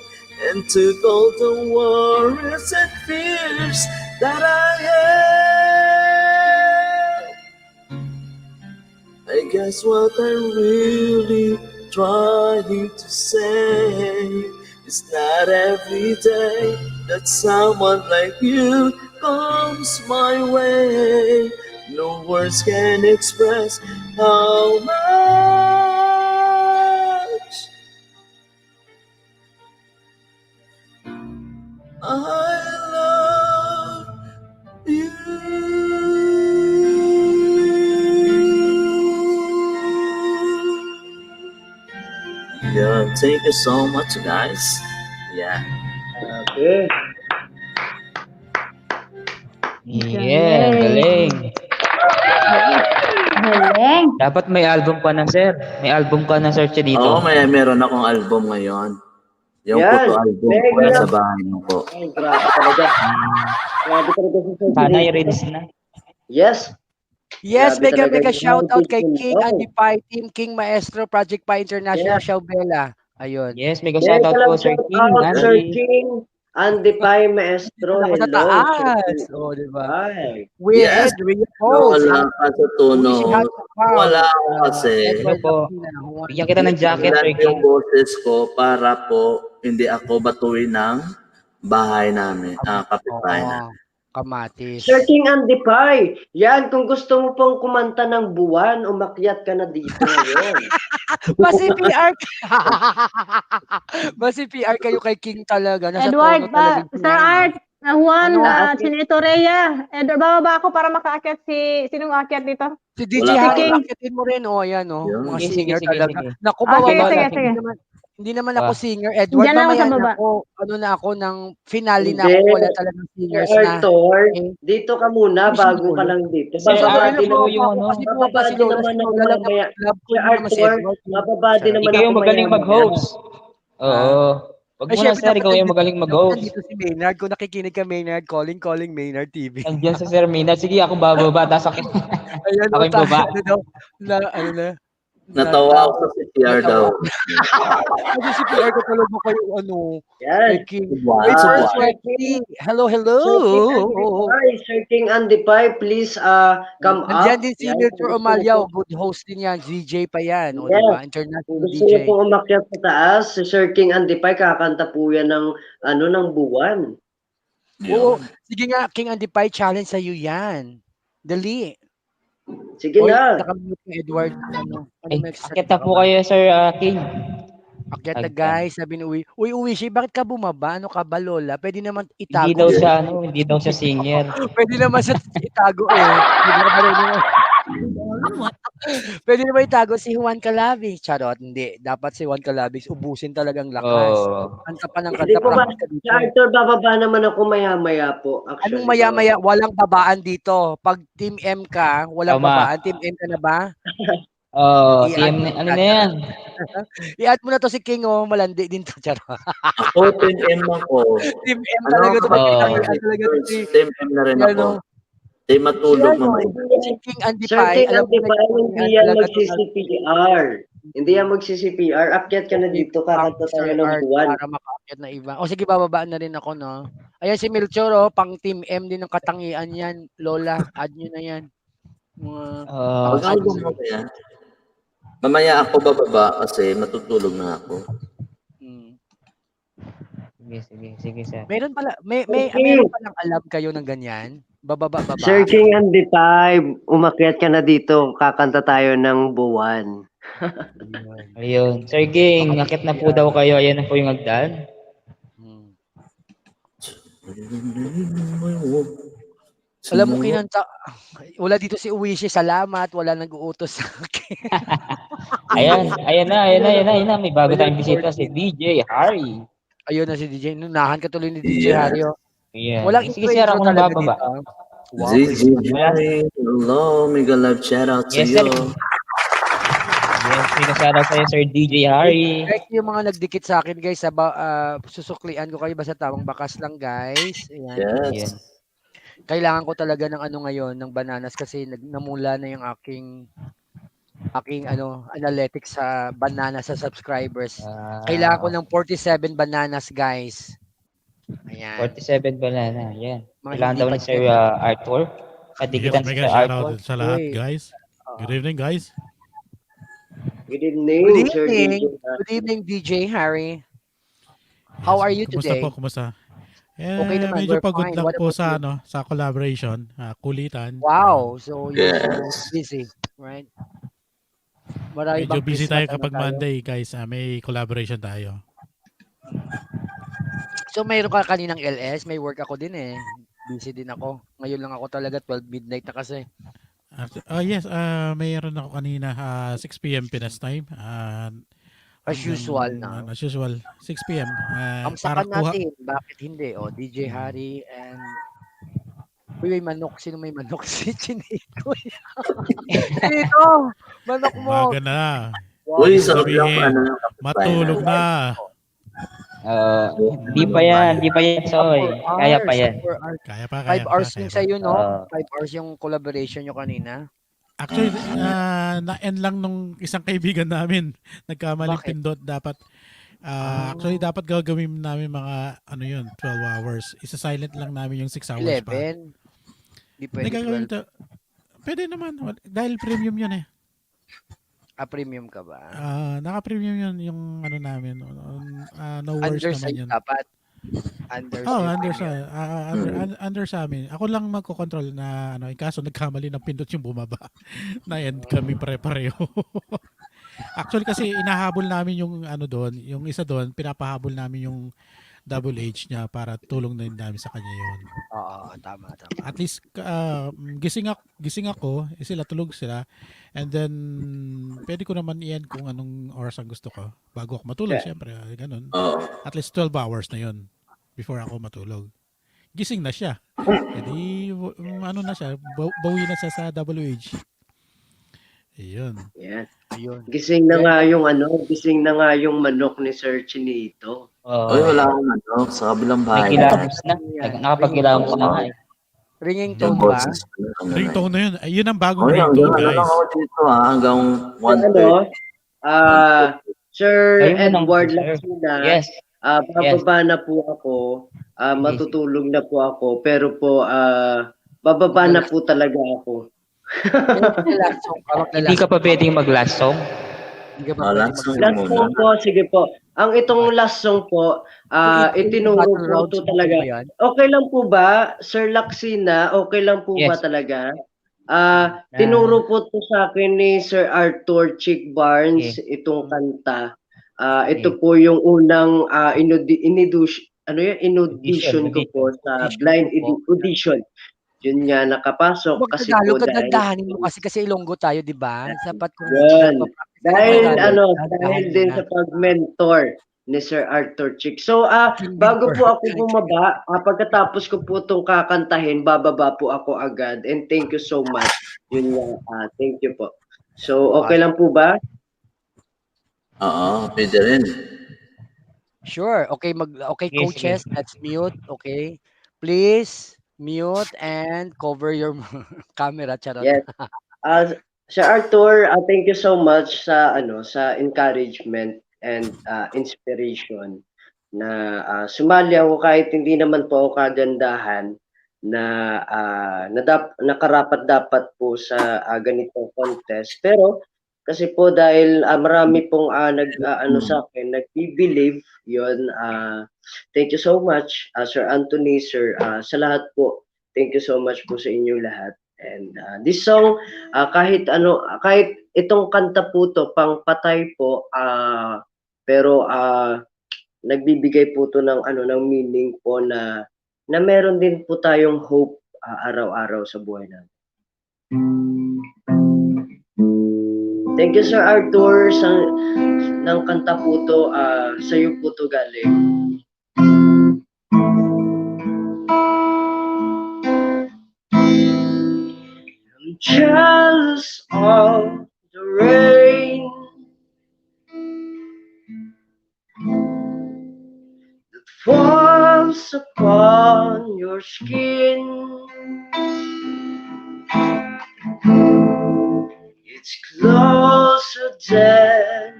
[SPEAKER 10] and took all the worries and fears that I had. I guess what I'm really trying to say is not every day that someone like you comes my way. No words can express how much I love you. Yeah, thank you so much, guys. Yeah.
[SPEAKER 9] Okay.
[SPEAKER 1] Yeah, galing.
[SPEAKER 6] Galing.
[SPEAKER 1] Dapat may album ka na, sir. May album ka na, Sir Chinito.
[SPEAKER 10] Oo, meron akong album ngayon. Yung
[SPEAKER 9] Yan.
[SPEAKER 10] photo album ko
[SPEAKER 9] Mega.
[SPEAKER 10] nasa bahay mo po.
[SPEAKER 9] Ay, grabe talaga. Grabe talaga si Sir
[SPEAKER 1] Sana
[SPEAKER 9] Chinito.
[SPEAKER 1] i-release na.
[SPEAKER 9] Yes.
[SPEAKER 15] Yes,
[SPEAKER 9] Grabe talaga
[SPEAKER 15] mega
[SPEAKER 9] si
[SPEAKER 15] shout out
[SPEAKER 9] Sir
[SPEAKER 15] kay
[SPEAKER 9] Chinito.
[SPEAKER 15] King Adipay, Team King Maestro, Project Pi International,
[SPEAKER 9] Yeah.
[SPEAKER 15] Shaubela. Ayun.
[SPEAKER 1] Yes, mega shoutout po, Sir King.
[SPEAKER 9] Shout out, Sir
[SPEAKER 1] Andy.
[SPEAKER 9] King. Andipay Maestro,
[SPEAKER 15] Ako sa
[SPEAKER 9] hello.
[SPEAKER 15] taas. O, di ba?
[SPEAKER 9] Hi.
[SPEAKER 15] With
[SPEAKER 10] Yes.
[SPEAKER 15] Rios.
[SPEAKER 10] Wala ka sa tono. Wala ako kasi.
[SPEAKER 1] Ano po? Bigyan kita ng jacket, Sir
[SPEAKER 10] Ilan
[SPEAKER 1] King.
[SPEAKER 10] yung boses ko para po hindi ako batuin ng bahay namin, kapitbahay namin.
[SPEAKER 15] Kamatis.
[SPEAKER 9] Sir King Andipay, yan, kung gusto mo pong kumanta ng buwan, umakyat ka na dito ngayon.
[SPEAKER 15] Basi PR Basi PR kayo kay King talaga. Nasa
[SPEAKER 2] Edward,
[SPEAKER 15] tono talaga.
[SPEAKER 2] Sir Art, Juan,
[SPEAKER 15] Ano?
[SPEAKER 2] Chinito Rhea. Edward, bababa ako para makaakyat sinong aakyat dito?
[SPEAKER 15] Si DJ
[SPEAKER 10] Wala
[SPEAKER 15] Harry,
[SPEAKER 2] King.
[SPEAKER 15] akitin mo rin. O, ayan, o. Mga
[SPEAKER 1] Sige,
[SPEAKER 15] singer
[SPEAKER 1] sige,
[SPEAKER 15] talaga.
[SPEAKER 1] sige.
[SPEAKER 15] Naku,
[SPEAKER 2] Ah, sige,
[SPEAKER 15] bababa
[SPEAKER 2] sige,
[SPEAKER 15] lang.
[SPEAKER 2] sige.
[SPEAKER 15] Hindi naman ako singer. Edward,
[SPEAKER 2] Diyan lang ako
[SPEAKER 15] mamaya
[SPEAKER 2] sa
[SPEAKER 15] na
[SPEAKER 2] baba.
[SPEAKER 15] ako. Ano na ako, ng finale na
[SPEAKER 9] Hindi.
[SPEAKER 15] ako. Wala talagang singers
[SPEAKER 9] Sir
[SPEAKER 15] na.
[SPEAKER 9] Arthur, dito ka muna,
[SPEAKER 15] Miss
[SPEAKER 9] bago
[SPEAKER 15] Lolo.
[SPEAKER 9] ka lang dito.
[SPEAKER 1] Sir
[SPEAKER 15] Bababa
[SPEAKER 1] Art,
[SPEAKER 15] na
[SPEAKER 9] Bababa
[SPEAKER 15] po
[SPEAKER 9] din
[SPEAKER 1] yung
[SPEAKER 15] ako
[SPEAKER 1] ano.
[SPEAKER 15] kasi bumaba si Lola. Si
[SPEAKER 9] naman ako
[SPEAKER 15] Lola lang
[SPEAKER 9] mamaya.
[SPEAKER 15] love ko
[SPEAKER 9] Sir
[SPEAKER 15] yun naman si
[SPEAKER 9] Arthur,
[SPEAKER 15] Edward.
[SPEAKER 9] mababa din naman
[SPEAKER 1] Ikaw
[SPEAKER 9] ako
[SPEAKER 1] yung magaling
[SPEAKER 9] mamaya.
[SPEAKER 1] mag-host. Oo. Wag
[SPEAKER 15] Ay,
[SPEAKER 1] mo na,
[SPEAKER 15] syempre,
[SPEAKER 1] sir. Ikaw yung magaling mag-host.
[SPEAKER 15] Nandito si Maynard. Kung nakikinig ka, Maynard, calling Maynard TV.
[SPEAKER 1] Nandiyan sa Sir Mina. Sige, ako bababa. Tapos ako,
[SPEAKER 15] Ayan,
[SPEAKER 1] ako yung baba.
[SPEAKER 15] ano daw, ano na,
[SPEAKER 10] Natawa ako sa CPR daw.
[SPEAKER 15] Kasi si PR ko talaga kayo, ano,
[SPEAKER 9] Yan.
[SPEAKER 10] Wow.
[SPEAKER 15] Wait, first,
[SPEAKER 9] Sir King,
[SPEAKER 15] hello.
[SPEAKER 9] Sir King Andipay, please come
[SPEAKER 15] Nandiyan
[SPEAKER 9] up.
[SPEAKER 15] din si
[SPEAKER 9] Yan,
[SPEAKER 15] Milton
[SPEAKER 9] kung gusto
[SPEAKER 15] Omalia,
[SPEAKER 9] mo
[SPEAKER 15] good host din yan, DJ pa yan, o
[SPEAKER 9] Yes.
[SPEAKER 15] diba?
[SPEAKER 9] Kung
[SPEAKER 15] International
[SPEAKER 9] gusto niyo
[SPEAKER 15] DJ.
[SPEAKER 9] pong umakyat sa taas, si Sir King Andipay, kakanta po yan ng buwan.
[SPEAKER 15] Oo, sige nga, King Andipay, challenge sa'yo yan. Dali.
[SPEAKER 9] Sige
[SPEAKER 15] Oy,
[SPEAKER 9] na.
[SPEAKER 15] nakamute ni Edward. Ano
[SPEAKER 1] Ay,
[SPEAKER 15] may extra
[SPEAKER 1] akit na po kayo, Sir King.
[SPEAKER 15] Akyat na
[SPEAKER 1] Agad.
[SPEAKER 15] guys, sabi ni Uwi, bakit ka bumaba? Ano ka ba, Lola? Pwede naman
[SPEAKER 1] Hindi
[SPEAKER 15] itago.
[SPEAKER 1] daw siya, hindi daw siya singer.
[SPEAKER 15] Pwede naman siya itago eh. Pwede naman itago si Juan Calabis. Charot, hindi. Dapat si Juan Calabis ubusin talagang lakas.
[SPEAKER 1] Oh.
[SPEAKER 15] Kanta pa ng
[SPEAKER 9] Hindi
[SPEAKER 15] kanta.
[SPEAKER 9] po ba,
[SPEAKER 15] practice ka
[SPEAKER 9] si
[SPEAKER 15] dito.
[SPEAKER 9] Arthur, bababa naman ako maya-maya po. Actually,
[SPEAKER 15] Anong maya-maya? Walang babaan dito. Pag Team M ka, walang
[SPEAKER 1] Tama.
[SPEAKER 15] babaan. Team M ka na ba?
[SPEAKER 1] Oh,
[SPEAKER 15] I-add
[SPEAKER 1] TM,
[SPEAKER 15] mo
[SPEAKER 1] ano na yan?
[SPEAKER 15] I-add mo na to si King, oh. Malandi din to. Charot.
[SPEAKER 10] Ako, Team M ako.
[SPEAKER 15] Team M talaga to. Talaga to si
[SPEAKER 10] Team M na rin ako. Team matulog mamaya.
[SPEAKER 15] Si King
[SPEAKER 9] Sir
[SPEAKER 15] Andipay.
[SPEAKER 9] King
[SPEAKER 15] Alam mo
[SPEAKER 9] Andipay,
[SPEAKER 15] na
[SPEAKER 9] hindi yan magsi-CPR. Hindi yan magsi-CPR. Akyat ka na dito, kakanta tayo ng buwan.
[SPEAKER 15] Para makaakyat na iba. O sige, bababaan na rin ako, no? Ayan si Melchor, oh, pang Team M din ng katangian yan. Lola, add nyo na yan.
[SPEAKER 10] Mamaya ako bababa kasi matutulog na ako.
[SPEAKER 1] Sige, sir.
[SPEAKER 15] Meron pala, meron palang alam kayo ng ganyan? Bababa.
[SPEAKER 9] Sir King Andipay, umakyat ka na dito, kakanta tayo ng buwan.
[SPEAKER 1] Ayun. Sir King, akit na po daw kayo. Ayan na po yung hagdan.
[SPEAKER 15] Alam mo, kinanta, wala dito si Uwishi, salamat, wala nag-uutos sa akin.
[SPEAKER 1] Ayan na. May bago tayong bisita, si DJ Harry.
[SPEAKER 15] Ayun na si DJ. Nunahan ka tuloy ni DJ Harry. Oh.
[SPEAKER 1] Yeah.
[SPEAKER 15] Walang
[SPEAKER 1] Sige, sir, ako na bababa.
[SPEAKER 15] Wow.
[SPEAKER 10] DJ Harry, hello, mega love shout out to you.
[SPEAKER 1] Yes, mega shout out sa'yo, Sir DJ Harry.
[SPEAKER 15] Guys, yung mga nagdikit sa akin, guys, susuklian ko kayo basta tamang bakas lang, guys. Ayan.
[SPEAKER 10] Yes.
[SPEAKER 15] Kailangan ko talaga ng ano ngayon, ng bananas kasi namula na yung aking analytics sa banana sa subscribers. Kailangan ko ng 47 bananas, guys. Ayan.
[SPEAKER 1] 47 banana, yan.
[SPEAKER 15] Mga
[SPEAKER 1] Kailangan daw
[SPEAKER 15] hindi
[SPEAKER 1] ni Sir Arthur. Kadikitan
[SPEAKER 16] Mega
[SPEAKER 1] si
[SPEAKER 16] shout
[SPEAKER 1] Arthur.
[SPEAKER 16] out sa lahat, guys. Good evening, guys.
[SPEAKER 9] Good evening, Sir DJ.
[SPEAKER 15] Good evening, DJ Harry. How are you today?
[SPEAKER 16] Kumusta?
[SPEAKER 15] Okay naman,
[SPEAKER 16] medyo
[SPEAKER 15] we're
[SPEAKER 16] pagod
[SPEAKER 15] fine.
[SPEAKER 16] lang
[SPEAKER 15] What
[SPEAKER 16] po
[SPEAKER 15] about
[SPEAKER 16] sa sa collaboration, kulitan.
[SPEAKER 15] Wow, so you're so busy, right? Marami
[SPEAKER 16] Medyo
[SPEAKER 15] bang
[SPEAKER 16] busy
[SPEAKER 15] Christmas
[SPEAKER 16] tayo kapag Monday, guys. May collaboration tayo.
[SPEAKER 15] So mayroon ka kaninang LS, may work ako din eh. Busy din ako. Ngayon lang ako talaga 12 midnight na kasi.
[SPEAKER 16] Yes, mayroon ako kanina 6 p.m. Pinas time.
[SPEAKER 15] As usual na.
[SPEAKER 16] As usual, 6 p.m.
[SPEAKER 15] Kamsakan natin, bakit hindi? O, DJ Harry and... Uy, may manok. Sino may manok? Si Chinito. Chinito! Manok mo!
[SPEAKER 16] Umaga na.
[SPEAKER 15] Wow.
[SPEAKER 10] Uy,
[SPEAKER 16] sabihin, matulog na.
[SPEAKER 1] Hindi pa yan, Soy. Kaya pa yan.
[SPEAKER 16] Kaya pa.
[SPEAKER 15] 5 hours yung sa'yo, no? 5 hours yung collaboration nyo kanina.
[SPEAKER 16] Actually, na-end lang nung isang kaibigan namin. Nagkamaling pindot. Dapat Actually, dapat gagawin namin mga, 12 hours. Isa-silent lang namin yung 6 hours pa.
[SPEAKER 15] 11. Di pwede
[SPEAKER 16] Gagawin
[SPEAKER 15] 12.
[SPEAKER 16] Pwede naman. Dahil premium yun eh.
[SPEAKER 15] Premium ka ba?
[SPEAKER 16] Naka-premium yun yung namin. No worries naman
[SPEAKER 15] Underside
[SPEAKER 16] yun.
[SPEAKER 15] dapat.
[SPEAKER 16] Under sa amin. Ako lang magko-control na kaso nagkamali ng pindot yung bumaba. Na-end kami pare-pareho. Actually kasi inahabol namin yung doon, yung isa doon, pinapahabol namin yung double H niya para tulong na namin sa kanya yun.
[SPEAKER 15] Oo, tama.
[SPEAKER 16] At least gising ako, sila tulog sila. And then pwede ko naman i-end kung anong oras ang gusto ko bago ako matulog, syempre, ganun. At least 12 hours na yun before ako matulog. Gising na siya. Edi na siya, bawi na siya sa double H. Ayun.
[SPEAKER 9] Yan.
[SPEAKER 15] Ayun.
[SPEAKER 9] Gising na nga yung manok ni Sir Chinito.
[SPEAKER 10] Ay, wala akong manok sa kabilang bahay.
[SPEAKER 1] May kilamos na. Nakapagkilamos na nga eh.
[SPEAKER 15] Ringing tone ba?
[SPEAKER 16] Ringtone na yun. Ayun ang bagong ringtone, guys.
[SPEAKER 10] Ako dito hanggang 1:30.
[SPEAKER 9] Sir Edward Laksina, bababa na po ako. Matutulog na po ako. Pero po, bababa na po talaga ako.
[SPEAKER 1] Hindi ka pa pwedeng mag-last song?
[SPEAKER 9] Last song po, sige po. Ang itong last song po, itinuro po ito talaga. Okay lang po ba, Sir Laksina? Okay lang po ba talaga? Tinuro po ito sa akin ni Sir Arthur Chick Barnes, itong kanta. Ito po yung unang in-audition ko po sa blind audition. Yun nga nakapasok kasi po
[SPEAKER 15] dahil mo kasi Ilonggo tayo, di ba? Sapat kung
[SPEAKER 9] dahil din sa pag-mentor ni Sir Arthur Chick. So bago po ako bumaba, pagkatapos ko po itong kakantahin, bababa po ako agad. And thank you so much. Yun nga, thank you po. So okay lang po ba?
[SPEAKER 10] Oo, pwede rin.
[SPEAKER 15] Sure. Okay, coaches, let's mute. Okay. Please mute and cover your camera, charot.
[SPEAKER 9] Yes. Sir Arthur, thank you so much sa sa encouragement and inspiration na sumali ako kahit hindi naman po ako kagandahan na nakarapat dapat po sa ganitong contest. Pero kasi po dahil marami pong sa akin, nag-believe yon. Thank you so much, Sir Anthony, Sir, sa lahat po. Thank you so much po sa inyo lahat. And this song, kahit itong kanta po to, pang patay po, pero nagbibigay po to ng ng meaning po na meron din po tayong hope araw-araw sa buhay natin. Thank you, Sir Arthur, ng kanta po to, sa'yo po to galing. I'm jealous of the rain that falls upon your skin. It's closer than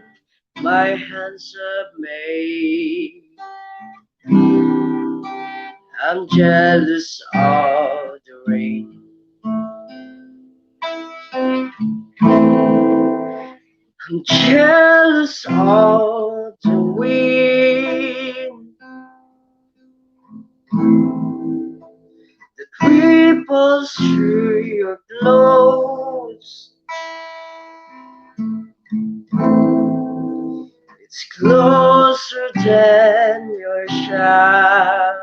[SPEAKER 9] my hands have made. I'm jealous of the rain. I'm jealous of the wind that ripples through your clothes. It's closer than your shadows.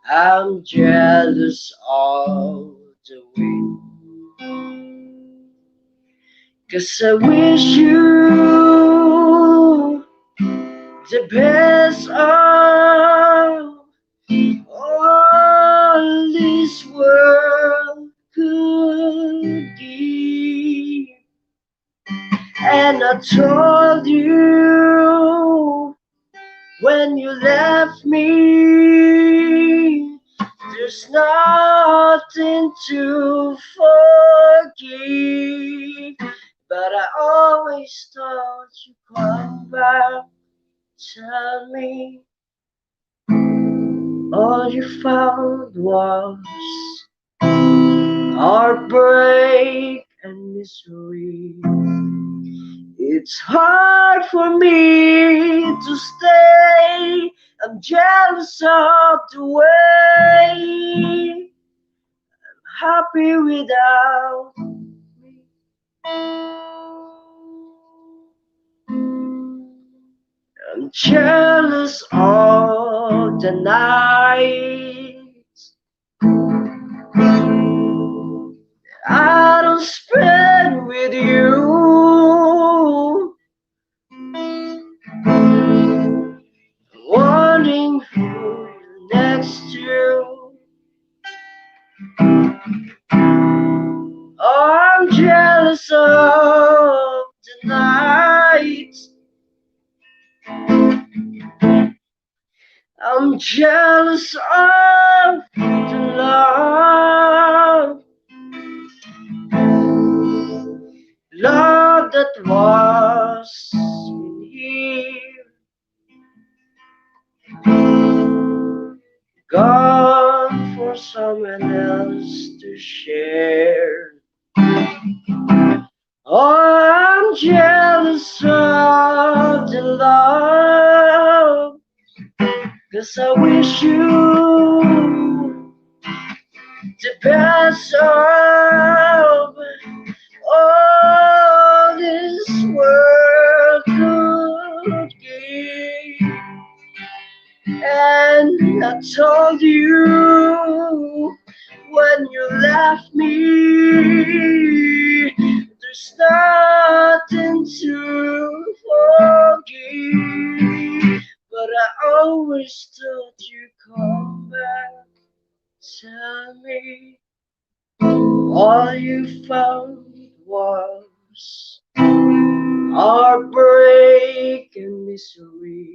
[SPEAKER 9] I'm jealous of the wind, 'cause I wish you the best of all this world could give. And I told you when you left me, there's nothing to forgive. but I always thought you'd come back. Tell me all you found was heartbreak and misery. It's hard for me to stay. I'm jealous of the way I'm happy without me. I'm jealous of the nights I don't spend with you. Wanting who you're next to. Oh, I'm jealous of the nights. I'm jealous of the love. Love that was here, gone for someone else to share. Oh, I'm jealous of the love, 'cause I wish you the best of all this world could give. And I told you when you left me, there's nothing to forgive. But I always thought you'd come back. Tell me all you found was heartbreak and misery.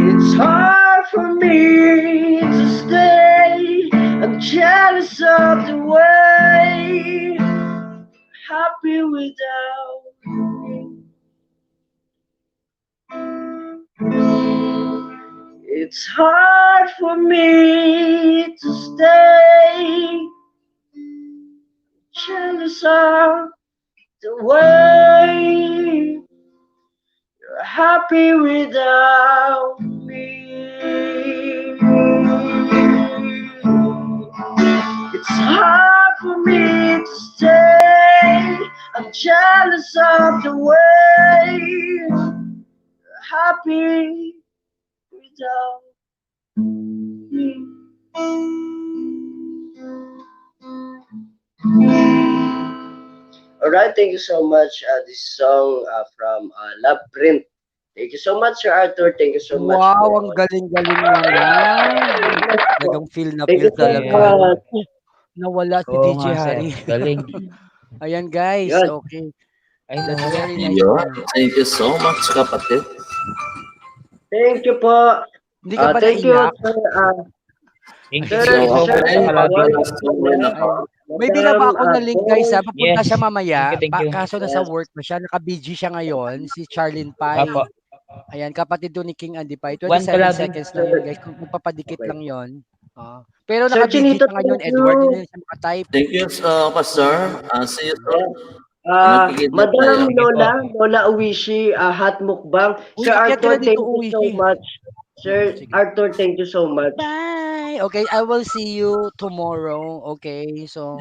[SPEAKER 9] It's hard for me to stay. I'm jealous of the way happy without me. It's hard for me to stay. Jealous of the way you're happy without me. It's hard for me to stay. I'm jealous of the way you're happy without me. Alright, thank you so much. This song from Labyrinth. Thank you so much, Sir Arthur. Thank you so much.
[SPEAKER 15] Wow, ang galing-galing naman. Talagang feel na feel talaga. Nawala si
[SPEAKER 1] Oo
[SPEAKER 15] DJ
[SPEAKER 1] nga, sir.
[SPEAKER 15] Harry.
[SPEAKER 1] Galing.
[SPEAKER 15] Ayan guys,
[SPEAKER 9] Yun.
[SPEAKER 15] okay.
[SPEAKER 1] Ay,
[SPEAKER 15] That's
[SPEAKER 1] nawala.
[SPEAKER 15] very nice.
[SPEAKER 10] Yo, thank you so much, kapatid.
[SPEAKER 9] Thank you po.
[SPEAKER 15] Hindi ka ba
[SPEAKER 9] Thank you,
[SPEAKER 15] naiyak?
[SPEAKER 9] sir.
[SPEAKER 1] Thank you
[SPEAKER 9] Sir,
[SPEAKER 1] so much
[SPEAKER 9] sir,
[SPEAKER 1] sa palagi.
[SPEAKER 15] May dinaba ako na link guys ha. Papunta
[SPEAKER 1] Yes.
[SPEAKER 15] siya mamaya.
[SPEAKER 1] Thank you.
[SPEAKER 15] Kaso nasa work na siya. Naka-BG siya ngayon. Si Charlene Pai.
[SPEAKER 1] Apo.
[SPEAKER 15] Ayan, kapatid doon ni King Andy Pai.
[SPEAKER 1] One
[SPEAKER 15] 27
[SPEAKER 1] collab.
[SPEAKER 15] seconds lang yun guys. Kung magpapadikit lang yun. Pero
[SPEAKER 9] Sir
[SPEAKER 15] naka-BG
[SPEAKER 9] Chinito,
[SPEAKER 15] siya ngayon,
[SPEAKER 9] thank you.
[SPEAKER 15] Edward. Hindi na siya makatype.
[SPEAKER 10] Thank you, Pastor. See you soon.
[SPEAKER 9] Madam Lola Uwishi, Hot Mukbang.
[SPEAKER 15] Uy,
[SPEAKER 9] Sir
[SPEAKER 15] akyat ka
[SPEAKER 9] Arthur,
[SPEAKER 15] na
[SPEAKER 9] thank
[SPEAKER 15] dito,
[SPEAKER 9] you so
[SPEAKER 15] Uwishi.
[SPEAKER 9] much. Sir Arthur, thank you so much.
[SPEAKER 15] Bye! Okay, I will see you tomorrow. Okay, so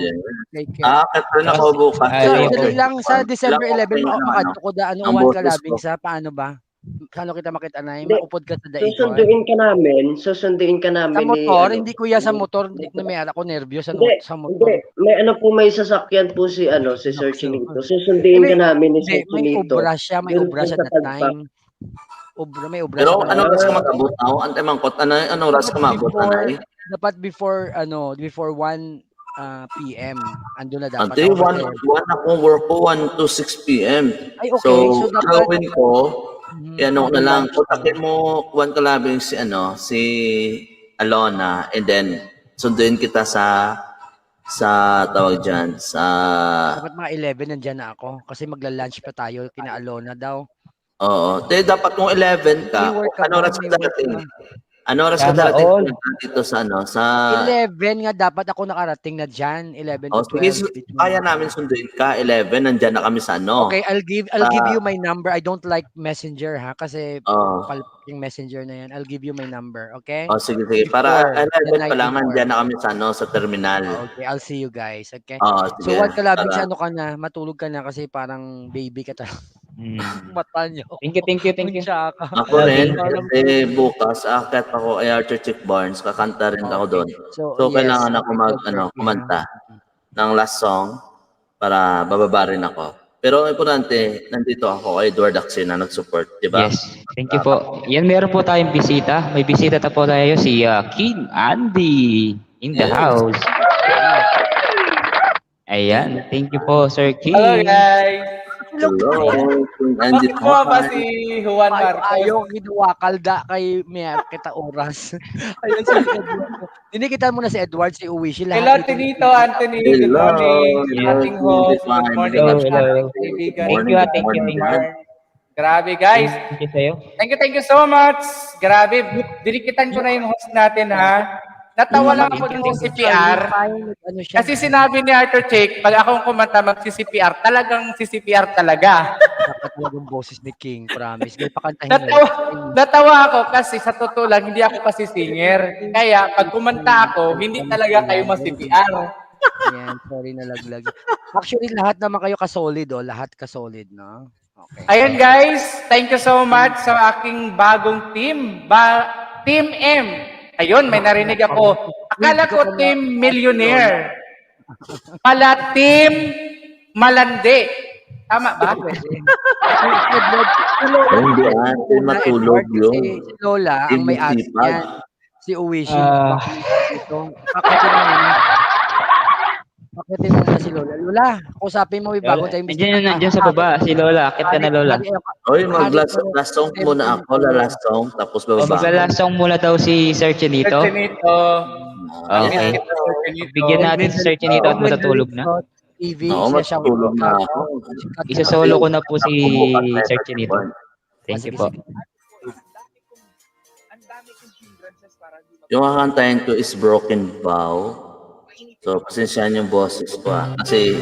[SPEAKER 15] take care.
[SPEAKER 10] Katulad ako bukas.
[SPEAKER 15] Dali lang sa December 11, makadto ko da
[SPEAKER 10] ang
[SPEAKER 15] uwan
[SPEAKER 10] boses
[SPEAKER 15] kalabing
[SPEAKER 10] ko.
[SPEAKER 15] sa paano ba? Paano kita makita na?
[SPEAKER 9] Hindi.
[SPEAKER 15] Maupod ka sa daig ko.
[SPEAKER 9] Susunduin ka namin.
[SPEAKER 15] Sa motor, hindi kuya sa motor, hindi na may ako nervyo sa
[SPEAKER 9] Hindi,
[SPEAKER 15] sa motor.
[SPEAKER 9] hindi. May may sasakyan po si si Sir Chinito. Susunduin ka namin ni Sir
[SPEAKER 15] May
[SPEAKER 9] Chinito.
[SPEAKER 15] ubra siya, may
[SPEAKER 9] Dun
[SPEAKER 15] ubra siya
[SPEAKER 9] sa
[SPEAKER 15] that
[SPEAKER 9] Tagpa.
[SPEAKER 15] time. May ubra
[SPEAKER 10] Pero
[SPEAKER 15] siya.
[SPEAKER 10] anong oras ka mag-abot now? Ante mangkot, anong oras ka mag-abot na?
[SPEAKER 15] Dapat before 1 PM. Ando na dapat.
[SPEAKER 10] Ante, 1 akong work ko, 1 to 6 PM.
[SPEAKER 15] Ay, okay. So, dapat
[SPEAKER 10] gawin ko, ano na lang, kontakin mo, 1 kalabing si Alona, and then sunduin kita sa tawag dyan,
[SPEAKER 15] Dapat mga 11 nandiyan na ako kasi magla-lunch pa tayo kina Alona daw.
[SPEAKER 10] Oo. Dapat kung 11 ka,
[SPEAKER 15] May work ka
[SPEAKER 10] ano
[SPEAKER 15] ba?
[SPEAKER 10] oras ka
[SPEAKER 15] May work
[SPEAKER 10] darating?
[SPEAKER 15] ka.
[SPEAKER 10] Ano oras ka
[SPEAKER 1] Sana
[SPEAKER 10] darating
[SPEAKER 1] all.
[SPEAKER 10] dito sa
[SPEAKER 15] 11 nga dapat ako nakarating na dyan. 11 to
[SPEAKER 10] sige,
[SPEAKER 15] 12. between.
[SPEAKER 10] kaya namin sunduin ka. 11, nandyan na kami sa
[SPEAKER 15] Okay, I'll give you my number. I don't like messenger ha kasi
[SPEAKER 10] Oo.
[SPEAKER 15] palpak yung messenger na yan. I'll give you my number, okay?
[SPEAKER 10] Sige. Para 11 pa lang, nandyan na kami sa terminal.
[SPEAKER 15] Okay, I'll see you guys, okay?
[SPEAKER 10] Sige.
[SPEAKER 15] So, what kalabing
[SPEAKER 10] Para-
[SPEAKER 15] sa ano ka na, matulog ka na kasi parang baby ka talaga. Mata niyo.
[SPEAKER 1] Thank you.
[SPEAKER 15] Tsaka.
[SPEAKER 10] Ako rin, kasi bukas, akit ako ay Archer Chick Barnes, kakanta rin ako doon.
[SPEAKER 15] So,
[SPEAKER 10] So,
[SPEAKER 15] yes,
[SPEAKER 10] kailangan ako
[SPEAKER 15] birthday,
[SPEAKER 10] kumanta ng last song para bababa rin ako. Pero ang importante, nandito ako kay Edward Axina, nag-support, di ba?
[SPEAKER 1] Yes, thank you po. Yan, meron po tayong bisita. May bisita na po tayo, si King Andy in the house. Ayan, thank you po, Sir King.
[SPEAKER 17] Hello guys!
[SPEAKER 10] Hello, King Andy.
[SPEAKER 17] Bakit mo ba si Juan Marcos?
[SPEAKER 15] Ayaw ginawa kalda kay Mayor kita oras. Ayun si Edward. Dinikitan mo na si Edward, si Uwishi.
[SPEAKER 17] Hello, Tinito, Anthony. Good
[SPEAKER 10] Hello.
[SPEAKER 17] morning.
[SPEAKER 10] Hello,
[SPEAKER 17] Ating host. Good morning.
[SPEAKER 1] Hello.
[SPEAKER 17] Kaibigan.
[SPEAKER 1] Thank you.
[SPEAKER 17] Grabe, guys.
[SPEAKER 1] Thank you sa'yo.
[SPEAKER 17] Thank you so much. Grabe. Dinikitan ko na yung host natin, ha? Natawa lang ako dun sa CPR. Kasi sinabi ni Arthur Chick, pag akong kumanta mag-CPR, talagang CPR talaga.
[SPEAKER 15] Dapat talagang boses ni King, promise. May pakantahin
[SPEAKER 17] Natawa ako kasi sa totoo lang, hindi ako kasi singer. Kaya pag kumanta ako, hindi talaga kayo mas-CPR.
[SPEAKER 15] Yan, sorry na laglag. Actually, lahat naman kayo kasolid, oh. Lahat kasolid, no? Okay.
[SPEAKER 17] Ayun guys, thank you so much sa aking bagong team. Team M. Ayun, may narinig ako. Akala ko Team Millionaire. Pala Team Malandi. Tama ba?
[SPEAKER 10] Hindi, matulog yun.
[SPEAKER 15] Si Lola, ang may ask niyan. Si Uwishi. Pakitin mo na si Lola. Lola, kausapin mo, bago tayo.
[SPEAKER 1] Nandiyan sa baba, si Lola. Akit ka na, Lola.
[SPEAKER 10] Oy, mag-last song muna ako, last song, tapos bababa.
[SPEAKER 1] Magla-last song muna daw si Sir Chinito. Okay. Bigyan natin si Sir Chinito at matatulog na.
[SPEAKER 10] Oo, matutulog na ako.
[SPEAKER 1] Isa-solo ko na po si Sir Chinito. Thank you po.
[SPEAKER 10] Yung kakantahin ko is Broken Vow. So, pasensyahan yung boses ko kasi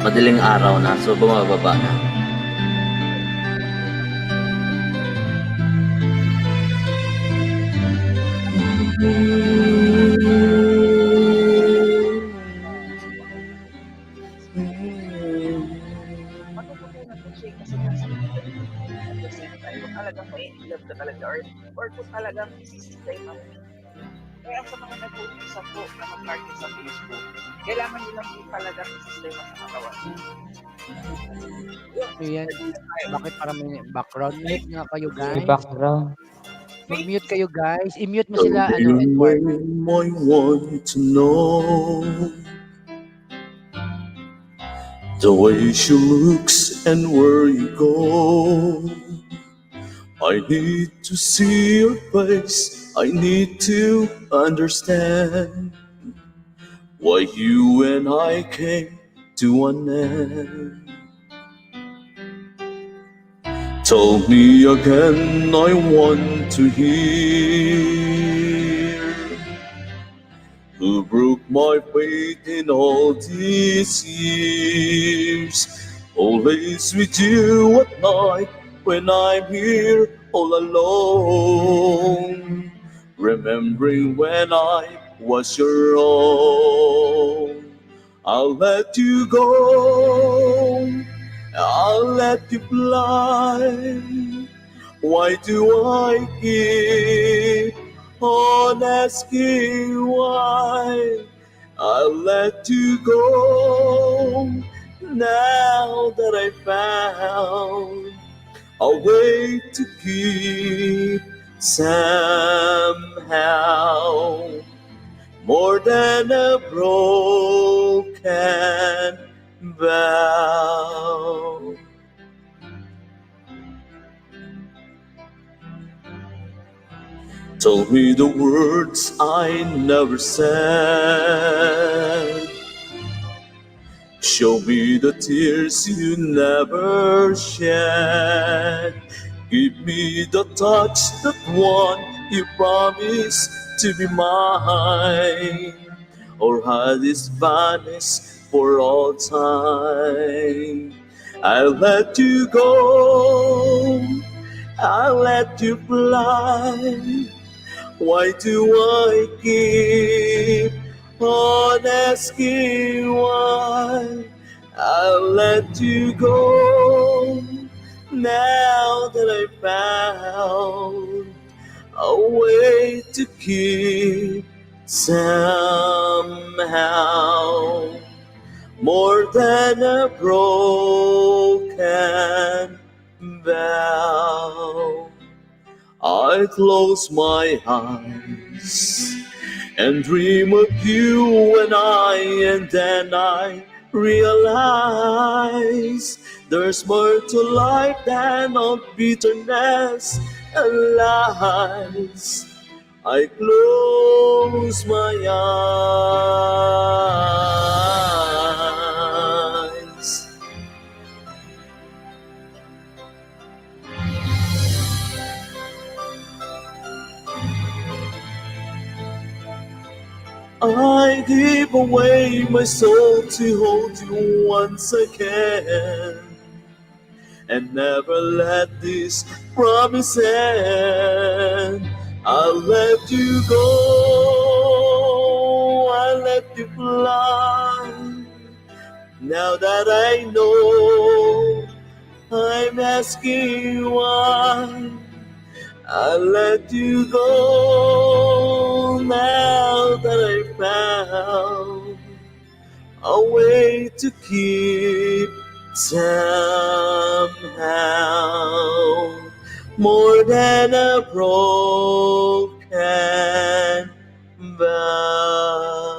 [SPEAKER 10] madaling araw na, so bumababa na.
[SPEAKER 18] Talagang may love ka talaga or kung talagang isisistay mo. Kaya sa mga nag-umpisa po na mag-party sa Facebook, kailangan nyo lang po talagang isistay mo sa katawan.
[SPEAKER 15] Ayan. Bakit para may background? Mute nga kayo, guys.
[SPEAKER 1] May background.
[SPEAKER 15] Mag-mute kayo, guys. I-mute mo sila, Edward.
[SPEAKER 12] I want to know the way she looks and where you go. I need to see your face. I need to understand why you and I came to an end. Tell me again, I want to hear who broke my faith in all these years. Always with you at night when I'm here all alone, remembering when I was your own. I'll let you go, I'll let you fly. Why do I keep on asking why? I'll let you go now that I found a way to keep somehow more than a broken vow. Tell me the words I never said. Show me the tears you never shed. Give me the touch, that one you promised to be mine. Or had this vanished for all time? I'll let you go, I'll let you fly. Why do I keep on asking why? I'll let you go now that I found a way to keep somehow. More than a broken vow. I close my eyes and dream of you and then I realize there's more to life than all bitterness and lies. I close my eyes. I give away my soul to hold you once again, and never let this promise end. I'll let you go, I'll let you fly. Now that I know, I'm asking why. I'll let you go now that I found a way to keep somehow. More than a broken vow.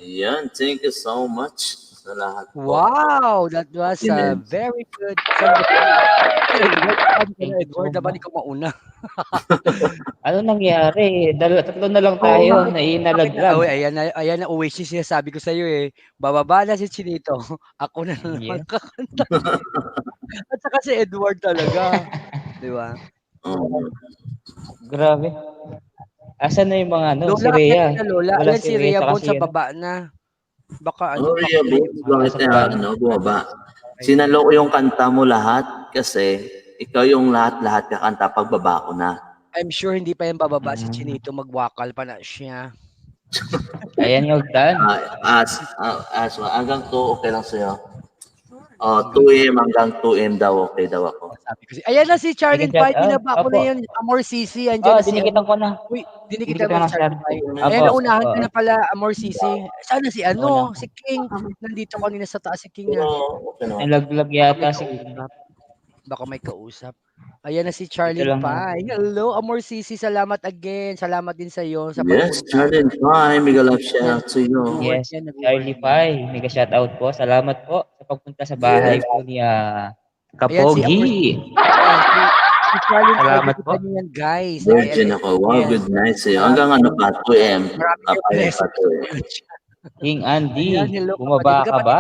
[SPEAKER 12] Yan, thank you so much sa lahat po.
[SPEAKER 15] Wow, that was a very good. Edward, dapat ikaw mauna.
[SPEAKER 1] Ano nangyari? Tatlo na lang tayo. Nainalaglag.
[SPEAKER 15] Ayan na Oasis sinasabi ko sa iyo eh. Bababa na si Chinito. Ako na naman kakanta. At saka si Edward talaga. Di ba?
[SPEAKER 1] Grabe. Asan na yung mga ano?
[SPEAKER 15] Lola,
[SPEAKER 1] Si Rhea.
[SPEAKER 15] Lola.
[SPEAKER 1] Wala
[SPEAKER 15] Ayan si Rhea
[SPEAKER 1] tsaka
[SPEAKER 15] Bon sa
[SPEAKER 1] si
[SPEAKER 15] baba na. Baka
[SPEAKER 10] Rhea Bon, bakit bumaba? Sinalo ko yung kanta mo lahat kasi ikaw yung lahat kakanta pagbaba ko na.
[SPEAKER 15] I'm sure hindi pa yan bababa si Chinito, magwakal pa na siya.
[SPEAKER 1] Ayan yung Dan.
[SPEAKER 10] Hanggang 2 okay lang sa'yo. 2 AM hanggang 2 AM daw okay daw ako.
[SPEAKER 15] Sabi ko ayan na si Charlene Pai, binaba ko na yan. Amor Sisi, andyan na si
[SPEAKER 1] dinikitan ko na.
[SPEAKER 15] Uy, dinikitan mo si Charlene Pai. Ayan, naunahan ko na pala, Amor Sisi. Sana si si King. Nandito kanina sa taas si King.
[SPEAKER 1] Nalaglag yata si King.
[SPEAKER 15] Baka may kausap. Ayan na si Charlene Pai. Hello, Amor Sisi. Salamat again. Salamat din sa iyo.
[SPEAKER 10] Yes, Charlene Pai. Mega love shout out to you.
[SPEAKER 1] Yes, Charlie Pai. Mega shout out po. Salamat po sa pagpunta sa bahay po ni Kapogi. Salamat po.
[SPEAKER 15] Guys.
[SPEAKER 10] Virgin ako. Wow, good night sa'yo. Hanggang pa, 2 AM.
[SPEAKER 1] King Andy, bumaba ka ba?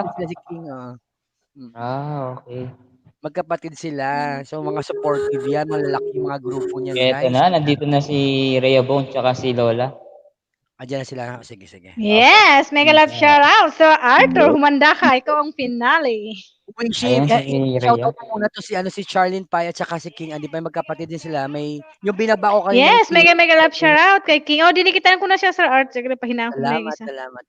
[SPEAKER 1] Okay.
[SPEAKER 15] Magkapatid sila. So, mga supportive yan. Malalaki yung mga grupo niyan,
[SPEAKER 1] guys. Eto na, nandito na si Rhea Bon tsaka si Lola.
[SPEAKER 15] Andiyan na sila. Sige.
[SPEAKER 2] Yes, mega love shout out. So, Arthur, humanda ka. Ikaw ang finale.
[SPEAKER 15] Shoutout muna to si Charlene Pai at saka si King Andy Pai, magkapatid din sila. May yung binaba ko kanina.
[SPEAKER 2] Yes, mega love shout out kay King. Dinikitan ko na siya Sir Art. Sige, pahinaan ko na isa.
[SPEAKER 15] Salamat.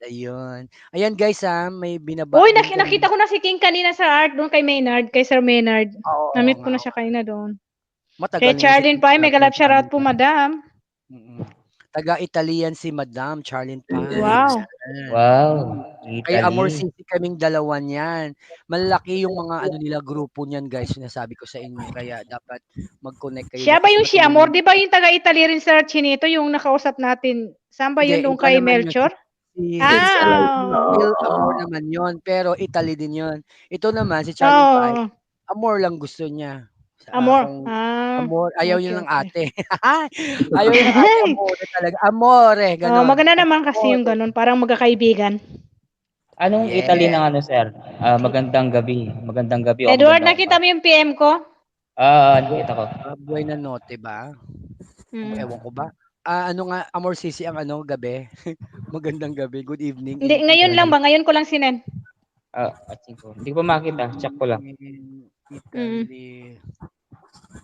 [SPEAKER 15] Ayan guys, may binaba.
[SPEAKER 2] Uy, nakita ko na si King kanina Sir Art doon kay Maynard, kay Sir Maynard. Namit ko na siya kanina doon. Kay Charlene Pai, mega love shout out po, madam.
[SPEAKER 15] Taga-Italian si Madam Charlene Paz.
[SPEAKER 2] Wow.
[SPEAKER 1] Wow.
[SPEAKER 15] Kay Amor
[SPEAKER 1] Italy.
[SPEAKER 15] City kaming dalawa niyan. Malaki yung mga ano nila grupo niyan, guys, sinasabi ko sa inyo. Kaya dapat mag-connect kayo.
[SPEAKER 2] Siya ba yung si
[SPEAKER 15] Kasi
[SPEAKER 2] Amor? Di ba yung taga-Italy rin, Sir Chinito, yung nakausap natin? Saan ba yun
[SPEAKER 15] Hindi,
[SPEAKER 2] doon
[SPEAKER 15] iba
[SPEAKER 2] kay
[SPEAKER 15] naman yun.
[SPEAKER 2] Melchor?
[SPEAKER 15] Si
[SPEAKER 2] Ah,
[SPEAKER 15] Will Amor naman yun, pero Italy din yun. Ito naman, si Charlie Pai,
[SPEAKER 2] oh,
[SPEAKER 15] Amor lang gusto niya.
[SPEAKER 2] Amor.
[SPEAKER 15] Kung
[SPEAKER 2] Ah,
[SPEAKER 15] Amor, ayaw
[SPEAKER 2] okay,
[SPEAKER 15] niya ng
[SPEAKER 2] okay.
[SPEAKER 15] ate. Ayaw niya ng ate, Amore talaga. Amore,
[SPEAKER 2] Oh,
[SPEAKER 15] ganon.
[SPEAKER 2] maganda naman kasi yung
[SPEAKER 15] Amore.
[SPEAKER 2] ganun, parang magkakaibigan.
[SPEAKER 1] Anong Italy ng ano, sir? Magandang gabi. Magandang gabi o
[SPEAKER 2] Edward,
[SPEAKER 1] magandang
[SPEAKER 2] nakita mo yung PM ko?
[SPEAKER 1] nakita ko.
[SPEAKER 15] Buhay na note ba?
[SPEAKER 2] Hmm.
[SPEAKER 15] Ewan ko ba? Ano nga, Amor Sisi ang ano, gabi? Magandang gabi, good evening.
[SPEAKER 2] Hindi, ngayon lang ba? Ngayon ko lang sinend.
[SPEAKER 1] Hindi ko pa makita. Check ko lang.
[SPEAKER 15] Italy.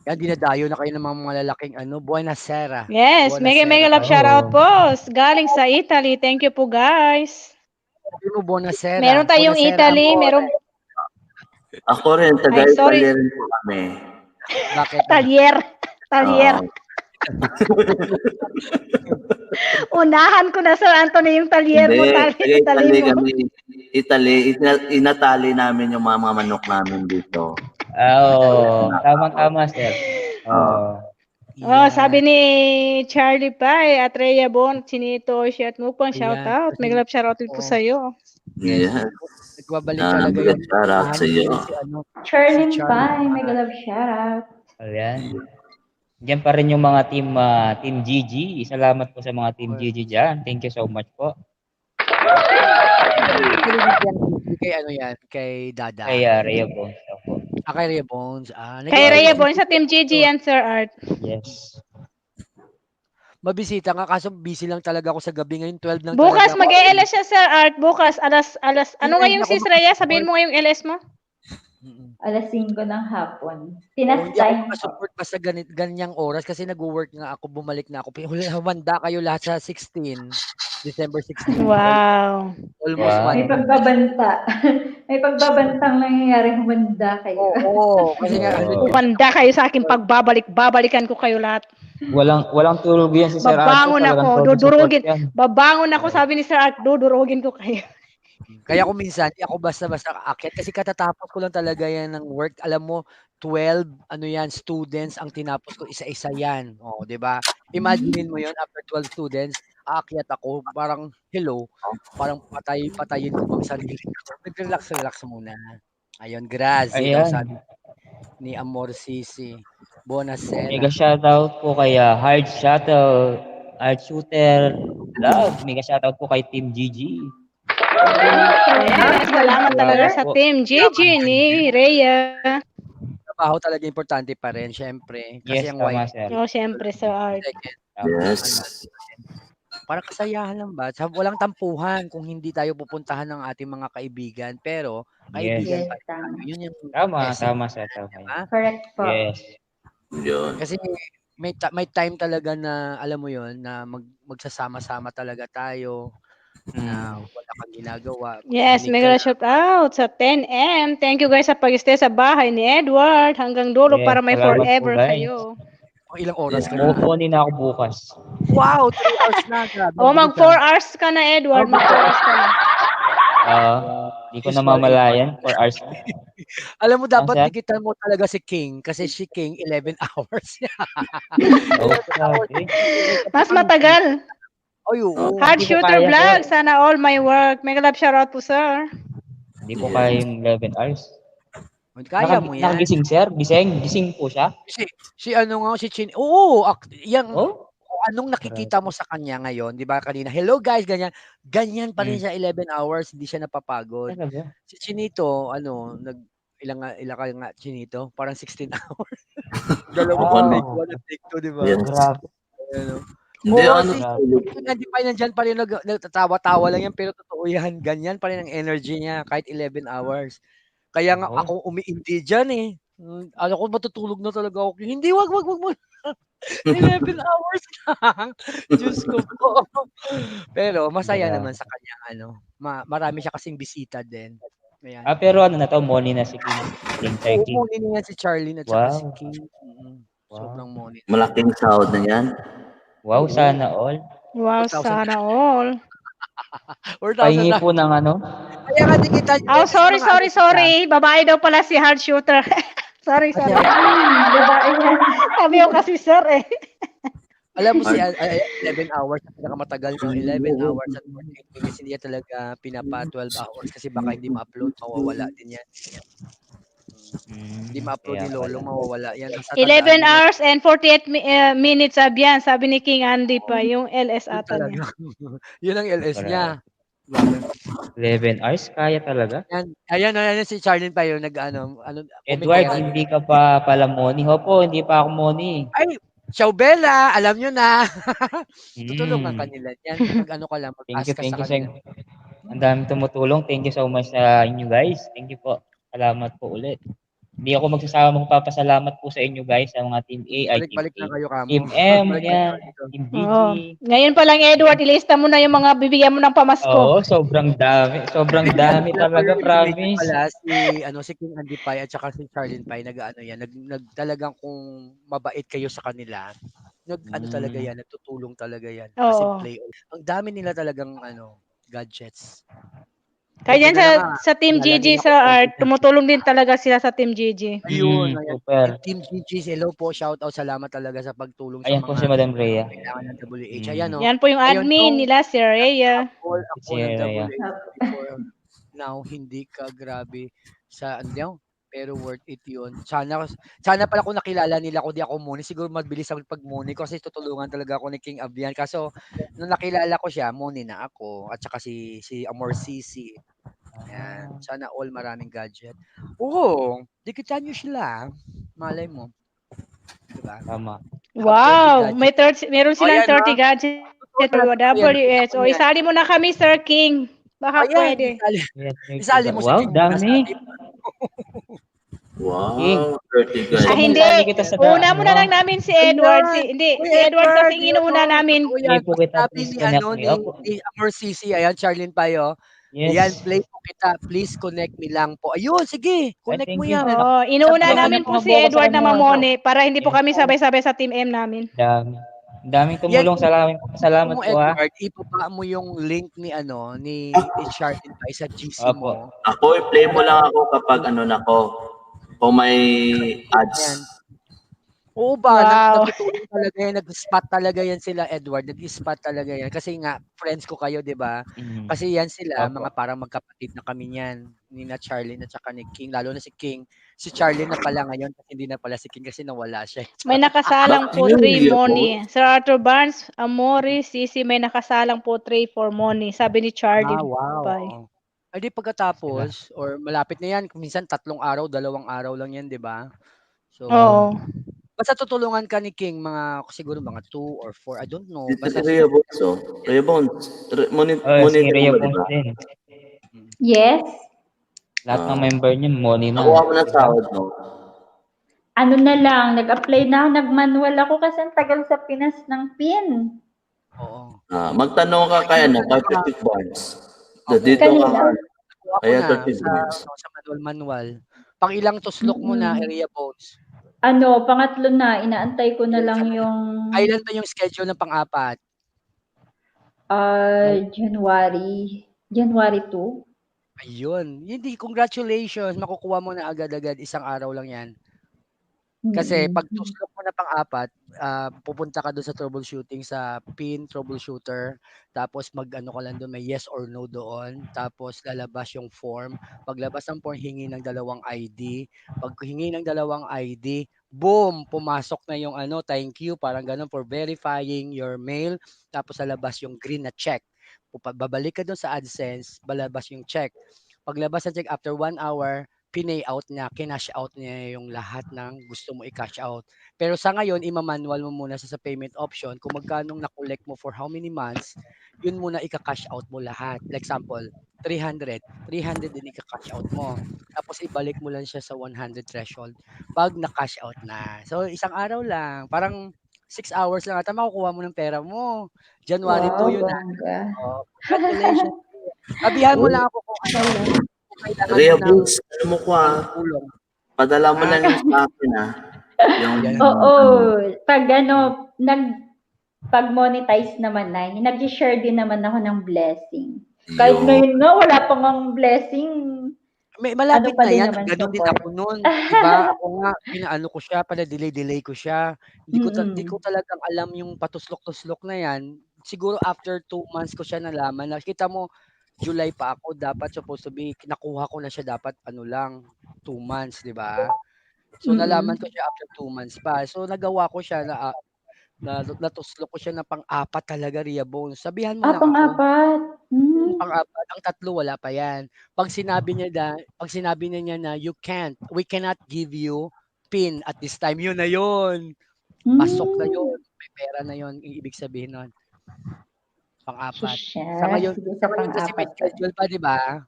[SPEAKER 15] Yan, dinadayo na kayo ng mga malalaking ano, Buenasera.
[SPEAKER 2] Yes, mega love shoutout po. Galing sa Italy. Thank you po, guys.
[SPEAKER 15] Sabi mo, Buenasera.
[SPEAKER 2] Meron tayong
[SPEAKER 15] Buenasera,
[SPEAKER 2] Italy,
[SPEAKER 15] Amore.
[SPEAKER 2] meron
[SPEAKER 10] Ako rin,
[SPEAKER 2] Ay, sorry.
[SPEAKER 10] taga-Italia rin po kami.
[SPEAKER 15] Bakit?
[SPEAKER 2] Talyer. Unahan ko na, Sir Anthony, yung talyer mo.
[SPEAKER 10] Hindi,
[SPEAKER 2] Tali mo.
[SPEAKER 10] kami. Italy, inatali namin yung mga manok namin dito.
[SPEAKER 1] Tama, sir.
[SPEAKER 2] Oh, sabi ni Charlie Pai at Rhea Bon, Chinito, Shiat Mupang, shoutout. May love shoutout po sa'yo.
[SPEAKER 10] Yes.
[SPEAKER 15] Nagbabalik talaga yun.
[SPEAKER 10] Shout to you.
[SPEAKER 6] Charlene Pai, mega love shoutout.
[SPEAKER 1] Ayan. Diyan pa rin yung mga team GG. Salamat po sa mga team GG dyan. Thank you so much po.
[SPEAKER 15] Kay ano yan? Kay Dada.
[SPEAKER 1] Kay Rhea Bones.
[SPEAKER 15] Kay Rhea Bones.
[SPEAKER 2] Kay Rhea Bon, sa Team GG yan, Sir Art.
[SPEAKER 1] Yes.
[SPEAKER 15] Mabisita nga, kaso busy lang talaga ako sa gabi ngayon. 12 lang
[SPEAKER 2] Bukas
[SPEAKER 15] talaga ako.
[SPEAKER 2] mag-LS siya, Sir Art. Bukas, alas. Ano nga yung sis Rhea? Sabihin mo nga yung LS mo?
[SPEAKER 6] Alas 5 ng hapon.
[SPEAKER 15] Hindi
[SPEAKER 6] Tinastay.
[SPEAKER 15] ako masupport pa sa ganyang oras kasi nag-work nga ako, bumalik na ako. Humanda kayo lahat sa 16. December 16.
[SPEAKER 2] Wow.
[SPEAKER 15] Almost
[SPEAKER 6] May pagbabanta. May pagbabantang nangyayari, humanda kayo.
[SPEAKER 15] Oo, kasi nga
[SPEAKER 2] Humanda kayo sa akin babalikan ko kayo lahat.
[SPEAKER 1] Walang tulog yan si Sir Art.
[SPEAKER 2] Babangon ako,
[SPEAKER 1] Talagang
[SPEAKER 2] dudurugin.
[SPEAKER 1] support yan.
[SPEAKER 2] Babangon ako, sabi ni Sir Art, dudurugin ko kayo.
[SPEAKER 15] Kaya kung minsan, di ako basta-basta aakyat kasi katatapos ko lang talaga yan ng work. Alam mo, 12 students ang tinapos ko, isa-isa yan. Oh, 'di ba? Imagine mo 'yon, after 12 students, aakyat ako, parang hello, parang patayin ko ang sarili ko. Relax muna. Ayun, grazie daw
[SPEAKER 1] Ayan.
[SPEAKER 15] sabi ni Amor Sisi. Buonasera.
[SPEAKER 1] Mega shoutout po kay Hard Shooter Love. Mega shoutout po kay Team GG.
[SPEAKER 2] Ayan, salamat talaga sa Team GG ni Rhea.
[SPEAKER 15] Trabaho talaga importante pa rin, syempre. Kasi
[SPEAKER 1] Yes,
[SPEAKER 15] ang
[SPEAKER 1] tama,
[SPEAKER 15] wife.
[SPEAKER 1] sir.
[SPEAKER 2] Oh, syempre, Sir Art.
[SPEAKER 10] Yes.
[SPEAKER 15] Parang kasayahan lang ba? Walang tampuhan kung hindi tayo pupuntahan ng ating mga kaibigan. Pero, kaibigan
[SPEAKER 6] Yes,
[SPEAKER 15] pa rin tayo. Yun yung
[SPEAKER 1] Tama,
[SPEAKER 15] essence,
[SPEAKER 1] sir. Tama.
[SPEAKER 15] diba?
[SPEAKER 6] Correct po.
[SPEAKER 1] Yes.
[SPEAKER 10] Yun.
[SPEAKER 15] Kasi may time talaga na, alam mo yun, na magsasama-sama talaga tayo. Na wala kang ginagawa.
[SPEAKER 2] Yes, mega shout out sa 10M. Thank you guys sa pag-stay sa bahay ni Edward hanggang dulo
[SPEAKER 1] Yes,
[SPEAKER 2] para may
[SPEAKER 1] salamat po,
[SPEAKER 2] forever
[SPEAKER 1] guys.
[SPEAKER 2] kayo.
[SPEAKER 15] Ilang oras ka
[SPEAKER 1] Yes.
[SPEAKER 15] na?
[SPEAKER 1] Kukunin na ako bukas.
[SPEAKER 15] Wow, 3 hours na. Grabe.
[SPEAKER 2] O, mag 4 hours ka na, Edward. Mag 4 hours ka na.
[SPEAKER 1] Di ko namamalayan. 4 hours na.
[SPEAKER 15] Alam mo, dapat
[SPEAKER 1] sir?
[SPEAKER 15] dikitan mo talaga si King kasi si King 11 hours.
[SPEAKER 2] Mas matagal.
[SPEAKER 15] Ay, oo.
[SPEAKER 2] Hard
[SPEAKER 1] Hindi ko
[SPEAKER 2] Shooter
[SPEAKER 1] kaya,
[SPEAKER 2] Vlog.
[SPEAKER 1] sir.
[SPEAKER 2] Sana all my work. Mega love shout out po, sir.
[SPEAKER 1] Hindi ko kaya yung 11 hours.
[SPEAKER 15] Kaya mo yan.
[SPEAKER 1] Nakagising, sir? Gising po siya?
[SPEAKER 15] Si ano nga, si Chin. Oo, yan.
[SPEAKER 1] Oh?
[SPEAKER 15] Kung anong nakikita mo sa kanya ngayon, di ba kanina, hello guys, ganyan. Ganyan pa rin siya 11 hours, hindi siya napapagod.
[SPEAKER 1] Talaga?
[SPEAKER 15] Si Chinito, ilang ka nga, Chinito? Parang 16 hours. Dalawa take 1 at take 2, di ba?
[SPEAKER 10] Yes.
[SPEAKER 1] Grabe.
[SPEAKER 10] Hindi,
[SPEAKER 15] Hindi pa nandiyan pa rin nagtatawa-tawa lang yan, pero totoo yan. Ganyan pa rin ang energy niya kahit 11 hours. Kaya nga ako umiinti dyan eh. Ano ko, matutulog na talaga ako. Hindi, wag mo. 11 hours lang. Diyos ko po. Pero masaya naman sa kanya. Marami siya kasing bisita din. Ayan.
[SPEAKER 1] Pero ano na to, morning na si King.
[SPEAKER 15] Morning na yan si Charlene at saka si King. Sobrang morning.
[SPEAKER 10] Malaking sahod na yan.
[SPEAKER 1] Wow, sana all.
[SPEAKER 2] Wow,
[SPEAKER 15] 2,000.
[SPEAKER 2] sana all.
[SPEAKER 15] 4,000
[SPEAKER 1] Pahingi
[SPEAKER 15] na.
[SPEAKER 1] po ng ano?
[SPEAKER 15] Kaya nga di kita.
[SPEAKER 2] Oh, sorry. Babae daw pala si hard shooter. sorry.
[SPEAKER 6] Babae yan.
[SPEAKER 2] Sabi ko kasi sir eh.
[SPEAKER 15] Alam mo si 11 hours na pinakamatagal, no? 11 hours at 48 minutes, hindi yan talaga pinapa 12 hours kasi baka hindi ma-upload, mawawala din yan. Hindi ma-upload ni Lolo, mawawala yan.
[SPEAKER 2] 11 hours and 48 minutes yan, sabi ni King Andy pa, yung LS ata niya.
[SPEAKER 15] Yun ang LS niya.
[SPEAKER 1] 11 hours? Kaya talaga?
[SPEAKER 15] Ayan si Charlene pa yun,
[SPEAKER 1] Edward, hindi ka pa pala Moni. Hopo, hindi pa ako Moni.
[SPEAKER 15] Ay, Ciao Bella, alam nyo na. Tutulungan ka nila yan. Mag-ano ka lang, mag-ask ka sa kanila.
[SPEAKER 1] Ang daming tumutulong. Thank you so much sa inyo guys. Thank you po. Salamat po ulit. Hindi ako magsasama magpapasalamat po sa inyo guys, sa mga Team A,
[SPEAKER 15] Balik na kayo kamo.
[SPEAKER 1] Team M, yan, Team DG.
[SPEAKER 2] Ngayon pa lang Edward, ilista mo na yung mga bibigyan mo ng pamasko.
[SPEAKER 1] Oo, sobrang dami. Sobrang dami talaga, promise.
[SPEAKER 15] Pala, si King Andy Pai at saka si Charlene Pai, talagang kung mabait kayo sa kanila, talaga yan, nagtutulong talaga yan. Kasi play ang dami nila talagang gadgets.
[SPEAKER 2] Kaya yan sa Team GG sa art, tumutulong din talaga sila sa Team GG.
[SPEAKER 15] Ayun,
[SPEAKER 1] super.
[SPEAKER 15] Team GG, hello po, shout out, salamat talaga sa pagtulong sa
[SPEAKER 1] Ayan
[SPEAKER 15] mga
[SPEAKER 1] po si Madam Rhea.
[SPEAKER 15] kailangan ng WH. Ayan,
[SPEAKER 2] Yan po yung admin nila, si Rhea.
[SPEAKER 15] Ako
[SPEAKER 1] Si
[SPEAKER 15] ng
[SPEAKER 1] Rhea.
[SPEAKER 15] WH before now, hindi ka grabe sa pero worth it yun. Sana pala kung nakilala nila ako, di ako Moni. Siguro mabilis ako pag-Moni kasi tutulungan talaga ako ni King Abian. Kaso, nung nakilala ko siya, Moni na ako. At saka si Amor Sisi. Yan. Sana all maraming gadget. Oo, dikitan nyo sila. Malay mo. Diba?
[SPEAKER 1] Tama.
[SPEAKER 2] Wow, meron silang 30 gadget. WH. O, isali mo na kami, Sir King. Baka pwede.
[SPEAKER 15] Isali mo si
[SPEAKER 1] Wow,
[SPEAKER 15] King.
[SPEAKER 1] dami.
[SPEAKER 10] Wow, 30 guys.
[SPEAKER 2] Hindi. Una muna lang namin si Edward. Si Edward kasi inuuna namin.
[SPEAKER 1] Hindi po kita
[SPEAKER 15] Sabi ni
[SPEAKER 1] disconnect
[SPEAKER 15] ni Amor Sisi, ayan, Charlene Payo.
[SPEAKER 1] Yes.
[SPEAKER 15] Ayan, play po kita. Please connect me lang po. Ayun, sige. Connect mo yan.
[SPEAKER 2] Oo, inuuna namin po si Edward na mamone para hindi po kami sabay-sabay sa Team M namin.
[SPEAKER 1] Dami. Daming tumulong sa amin. Salamat po ha.
[SPEAKER 15] Edward, ipapa mo yung link ni Charlene Payo sa GC mo.
[SPEAKER 10] Ako, i-play mo lang ako kapag kung may ads.
[SPEAKER 15] Oo ba?
[SPEAKER 2] Wow.
[SPEAKER 15] Nagtutulong talaga yan. Nag-spot talaga yan sila, Edward. Nag-spot talaga yan. Kasi nga, friends ko kayo, di ba? Kasi yan sila, mga parang magkapatid na kami yan. Ni na Charlene at saka ni King. Lalo na si King. Si Charlene na pala ngayon. Kasi hindi na pala si King kasi nawala siya.
[SPEAKER 2] May nakasalang po 3 Moni. Sir Arthur Barnes, Amori, Sisi, may nakasalang po 3 for Moni. Sabi ni Charlie.
[SPEAKER 15] Wow. Ay di pagkatapos, or malapit na yan. Minsan 3 araw, 2 araw lang yan, di ba? So, basta tutulungan ka ni King, siguro mga 2 or 4, I don't know. Basta
[SPEAKER 10] Rhea Bones, Rhea Bones.
[SPEAKER 1] Si Rhea Bones din.
[SPEAKER 6] Yes.
[SPEAKER 1] Lahat ng member niya, Moni na.
[SPEAKER 10] Nakuha mo na sahod, no?
[SPEAKER 6] Ano na lang, nag-apply na, nag-manual ako kasi ang tagal sa Pinas ng PIN.
[SPEAKER 15] Oo.
[SPEAKER 10] Magtanong ka kay Pacific Barnes. Dito ka. Kaya 30 minutes.
[SPEAKER 15] Sa manual. Pang ilang tuslok mo na, Rhea Bones?
[SPEAKER 6] Pangatlo na, inaantay ko na lang yung...
[SPEAKER 15] Kailan ba yung schedule ng pang-apat?
[SPEAKER 6] January 2.
[SPEAKER 15] Ayun. Hindi, congratulations. Makukuha mo na agad-agad. Isang araw lang yan. Kasi pag tuslok mo na pang-apat, pupunta ka doon sa troubleshooting sa PIN troubleshooter. Tapos mag-ano ka lang doon, may yes or no doon. Tapos lalabas yung form. Paglabas ng form, hingi ng 2 ID. Pag hingi ng 2 ID, boom! Pumasok na yung thank you, parang ganun, for verifying your mail. Tapos lalabas yung green na check. Babalik ka doon sa AdSense, balabas yung check. Paglabas ng check, after 1 hour, pinay out niya, kinash out niya yung lahat ng gusto mo i-cash out. Pero sa ngayon, ima-manual mo muna sa payment option kung magkano na-collect mo for how many months, yun muna i-cash out mo lahat. Like example, 300 din i-cash out mo. Tapos ibalik mo lang siya sa 100 threshold pag na-cash out na. So isang araw lang, parang 6 hours lang ata makukuha mo ng pera mo. January 2 yun. Congratulations. Sabihan mo lang ako kung
[SPEAKER 10] Rhea Bones, mo ko padala mo lang yung sa akin
[SPEAKER 6] Oo, pag pag monetize naman na, nag-share din naman ako ng blessing. Kahit ngayon nga, wala pa ngang blessing.
[SPEAKER 15] May malapit
[SPEAKER 6] pa
[SPEAKER 15] na
[SPEAKER 6] din
[SPEAKER 15] yan.
[SPEAKER 6] naman
[SPEAKER 15] Ganun din
[SPEAKER 6] support.
[SPEAKER 15] ako noon. Diba? Ako nga, pinaano ko siya, pala delay ko siya. Di ko talagang alam yung patuslok-tuslok na yan. Siguro after 2 months ko siya nalaman. Nakita mo, July pa ako, dapat supposed to be, nakuha ko na siya dapat ano lang, 2 months, di ba? So nalaman ko siya after 2 months pa. So nagawa ko siya na natuslok ko siya na pang-apat talaga, Ria Bones. Sabihan mo lang ako.
[SPEAKER 6] Pang-apat.
[SPEAKER 15] Pang-apat. Ang 3 wala pa yan. Pag sinabi niya na we cannot give you pin at this time, yun na yun. Pasok na yun. May pera na yun. Yung ibig sabihin nun. Pang-apat. Sa ngayon kasi may schedule pa, di ba?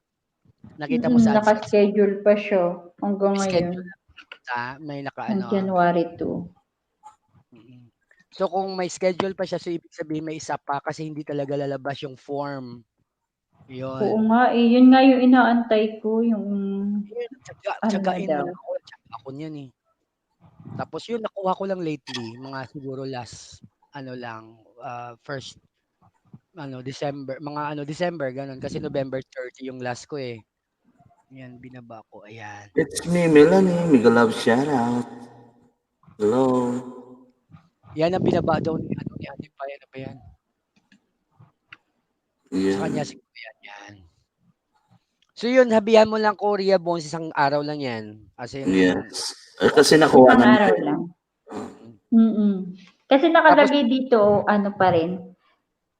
[SPEAKER 15] Nakita mo sa AdSense.
[SPEAKER 6] Naka-schedule pa siya hanggang ngayon.
[SPEAKER 15] May
[SPEAKER 6] Ang January 2.
[SPEAKER 15] So kung may schedule pa siya, so ibig sabihin may isa pa kasi hindi talaga lalabas yung form. Yun.
[SPEAKER 6] Oo nga eh. Yun nga yung inaantay ko. Yung
[SPEAKER 15] Tsagain mo lang ako. Ako niyan eh. Tapos yun, nakuha ko lang lately. Mga siguro last, first, December. December, ganun. Kasi November 30 yung last ko eh. Yan, binaba ko. Ayan.
[SPEAKER 10] It's me, Melanie. Mega love shoutout. Hello.
[SPEAKER 15] Yan ang binaba daw ni Ate Pa. Ano ba yan?
[SPEAKER 10] Yeah.
[SPEAKER 15] Sa kanya siguro yan. So yun, habihan mo lang ko, Ria Bones, isang araw lang yan. As in,
[SPEAKER 10] yes. Kasi nakuha
[SPEAKER 6] isang
[SPEAKER 10] na.
[SPEAKER 6] araw lang. Kasi nakalagay dito, ano pa rin,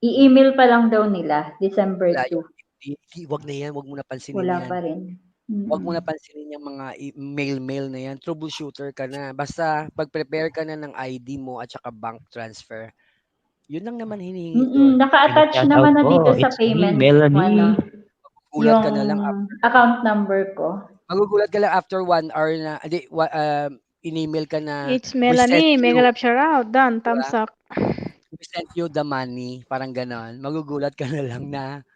[SPEAKER 6] i-email pa lang daw nila, December 2.
[SPEAKER 15] Wag na yan, wag mo na pansinin
[SPEAKER 6] Wala
[SPEAKER 15] yan.
[SPEAKER 6] pa rin.
[SPEAKER 15] Wag mo na pansinin yung mga mail na yan. Troubleshooter ka na. Basta pag-prepare ka na ng ID mo at saka bank transfer. Yun lang naman hinihingi doon.
[SPEAKER 6] Naka-attach naman na dito sa payment.
[SPEAKER 15] Magugulat ka na lang
[SPEAKER 6] account number ko.
[SPEAKER 15] Magugulat ka lang after 1 hour na, in-email ka na.
[SPEAKER 5] It's Melanie. Mega love shoutout. Done. Thumbs up.
[SPEAKER 15] We sent you the money. Parang ganon. Magugulat ka na lang na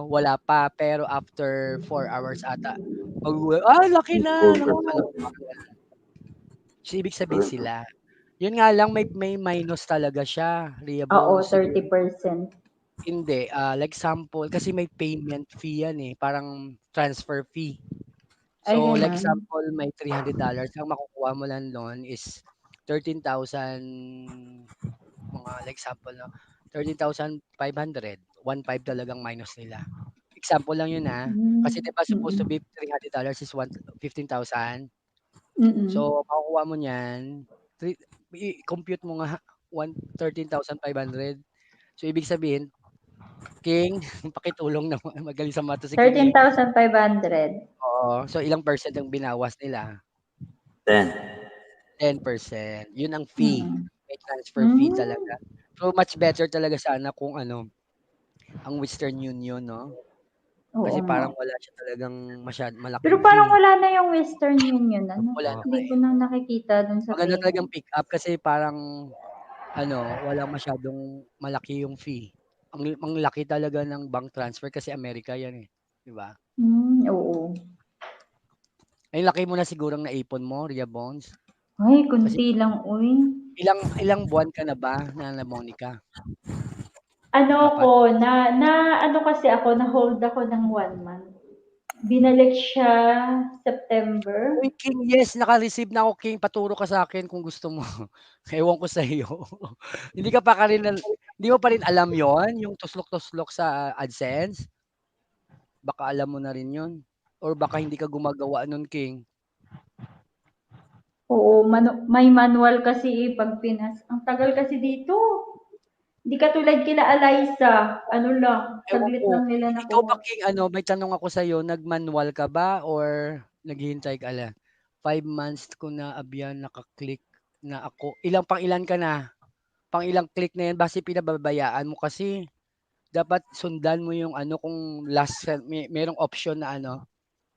[SPEAKER 15] wala pa. Pero after 4 hours ata, magugulat, laki na. So, ibig sabihin sila. Yun nga lang, may minus talaga siya. Ria
[SPEAKER 6] Oo,
[SPEAKER 15] Bones.
[SPEAKER 6] 30%.
[SPEAKER 15] Hindi. Like sample, kasi may payment fee yan eh. Parang transfer fee. So, like example, may $300. Ang makukuha mo lang noon is 13,000, mga like example, 13,500. 1.5 talagang minus nila. Example lang yun ha. Kasi diba supposed to be $300 is 15,000. So, makukuha mo niyan. I-compute mo nga 13,500. So, ibig sabihin, King, pakitulong na magaling sa math si King.
[SPEAKER 6] 13,500.
[SPEAKER 15] Oo. So, ilang percent ang binawas nila? 10%. Yun ang fee. May transfer fee talaga. So, much better talaga sana kung ang Western Union, no? Kasi parang wala siya talagang malaki.
[SPEAKER 6] Pero parang wala na yung Western Union.
[SPEAKER 15] Wala na.
[SPEAKER 6] Hindi ko na nakikita dun sa
[SPEAKER 15] maganda talagang pick up kasi parang wala masyadong malaki yung fee. Ang laki talaga ng bank transfer kasi Amerika yan eh. Di ba?
[SPEAKER 6] Oo.
[SPEAKER 15] Ay, laki mo na sigurong naipon mo, Ria Bones.
[SPEAKER 6] Ay, kunti lang, uy.
[SPEAKER 15] Ilang buwan ka na ba, Nana Monica?
[SPEAKER 6] Kasi ako, na-hold ako ng 1 month. Binalik siya September.
[SPEAKER 15] Uy, King, yes, naka-receive na ako, King. Paturo ka sa akin kung gusto mo. Ewan ko sa iyo. Hindi mo pa rin alam yon yung tuslok-tuslok sa AdSense? Baka alam mo na rin yon. Or baka hindi ka gumagawa nun, King.
[SPEAKER 6] Oo, may manual kasi pag Pinas. Ang tagal kasi dito. Hindi katulad kila Eliza. Saglit lang nila nakuha.
[SPEAKER 15] Ikaw ba, King, may tanong ako sa iyo, nag-manual ka ba or naghihintay ka lang? 5 months ko na abyan naka-click na ako. Ilan ka na? Pang ilang click na yan, base pinababayaan mo kasi dapat sundan mo yung kung last merong option na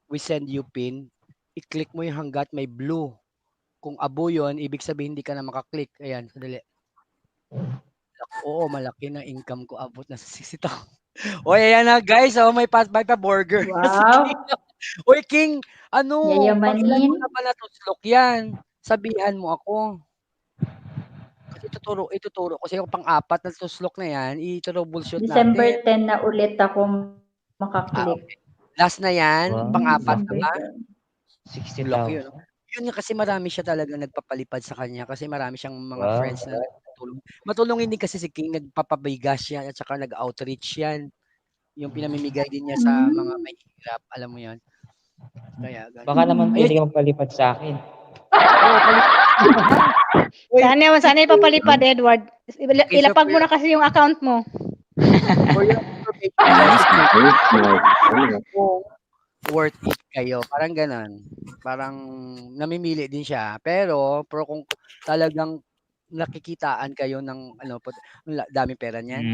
[SPEAKER 15] we send you pin. I-click mo yung hanggat may blue. Kung abo yun, ibig sabihin hindi ka na makaklik. Ayan, sadali. Oo, malaki na income ko. Abot na sa 60,000. Oy, ayan na guys. May pa burger.
[SPEAKER 6] Wow.
[SPEAKER 15] Oy, King,
[SPEAKER 6] Yayamanin.
[SPEAKER 15] Pangilan mo na ba natuslok yan? Sabihan mo ako. Kasi ituturo ko sa'yo pang-apat na tuslok na yan, i-troubleshoot
[SPEAKER 6] December
[SPEAKER 15] natin.
[SPEAKER 6] 10 na ulit ako makaklik.
[SPEAKER 15] Okay. Last na yan,
[SPEAKER 1] Wow.
[SPEAKER 15] pang-apat na ba?
[SPEAKER 1] 60,000.
[SPEAKER 15] Laki yun. Yun nga kasi marami siya talagang nagpapalipad sa kanya kasi marami siyang mga
[SPEAKER 1] Wow.
[SPEAKER 15] friends na nagtutulong. Matulungin din kasi si King, nagpapabigas yan at saka nag-outreach yan. Yung pinamimigay din niya sa mga may hirap, alam mo yun. Kaya ganun.
[SPEAKER 1] Baka naman pwede kang palipad sa akin.
[SPEAKER 2] Sana ipapalipad, Edward. Ilapag mo na kasi yung account mo.
[SPEAKER 15] Worth it kayo. Parang ganon. Parang namimili din siya. Pero kung talagang nakikitaan kayo ng daming pera niyan.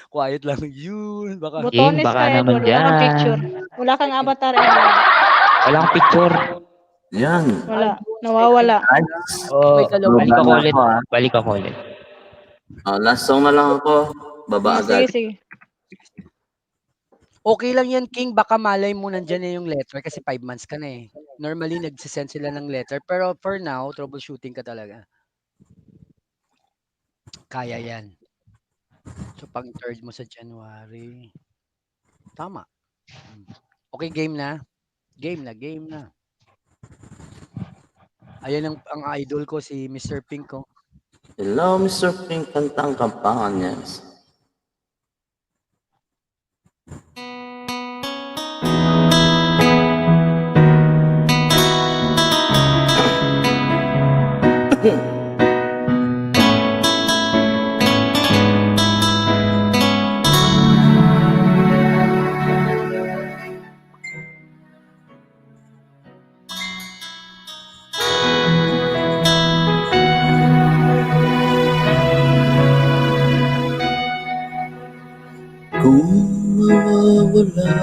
[SPEAKER 15] Quiet lang yun. Baka
[SPEAKER 2] Butones
[SPEAKER 1] baka
[SPEAKER 2] ka,
[SPEAKER 1] naman
[SPEAKER 2] Edward. Wala kang
[SPEAKER 1] dyan.
[SPEAKER 2] picture. Wala kang avatar, Edward.
[SPEAKER 1] Walang picture.
[SPEAKER 10] Yan.
[SPEAKER 2] Wala. Nawawala.
[SPEAKER 1] Oh, balik ako
[SPEAKER 10] Baba
[SPEAKER 1] ulit.
[SPEAKER 10] na ako,
[SPEAKER 1] Balik ako ulit.
[SPEAKER 10] last song na lang ako. Baba agad.
[SPEAKER 2] Sige.
[SPEAKER 15] okay lang yan, King. Baka malay mo nandyan na yung letter kasi 5 months ka na eh. Normally, nagsisend sila ng letter. Pero for now, troubleshooting ka talaga. Kaya yan. So, pang 3rd mo sa January. Tama. Okay, game na. Game na. Ayan ang idol ko, si Mr. Pink ko.
[SPEAKER 10] Hello, Mr. Pink. Kantang Kampangan, yes. Kung mawawala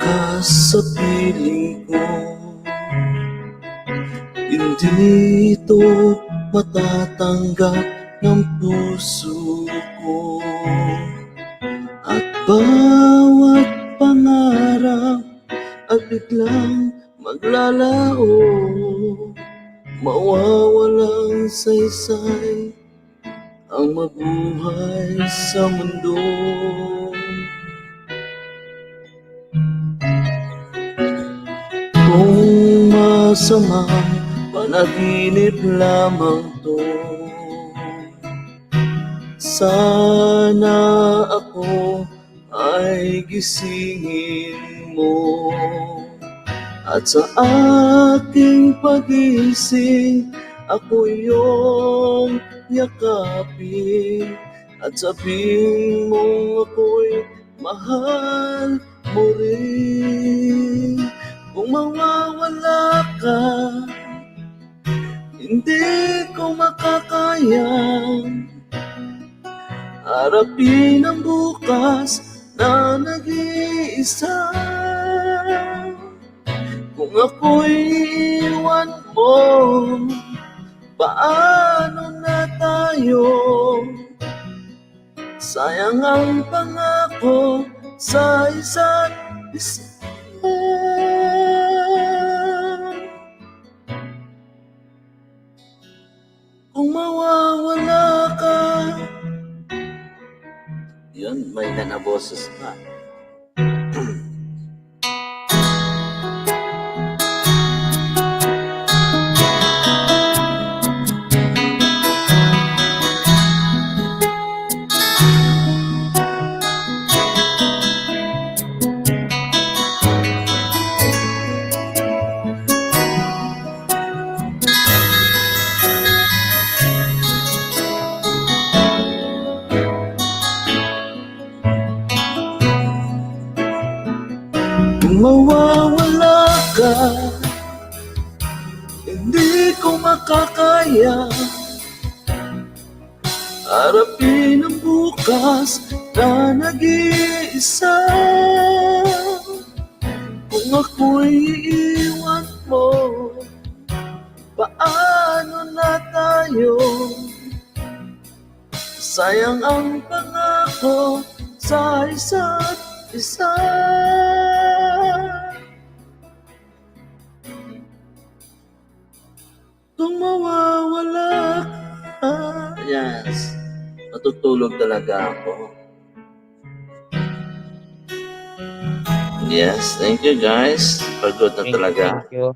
[SPEAKER 10] ka sa piling ko, hindi ito matatanggap ng puso ko. At bawat pangarap ay biglang maglalaho, mawawalang saysay ang mabuhay sa mundo. Kung masamang panaginip lamang to, sana ako ay gisingin mo. At sa aking pag-ising, ako iyong yakapin at sabihin mong ako'y mahal mo rin. Kung mawawala ka, hindi ko makakayang harapin ang bukas na nag-iisa. Kung ako'y iwan mo, paano na tayo? Sayang ang pangako sa isa't isa. Kung mawawala ka. Yun, may nanaboses pa. Kung mawawala ka, hindi ko makakaya harapin ang bukas na nag-iisa. Kung ako'y iiwan mo, paano na tayo? Sayang ang pangako sa isa't isa. Kung mawawala ka, natutulog talaga ako. Yes, thank you guys. Pagod na talaga.
[SPEAKER 1] Thank you.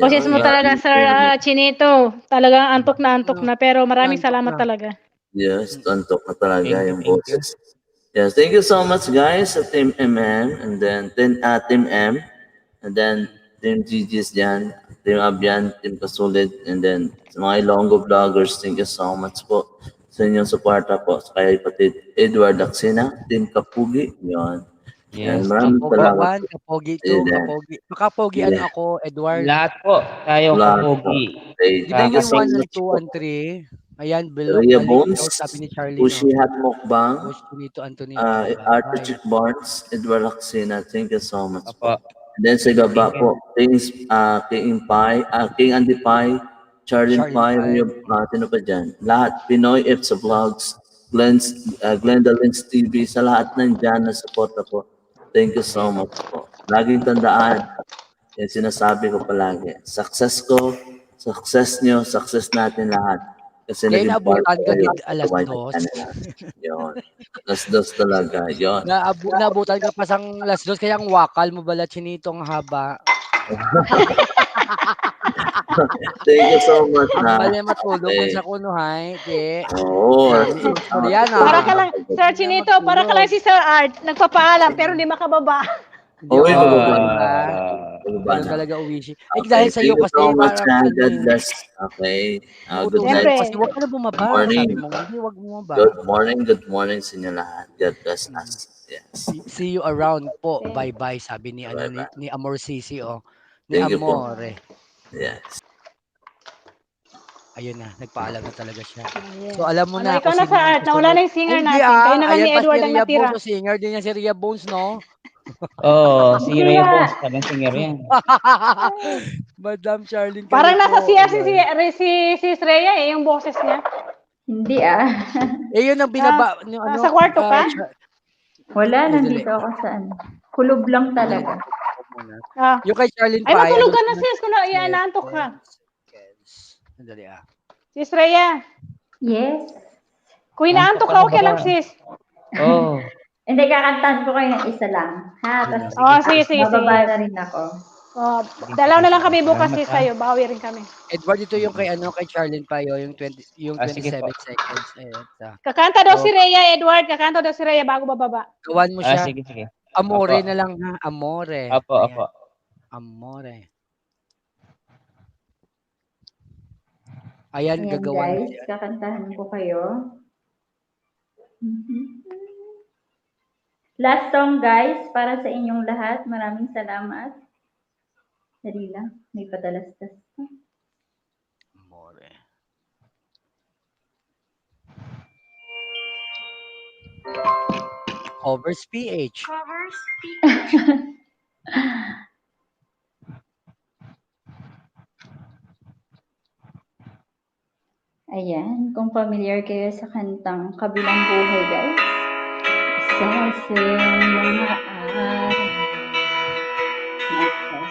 [SPEAKER 2] Boses mo talaga, Sir Chinito. Talagang antok na, pero maraming salamat talaga.
[SPEAKER 10] Yes, antok na talaga yung
[SPEAKER 1] Thank you.
[SPEAKER 10] boses. Yes, thank you so much guys sa Team MM and then Team M and then Team GG's dyan, Team Abian, Team Kasulid and then sa mga Ilonggo vloggers, thank you so much po sa inyong suporta po. Kaya pati Edward Laksina, Team Kapugi, yun.
[SPEAKER 1] Yes.
[SPEAKER 10] Maraming salamat.
[SPEAKER 15] One, Kapogi 2, Kapogi. Kapogi ano ako, Edward?
[SPEAKER 1] Lahat po tayo kapogi.
[SPEAKER 15] Di ba yung 1 and 2 and 3? Ayan, below.
[SPEAKER 10] Ria Bones,
[SPEAKER 15] sabi ni Charlie.
[SPEAKER 10] Ushi Hat Mukbang,
[SPEAKER 15] Nito Anthony.
[SPEAKER 10] Arthur Chick Barnes, Edward Laksina, thank you so much po. And then sa baba po, King Pai, King Andy Pai, Charlie Pai, sino pa dyan? Lahat, Pinoy F sa vlogs, Glenda Lynch TV, sa lahat nandyan na suporta po. Thank you so much po. Laging tandaan, yung sinasabi ko palagi, success ko, success nyo, success natin lahat. Kasi
[SPEAKER 15] kaya
[SPEAKER 10] naging part
[SPEAKER 15] naabutan ka
[SPEAKER 10] kayo
[SPEAKER 15] din alas 2.
[SPEAKER 10] Yun. Alas 2 talaga. Yun.
[SPEAKER 15] Naabutan ka pa sang alas 2, kaya ang wakal mo bala, Chinito, ang haba.
[SPEAKER 10] Thank you so much.
[SPEAKER 15] Mali matulog mo sa kunuhay.
[SPEAKER 10] Oo.
[SPEAKER 2] Para ka lang, Sir Chinito, para ka lang si Sir Art, nagpapaalam pero hindi makababa.
[SPEAKER 10] Uy, bababa
[SPEAKER 15] na. Talaga uwi siya. Ay, dahil sa iyo kasi.
[SPEAKER 10] Thank you so much. God bless. Okay. Good night.
[SPEAKER 15] Kasi huwag ka na bumaba.
[SPEAKER 10] Morning.
[SPEAKER 15] Sabi mo, hindi, huwag bumaba.
[SPEAKER 10] Good morning sa inyo lahat. God bless us. Yes.
[SPEAKER 15] See you around po. Bye-bye, sabi ni ni Amor Sisi, oh. Ni Amore.
[SPEAKER 10] Yes.
[SPEAKER 15] Ayun na, nagpaalam na talaga siya. So alam mo na.
[SPEAKER 2] Ikaw na sa Art, nawala na yung singer natin. Kayo naman ni Edward ang natira.
[SPEAKER 15] Singer din yan si Ria Bones, no?
[SPEAKER 1] Si Ria Bones, talagang singer yan.
[SPEAKER 15] Madam Charlene.
[SPEAKER 2] Parang nasa siya si Sreya yung boses niya.
[SPEAKER 6] Hindi
[SPEAKER 15] yun ang binaba.
[SPEAKER 2] Sa kwarto ka?
[SPEAKER 6] Wala, nandito ako sa kulob lang talaga.
[SPEAKER 15] Yung kay Charlene
[SPEAKER 2] Ay, matulog ka na sis, kung naantok ka.
[SPEAKER 15] Sandali
[SPEAKER 2] Sis Rhea.
[SPEAKER 6] Yes.
[SPEAKER 2] Kung inaantok ka, okay lang sis.
[SPEAKER 6] Hindi, kakantahan ko kayo ng isa lang. Ha?
[SPEAKER 2] Sige.
[SPEAKER 6] Bababa na rin ako.
[SPEAKER 2] Dalaw na lang kami bukas sis sa'yo. Bawi rin kami.
[SPEAKER 15] Edward, ito yung kay Charlene Payo, yung 27 seconds.
[SPEAKER 2] Kakanta daw si Rhea, Edward. Kakanta daw si Rhea bago bababa.
[SPEAKER 15] Gawan mo siya.
[SPEAKER 1] Sige.
[SPEAKER 15] Amore na lang ha. Amore.
[SPEAKER 1] Apo.
[SPEAKER 15] Amore. Ayan, gagawan.
[SPEAKER 6] Guys, kakantahan ko kayo. Last song guys, para sa inyong lahat. Maraming salamat. Dali lang, may padalastas.
[SPEAKER 15] Amore. Covers PH.
[SPEAKER 6] Ayan, kung familiar kayo sa kantang Kabilang Buhay guys. Sa mga araw nakasama kita.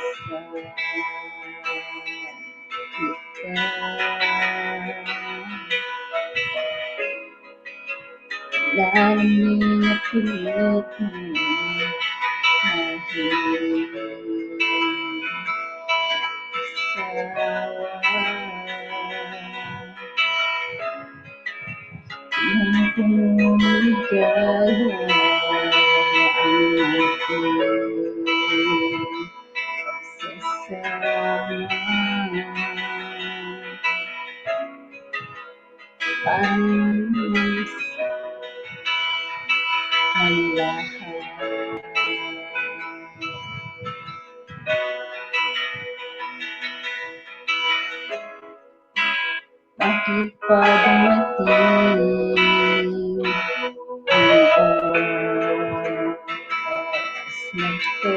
[SPEAKER 6] Lani na pilit mo mahilig asawa. Nang pumigaya ang aking sasama. Panis ang lahat. Bakit pa dumating ang oras na to?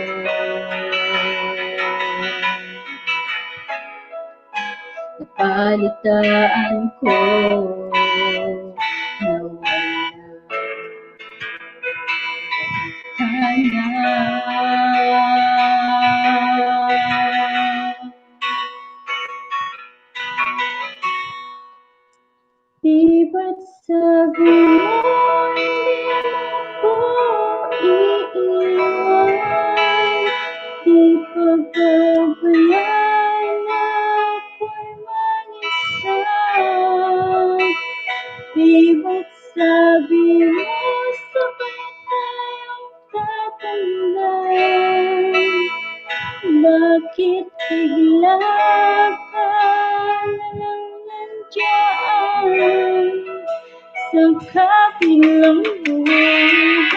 [SPEAKER 6] Napalitaan ko na Di ba't sabi mo hindi mo ko iiwan? Di pagbabayaan na ako'y mag-isa. Di ba't sabi mo sabay tayong tatanda? Bakit bigla ka na lang nandiyan sa kabilang buhay?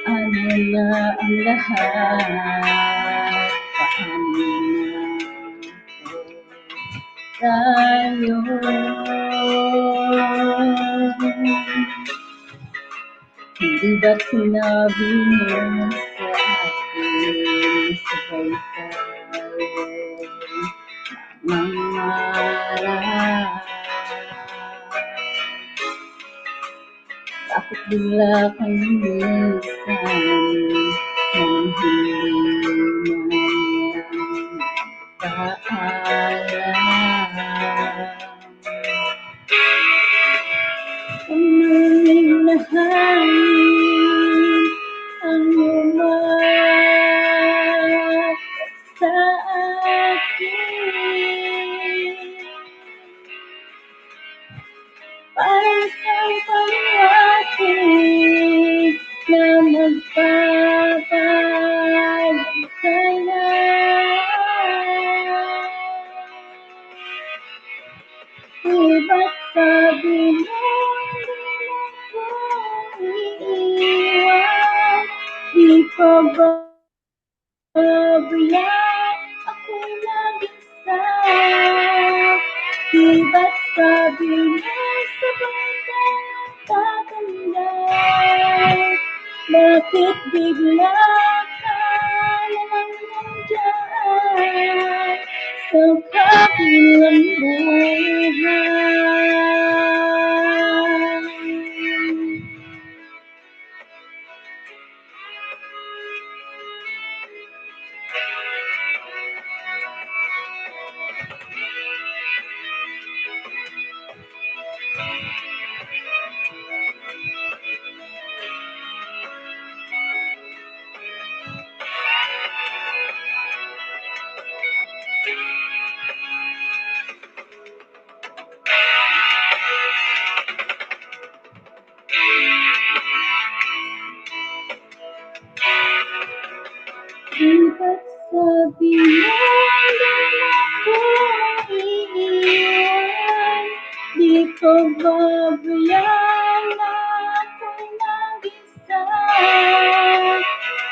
[SPEAKER 6] Ano na ang lahat? Paano tayo? Hindi ba't sinabi mo sa akin sabay tayo mangarap? Bakit bigla kang lumisan nang hindi man paalam? Umaling na hangin ang umakyat sa akin. Parang isang pangwasin na magpapagantala. Di ba't sabi mo hindi mo ko iiwan? Di pa ba babayaan ako'y mag-isa? Di ba't sabi mo sabay tayong tatanda? Bakit bigla ka na lang nandiyan sa kabilang buhay? Di ba't sabi mo hindi mo ko iiwan? Di pa babayaan na ako'y mag-isa?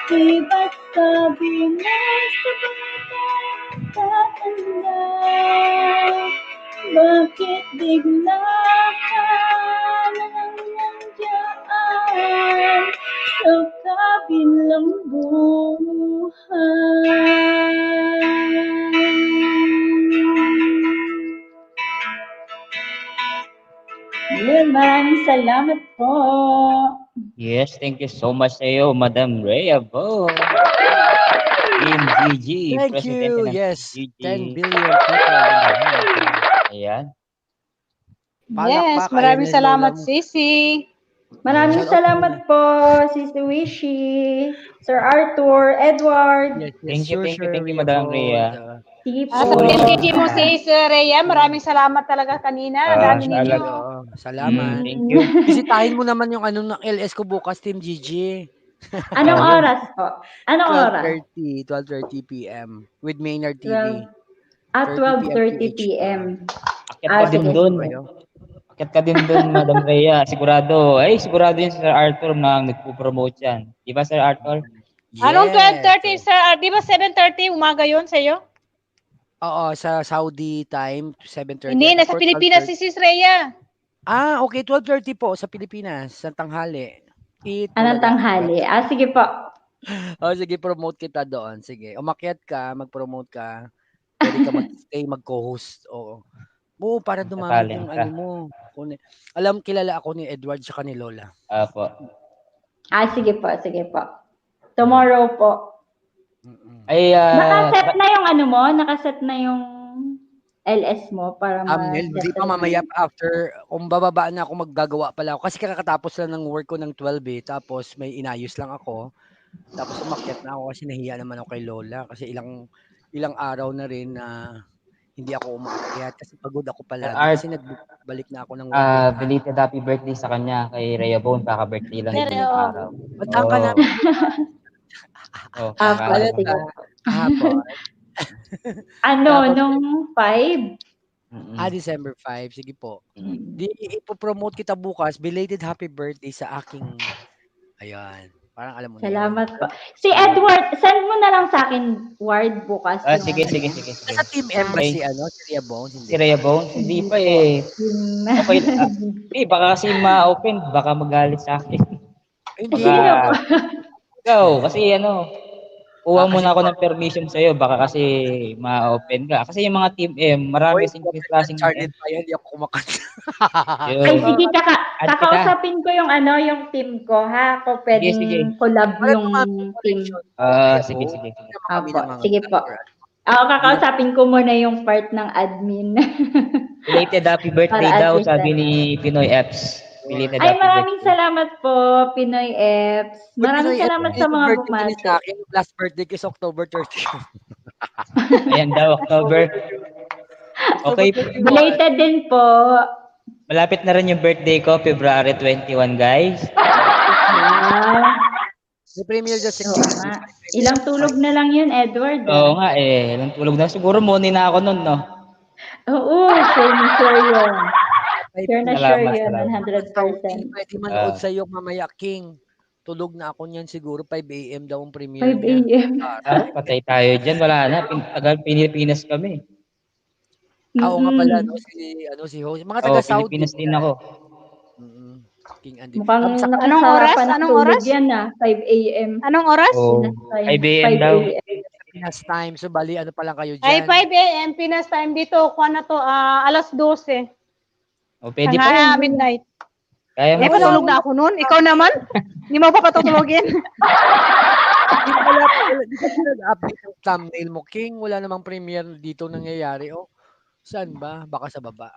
[SPEAKER 6] Di ba't sabi mo sabay tayong tatanda? Bakit bigla ka na lang nandiyan sa kabilang buhay? Yun, maraming salamat po.
[SPEAKER 1] Yes, thank you so much sa iyo, Madam Rhea Bo. Team GG,
[SPEAKER 15] Thank
[SPEAKER 1] Presidente
[SPEAKER 15] you.
[SPEAKER 1] ng
[SPEAKER 15] Yes,
[SPEAKER 1] GG.
[SPEAKER 15] 10 billion people in the house.
[SPEAKER 1] Ayan.
[SPEAKER 2] Yes,
[SPEAKER 15] Palakpak,
[SPEAKER 2] maraming
[SPEAKER 15] ayan na yung
[SPEAKER 2] salamat,
[SPEAKER 15] lola mo.
[SPEAKER 2] Sisi.
[SPEAKER 6] Maraming
[SPEAKER 15] Shout out
[SPEAKER 6] salamat po, Sister Wishy, Sir Arthur, Edward.
[SPEAKER 15] Yes,
[SPEAKER 1] Thank you,
[SPEAKER 15] sure,
[SPEAKER 1] thank you,
[SPEAKER 15] Rhea
[SPEAKER 1] Madam
[SPEAKER 15] Bo.
[SPEAKER 1] Rhea.
[SPEAKER 6] Sige
[SPEAKER 2] Sa
[SPEAKER 6] po.
[SPEAKER 2] PMKG mo si Sir Rhea, maraming salamat talaga kanina. Ang dami
[SPEAKER 1] Sa
[SPEAKER 2] ninyo.
[SPEAKER 1] alag-
[SPEAKER 15] Salamat.
[SPEAKER 1] Thank you.
[SPEAKER 15] Bisitahin mo naman yung ano ng LS ko bukas, Team GG.
[SPEAKER 6] Anong
[SPEAKER 1] Ayun.
[SPEAKER 6] oras po? Anong oras?
[SPEAKER 15] 12:30 p.m. with Maynard TV.
[SPEAKER 6] 12:30 p.m.
[SPEAKER 1] Akyat ka din
[SPEAKER 6] sige.
[SPEAKER 1] doon. Akyat ka din doon, Madam Rhea. Sigurado. Ay, sigurado yun si Sir Arthur na nagpo-promote yan. Di ba, Sir Arthur?
[SPEAKER 2] Anong 12:30, Sir? Di ba 7:30 umaga yun sa iyo?
[SPEAKER 15] Oo, sa Saudi time, 7:30.
[SPEAKER 2] Hindi, nasa
[SPEAKER 15] Tapos
[SPEAKER 2] Pilipinas
[SPEAKER 15] 12:30.
[SPEAKER 2] si Sis Rhea.
[SPEAKER 15] Ah, okay. 12:30 po sa Pilipinas, sa tanghali.
[SPEAKER 6] Anong tanghali? Sige po.
[SPEAKER 15] Oh, sige, promote kita doon. Sige, umakyat ka, mag-promote ka. Pwede ka mag-stay, mag-co-host. Oo. Oo, para dumami
[SPEAKER 1] Tatali
[SPEAKER 15] yung
[SPEAKER 1] ka.
[SPEAKER 15] ano mo. kilala ako ni Edward tsaka ni Lola.
[SPEAKER 1] Apo.
[SPEAKER 6] Sige po, sige po. Tomorrow po.
[SPEAKER 1] Ay,
[SPEAKER 6] Nakaset na yung ano mo? Nakaset na yung LS mo para
[SPEAKER 15] Hindi pa mamaya after, kung bababa na ako, maggagawa pala ako. Kasi kakatapos lang ng work ko ng 12 eh. Tapos may inayos lang ako. Tapos umakyat na ako kasi nahiya naman ako kay Lola. Kasi ilang araw na rin na hindi ako umakyat kasi pagod ako palagi. Kasi nagbalik na ako ng work.
[SPEAKER 1] Belated happy birthday sa kanya kay Rhea Bone. Kaka-birthday lang ito ng araw.
[SPEAKER 15] Ba't ka na?
[SPEAKER 6] Nung 5?
[SPEAKER 15] December 5. Sige po. Di ipopromote kita bukas. Belated happy birthday sa aking... Ayan. Parang alam mo na.
[SPEAKER 6] Salamat po. Si Edward, send mo na lang sa akin, Ward, bukas.
[SPEAKER 1] Sige.
[SPEAKER 15] Sa Team M ba si Rhea Bones?
[SPEAKER 1] Si Rhea Bones? Hindi pa eh. Okay. Hindi, baka kasi ma-open. Baka magalit sa akin.
[SPEAKER 15] Hindi.
[SPEAKER 1] Ikaw, kasi kuha muna ako ng permission sa'yo. Baka kasi ma-open ka. Kasi yung mga Team M, marami klaseng
[SPEAKER 15] Charlotte pa yan, hindi ako kumakanta.
[SPEAKER 6] Ay, sige, kakausapin ko yung yung team ko, ha? Ako pwedeng collab yung team.
[SPEAKER 1] Sige.
[SPEAKER 6] Sige po. Ako, kakausapin ko muna yung part ng admin.
[SPEAKER 1] Belated happy birthday daw, sabi ni Pinoy Apps.
[SPEAKER 6] Maraming salamat po, Pinoy Apps. Maraming salamat sa mga bumati.
[SPEAKER 15] Last birthday is October 30.
[SPEAKER 1] Ayan daw, October. Okay.
[SPEAKER 6] Belated din po.
[SPEAKER 1] Malapit na rin yung birthday ko, February 21, guys.
[SPEAKER 15] The premiere just
[SPEAKER 6] Ilang tulog na lang yun, Edward.
[SPEAKER 1] Oo nga ilang tulog na. Siguro morning na ako nun, no?
[SPEAKER 6] Oo, sure yun. Sure na sure yun, 100%.
[SPEAKER 15] Pwede manood sa'yo mamaya, King. Tulog na ako niyan, siguro 5 a.m. daw ang premiere
[SPEAKER 6] 5 a.m.
[SPEAKER 1] Patay tayo dyan, wala na. Tagal Pilipinas kami.
[SPEAKER 15] Oo nga pala, si host. Mga taga-Saudi.
[SPEAKER 1] Pilipinas din ako.
[SPEAKER 15] King Andy.
[SPEAKER 6] Mukhang
[SPEAKER 2] Anong oras?
[SPEAKER 6] Anong oras? Yan 5 a.m.
[SPEAKER 2] Anong oras?
[SPEAKER 1] 5 a.m. daw.
[SPEAKER 15] Pinas time. So, bali, ano pa lang kayo dyan?
[SPEAKER 2] Ay, 5 a.m. Pinas time dito. Kuha na to, alas 12.
[SPEAKER 1] Pwede pa.
[SPEAKER 2] Midnight.
[SPEAKER 1] Kaya mo.
[SPEAKER 2] Patulog na ako noon. Ikaw naman? Hindi mo pa patutulogin?
[SPEAKER 15] Hindi ka nag-update ng thumbnail mo, King. Wala namang premiere dito nangyayari. Saan ba? Baka sa baba.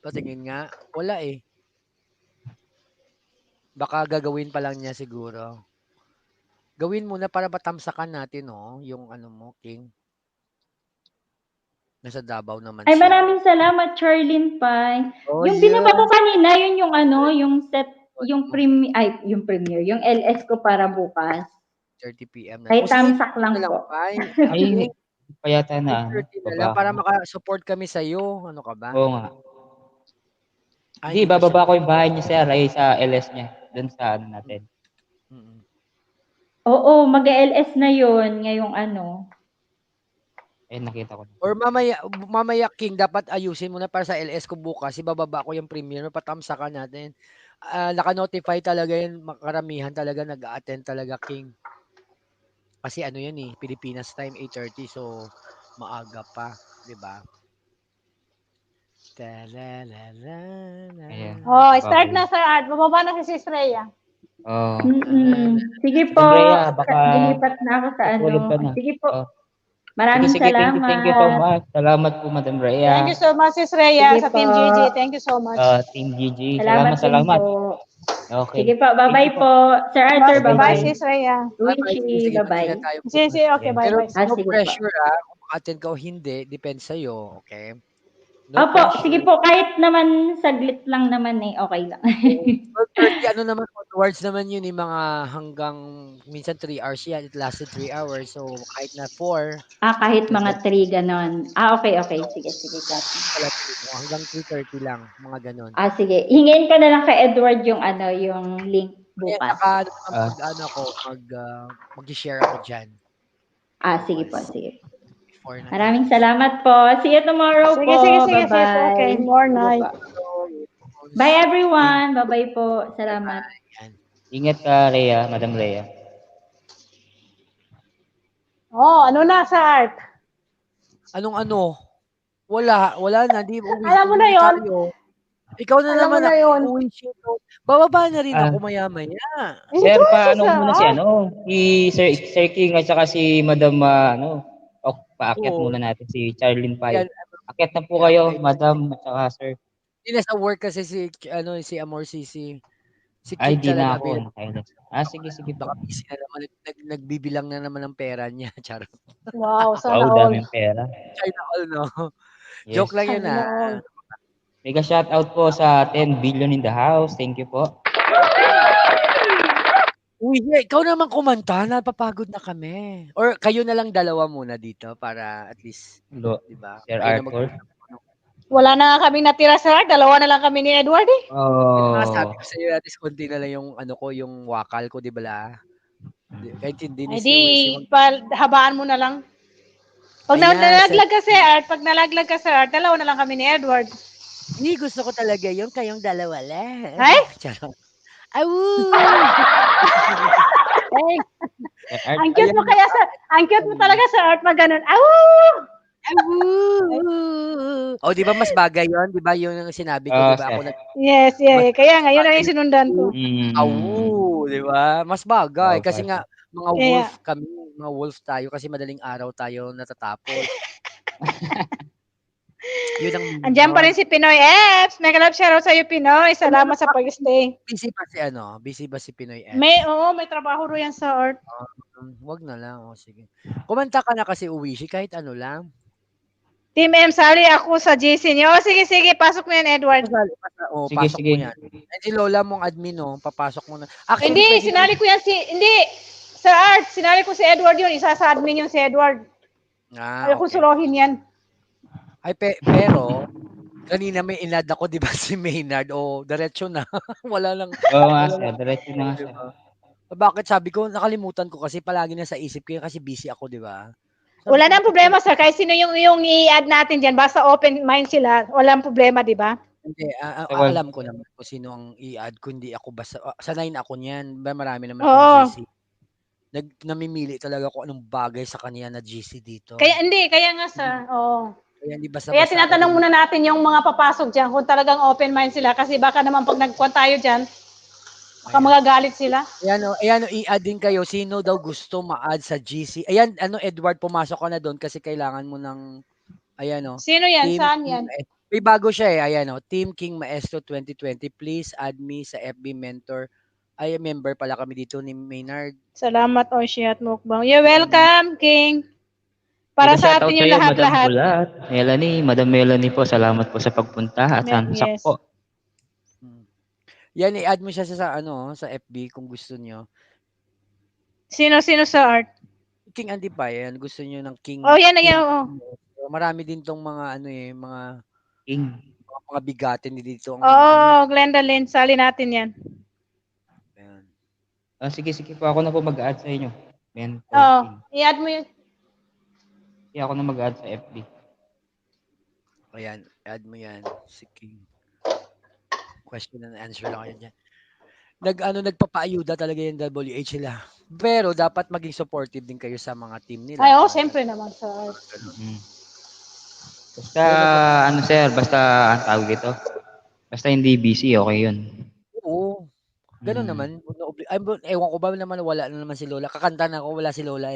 [SPEAKER 15] Patingin nga. Wala eh. Baka gagawin pa lang niya siguro. Gawin mo na para matamsakan natin, yung mo, King. Nasa Davao naman
[SPEAKER 6] siya. Maraming salamat, Charlene Pai. Yung binaba ko kanina, yun yung yung set, yung premiere, yung LS ko para bukas.
[SPEAKER 15] 30 p.m.
[SPEAKER 6] Ay, tamsak lang po.
[SPEAKER 1] Ay, payata na.
[SPEAKER 15] 30 na lang para maka-support kami sa iyo. Ano ka ba?
[SPEAKER 1] Oo nga. Hindi, bababa ko yung bahay niya, sir, sa LS niya. Doon sa natin.
[SPEAKER 6] Oo, mag-LS na yun ngayong
[SPEAKER 1] nakita ko.
[SPEAKER 15] Or mamaya, King, dapat ayusin mo na para sa LS ko bukas. Ibababa ko yung premiere, patamsakan natin. Naka-notify talaga yun, makaramihan talaga nag-a-attend talaga, King. Kasi yan Pilipinas time, 8:30, so maaga pa, di ba?
[SPEAKER 2] Start na, Sir Art. Bababa na si Sis Rhea.
[SPEAKER 6] Sige po. Dilipat na ako sa Sige po. Maraming salamat.
[SPEAKER 1] Thank you so much. Salamat po, Madam Rhea.
[SPEAKER 2] Thank you so much, Sis Rhea, sa Team GG. Thank you so much.
[SPEAKER 1] Team GG.
[SPEAKER 6] Salamat. Okay. Sige po. Bye-bye po. Sir Arthur, bye-bye.
[SPEAKER 2] Bye, Sis Rhea.
[SPEAKER 6] Luigi, bye-bye.
[SPEAKER 2] Sige, okay, bye-bye.
[SPEAKER 15] Pero no pressure, kung attend ka o hindi, depends sa'yo, okay?
[SPEAKER 6] Opo, sige po, kahit naman saglit lang naman okay lang.
[SPEAKER 15] 30, naman, onwards naman yun, mga hanggang minsan 3 hours yan. It lasted 3 hours, so kahit na 4.
[SPEAKER 6] Kahit mga 3, ganon. Okay. Sige, Kathy.
[SPEAKER 15] Hanggang 3:30 lang, mga ganon.
[SPEAKER 6] Sige. Hingin ko na lang kay Edward yung yung link bukas.
[SPEAKER 15] Mag-share ako dyan.
[SPEAKER 6] Sige po, sige. Maraming salamat po. See you tomorrow po.
[SPEAKER 2] Sige.
[SPEAKER 6] Bye-bye.
[SPEAKER 2] Okay, more night.
[SPEAKER 6] Bye everyone. Bye-bye po. Salamat.
[SPEAKER 1] Ingat ka, Rhea, Madam Rhea.
[SPEAKER 2] Ano na, Sir Art?
[SPEAKER 15] Anong? Wala na.
[SPEAKER 2] Alam mo na yon.
[SPEAKER 15] Ikaw na
[SPEAKER 2] Alam mo
[SPEAKER 15] naman
[SPEAKER 2] na yun.
[SPEAKER 15] uwi shito. Bababa na rin
[SPEAKER 1] Ah,
[SPEAKER 15] ako maya-maya.
[SPEAKER 1] Sir,
[SPEAKER 2] Ito,
[SPEAKER 1] paano
[SPEAKER 2] sa
[SPEAKER 1] muna si ano, si Sir King at saka si Madam ano, paakyat
[SPEAKER 15] Oo.
[SPEAKER 1] muna natin si Charlene Pai.
[SPEAKER 15] Yan,
[SPEAKER 1] Akyat na po
[SPEAKER 15] yeah,
[SPEAKER 1] kayo,
[SPEAKER 15] okay.
[SPEAKER 1] Madam at saka Sir.
[SPEAKER 15] Hindi nasa work kasi si Amor Sisi. Si
[SPEAKER 1] Ay,
[SPEAKER 15] King
[SPEAKER 1] di na
[SPEAKER 15] talaga
[SPEAKER 1] ako.
[SPEAKER 15] available.
[SPEAKER 1] Sige po.
[SPEAKER 15] Baka busy na naman. Nagbibilang na naman ng pera niya. Charot.
[SPEAKER 2] Wow, sana
[SPEAKER 1] Wow,
[SPEAKER 2] all.
[SPEAKER 1] daming pera.
[SPEAKER 15] China all, no?
[SPEAKER 1] Yes.
[SPEAKER 15] Joke lang yun,
[SPEAKER 2] Sana all.
[SPEAKER 1] Mega shoutout po sa 10 billion in the house. Thank you po.
[SPEAKER 15] Uy, ikaw naman kumanta. Napapagod na kami. Or kayo na lang dalawa muna dito para at least, di ba?
[SPEAKER 1] Sir
[SPEAKER 15] Kayo na
[SPEAKER 1] Arthur.
[SPEAKER 2] Wala na nga kaming natira, sir. Dalawa na lang kami ni Edward eh.
[SPEAKER 15] Sabi ko sa'yo, at least konti na lang yung ano ko, yung wakal ko, di ba la? Kahit hindi
[SPEAKER 2] Ay
[SPEAKER 15] ni
[SPEAKER 2] di,
[SPEAKER 15] si
[SPEAKER 2] habaan mo na lang. Pag
[SPEAKER 15] Ayan,
[SPEAKER 2] nalaglag ka, sir, pag nalaglag ka, sir, dalawa na lang kami ni Edward.
[SPEAKER 15] Hindi, gusto ko talaga yung kayong dalawa lang.
[SPEAKER 2] Ay?
[SPEAKER 15] Charot. Awoo!
[SPEAKER 2] Ang cute mo kaya, sir. Ang cute mo talaga, sir, Art, pag ganun. Awoo!
[SPEAKER 15] Oh, di ba mas bagay yon, di ba yung sinabi ko, di ba? Ako
[SPEAKER 2] Yes. Kaya nga, yun ang yung sinundan ko.
[SPEAKER 15] Awu, di ba? Mas bagay kasi nga mga
[SPEAKER 2] Kaya-
[SPEAKER 15] wolf kami, mga wolf tayo kasi madaling araw tayo natatapos. Yun ang
[SPEAKER 2] Andiyan pa rin si Pinoy Eps. Mega love shoutout sa iyo, Pinoy. Salamat sa pag-stay.
[SPEAKER 15] Busy ba si ano? Busy ba si Pinoy F?
[SPEAKER 2] May trabaho ro yan sa Art.
[SPEAKER 15] Wag na lang, sige. Kumanta ka na kasi Uwishi kahit ano lang.
[SPEAKER 2] Team M, sorry ako sa GC niyo. Sige, pasok mo yan, Edward.
[SPEAKER 15] Pasok mo yan. And si Lola mong admin, papasok mo na.
[SPEAKER 2] Hindi, sinali ko yan sa Art. Sinali ko si Edward yun. Isa sa admin yun si Edward. Ayaw ko suluhin yan.
[SPEAKER 15] Ay, pero, kanina may inad ako, di ba, si Maynard? Diretso na. Wala lang.
[SPEAKER 1] Oo nga, sir. Diretso na nga, sir.
[SPEAKER 15] Bakit sabi ko, nakalimutan ko kasi palagi na sa isip ko kasi busy ako, di ba?
[SPEAKER 2] Wala nang problema, sir. Kahit sino yung i-add natin dyan, basta open mind sila. Walang problema, di ba?
[SPEAKER 15] Hindi, alam ko naman kung sino ang i-add, kundi ako basta, sanay na ako niyan. Marami naman
[SPEAKER 2] Oo.
[SPEAKER 15] akong GC. Namimili talaga ako anong bagay sa kanya na GC dito.
[SPEAKER 2] Kaya nga, sir. Oo.
[SPEAKER 15] Kaya hindi basta
[SPEAKER 2] Kaya tinatanong muna natin yung mga papasok dyan kung talagang open mind sila kasi baka naman pag nagkuhan tayo dyan, baka magagalit sila.
[SPEAKER 15] Ayan, i-add din kayo. Sino daw gusto ma-add sa GC? Ayan, Edward, pumasok ka na doon kasi kailangan mo ng,
[SPEAKER 2] Sino yan? Saan yan?
[SPEAKER 15] May bago siya Ayan, Team King Maestro 2020. Please add me sa FB Mentor. Ay, member pala kami dito ni Maynard.
[SPEAKER 2] Salamat, Oshi at Mukbang. You're welcome, King. Para sa atin yung lahat-lahat.
[SPEAKER 1] Madam Melanie po, salamat po sa pagpunta at sansak po.
[SPEAKER 15] Yan, i-add mo siya sa FB kung gusto niyo.
[SPEAKER 2] Sino sa Art?
[SPEAKER 15] King Andy pa yan. Gusto niyo ng King.
[SPEAKER 2] Yan.
[SPEAKER 15] Marami din tong mga mga
[SPEAKER 1] King.
[SPEAKER 15] Mga bigatin dito.
[SPEAKER 2] Glenda Lynn, sali natin yan.
[SPEAKER 1] Sige po. Ako na po mag-add sa inyo.
[SPEAKER 2] I-add mo yun.
[SPEAKER 1] Sige, ako na mag-add sa FB.
[SPEAKER 15] Ayan, add mo yan. Si King. Question and answer lang kayo dyan. Nagpapaayuda talaga yung WH sila. Pero dapat maging supportive din kayo sa mga team nila.
[SPEAKER 2] Siyempre naman sa Art.
[SPEAKER 1] Basta, sir, basta ang tawag dito. Basta hindi busy, okay yun.
[SPEAKER 15] Oo. Ganun naman. Ewan ko ba naman wala na naman si Lola. Kakanta na ako, wala si Lola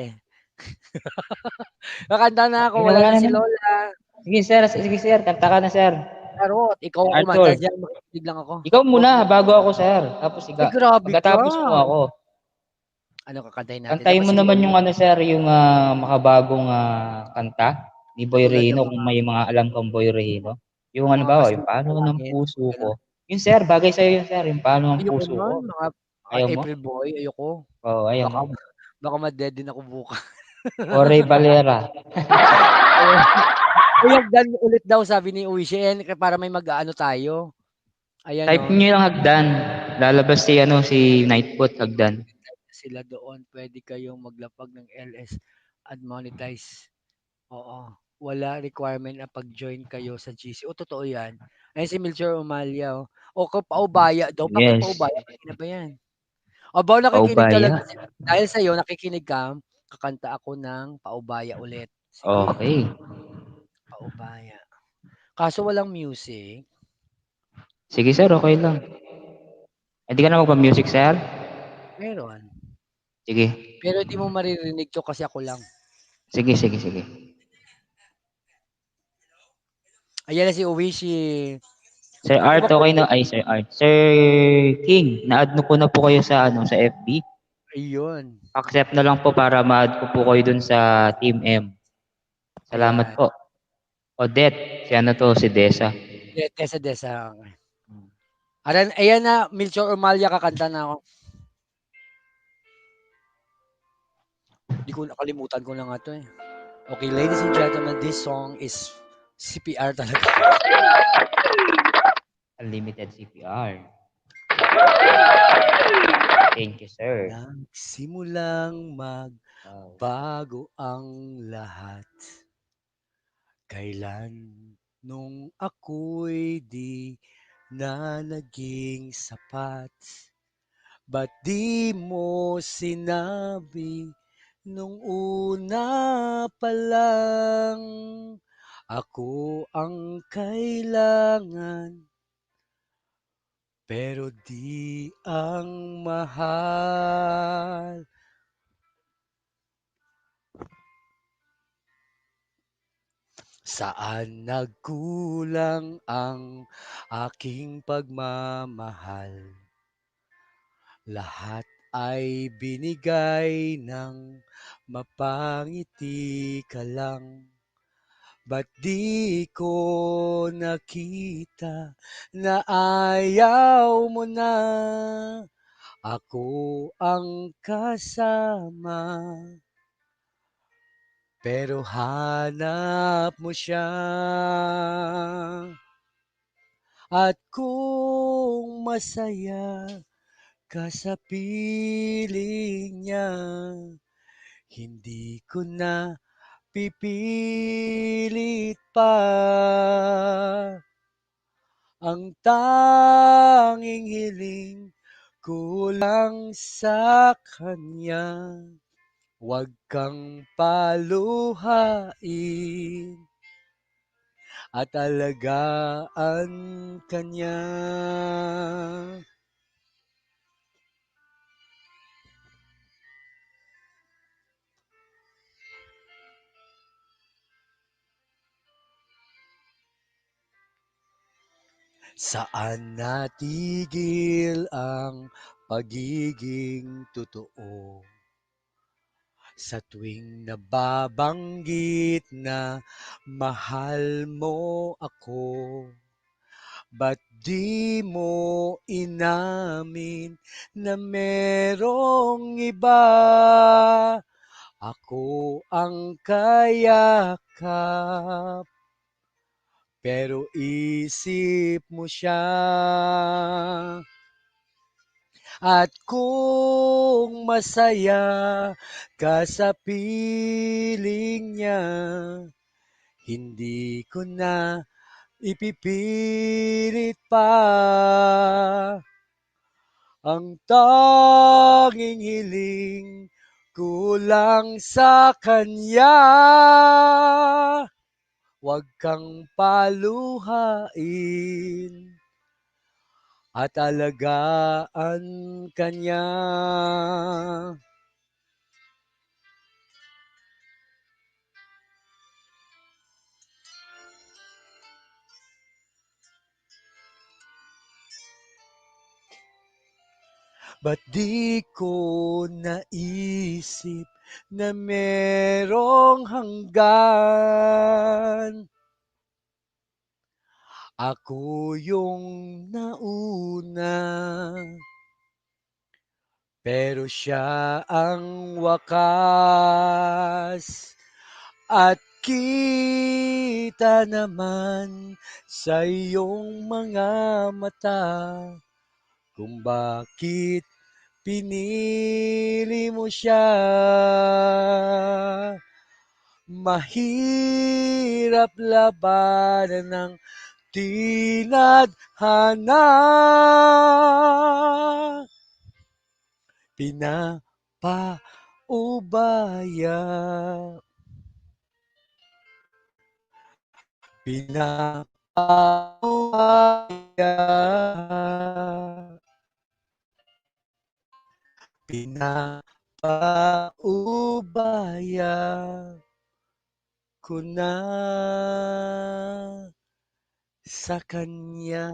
[SPEAKER 15] Kakanta na ako, wala na si Lola.
[SPEAKER 1] Sige, sir. Kanta ka na, sir.
[SPEAKER 15] Pero, ikaw ang kumanta dyan. Makinig lang ako.
[SPEAKER 1] Ikaw muna, bago ako, sir. Tapos
[SPEAKER 15] grabe ka.
[SPEAKER 1] pagkatapos mo ako.
[SPEAKER 15] Ano kakantahin natin?
[SPEAKER 1] Kantahin mo naman yung sir, yung makabagong kanta ni Boy Rehino, kung may mga alam kang Boy Rehino. Yung yung paano ng puso ko. Yun, sir, bagay sa'yo yun, sir. Yung paano ng puso ko. Ayaw mo?
[SPEAKER 15] April Boy, ayoko.
[SPEAKER 1] Ayaw mo.
[SPEAKER 15] Baka ma-dead din ako bukas.
[SPEAKER 1] Ray Valera.
[SPEAKER 15] Hagdan ulit daw, sabi ni Uwishi, para may mag-ano tayo. Ayan,
[SPEAKER 1] Type nyo yung hagdan. Lalabas si Nightbot, hagdan.
[SPEAKER 15] Sila doon, pwede kayong maglapag ng LS at monetize. Oo. Wala requirement na pag-join kayo sa GC. Totoo yan. Ayun si Melchor Umalia. Paubaya daw. Bakit paubaya? Ano ba yan? Nakikinig talaga. Dahil sa'yo, nakikinig ka, kakanta ako ng paubaya ulit. Sige.
[SPEAKER 1] Okay.
[SPEAKER 15] Paubaya. Kaso walang music.
[SPEAKER 1] Sige sir, okay lang. Hindi ka na magpa-music sir?
[SPEAKER 15] Meron.
[SPEAKER 1] Sige.
[SPEAKER 15] Pero di mo maririnig to kasi ako lang.
[SPEAKER 1] Sige, sige, sige.
[SPEAKER 15] Ayan na si Uwi, si...
[SPEAKER 1] Sir Art, okay na? Ay, Sir Art. Sir King, na-add ko na po kayo sa sa FB.
[SPEAKER 15] Ayun.
[SPEAKER 1] Accept na lang po para ma-add ko po kayo dun sa Team M. Salamat
[SPEAKER 15] Ayan.
[SPEAKER 1] po. Odette, si ano to, si Desa.
[SPEAKER 15] Desa. Ayan na, Melchor Umalia, kakanta na ako. Di ko nakalimutan ko na nga to eh. Okay, ladies and gentlemen, this song is CPR talaga.
[SPEAKER 1] Unlimited CPR. Thank you, sir.
[SPEAKER 15] Nagsimulang magbago ang lahat. Kailan nung ako'y di na naging sapat. Ba't di mo sinabi nung una pa lang ako ang kailangan, pero di ang mahal. Saan nagkulang ang aking pagmamahal? Lahat ay binigay ng mapangiti ka lang. Ba't di ko nakita na ayaw mo na ako ang kasama? Pero hanap mo siya. At kung masaya ka sa piling niya, hindi ko na pipilit pa. Ang tanging hiling ko lang sa kanya, huwag kang paluhain at alagaan kanya. Saan natigil ang pagiging totoo? Sa tuwing nababanggit na mahal mo ako, ba't di mo inamin na merong iba? Ako ang kayakap, pero isip mo siya. At kung masaya ka sa piling niya, hindi ko na ipipilit pa. Ang tanging hiling ko lang sa kanya, huwag kang paluhain at alagaan kanya. Ba't di ko naisip na merong hanggan? Ako yung nauna, pero siya ang wakas. At kita naman sa iyong mga mata kung bakit pinili mo siya. Mahirap labanan ng tinadhana, pinapaubaya paubaya, pinapaubaya ko na sa kanya.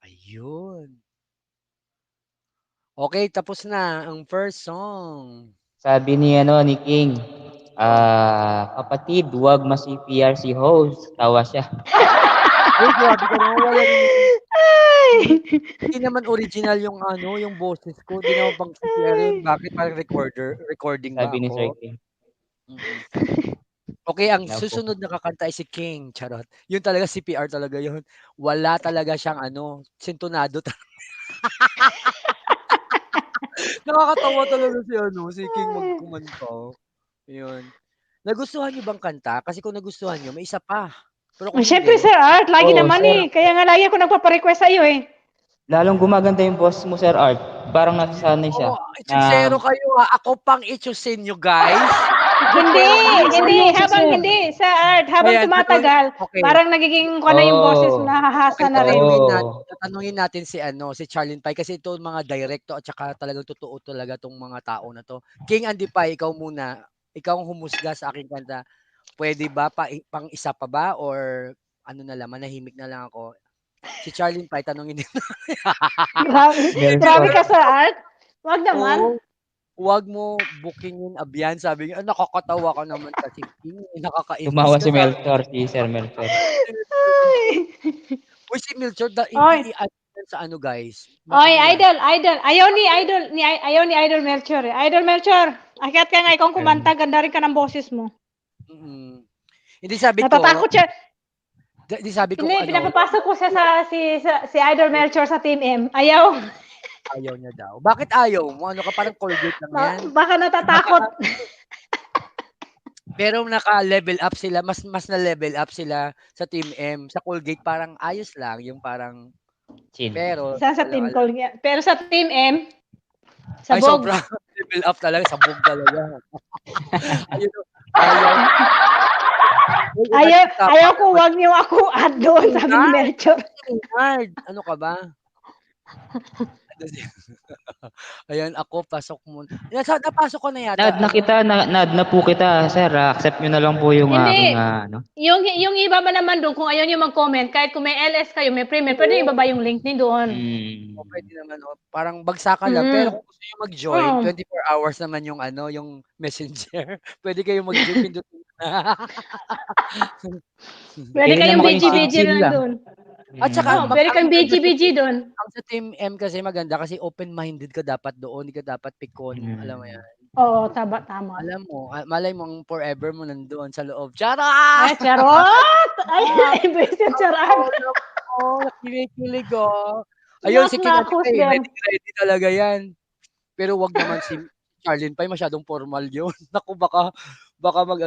[SPEAKER 15] Ayun. Okay, tapos na ang first song.
[SPEAKER 1] Sabi ni King, kapatid, huwag ma-CPR si host. Tawa siya.
[SPEAKER 15] Uy, grabe ka naman, wala hindi naman original yung yung boses ko. Di naman pang CPR yun. Bakit parang recording ba
[SPEAKER 1] Sabi ni Sir
[SPEAKER 15] ako?
[SPEAKER 1] King.
[SPEAKER 15] Okay, ang
[SPEAKER 1] Napo.
[SPEAKER 15] susunod na kakanta ay si King. Charot. Yun talaga, CPR talaga yun. Wala talaga siyang sintonado talaga. Nakakatawa talaga si King magkumanta. Yun. Nagustuhan niyo bang kanta? Kasi kung nagustuhan niyo, may isa pa. Pero kung
[SPEAKER 2] Siyempre,
[SPEAKER 15] hindi,
[SPEAKER 2] Sir Art, lagi
[SPEAKER 1] Oo,
[SPEAKER 2] naman
[SPEAKER 1] Sir.
[SPEAKER 2] Kaya nga lagi ako nagpaparequest sa iyo
[SPEAKER 1] Lalong gumaganda yung boss mo, Sir Art. Parang nasasanay siya.
[SPEAKER 15] Ichusero kayo Ako pang ichusin nyo, guys.
[SPEAKER 2] Hindi, Sir Art, habang
[SPEAKER 15] Ayan,
[SPEAKER 2] tumatagal,
[SPEAKER 15] okay.
[SPEAKER 2] parang nagiging na yung boses mo, nahahasa na rin.
[SPEAKER 15] Tatanungin natin si Charlene Pai kasi ito mga directo at saka talagang totoo talaga tong mga tao na to. King Andy Pai, ikaw muna. Ikaw ang humusga sa aking kanta. Pwede ba pang isa pa ba or na lang, manahimik na lang ako. Si Charlene Pai, tanungin din.
[SPEAKER 2] Grabe ka, Sir Art. Wag naman.
[SPEAKER 15] Oo. Huwag mo bookingin Abian. Sabi niya, nakakatawa ka naman kasi. Nakakainis
[SPEAKER 1] Tumawa
[SPEAKER 15] ka
[SPEAKER 1] si Sir Melchor.
[SPEAKER 15] Uy, si Melchor, sa guys.
[SPEAKER 2] Oy, idol. Ayaw ni Idol Melchor. Idol Melchor, akyat ka nga, ikaw kumanta, ganda rin ka ng boses mo.
[SPEAKER 15] Hindi sabi ko.
[SPEAKER 2] Natatakot siya.
[SPEAKER 15] Hindi sabi ko
[SPEAKER 2] Hindi, pinapapasok ko siya si Idol Melchor sa Team M. Ayaw.
[SPEAKER 15] Ayaw niya daw. Bakit ayaw mo? Ano ka, parang Colgate lang yan?
[SPEAKER 2] Baka natatakot.
[SPEAKER 15] Pero naka-level up sila, mas na-level up sila sa Team M. Sa Colgate parang ayos lang, yung parang pero
[SPEAKER 2] sa Team Colgate. Pero sa Team M, sabog.
[SPEAKER 15] Sobra level up talaga, sabog talaga.
[SPEAKER 2] Ayaw ko, wag niyo ako add doon, sabi ni Melchor.
[SPEAKER 15] Ano ka ba? Ayan, ako, pasok mo. Napasok ko na yata.
[SPEAKER 1] Nad na po kita, sir. Accept nyo na lang po yung aking
[SPEAKER 2] Yung iba ba naman doon, kung ayaw nyo mag-comment, kahit kung may LS kayo, may premium, pwede ibaba yung link ni doon.
[SPEAKER 15] Pwede naman, parang bagsakan lang. Pero kung gusto nyo mag-join, 24 hours naman yung yung messenger. Pwede kayo mag-join.
[SPEAKER 2] Pwede kayong BG lang doon.
[SPEAKER 15] At saka,
[SPEAKER 2] pwede kang BG doon.
[SPEAKER 15] Ang sa Team M kasi maganda kasi open-minded ka dapat doon, hindi ka dapat pikon. Alam mo yan.
[SPEAKER 2] Oo, tama.
[SPEAKER 15] Alam mo, malay mo forever mo nandoon sa loob. Charot!
[SPEAKER 2] Ay, charot! Ay, imbes yung charot.
[SPEAKER 15] Nakikilig ko. Ayun, si King ready talaga yan. Pero wag naman si Charlene Pai, masyadong formal yun. Naku, baka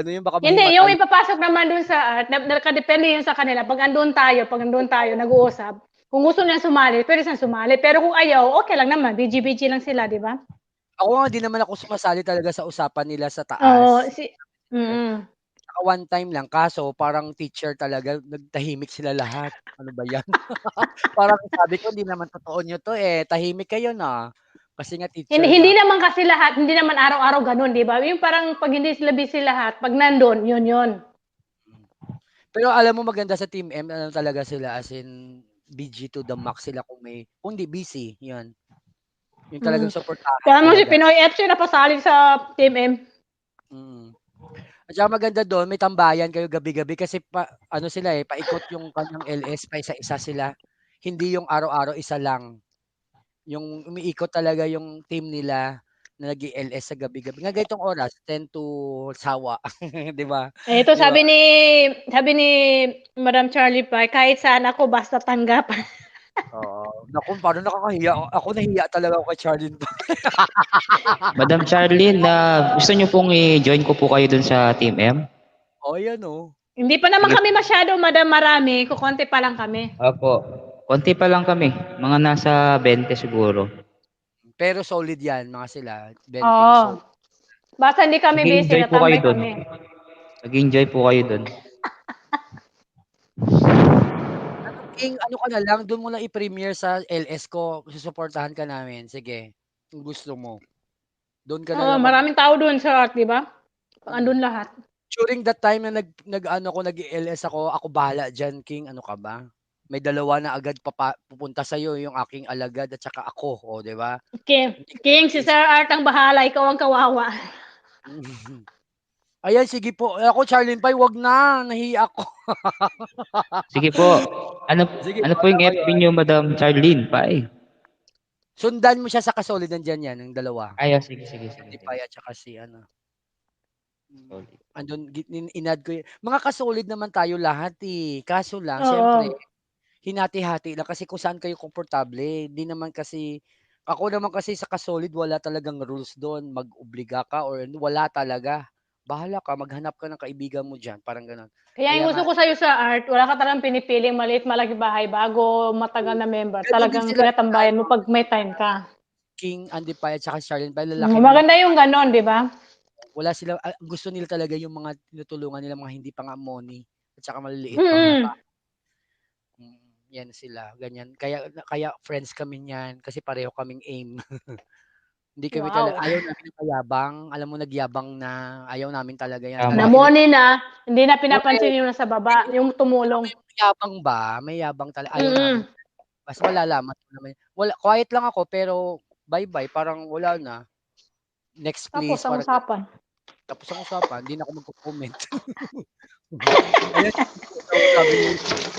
[SPEAKER 15] yun, baka
[SPEAKER 2] hindi, yung ipapasok naman dun sa art, nakadepende yun sa kanila. Pag andun tayo, nag-uusap, kung gusto niya sumali, pwede siyang sumali. Pero kung ayaw, okay lang naman. BG lang sila, di ba?
[SPEAKER 15] Ako nga, di naman ako sumasali talaga sa usapan nila sa taas.
[SPEAKER 2] Oo,
[SPEAKER 15] one time lang, kaso parang teacher talaga, nagtahimik sila lahat. Ano ba yan? Parang sabi ko, hindi naman totoo nyo to tahimik kayo na. Kasi nga teacher.
[SPEAKER 2] Hindi naman kasi lahat, hindi naman araw-araw ganun, di ba? Yung parang pag hindi sila busy lahat, pag nandun, yun.
[SPEAKER 15] Pero alam mo maganda sa Team M, talaga sila as in BG to the max sila kung hindi busy, yun. Yung talagang supportahan.
[SPEAKER 2] Kaya mo si Pinoy FC na pasali sa Team M.
[SPEAKER 15] At saka maganda doon, may tambayan kayo gabi-gabi kasi sila paikot yung kanyang LS, pa isa-isa sila. Hindi yung araw-araw isa lang. Yung umiikot talaga yung team nila na nag-LS sa gabi-gabi. Nga ganitong oras, 10 to sawa. Di ba?
[SPEAKER 2] Ito, sabi ni Madam Charlie Pai, kahit saan ako, basta tanggap.
[SPEAKER 15] Oo. Naku, paano nakakahiya? Ako nahiya talaga ako kay Charlene Pai.
[SPEAKER 1] Madam Charlene, gusto nyo pong i-join ko po kayo dun sa Team M?
[SPEAKER 15] Yan
[SPEAKER 2] Hindi pa naman kami masyado, Madam, marami. Kukonti pa lang kami.
[SPEAKER 1] Opo. Konti pa lang kami. Mga nasa 20 siguro.
[SPEAKER 15] Pero solid yan, mga sila. 20
[SPEAKER 2] Oo. Basta hindi kami busy,
[SPEAKER 1] Enjoy po kayo
[SPEAKER 2] natambay
[SPEAKER 1] dun.
[SPEAKER 2] kami.
[SPEAKER 1] Mag-enjoy po kayo doon.
[SPEAKER 15] King, ano ka na lang, doon mo na i-premiere sa LS ko, susuportahan ka namin. Sige, kung gusto mo. Doon ka na
[SPEAKER 2] Oo,
[SPEAKER 15] lang.
[SPEAKER 2] maraming tao doon sa art, di ba? Andun lahat.
[SPEAKER 15] During that time na nag-LS ako bahala dyan, King, ano ka ba? May dalawa na agad pupunta sa'yo, yung aking alagad at saka ako, o, di ba?
[SPEAKER 2] King, si Sir Art ang bahala, ikaw ang kawawa.
[SPEAKER 15] Ayan, sige po. Ako, Charlene Pai, wag na. Nahiya ako.
[SPEAKER 1] Sige po. Ano po yung FB niyo, Madam Charlene Pai?
[SPEAKER 15] Sundan mo siya sa kasolid, nandyan yan, yung dalawa.
[SPEAKER 1] Ay, sige.
[SPEAKER 15] Si Pai at saka si ano. Andun, inad ko yun. Mga kasolid naman tayo lahat eh. Kaso lang, syempre, hinati-hati lang kasi kung saan kayo komportable. Di naman kasi, ako naman kasi sa kasolid, wala talagang rules doon. Mag-obliga ka or wala talaga. Bahala ka, maghanap ka ng kaibigan mo dyan. Parang ganun.
[SPEAKER 2] Kaya yung gusto ko sa'yo sa art, wala ka talagang pinipiling maliit, malaki bahay bago matagal na member. Talagang tinatambayan mo pag may time ka.
[SPEAKER 15] King, Andy Pai at saka Charlene Pai, lalaki.
[SPEAKER 2] Maganda yung ganon, di ba?
[SPEAKER 15] Wala sila, gusto nila talaga yung mga tinutulungan nila, mga hindi pa nga money at saka maliliit pa mga yan sila, ganyan. Kaya friends kami niyan kasi pareho kaming aim. Hindi kami talaga, ayaw namin ng mayabang. Alam mo, nagyabang na, ayaw namin talaga yan.
[SPEAKER 2] Na money na, hindi na pinapansin yung nasa baba, yung tumulong.
[SPEAKER 15] May yabang ba? May yabang talaga. Ayaw namin. Mas malalaman naman. Quiet lang ako, pero bye-bye, parang wala na. Next please.
[SPEAKER 2] Tapos ang usapan.
[SPEAKER 15] Tapos ang usapan, hindi na ako magko-comment. Ayan, sabi niyo,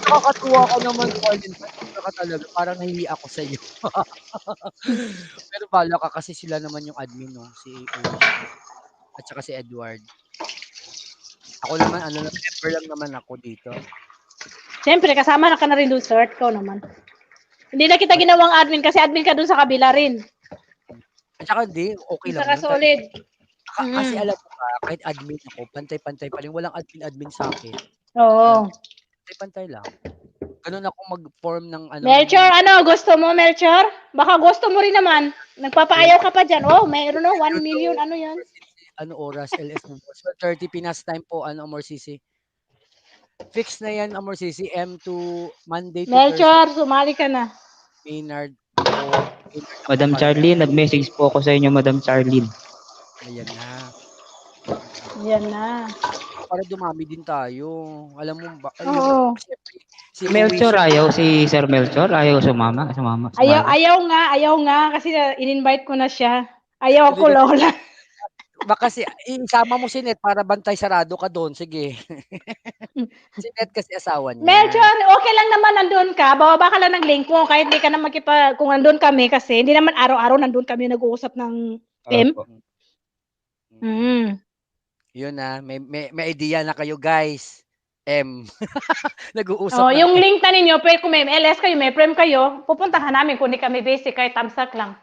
[SPEAKER 15] nakakatuwa ka naman, Charlene. Ka talaga, parang nahihiya ako sa iyo. Pero bala ka kasi sila naman yung admin, no? Si at saka si Edward. Ako naman, member lang naman ako dito.
[SPEAKER 2] Siyempre, kasama na ka na rin doon, sir. Ikaw naman. Hindi na kita ginawang admin kasi admin ka doon sa kabila rin.
[SPEAKER 15] At saka hindi, okay lang.
[SPEAKER 2] Saka solid.
[SPEAKER 15] Kasi alam mo ba, kahit admin ako, pantay-pantay pa rin. Walang admin sa akin.
[SPEAKER 2] Oo.
[SPEAKER 15] Pantay-pantay lang. Ganun ako mag-form ng ano.
[SPEAKER 2] Melchor, gusto mo, Melchor? Baka gusto mo rin naman. Nagpapaayaw ka pa dyan. Oh, mayroon 1 million, ano yan?
[SPEAKER 15] Ano oras, LS mo po. So, 30 Pinas time po, Amor Sisi. Fix na yan, Amor Sisi. M2, Monday to
[SPEAKER 2] Melchor, sumali ka na.
[SPEAKER 15] Maynard.
[SPEAKER 1] Madam Charlene, nag-message po ako sa inyo, Madam Charlene.
[SPEAKER 15] Ayan na.
[SPEAKER 2] Yan na.
[SPEAKER 15] Para dumami din tayo. Alam mo ba?
[SPEAKER 2] Oo.
[SPEAKER 1] Si Melchor ayaw, si Sir Melchor ayaw sumama.
[SPEAKER 2] Ayaw nga kasi in-invite ko na siya. Ayaw ako, Lola.
[SPEAKER 15] Baka isama mo si Net para bantay sarado ka doon. Sige. Si Net kasi asawa niya.
[SPEAKER 2] Melchor, okay lang naman nandun ka. Bababa ka lang ng link mo kahit hindi ka na kung nandun kami kasi hindi naman araw-araw nandun kami nag-uusap ng team.
[SPEAKER 15] Yun na, may idea na kayo guys. Nag-uusap na.
[SPEAKER 2] Yung link na ninyo, pero kung may LS kayo, may prem kayo, pupuntahan namin kung hindi kami basic, kahit tamsak lang.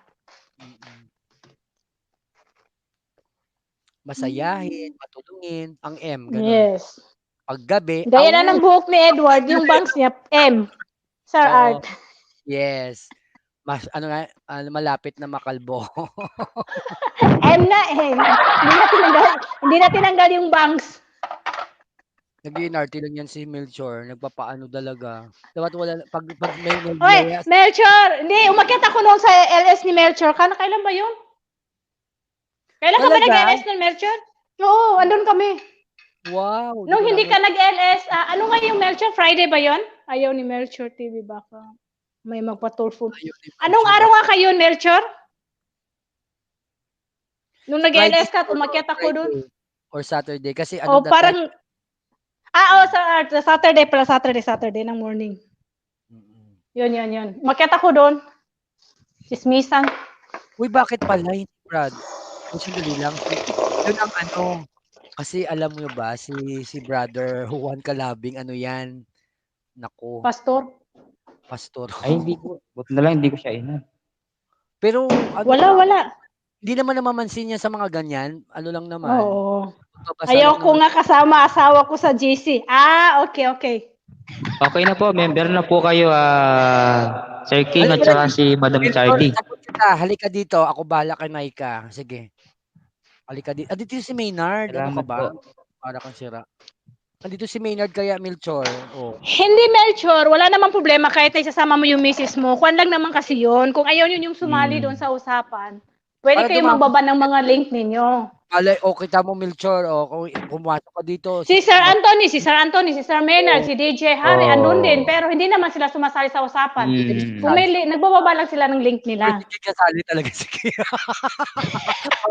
[SPEAKER 15] Masayahin, matulungin, ang M. Ganun.
[SPEAKER 2] Yes.
[SPEAKER 15] Paggabi.
[SPEAKER 2] Gaya na ng buhok ni Edward, yung bangs niya, M. Sir Art.
[SPEAKER 15] Yes. Malapit na makalbo.
[SPEAKER 2] M na M. Hindi na tinanggal yung bangs.
[SPEAKER 15] Nag-inarty lang yan si Melchor. Nagpapaano talaga. Dapat wala, pag may
[SPEAKER 2] Oy, Melchor! Hindi, umakyat ako noon sa LS ni Melchor. Kailan ba yun? Kailan ka ba nag-LS ng Melchor? Oo, andun kami.
[SPEAKER 15] Wow.
[SPEAKER 2] Nung hindi ka nag-LS, ano nga yung Melchor? Friday ba yun? Ayaw ni Melchor TV baka. May magpa-tulfo. Anong araw nga kayo, Melchor? Nung nag-LS ka, umakyat ako doon.
[SPEAKER 15] Or Saturday. Kasi
[SPEAKER 2] parang... sa Saturday pala. Saturday ng morning. Yun. Umakyat ako doon. Chismisan.
[SPEAKER 15] Uy, bakit pala, Brad? Sandali lang. Yun ang kasi alam mo ba, si brother Juan Calabing, yan? Nako.
[SPEAKER 2] Pastor.
[SPEAKER 1] Ay, hindi ko. Buti na lang, hindi ko siya ina.
[SPEAKER 2] Pero, wala.
[SPEAKER 15] Hindi naman namamansin niya sa mga ganyan. Ano lang naman.
[SPEAKER 2] Oo. Ayaw ko nga kasama asawa ko sa GC. Okay.
[SPEAKER 1] Okay na po, member na po kayo, Sir King at saka si Madam Charlie.
[SPEAKER 15] Halika dito, ako bahala kay Maika. Sige. Halika dito. Dito si Maynard. Ano ka ba? Para kang sira. Nandito si Maynard kaya, Melchor. Oh.
[SPEAKER 2] Hindi, Melchor. Wala namang problema kahit na isasama mo yung misis mo. Kuwan lang naman kasi yun. Kung ayaw yun yung sumali doon sa usapan, pwede
[SPEAKER 15] Para
[SPEAKER 2] kayong magbaba ng mga link ninyo.
[SPEAKER 15] Alay, kita mo, Melchor. Kung pumasok ka dito.
[SPEAKER 2] Si Sir Anthony, si Sir Maynard, si DJ Harry, andun din. Pero hindi naman sila sumasali sa usapan. Nagbababa lang sila ng link nila.
[SPEAKER 15] Hindi kasali talaga si Kaya.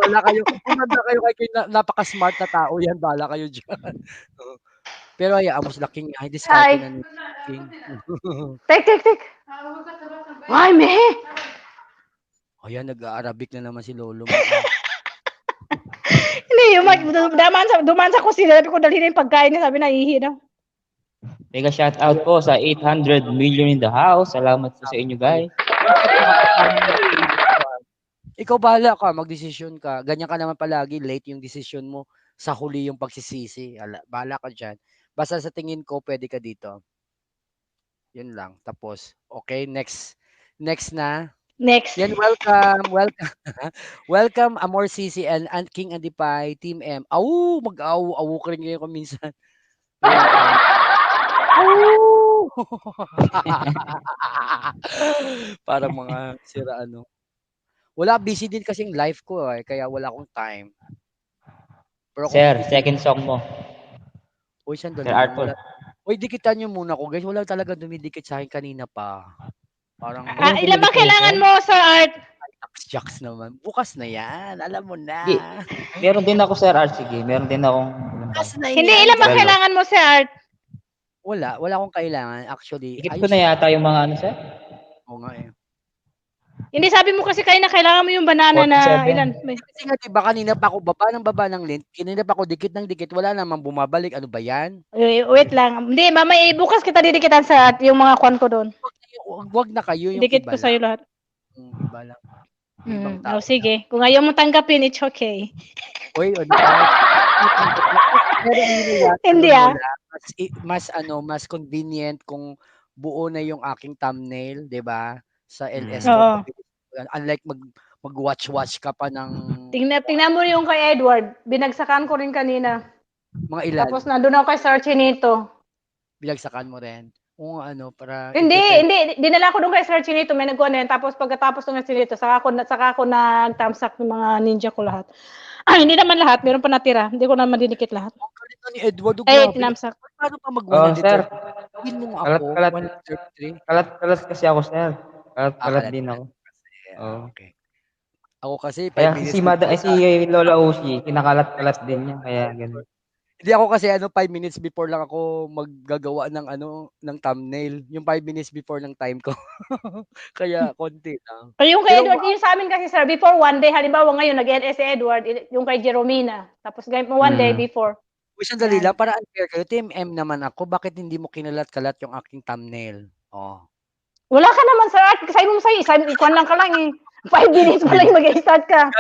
[SPEAKER 15] Bala kayo. Kumanda kayo kay napaka-smart na tao yan. Bala kayo dyan. Pero hayaan mo sila, King. Ay, discard na ni King.
[SPEAKER 2] Tek. Ay, mehe.
[SPEAKER 15] Ayan, nag-Arabic na naman si Lolo.
[SPEAKER 2] Hindi, dumaan sa kusina. Sabi ko, dalhin yung pagkain niya. Sabi na, ihi daw.
[SPEAKER 1] Mega shout out po sa 800 million in the house. Salamat po sa inyo, guys.
[SPEAKER 15] Ikaw bahala ka, magdesisyon ka. Ganyan ka naman palagi, late yung desisyon mo, sa huli yung pagsisisi. Bahala ka dyan. Basta sa tingin ko, pwede ka dito. Yun lang. Tapos, okay, next na.
[SPEAKER 2] Next.
[SPEAKER 15] Yan, welcome, Amor Sisi and King Andipay, Team M. Mag-awu ka rin ngayon minsan. Para mga sira ano. Wala, busy din kasing life ko kaya wala akong time. Pero
[SPEAKER 1] Sir, second song mo.
[SPEAKER 15] Uy, sandali.
[SPEAKER 1] Sir Arthur.
[SPEAKER 15] Uy, dikitan nyo muna ko, guys. Wala talaga dumidikit sa akin kanina pa. Parang
[SPEAKER 2] ilan ba kailangan mo, Sir Art?
[SPEAKER 15] Jacks naman. Bukas na yan. Alam mo na.
[SPEAKER 1] Meron din ako, Sir Art. Sige, meron din akong...
[SPEAKER 2] Hindi, ilan ba kailangan mo, Sir Art?
[SPEAKER 15] Wala akong kailangan. Actually,
[SPEAKER 1] ikip ko na yata yung mga ano, Sir?
[SPEAKER 15] Oo nga eh.
[SPEAKER 2] Hindi, sabi mo kasi kayo na kailangan mo yung banana 47. Na ilan.
[SPEAKER 15] Kasi nga diba kanina pa ako baba ng lint, kanina pa ako dikit ng dikit, wala namang bumabalik. Ano ba yan?
[SPEAKER 2] Wait lang. Hindi, mamaya bukas kita didikitan sa yung mga kwan ko doon.
[SPEAKER 15] Wag na kayo yung
[SPEAKER 2] dikit ko sa'yo lahat.
[SPEAKER 15] Iba lang.
[SPEAKER 2] Sige. Kung ayaw mo tanggapin, it's okay.
[SPEAKER 15] Uy,
[SPEAKER 2] hindi
[SPEAKER 15] mas convenient kung buo na yung aking thumbnail, 'di ba? Sa LS
[SPEAKER 2] ko.
[SPEAKER 15] Unlike mag-watch ka pa ng
[SPEAKER 2] Tingnan mo yung kay Edward. Binagsakan ko rin kanina.
[SPEAKER 15] Mga ilan?
[SPEAKER 2] Tapos nandun ako kay Sir Chinito.
[SPEAKER 15] Binagsakan mo rin. Kung para
[SPEAKER 2] Hindi, dinala ko doon kay Sir Chinito, may nagkuha na yan. Tapos pagkatapos ng Chinito, saka ako nag-thumbsack ng mga ninja ko lahat. Hindi naman lahat, meron pa natira. Hindi ko naman dinikit lahat.
[SPEAKER 15] Kalito ni Edward.
[SPEAKER 2] Tinamsak.
[SPEAKER 15] Paano pa mag-100?
[SPEAKER 1] Sir.
[SPEAKER 15] Gawin mo ako.
[SPEAKER 1] Kalat kasi ako, Sir. Kalat din ako.
[SPEAKER 15] Okay. Ako kasi 5
[SPEAKER 1] kaya
[SPEAKER 15] minutes.
[SPEAKER 1] Si Lola Oshi, kinakalat-kalat din niya. Kaya ganun.
[SPEAKER 15] Hindi ako kasi 5 minutes before lang ako maggagawa ng thumbnail. Yung 5 minutes before ng time ko. Kaya konti lang.
[SPEAKER 2] Yung kay Edward, yung sa amin kasi sir, before one day, halimbawa ngayon nag-LS si Edward, yung kay Jeromina. Tapos one day before.
[SPEAKER 15] Uy, sandali lang, para unfair kayo. Team M naman ako, bakit hindi mo kinalat-kalat yung aking thumbnail?
[SPEAKER 2] Wala ka naman sir, sabi mo sa'yo, ikuan lang ka lang eh. 5 minutes pa lang mag-start ka.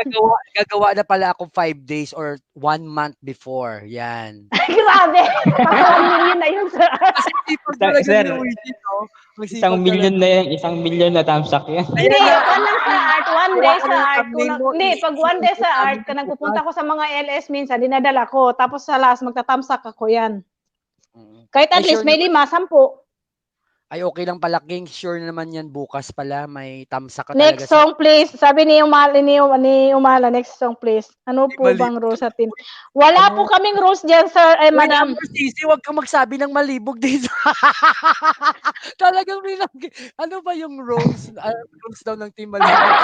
[SPEAKER 15] Gagawa na pala ako 5 days or 1 month before. Yan.
[SPEAKER 2] Grabe! 1 million na yun, sir.
[SPEAKER 1] Sir, 1 million na yan. 1 million na thumbsack yan.
[SPEAKER 2] Hindi, lang sa art. 1 day sa art. Hindi, pag 1 day sa art, nagpupunta ko sa mga LS minsan, dinadala ko. Tapos sa last, magta-thumbsack ako yan. Kahit at least may 5, 10.
[SPEAKER 15] Ay, okay lang pala, King. Sure naman yan. Bukas pala, may tamsa ka talaga.
[SPEAKER 2] Next song, please. Sabi ni Umala, next song, please. Ano po bang rules sa team? Wala po kaming rules dyan, sir. Ay, madam.
[SPEAKER 15] Sisi, huwag kang magsabi ng malibog dito. Talagang ano ba yung rules? Rules daw ng team malibog.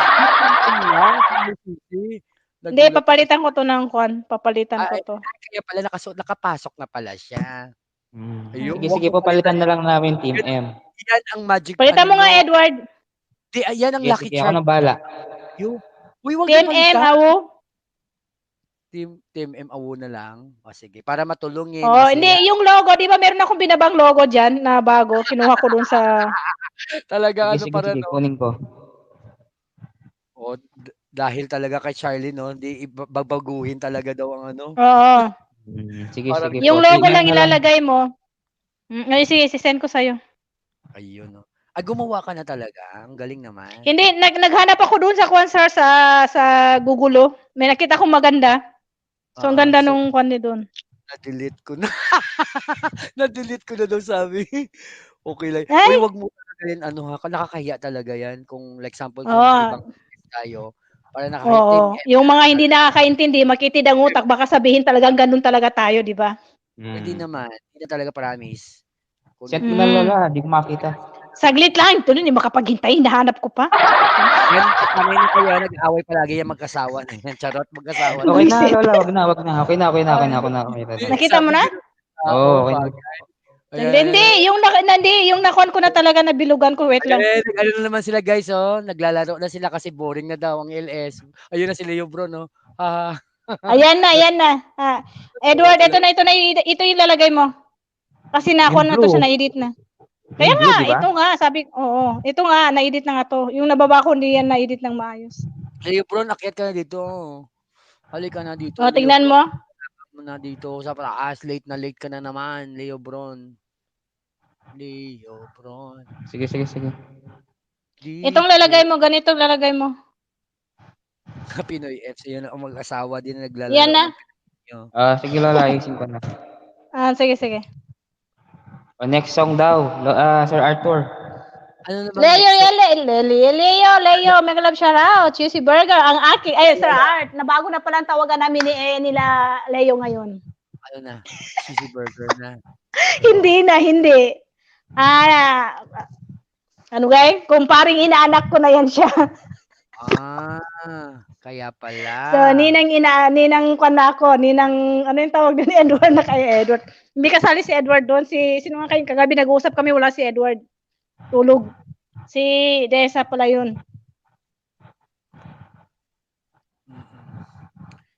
[SPEAKER 2] Hindi, papalitan ko to ng kwan. Papalitan ko to.
[SPEAKER 15] Kaya pala nakapasok na pala siya.
[SPEAKER 1] Sige, papalitan na lang namin Team M.
[SPEAKER 15] Yan ang magic.
[SPEAKER 2] Palitan mo nga, Edward.
[SPEAKER 15] Yan ang lucky
[SPEAKER 1] charm. Ako na bala.
[SPEAKER 2] Team M, awo.
[SPEAKER 15] Team M, awo na lang. Sige, para matulungin.
[SPEAKER 2] Hindi, yung logo, di ba meron akong binabang logo dyan na bago. Kinuha ko dun sa...
[SPEAKER 15] Talaga,
[SPEAKER 1] sige, kunin ko.
[SPEAKER 15] Dahil talaga kay Charlie, no? Hindi babaguhin talaga daw ang ano.
[SPEAKER 2] Oo.
[SPEAKER 1] Sige.
[SPEAKER 2] Yung logo lang ilalagay mo. Sige, sisend ko sa'yo.
[SPEAKER 15] Ayun, no. Gumawa ka na talaga. Ang galing naman.
[SPEAKER 2] Hindi, naghanap ako doon sa kwan, sir, sa Google. May nakita akong maganda. So, ang ganda nung kwan ni doon.
[SPEAKER 15] Na-delete ko na. Na-delete ko na daw sabi. Okay lang.
[SPEAKER 2] Ay!
[SPEAKER 15] Uy, wag mo talaga ano ha, nakakahiya talaga yan kung like example kung
[SPEAKER 2] Oo.
[SPEAKER 15] ibang tayo, para nakakahiya. Team
[SPEAKER 2] Oo. Yung mga hindi nakakaintindi, makitid ang utak, baka sabihin talagang ganun talaga tayo, di ba?
[SPEAKER 15] Hindi naman. Hindi na talaga promise.
[SPEAKER 1] Set mo na Lola, di ko makita.
[SPEAKER 2] Saglit lang. Ito nun, makapaghintay. Hinahanap ko pa.
[SPEAKER 15] Yan, kami na kaya nag-away palagi yung magkasawa na yan. Charot, magkasawa.
[SPEAKER 1] Okay na Lola, wag na. Okay na.
[SPEAKER 2] Nakita mo na?
[SPEAKER 1] Oo, okay na.
[SPEAKER 2] Hindi, yung nakuan ko na talaga na bilugan ko. Wait lang.
[SPEAKER 15] Ano na naman sila guys, oh. Naglalaro na sila kasi boring na daw ang LS. Ayun na si Leo bro, no?
[SPEAKER 2] Ayan na. Edward, ito yung lalagay mo. Kasi nakuan na to siya, na-edit na. Kaya
[SPEAKER 1] Yung
[SPEAKER 2] nga,
[SPEAKER 1] blue, diba?
[SPEAKER 2] ito nga, ito nga, na-edit na nga to. Yung nababa ko, hindi yan na-edit ng maayos.
[SPEAKER 15] Leo bro, nakyat ka na dito. Halika na dito.
[SPEAKER 2] O, tingnan mo.
[SPEAKER 15] Na dito sa taas, late ka na naman, Leo Bron.
[SPEAKER 1] Sige.
[SPEAKER 2] Itong lalagay mo, ganito lalagay mo.
[SPEAKER 15] Pinoy FC, yun ang mag-asawa din na naglalaro.
[SPEAKER 2] Yan na.
[SPEAKER 1] Sige Lola, ayusin ko na.
[SPEAKER 2] Sige.
[SPEAKER 1] Next song daw, Sir Arthur.
[SPEAKER 15] Ano naman?
[SPEAKER 2] Leo, mega love shoutout. Juicy Burger, ang aking, Sir Art, nabago na pala ang tawagan namin nila Leo ngayon.
[SPEAKER 15] Ano na? Juicy Burger na.
[SPEAKER 2] Hindi. Ano guys? Kumparing inaanak ko na yan siya.
[SPEAKER 15] Kaya pala.
[SPEAKER 2] So, ninang kwan ako, ano yung tawag doon ni Edward na kay Edward. Hindi kasali si Edward doon. Sino nga kayo? Kagabi nag-uusap kami, wala si Edward. Tulog. Si Desa pala yun.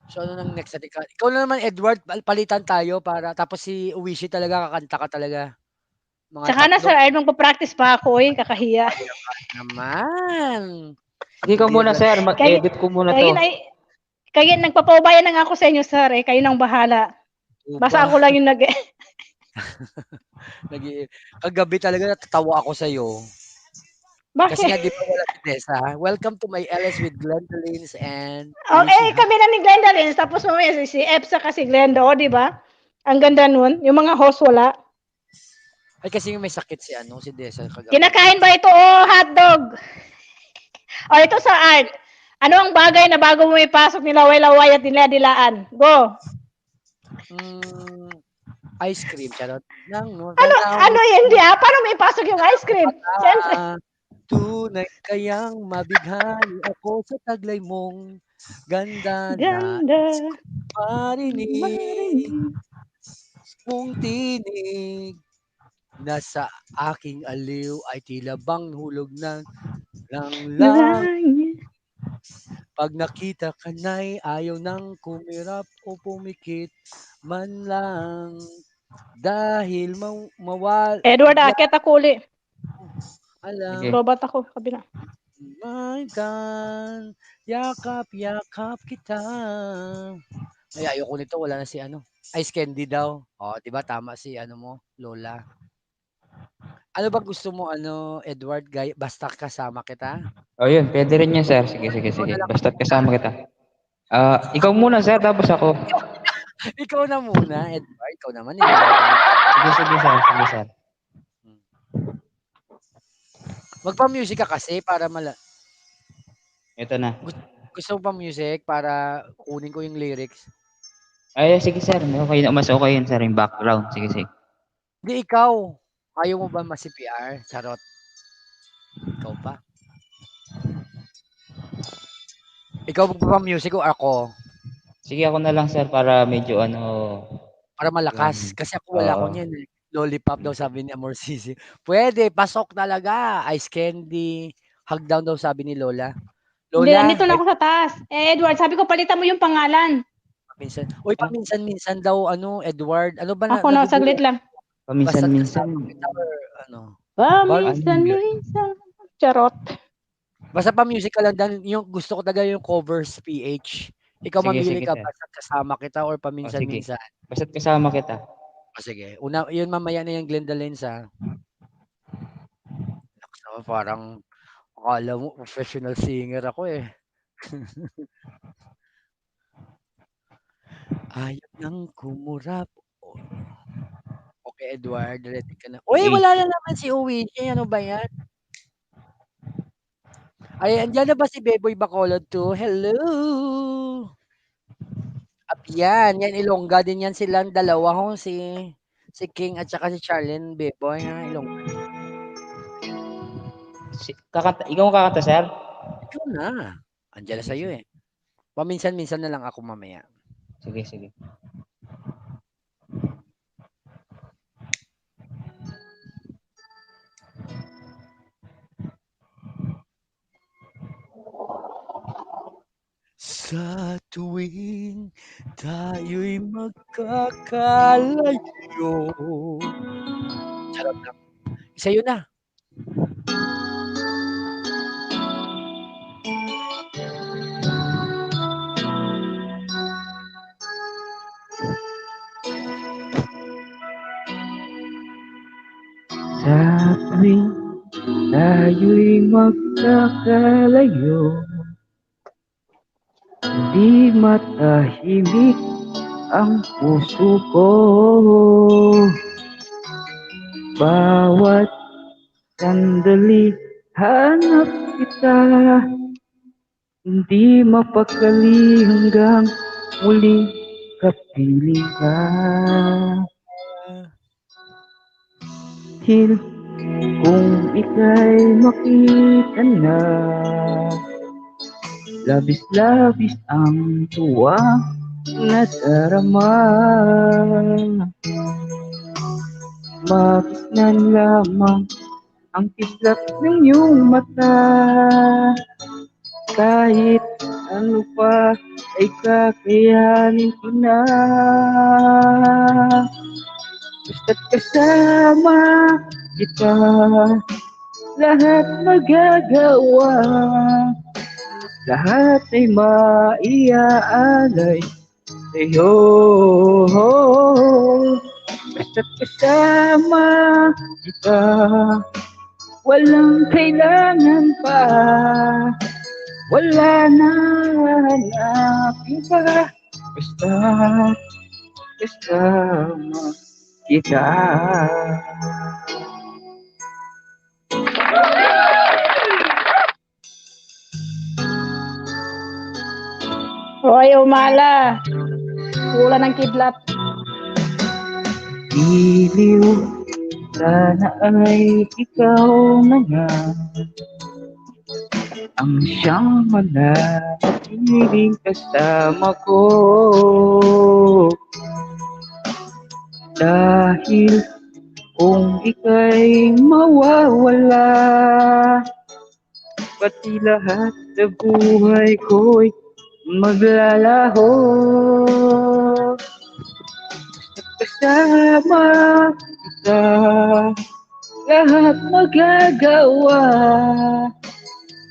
[SPEAKER 15] So, ano nang next natin? Ikaw na naman, Edward, palitan tayo para, tapos si Uwishi talaga, kakanta ka talaga.
[SPEAKER 2] Tsaka na, Sir Ed, magpa-practice pa ako kakahiya.
[SPEAKER 15] Naman.
[SPEAKER 1] Hindi ka muna, Sir. Mag-edit ko muna to.
[SPEAKER 2] Kaya nagpapaubayan na nga ako sa inyo, Sir. Kayo nang bahala. Basta ako lang yung
[SPEAKER 15] Kagabi talaga natatawa ako sa'yo.
[SPEAKER 2] Bakit?
[SPEAKER 15] Kasi nga di ba wala si Tessa. Welcome to my LS with Glenda Lins and...
[SPEAKER 2] kami na ni Glenda Lins. Tapos mamaya si Epsa kasi Glenda, di ba? Ang ganda nun. Yung mga host wala.
[SPEAKER 15] Ay kasi may sakit si Dessa kagabi.
[SPEAKER 2] Kinakain ba ito? Hotdog. Ito sa Art. Ano ang bagay na bago mo ipasok ni Laway-Laway at Dila-Dilaan? Go.
[SPEAKER 15] Ice cream, charot.
[SPEAKER 2] Ano yun? Paano may ipasok yung ice cream? Siyempre.
[SPEAKER 15] Tunay kayang mabighani ako sa taglay mong ganda. Marinig mong tinig na sa aking aliw ay tila bang hulog ng langit. Pag nakita ka na'y ayaw nang kumirap o pumikit man lang dahil
[SPEAKER 2] Edward, akit ako uli.
[SPEAKER 15] Alam.
[SPEAKER 2] Robot ako, kabila.
[SPEAKER 15] My God, yakap kita. Ay, ayoko nito, wala na si Ice Candy daw. Diba tama si Lola. Ano ba gusto mo, Edward, basta kasama kita?
[SPEAKER 1] Yun, pwede rin yun, Sir. Sige. Basta't kasama kita. Ikaw muna, Sir, tapos ako.
[SPEAKER 15] Ikaw na muna, Edward. Ikaw naman.
[SPEAKER 1] Sige, Sir.
[SPEAKER 15] Magpa-music ka kasi para
[SPEAKER 1] Ito na.
[SPEAKER 15] Gusto mo pa music para kunin ko yung lyrics?
[SPEAKER 1] Ay, sige, Sir. Mas okay yun, Sir, yung background. Sige.
[SPEAKER 15] Hindi, ikaw. Ayaw mo ba ma-CPR? Charot. Ikaw pa. Ikaw magpa-music o ako?
[SPEAKER 1] Sige, ako na lang, Sir, para medyo
[SPEAKER 15] para malakas. Kasi ako wala ko niyan. Lollipop daw sabi ni Amor Sisi. Pwede, pasok talaga. Ice Candy. Hug down daw sabi ni Lola.
[SPEAKER 2] Nandito na ako sa taas. Edward, sabi ko palitan mo yung pangalan.
[SPEAKER 15] Paminsan-minsan daw, Edward. Ano ba
[SPEAKER 2] Ako na, saglit lang.
[SPEAKER 1] Paminsan-minsan.
[SPEAKER 2] Paminsan-minsan. Charot.
[SPEAKER 15] Basta pa-music ka lang. Yung gusto ko talaga yung covers PH. Ikaw mamili ka, basta't kasama kita or paminsan-minsan.
[SPEAKER 1] Basta't kasama kita.
[SPEAKER 15] Sige. Yun mamaya na yung Glenda Lens, parang akala mo professional singer ako eh. Ayaw nang kumurap Edward, ready ka na. Uy, wala na naman si Uwichi. Ano ba yan? Ay, andyan na ba si Beboy Bacolod too? Hello! At yan Ilongga din yan silang dalawa ho, si King at saka si Charlene Beboy, ha, Ilongga.
[SPEAKER 1] Ikaw ang kakanta, sir?
[SPEAKER 15] Ikaw na. Andiyan na sa'yo eh. Paminsan-minsan na lang ako mamaya.
[SPEAKER 1] Sige, sige.
[SPEAKER 15] Sa tuwing tayo'y magkakalayo. Sarap lang. Isa yun na.
[SPEAKER 1] Sa tuwing tayo'y magkakalayo, di matahimik ang puso ko. Bawat sandali hanap kita, hindi mapakali hanggang muling kapiling ka. Dahil kung ika'y makita na, labis-labis ang tuwa nadarama. Magisnan lamang ang kislap ng iyong mata, kahit ano pa ay kakayanin ko na. Basta't kasama kita, lahat magagawa, lahat ay maiaalay sa'yo. Basta't kasama kita, walang kailangan pa, wala na hanapin pa. Basta't kasama kita.
[SPEAKER 2] Hoy, umala. Wala ng kidlat.
[SPEAKER 1] Iliw, sana ay ikaw na nga ang siyang manatiling kasama ko. Dahil kung ika'y mawawala, pati lahat sa buhay ko'y maglalaho. Kasama kita, lahat magagawa,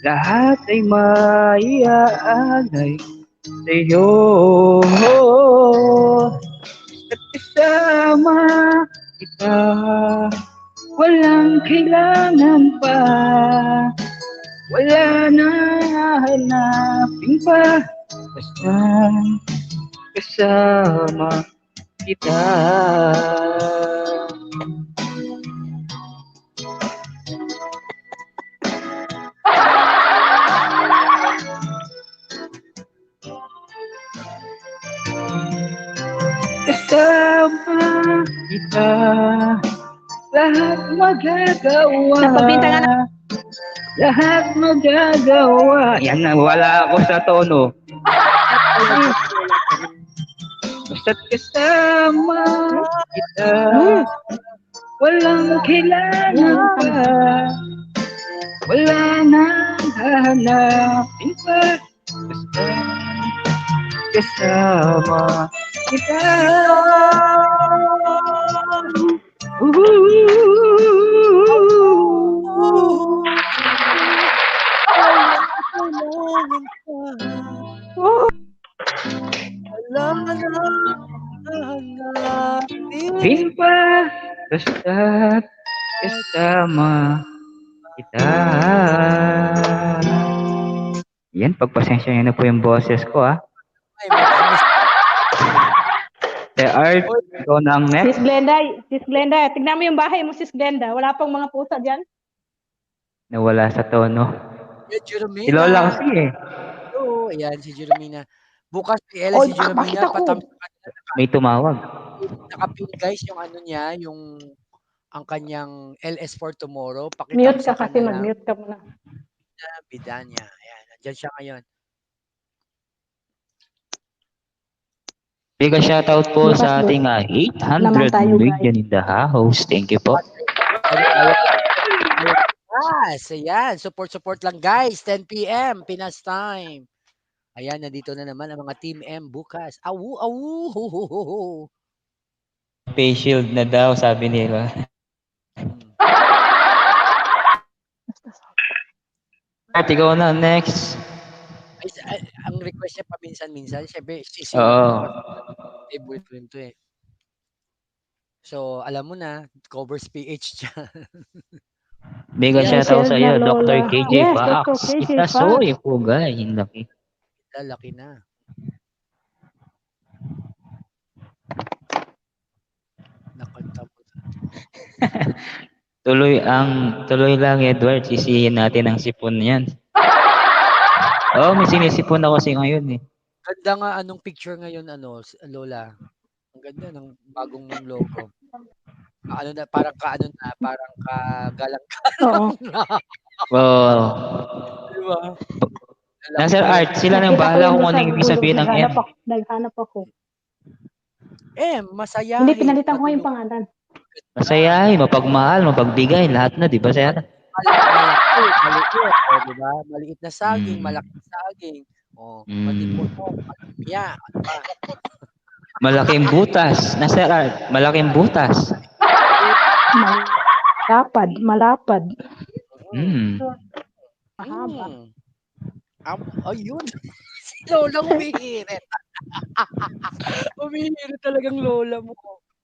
[SPEAKER 1] lahat ay maiaalay sa'yo. Kasama kita, walang kailangan pa, wala na hanapin pa. Basta kasama kita. Kasama kita, lahat magagawa, lahat magagawa. Yan na, wala ako sa tono. Basta't kasama kita, walang kailangan pa, wala nang hahanapin pa. Basta kasama kita. Pin pa, basta't kasama kita. Yan, pagpasensya nyo na po yung boses ko, ha. Sir Art, ikaw na ang next.
[SPEAKER 2] Sis Glenda, tignan mo yung bahay mo, Sis Glenda. Wala pang mga pusa dyan.
[SPEAKER 1] Nawala sa tono.
[SPEAKER 15] Yeah, Jeromina.
[SPEAKER 1] Si Lola kasi eh.
[SPEAKER 15] Oo, ayan si Jeromina. Bukas si Ella si Jeromina
[SPEAKER 1] May tumawag.
[SPEAKER 15] nakapin guys yung ano niya, yung ang kanyang LS for tomorrow.
[SPEAKER 2] Mute ka kasi, mag-mute ka muna.
[SPEAKER 15] Bidanya. Ayan, nandiyan siya ngayon.
[SPEAKER 1] Big shoutout po sa ating 800 million in the house. Thank you po.
[SPEAKER 15] Yes, ayan. Support lang guys. 10 p.m. Pinas time. Ayan, nandito na naman ang mga Team M bukas. Awu, awu.
[SPEAKER 1] Face shield na daw, sabi nila. Art, ikaw na, next.
[SPEAKER 15] Ang request niya paminsan-minsan, syempre, boyfriend to eh. So, alam mo na, covers PH siya.
[SPEAKER 1] Mega shoutout sa iyo, Dr. KJ Fox. Itasoy po, guys. Laki.
[SPEAKER 15] Laki na. Nakanta mo.
[SPEAKER 1] Tuloy lang, Edward. Sisihin natin ang sipon niyan. Oh, may sinisipon ako kasi ngayon eh.
[SPEAKER 15] Ganda nga anong picture ngayon, Lola. Ang ganda ng bagong mong logo. Parang kagalang-galang na.
[SPEAKER 1] Wow.
[SPEAKER 15] Diba?
[SPEAKER 1] Nasa Art, sila nang bahala kung anong ibig sabihin ng M.
[SPEAKER 2] Naghanap ako.
[SPEAKER 15] Masaya.
[SPEAKER 2] Hindi, pinalitan ko yung pangalan.
[SPEAKER 1] Masayahin, mapagmahal, mapagbigay, lahat na, di ba, Sir?
[SPEAKER 15] Maliit, diba? Maliit na saging, malaking saging. Matipon mo, matipya.
[SPEAKER 1] Malaking butas. Nasa Art, malaking butas.
[SPEAKER 2] Malapad.
[SPEAKER 15] Mahaba. Ayun. Si Lola umihirit. Umihirit talagang Lola mo.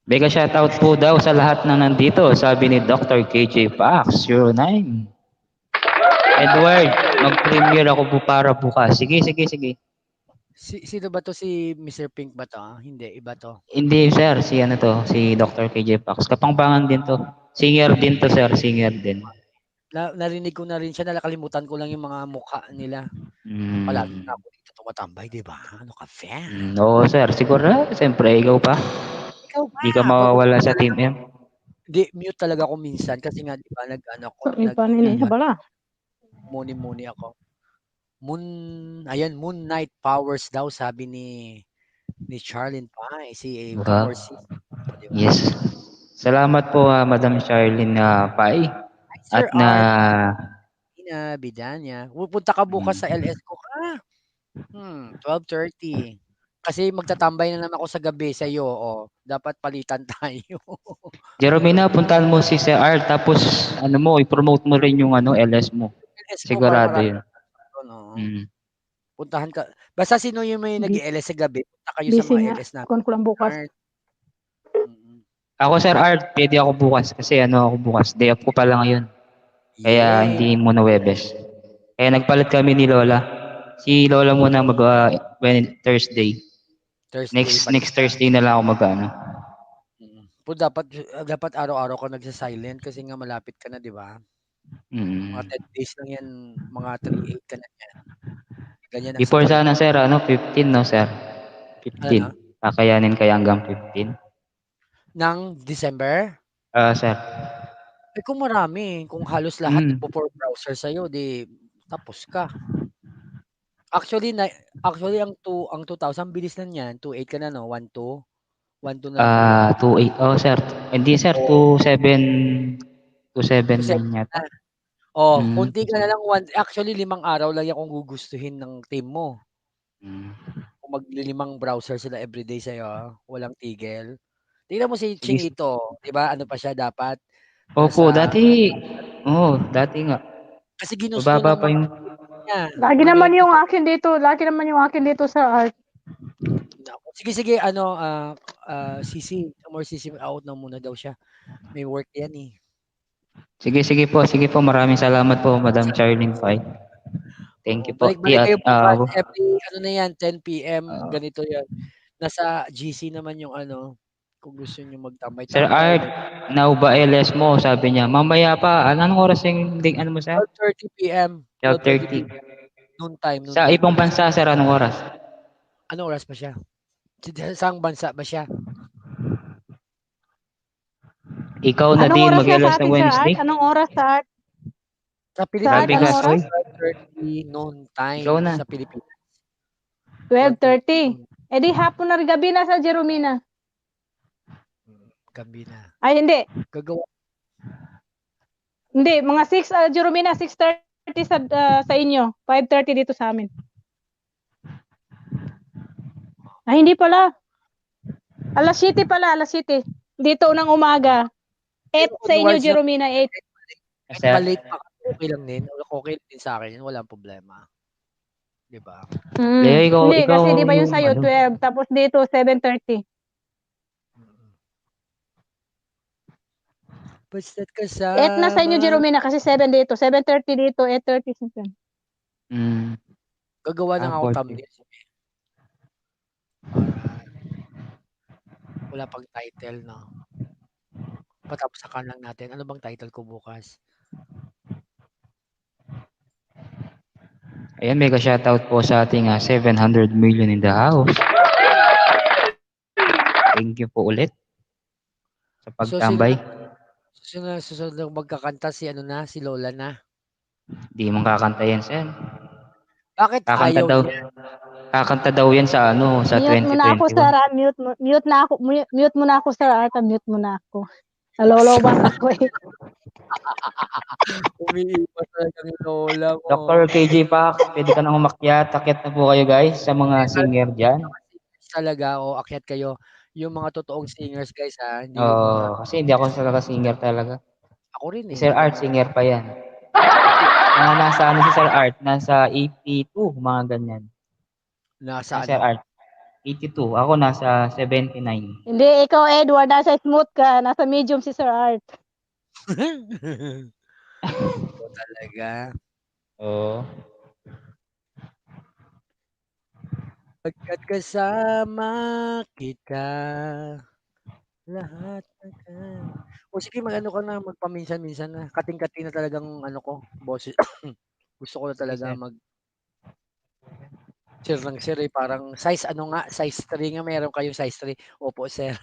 [SPEAKER 1] Mega shoutout po daw sa lahat na nandito, sabi ni Dr. KJ Fox 09. Edward, mag-premiere ako po para bukas. Sige.
[SPEAKER 15] Sino ba to? Si Mr. Pink ba to? Hindi, iba to.
[SPEAKER 1] Hindi, sir. Si Dr. KJ Fox. Kapangpangan din to. Singer din to, sir. Singer din.
[SPEAKER 15] Narinig ko na rin siya. Nakalimutan ko lang yung mga mukha nila. Palagi na ako dito tumatambay, di ba? Ano ka, fan?
[SPEAKER 1] Oo, sir. Siguro, siyempre, ikaw pa. Hindi ka mawawala sa Team M.
[SPEAKER 15] Hindi, mute talaga ako minsan kasi nga, di ba, muni ako. Moon Knight Powers daw, sabi ni Charlene Pai, si Power Sis.
[SPEAKER 1] Yes. Salamat po, Madam Charlene Pai. At
[SPEAKER 15] Bidanya. Pupunta ka bukas sa LS ko ka. 12:30. Kasi magtatambay na naman ako sa gabi sa iyo. Dapat palitan tayo.
[SPEAKER 1] Jeromina, puntahan mo si Sir tapos i-promote mo rin yung LS mo. Sigurado yun.
[SPEAKER 15] Puntahan ka. Basta sino yung may nag-LS sa gabi, punta kayo sa mga LS natin.
[SPEAKER 2] Ko lang bukas.
[SPEAKER 1] Ako, Sir Art, pwede ako bukas kasi ako bukas. Day off ko pala ngayon. Kaya hindi muna Webes. Kaya nagpalit kami ni Lola. Si Lola muna Thursday. Next Thursday na lang ako mag-ano.
[SPEAKER 15] Dapat araw-araw ka nagsa-silent kasi nga malapit ka na, di ba? Mga 10 days lang yan, mga 3-8 ka na yan. Ganyan
[SPEAKER 1] Before sana, sir, 15, no, sir? 15. Kakayanin kaya hanggang 15.
[SPEAKER 15] Ng December?
[SPEAKER 1] Sir.
[SPEAKER 15] Kung marami, kung halos lahat ipo-for browser sa'yo, di tapos ka. Actually, ang 2,000 bilis na niyan. 2.8 ka na, no? 1.2. 1.2 na.
[SPEAKER 1] 2.8. Oh, sir. Hindi, sir. 2.7. 2.7 lang yata.
[SPEAKER 15] Kunti ka na lang. Actually, 5 araw lang yan kung gugustuhin ng team mo. Kung mag-5 browser sila everyday sa'yo, walang tigil. Tingnan mo si Chingito. Diba? Ano pa siya dapat?
[SPEAKER 1] Opo, dati nga.
[SPEAKER 15] Kasi ginusto
[SPEAKER 1] Mababa pa yung...
[SPEAKER 2] Lagi naman yung akin dito sa art.
[SPEAKER 15] Sige, Sisi, out na muna daw siya. May work yan eh.
[SPEAKER 1] Sige po. Maraming salamat po, Madam Charlene Pai. Thank you po.
[SPEAKER 15] Balik kayo bukas. Every 10 p.m. ganito yan. Nasa GC naman yung ano, kung gusto niyo magtambay.
[SPEAKER 1] Sir Art, now ba LS mo? Sabi niya, mamaya pa. Anong oras yung ano mo, sir?
[SPEAKER 15] 12:30 PM.
[SPEAKER 1] 12:30.
[SPEAKER 15] Noon time.
[SPEAKER 1] Sa ibang bansa, sir, anong oras?
[SPEAKER 15] Anong oras pa siya? Saang bansa ba siya?
[SPEAKER 1] Ikaw na
[SPEAKER 2] Anong
[SPEAKER 1] din
[SPEAKER 2] oras na sa
[SPEAKER 1] mag-LS na
[SPEAKER 2] atin, Sir
[SPEAKER 1] Wednesday?
[SPEAKER 2] Art? Anong oras, Sir Art?
[SPEAKER 15] Sa
[SPEAKER 2] Sir Art,
[SPEAKER 15] Pilipinas,
[SPEAKER 2] anong oras?
[SPEAKER 15] 12:30 noon time
[SPEAKER 1] Ikaw na.
[SPEAKER 15] sa Pilipinas.
[SPEAKER 2] 12:30. Eh di hapon na rin, gabi na sa Jeromina.
[SPEAKER 15] Gabi na.
[SPEAKER 2] Ay, hindi.
[SPEAKER 15] Gagawa.
[SPEAKER 2] Hindi, mga 6, Jeromina, 6:30 sa inyo. 5:30 dito sa amin. Ay, hindi pala. Alas 7 pala, alas 7. Dito ng umaga. 8 sa inyo, Jeromina, 8.
[SPEAKER 15] Balik pa, okay lang din. Okay din sa akin, walang problema. Di ba?
[SPEAKER 1] Lea,
[SPEAKER 2] Hindi,
[SPEAKER 1] ikaw
[SPEAKER 2] kasi di ba yung
[SPEAKER 1] yung
[SPEAKER 2] sa'yo,
[SPEAKER 1] ano?
[SPEAKER 2] 12, tapos dito, 7:30.
[SPEAKER 15] Basta't
[SPEAKER 2] 8 na sa inyo,
[SPEAKER 15] kasama.
[SPEAKER 2] Jeromina, kasi 7 dito. 7:30 dito, 8:30 sa inyo.
[SPEAKER 15] Gagawa ng ako thumbnail. Wala pang title, no? Patapos lang natin. Ano bang title ko bukas?
[SPEAKER 1] Ayan, mega shoutout po sa ating 700 million in the house. Thank you po ulit sa pagtambay.
[SPEAKER 15] Susunod na magkakanta si Lola na.
[SPEAKER 1] Di mo kakanta yan, sir.
[SPEAKER 15] Bakit
[SPEAKER 1] Kakanta
[SPEAKER 15] ayaw
[SPEAKER 1] daw.
[SPEAKER 15] niya?
[SPEAKER 1] Kakanta daw yan sa sa
[SPEAKER 2] Mute mo na ako, Sir
[SPEAKER 1] 2021.
[SPEAKER 2] Art. Mute mo na ako, Sir Art. Mute mo na ako. Nalolobat ako eh.
[SPEAKER 15] Umiiwas talaga yung Lola mo.
[SPEAKER 1] Dr. KJ Pak, pwede ka nang umakyat. Akyat na po kayo, guys, sa mga singer dyan.
[SPEAKER 15] Talaga, o akyat kayo. Yung mga totoong singers, guys, ha? Hindi yung mga...
[SPEAKER 1] Kasi hindi ako talaga singer talaga.
[SPEAKER 15] Ako rin eh.
[SPEAKER 1] Si Sir Art, singer pa yan. Nasa si Sir Art? Nasa 82, mga ganyan.
[SPEAKER 15] Nasa
[SPEAKER 1] Sir Art, 82. Ako nasa 79.
[SPEAKER 2] Hindi, ikaw, Edward, nasa smooth ka. Nasa medium si Sir Art.
[SPEAKER 15] Talaga.
[SPEAKER 1] Oo.
[SPEAKER 15] Pagkat kasama kita, lahat na. O sige, mag-ano ka na, magpaminsan-minsan na. Kating-kati na talagang boses. Gusto ko na talaga sir lang sir eh, parang size size 3 nga, meron kayong size 3. Opo, sir.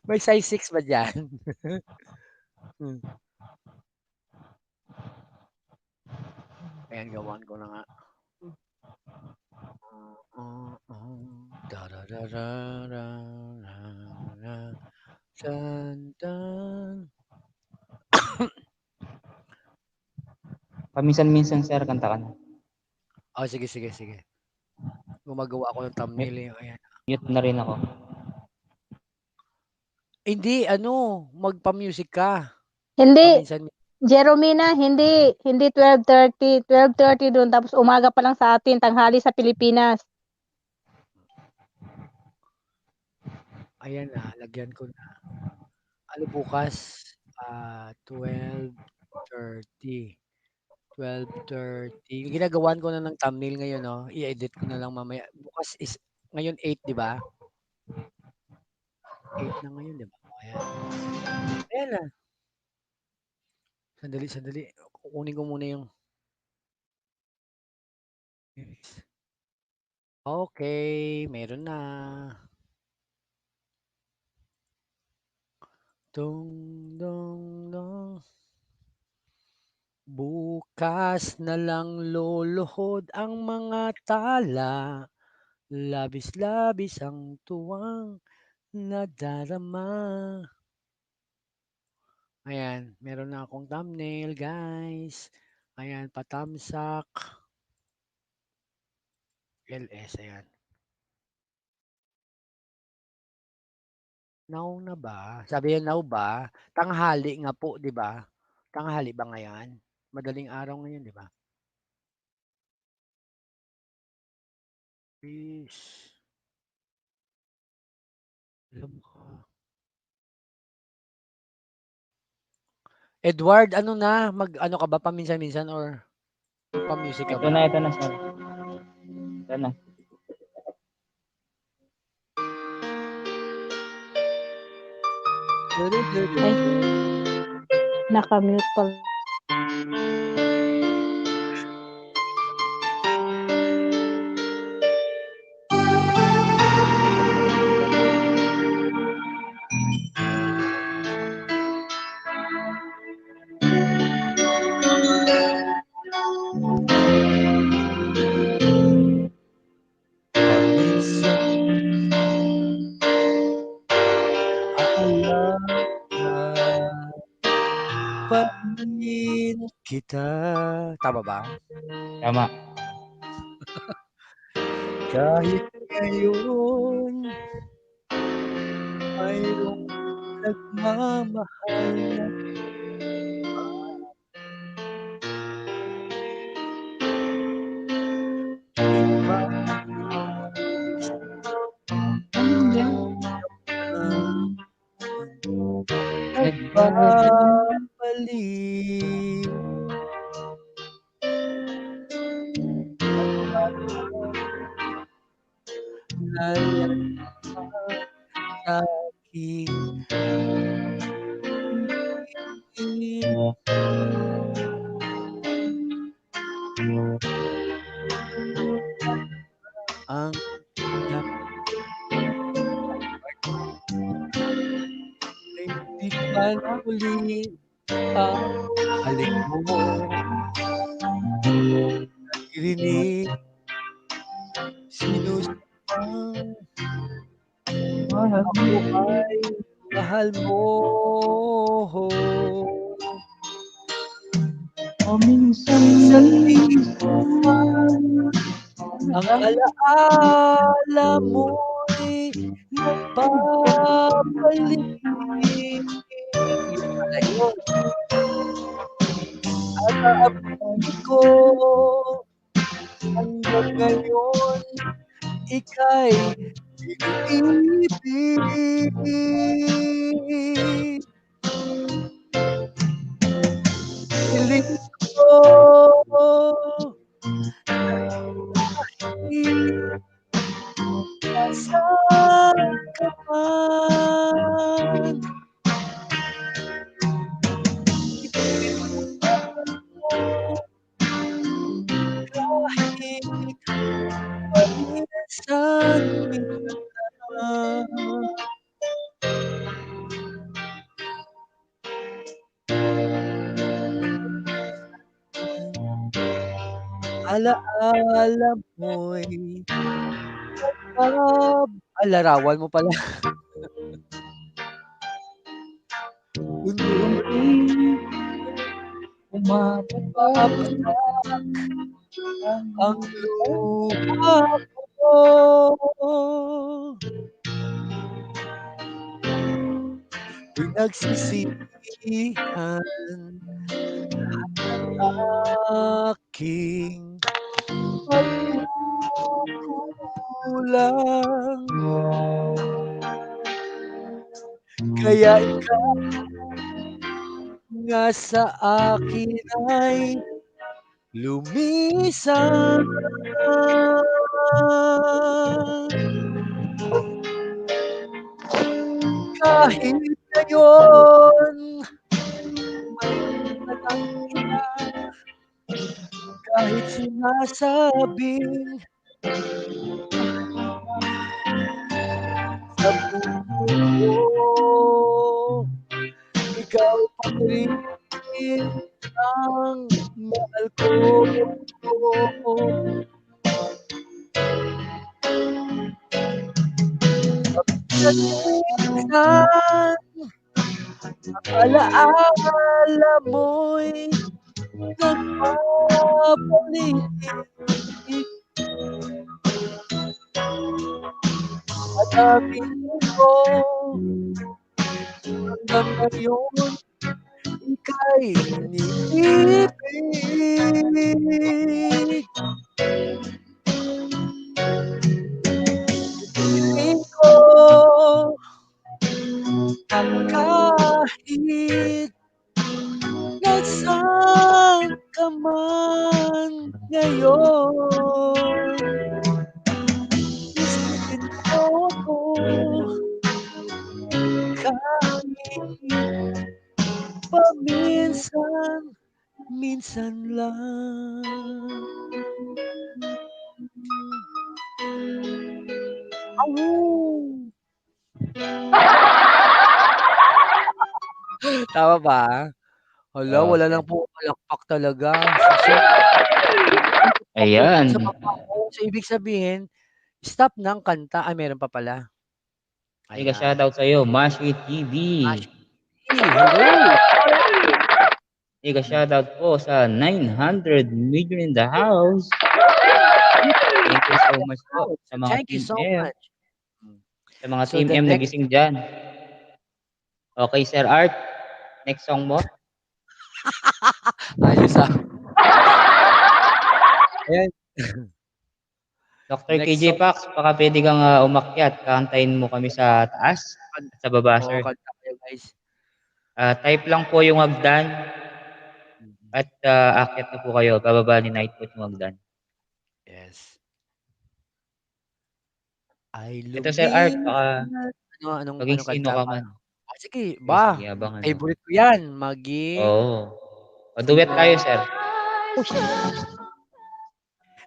[SPEAKER 15] May size 6 ba dyan? Ayan, gawan ko na nga.
[SPEAKER 1] Paminsan-minsan, sir, kanta ka na.
[SPEAKER 15] Oh, sige. Gumagawa ako ng thumbnail eh. Ayan.
[SPEAKER 1] Mute na rin ako.
[SPEAKER 15] Hindi, magpa-music ka.
[SPEAKER 2] Hindi. Jeromina, hindi 12:30. 12:30 doon, tapos umaga pa lang sa atin, tanghali sa Pilipinas.
[SPEAKER 15] Ayan na, lagyan ko na. Bukas? 12:30. 12:30. Ginagawan ko na ng thumbnail ngayon, no? I-edit ko na lang mamaya. Bukas is, ngayon 8, di ba? 8 na ngayon, di ba? Ayan na. Sandali. Kukunin ko muna yung... Okay, meron na. Dong. Bukas na lang luluhod ang mga tala. Labis-labis ang tuwang nadarama. Ayan, meron na akong thumbnail, guys. Ayan, patamsak. LS, ayan. Now na ba? Sabi yan, now ba? Tanghali nga po, di ba? Tanghali ba ngayon? Madaling araw ngayon, di ba? Peace. Alam ko. Edward, mag-ano ka ba paminsan-minsan or pa-music ka ba?
[SPEAKER 1] Ito na, sir. Ito na.
[SPEAKER 2] Ay, nakamute pala.
[SPEAKER 15] Parin kita. Tama ba?
[SPEAKER 1] Tama.
[SPEAKER 15] Kahit ngayon mayroong nagmamahal na nagbabalik. Ang hindi ka na uli halik mo naririnig sinusang ako ay mahal mo.
[SPEAKER 11] Minsan
[SPEAKER 15] ang alaala mo'y nagbabalik. At aabutin ko hanggang ngayon ika'y iniibig. Piling ko nasaan ka man, kahit paminsan alaala mo'y larawan mo pala. Umapapak ang luha ko. Pinagsisihan aking pagkukulang. Kaya ikaw nga sa akin ay lumisan. Kahit ngayon may nagkakita, kahit sinasabing sa puso ko ikaw pa rin ang mahal ko. Minsan ang alaala mo'y nagpapalik. At amin ko hanggang ngayon ika'y iniibig. Piling ko ang kahit nasaan ka man ngayon, isipin mo ko kahit paminsan, minsan lang. Tama ba? Hala, wala lang po palakpak talaga.
[SPEAKER 1] Ayan.
[SPEAKER 15] So, ibig sabihin, stop ng kanta. Ay, meron pa pala.
[SPEAKER 1] Mega shoutout sa'yo, Mashi TV.
[SPEAKER 15] Hello!
[SPEAKER 1] Mega shoutout po sa 900 million in the house. Thank you so much po sa mga
[SPEAKER 15] Thank you
[SPEAKER 1] Team
[SPEAKER 15] so
[SPEAKER 1] M.
[SPEAKER 15] much.
[SPEAKER 1] Sa mga
[SPEAKER 15] So,
[SPEAKER 1] Team
[SPEAKER 15] the
[SPEAKER 1] M na
[SPEAKER 15] next-
[SPEAKER 1] gising dyan. Okay, Sir Art. Next song mo.
[SPEAKER 15] Ayos ah. Ayan.
[SPEAKER 1] Dr.
[SPEAKER 15] Next
[SPEAKER 1] KJ
[SPEAKER 15] song.
[SPEAKER 1] Pax, baka pwede kang umakyat. Kakantayin mo kami sa taas at sa baba, sir.
[SPEAKER 15] Kanta kayo, guys.
[SPEAKER 1] Type lang po yung hagdan at akyat na po kayo. Bababa ni Nightfoot yung hagdan.
[SPEAKER 15] Yes. I
[SPEAKER 1] Ito, Sir Art, baka
[SPEAKER 15] anong
[SPEAKER 1] maging sino
[SPEAKER 15] kanta
[SPEAKER 1] ka
[SPEAKER 15] pa?
[SPEAKER 1] man.
[SPEAKER 15] Sige,
[SPEAKER 1] Sige, abangan mo.
[SPEAKER 15] favorite ko yan. Maging...
[SPEAKER 1] Oo. Duet tayo, sir.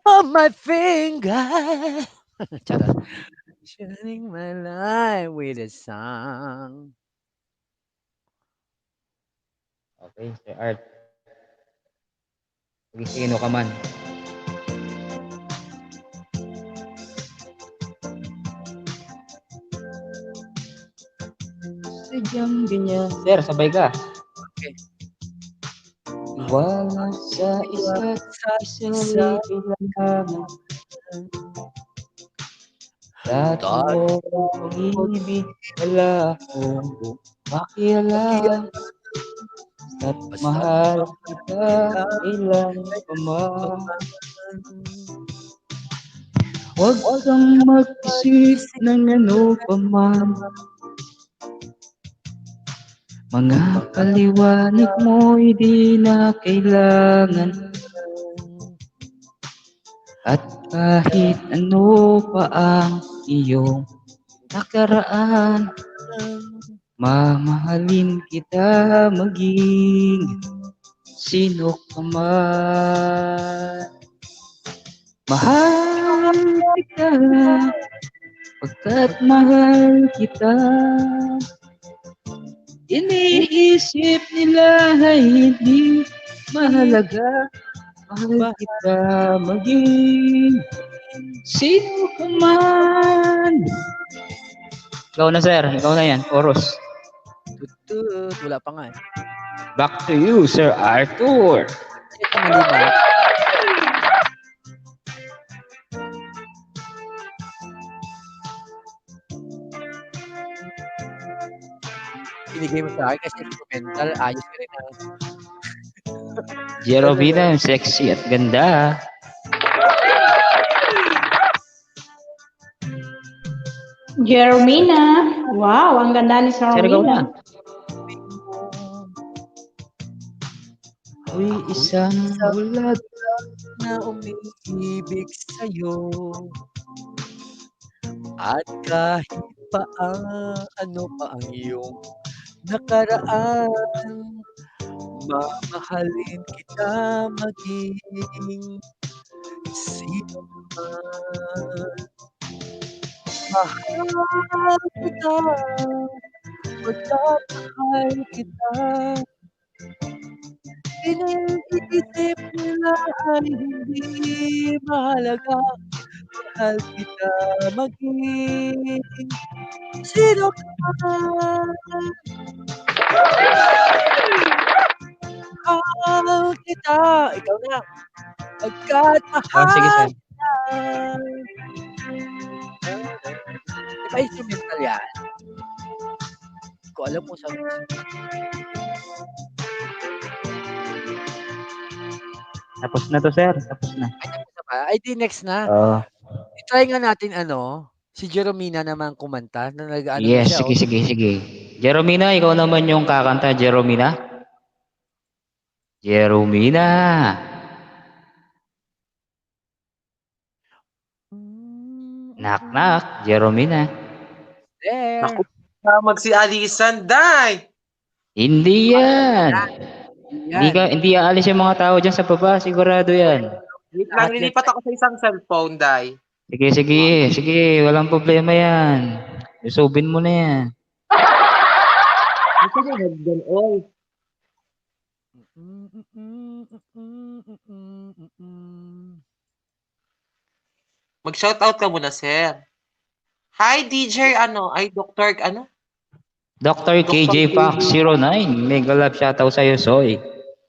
[SPEAKER 15] On my finger. Charot. Shining my life with a song.
[SPEAKER 1] Okay, Sir Art. Maging sino ka man. Sadyang ganyan. Sir, sabay ka.
[SPEAKER 15] Okay.
[SPEAKER 1] Wala sa isa't isa kailangan. Dati mo pag-ibig, wala akong makialam. At mahal kita, kailan pa man. Huwag kang mag-isip ng ano pa man. Mga paliwanag mo'y di na kailangan. At kahit ano pa ang iyong nakaraan, mamahalin kita maging sino ka man. Mahal kita, pagkat mahal kita. Iniisip nila ay hindi mahalaga. Mahal kita maging sino ka man. Ikaw na, sir. Ikaw na yan. Chorus.
[SPEAKER 15] Tutut. Wala pa nga eh.
[SPEAKER 1] Back to you, Sir Arthur.
[SPEAKER 15] Ito mali. Binigay mo sa akin kasi instrumental. Ayos ka rin ah.
[SPEAKER 1] Jerovina, sexy at ganda.
[SPEAKER 2] Jeromina. Wow, ang ganda ni Sir Romina.
[SPEAKER 1] Uy, isang bulag
[SPEAKER 15] na umiibig sa'yo. At kahit pa ano pa ang iyong nakaraan, mamahalin kita maging sino man. Mahal kita, pagkakahal kita. Iniisip nila ay hindi mahalaga. Mahal kita maging sino ka man. Mahal kita. Ikaw na. Pagkat mahal
[SPEAKER 1] sige, sir.
[SPEAKER 15] kita. Diba instrumental yan? Hindi ko alam kung saan.
[SPEAKER 1] Tapos na to, sir. Tapos na.
[SPEAKER 15] Ay, di next na. I-try nga natin si Jeromina naman kumanta. Na
[SPEAKER 1] Yes,
[SPEAKER 15] siya,
[SPEAKER 1] sige. Jeromina, ikaw naman yung kakanta, Jeromina. Jeromina. Knock, knock, Jeromina.
[SPEAKER 15] There.
[SPEAKER 18] Mag si Alisan, Day.
[SPEAKER 1] Hindi yan. Hindi aalis yung mga tao dyan sa baba, sigurado yan.
[SPEAKER 18] Wait lang, lilipat ako sa isang cellphone, Day.
[SPEAKER 1] Sige, walang problema yan. Usubin mo na yan.
[SPEAKER 18] Ito na hagdan, oy. Mag-shoutout ka muna, sir. Hi, DJ, Dr.
[SPEAKER 1] Dr. KJ Fox 09, mega love shoutout sa'yo, Soy.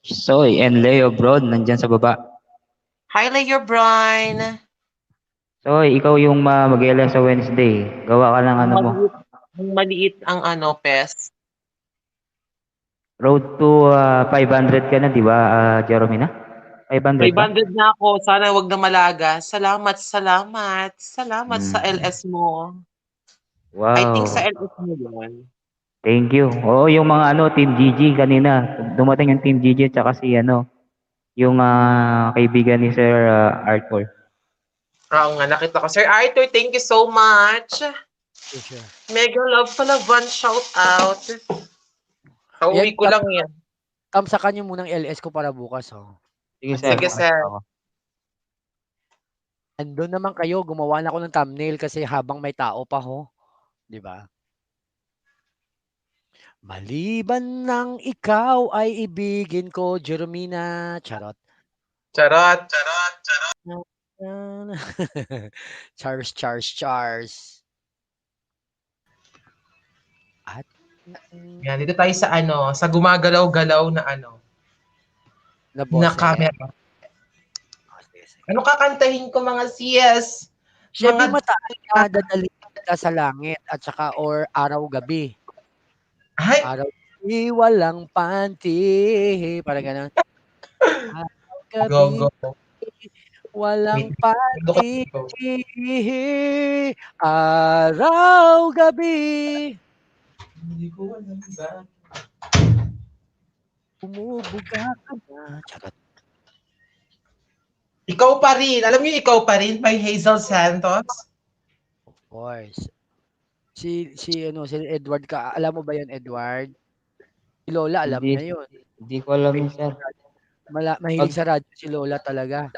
[SPEAKER 1] Soy and Leo Broad, nandyan sa baba.
[SPEAKER 18] Hi, Leo Brian.
[SPEAKER 1] Soy, ikaw yung mag-LS sa Wednesday. Gawa ka ng ano mo.
[SPEAKER 18] Maliit ang PES.
[SPEAKER 1] Road to 500 ka na, di ba, Jeremy na? 500 ba?
[SPEAKER 18] 500 na ako. Sana wag na malaga. Salamat sa LS mo.
[SPEAKER 1] Wow.
[SPEAKER 18] I think sa LS mo yun.
[SPEAKER 1] Thank you. Oo, yung mga Team GG kanina. Dumating yung Team GG at saka si yung kaibigan ni Sir Arthur.
[SPEAKER 18] Oo nga, nakita ko. Sir Arthur, thank you so much. Mega love pala, one shout out. Pauwi ko lang yan.
[SPEAKER 15] Kamsakan nyo munang LS ko para bukas, oh.
[SPEAKER 18] Sige, sir.
[SPEAKER 15] Andun naman kayo, gumawa na ako ng thumbnail kasi habang may tao pa, ho. Di ba? Maliban ng ikaw ay ibigin ko, Jeromina. Charot.
[SPEAKER 18] Charot.
[SPEAKER 15] Chars. At
[SPEAKER 18] yan, dito tayo sa sa gumagalaw-galaw na na camera. Ano kakantahin ko mga CS?
[SPEAKER 15] Siyempre mataas na dadalhin kita sa langit at saka or araw-gabi.
[SPEAKER 18] Ay!
[SPEAKER 15] Araw-gabi, walang panty. Parang gano'n. Araw-gabi, walang panty. Araw-gabi.
[SPEAKER 18] Hindi ko alam ba?
[SPEAKER 15] Bumubuga ka na. Charot.
[SPEAKER 18] Ikaw pa rin. Alam niyo ikaw pa rin by Hazel Santos?
[SPEAKER 15] Of course. Si Edward ka. Alam mo ba 'yon, Edward? Si Lola alam na 'yon.
[SPEAKER 1] Hindi ko alam yun, sir.
[SPEAKER 15] Mahilig sa radyo si Lola talaga.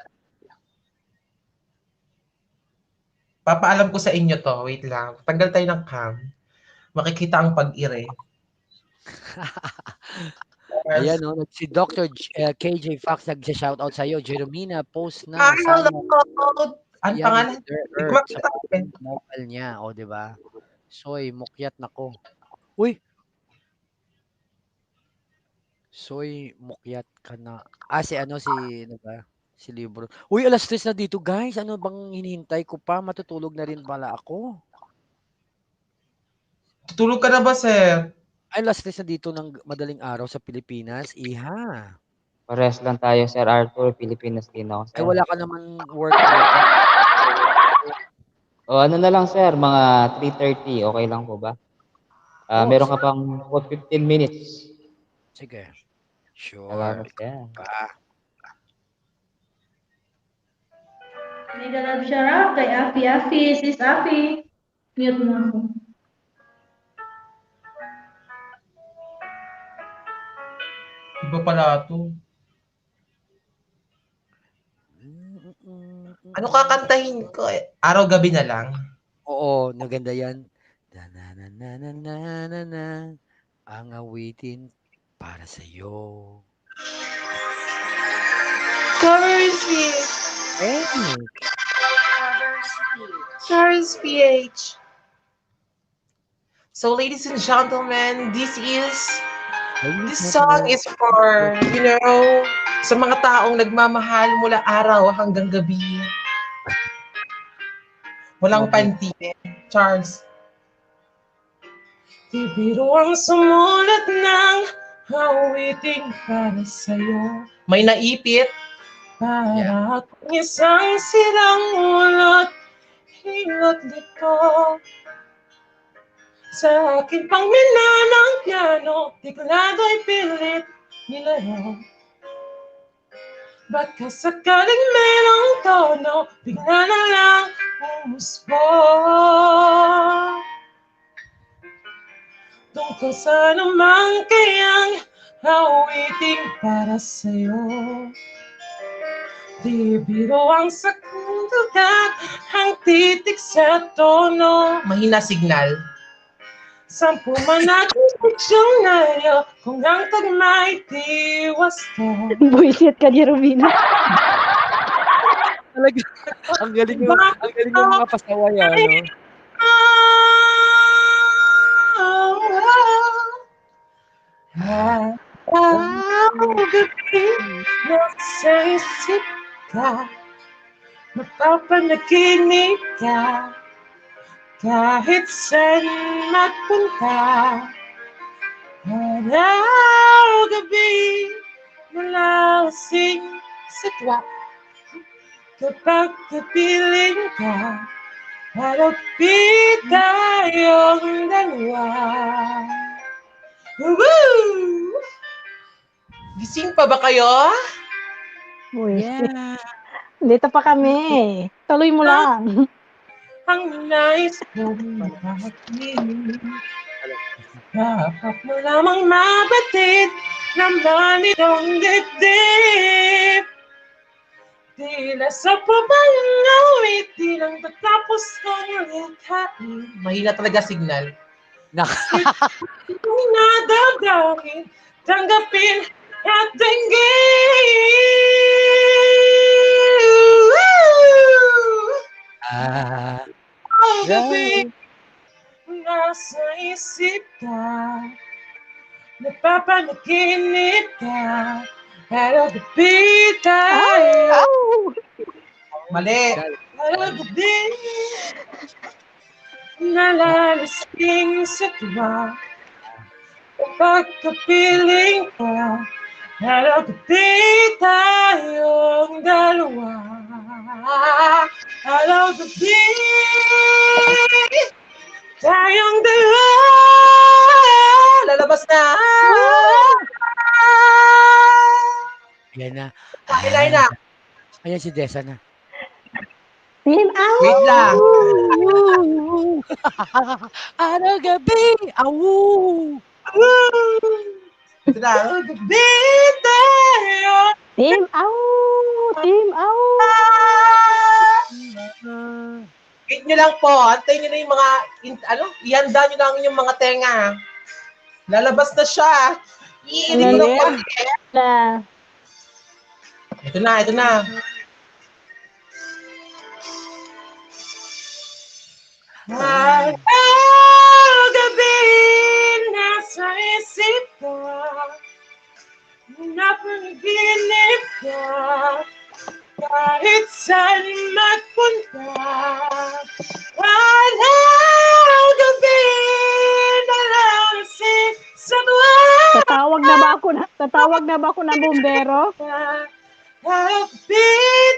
[SPEAKER 18] Papaalam ko sa inyo to. Wait lang. Tanggal tayo ng cam. Makikita ang pag-ire.
[SPEAKER 15] Ayan, no? Si Dr. KJ Fox nag-shoutout sa'yo. Jeromina, post na.
[SPEAKER 18] Hi, hello. Ano pangalan?
[SPEAKER 15] Sa mobile niya, o, di ba? Soy, mukyat nako. Uy! Soy, mukyat ka na. Si Libro. Uy, alas 3 na dito, guys. Ano bang hinihintay ko pa? Matutulog na rin pala ako.
[SPEAKER 18] Tutulog ka na ba, sir?
[SPEAKER 15] Ay, alas 3 na dito ng madaling araw sa Pilipinas. Iha.
[SPEAKER 1] Pares lang tayo, Sir Arthur. Pilipinas din ako, sir.
[SPEAKER 15] Ay, wala ka naman work.
[SPEAKER 1] O, ano na lang, sir? Mga 3:30. Okay lang po ba? Meron ka pang 15 minutes.
[SPEAKER 15] Sige. Sure.
[SPEAKER 1] Salamat, sir.
[SPEAKER 19] Mega love shout kay Afi. Sis Afi. Mute mo ako.
[SPEAKER 18] Iba pala ito. Ano kakantahin ko? Araw-gabi na lang.
[SPEAKER 15] Oo, maganda yan. Na ang awitin para sa'yo.
[SPEAKER 18] Covers PH. Covers PH. So, ladies and gentlemen, this song is for, sa mga taong nagmamahal mula araw hanggang gabi. Walang panty. Charles. Di biro ang sumulat ng awiting para sa'yo. May naipit. Para akong isang silang ulot. Hilot nito. Sa akin pang minanang piano, tiklado'y pilit nilaro. Baka sakaling merong tono, bigla na lang umusbo.
[SPEAKER 20] tungkol sa namang kayang awiting para sa'yo. Di biro ang sakundot at ang titik sa tono. Mahina signal. Sampu man natin diksyonaryo kung ang tagmay di wasto.
[SPEAKER 5] Buisit ka, Jeromina.
[SPEAKER 15] Talaga, ang galing yung mga pasaway, ano?
[SPEAKER 20] Gabi, nasa isip ka, mapapanaginip ka, kahit saan magpunta. Araw-gabi, malasing sa tuwa, kapag kapiling ka, harapin tayong dalawa. Woo! Gising pa ba kayo?
[SPEAKER 5] Uy. Dito pa kami. Tuloy mo lang.
[SPEAKER 20] Ang nais kong makinig, dapat mo lamang mabatid naman itong dibdib. Tila sa pabayang awit, di lang tatapos kong likhain. Mahina talaga signal. Hindi nadadangin, tanggapin at dinggin. Ang gabi, nasa isip ka, napapanaginip ka, pero gabi tayo. Mali. Pero gabi, nalalasing sa tuwa, kapag kapiling ka, pero gabi tayong dalawa. Hello, gabi tayong dalawa. Lalabas na.
[SPEAKER 15] Ayan na.
[SPEAKER 20] Pakilay na.
[SPEAKER 15] Ayan si Desa na.
[SPEAKER 5] Team out!
[SPEAKER 20] Wait lang.
[SPEAKER 15] Araw-gabi! Awu!
[SPEAKER 20] Ito na. Gabi tayo.
[SPEAKER 5] Team out! Team out!
[SPEAKER 20] Wait nyo lang po. Antayin nyo na yung mga, ihanda nyo lang yung mga tenga. Lalabas na siya. Iinig ko lang po. Ito na, ito na. Gabi, nasa isip ka, napanaginip ka, kahit saan magpunta. Gabi, nalasing sa tuwa.
[SPEAKER 5] Tatawag na ba ako ng bumbero?
[SPEAKER 20] Gabi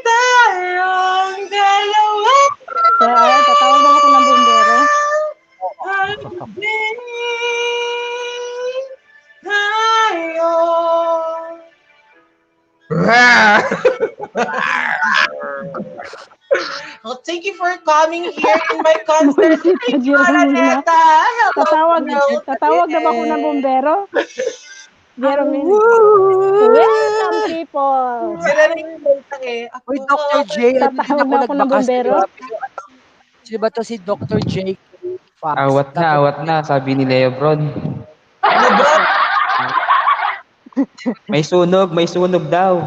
[SPEAKER 20] tayong dalawa.
[SPEAKER 5] Tatawag na ako ng bumbero?
[SPEAKER 20] Gabi tayo. Well, thank you for coming here in my concert. Thank you, Araneta.
[SPEAKER 5] Tatawag na ba ako ng bumbero? Jeromina. Welcome, people.
[SPEAKER 20] Sila na yung bentang eh.
[SPEAKER 15] Uy, Dr. J.
[SPEAKER 5] Tatawag na ako ng bumbero?
[SPEAKER 15] Sino ba to si Dr. J? Fox.
[SPEAKER 1] Awat na, sabi ni Leobron. May sunog daw.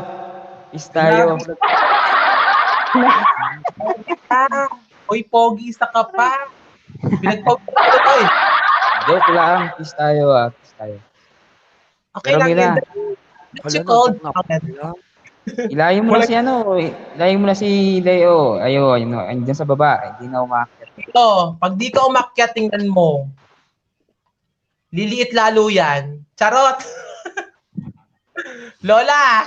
[SPEAKER 1] Is tayo.
[SPEAKER 20] Uy, pogi sa ka pa. Pinagpogi ko ito eh.
[SPEAKER 1] Joke lang. Is tayo.
[SPEAKER 20] Okay lang yun. What's it called?
[SPEAKER 1] Ilayin mo na si Leo. Ayun, andyan sa baba. Hindi na umakyat.
[SPEAKER 20] Ito, pag di ka umakyat, tingnan mo. Liliit lalo yan. Charot!
[SPEAKER 1] Lola,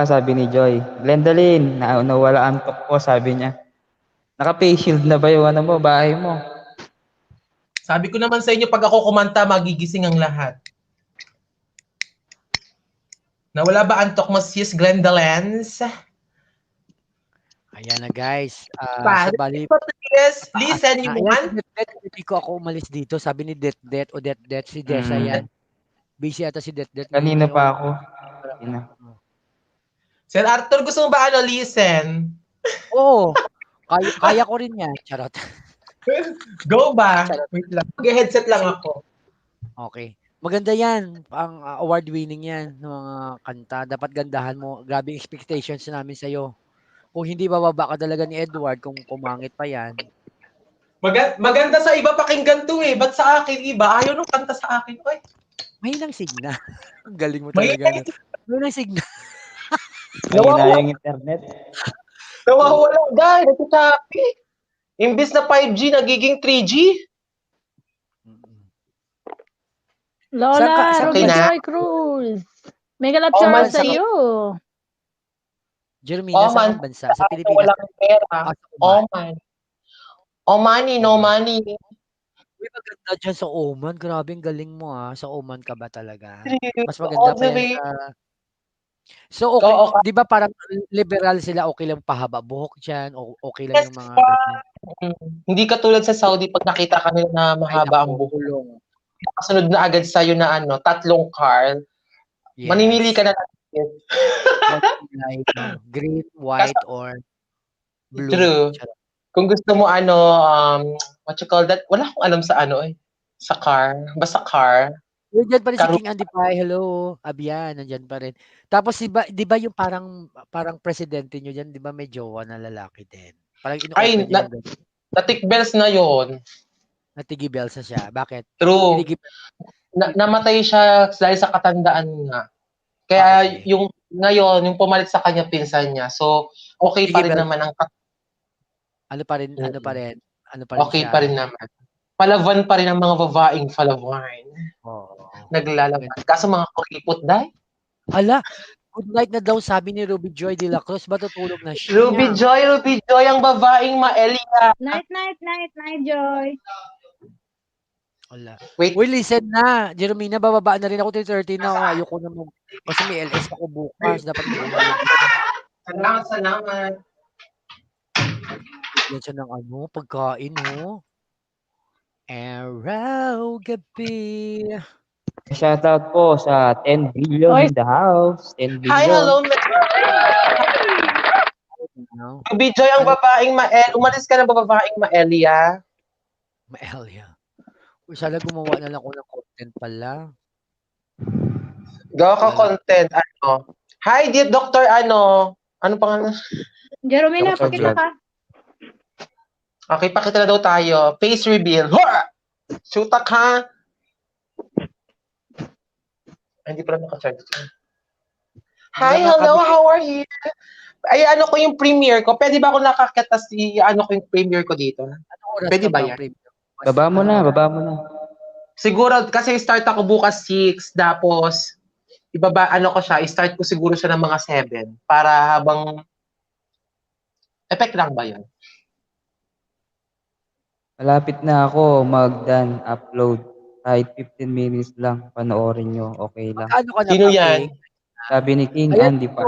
[SPEAKER 1] sabi ni Joy. Glendalyn, nawala ang tok ko, sabi niya. Naka-face shield na ba yung bahay mo?
[SPEAKER 20] Sabi ko naman sa inyo, pag ako kumanta, magigising ang lahat. Nawala ba antok mo, sis Glendalyn?
[SPEAKER 15] Ayan na guys.
[SPEAKER 20] Pa,
[SPEAKER 15] So bali,
[SPEAKER 20] please, anyone?
[SPEAKER 15] Hindi ko ako umalis dito. Sabi ni Det o Det si Desa yan. Busy ata si Det.
[SPEAKER 1] Kanina pa ako.
[SPEAKER 20] Sir Arthur, gusto mo ba listen?
[SPEAKER 15] Oo. Kaya ko rin yan. Charot.
[SPEAKER 20] Go ba? Wait lang. Mag-headset lang ako.
[SPEAKER 15] Okay. Maganda yan. Ang award-winning yan ng mga kanta. Dapat gandahan mo. Grabe expectations namin sa'yo. Kung hindi bababa ka talaga ni Edward, kung pumangit pa yan.
[SPEAKER 20] Maganda sa iba pakinggan to eh. Ba't sa akin iba? Ayaw nung kanta sa akin. Ay.
[SPEAKER 15] May nang signa. Ang galing mo talaga. May nang signa.
[SPEAKER 1] Nawawala yung internet.
[SPEAKER 20] Nawawala guys. Nagsasabi. Imbis na 5G, nagiging 3G.
[SPEAKER 2] Lola,
[SPEAKER 20] Okay na?
[SPEAKER 2] Robijoy Cruz. Mega love shout sa iyo.
[SPEAKER 15] Jermina, sa bansa? Sa Pilipinas?
[SPEAKER 20] Walang pera. Oman. Omani, no money.
[SPEAKER 15] Uy, maganda dyan sa Oman. Grabe, ang galing mo Sa Oman ka ba talaga? Mas maganda pa yan sa... So, okay. Di ba parang liberal sila, okay lang pahaba buhok dyan? O okay lang yung mga...
[SPEAKER 20] Hindi katulad sa Saudi pag nakita ka nila na mahaba ang buhok. Kasunod na agad sa'yo na 3 car. Yes. Manimili ka na lang.
[SPEAKER 15] Green, white, or blue.
[SPEAKER 20] True. Kung gusto mo what you call that? Wala akong alam sa sa car. Basta car.
[SPEAKER 15] Nandiyan pa rin si King Andy Pai. Hello. Abian, nandiyan pa rin. Tapos di ba yung parang presidente nyo dyan, di ba may jowa na lalaki din? Parang
[SPEAKER 20] natikbels na yon.
[SPEAKER 15] Natigibels na siya. Bakit?
[SPEAKER 20] True. Namatay siya dahil sa katandaan nga. Kaya yung ngayon, yung pumalit sa kanya pinsan niya. So, okay pa rin naman ang
[SPEAKER 15] Ano pa rin
[SPEAKER 20] okay
[SPEAKER 15] siya?
[SPEAKER 20] pa rin naman. Palavan pa rin ang mga babaeng palawan. Naglalaban. Kaso mga kuripot dahil.
[SPEAKER 15] Ala, good night na daw sabi ni Ruby Joy de la Cruz. Ba tutulog na siya?
[SPEAKER 20] Ruby Joy, ang babaeng maelia.
[SPEAKER 2] Night, Joy.
[SPEAKER 15] Wala. Wait, listen na. Jermina, bababa na rin ako 3:30 na. Ayoko na mo. Kasi may LS ako bukas. Dapat
[SPEAKER 20] Salamat.
[SPEAKER 15] Yan siya ng pagkain Araw, gabi.
[SPEAKER 1] Shoutout po sa 10 billion in the house. 10 billion.
[SPEAKER 20] Hi, hello. Ruby Joy, ang babaeng umalis ka na babaeng maelia.
[SPEAKER 15] Maelia. Sana gumawa na lang ako ng content pala.
[SPEAKER 20] Gawa ka content. Hi, Dr. Ano pangalan?
[SPEAKER 2] Jeromina, pakita ka.
[SPEAKER 20] Okay, pakita na daw tayo. Face reveal. Shoot ka. Hindi pala naka-charge. Hi, hello, how are you? Ay, ko yung premiere ko. Pwede ba ako nakakita ko yung premiere ko dito? Pwede ba yan?
[SPEAKER 1] Baba mo na.
[SPEAKER 20] Siguro, kasi start ako bukas 6, tapos, start ko siguro siya ng mga 7, para habang, effect lang ba yun?
[SPEAKER 1] Malapit na ako upload. Kahit 15 minutes lang, panoorin nyo, okay lang.
[SPEAKER 20] Sino yan?
[SPEAKER 1] Sabi ni King Andy Pai.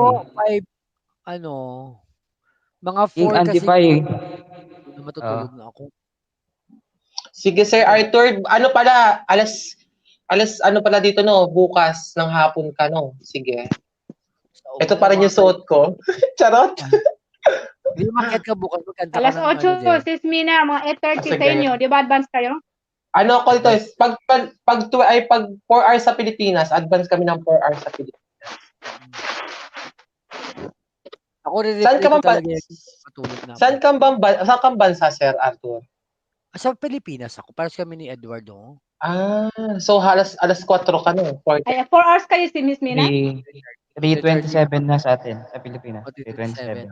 [SPEAKER 15] Mga 4
[SPEAKER 1] King Andy
[SPEAKER 15] kasi.
[SPEAKER 1] Pai.
[SPEAKER 15] Matutulog na ako.
[SPEAKER 20] Sige, Sir Arthur, alas dito, bukas ng hapon ka, Sige. Ito pa rin yung suot ko. Charot.
[SPEAKER 15] Hindi makit ka bukas.
[SPEAKER 2] Alas 8 sis Mina, mga 8:30 sa inyo. Di ba advance kayo?
[SPEAKER 20] Ko ito, pag 4 hours sa Pilipinas, advance kami ng 4 hours sa Pilipinas.
[SPEAKER 15] Ako
[SPEAKER 20] Saan kang bansa, Sir Arthur?
[SPEAKER 15] Sa Pilipinas ako. Paras kami ni Edward.
[SPEAKER 20] So alas 4 ka, 4
[SPEAKER 2] hours kayo si Miss Mina?
[SPEAKER 1] 3:27 na sa atin, sa Pilipinas. 3:27.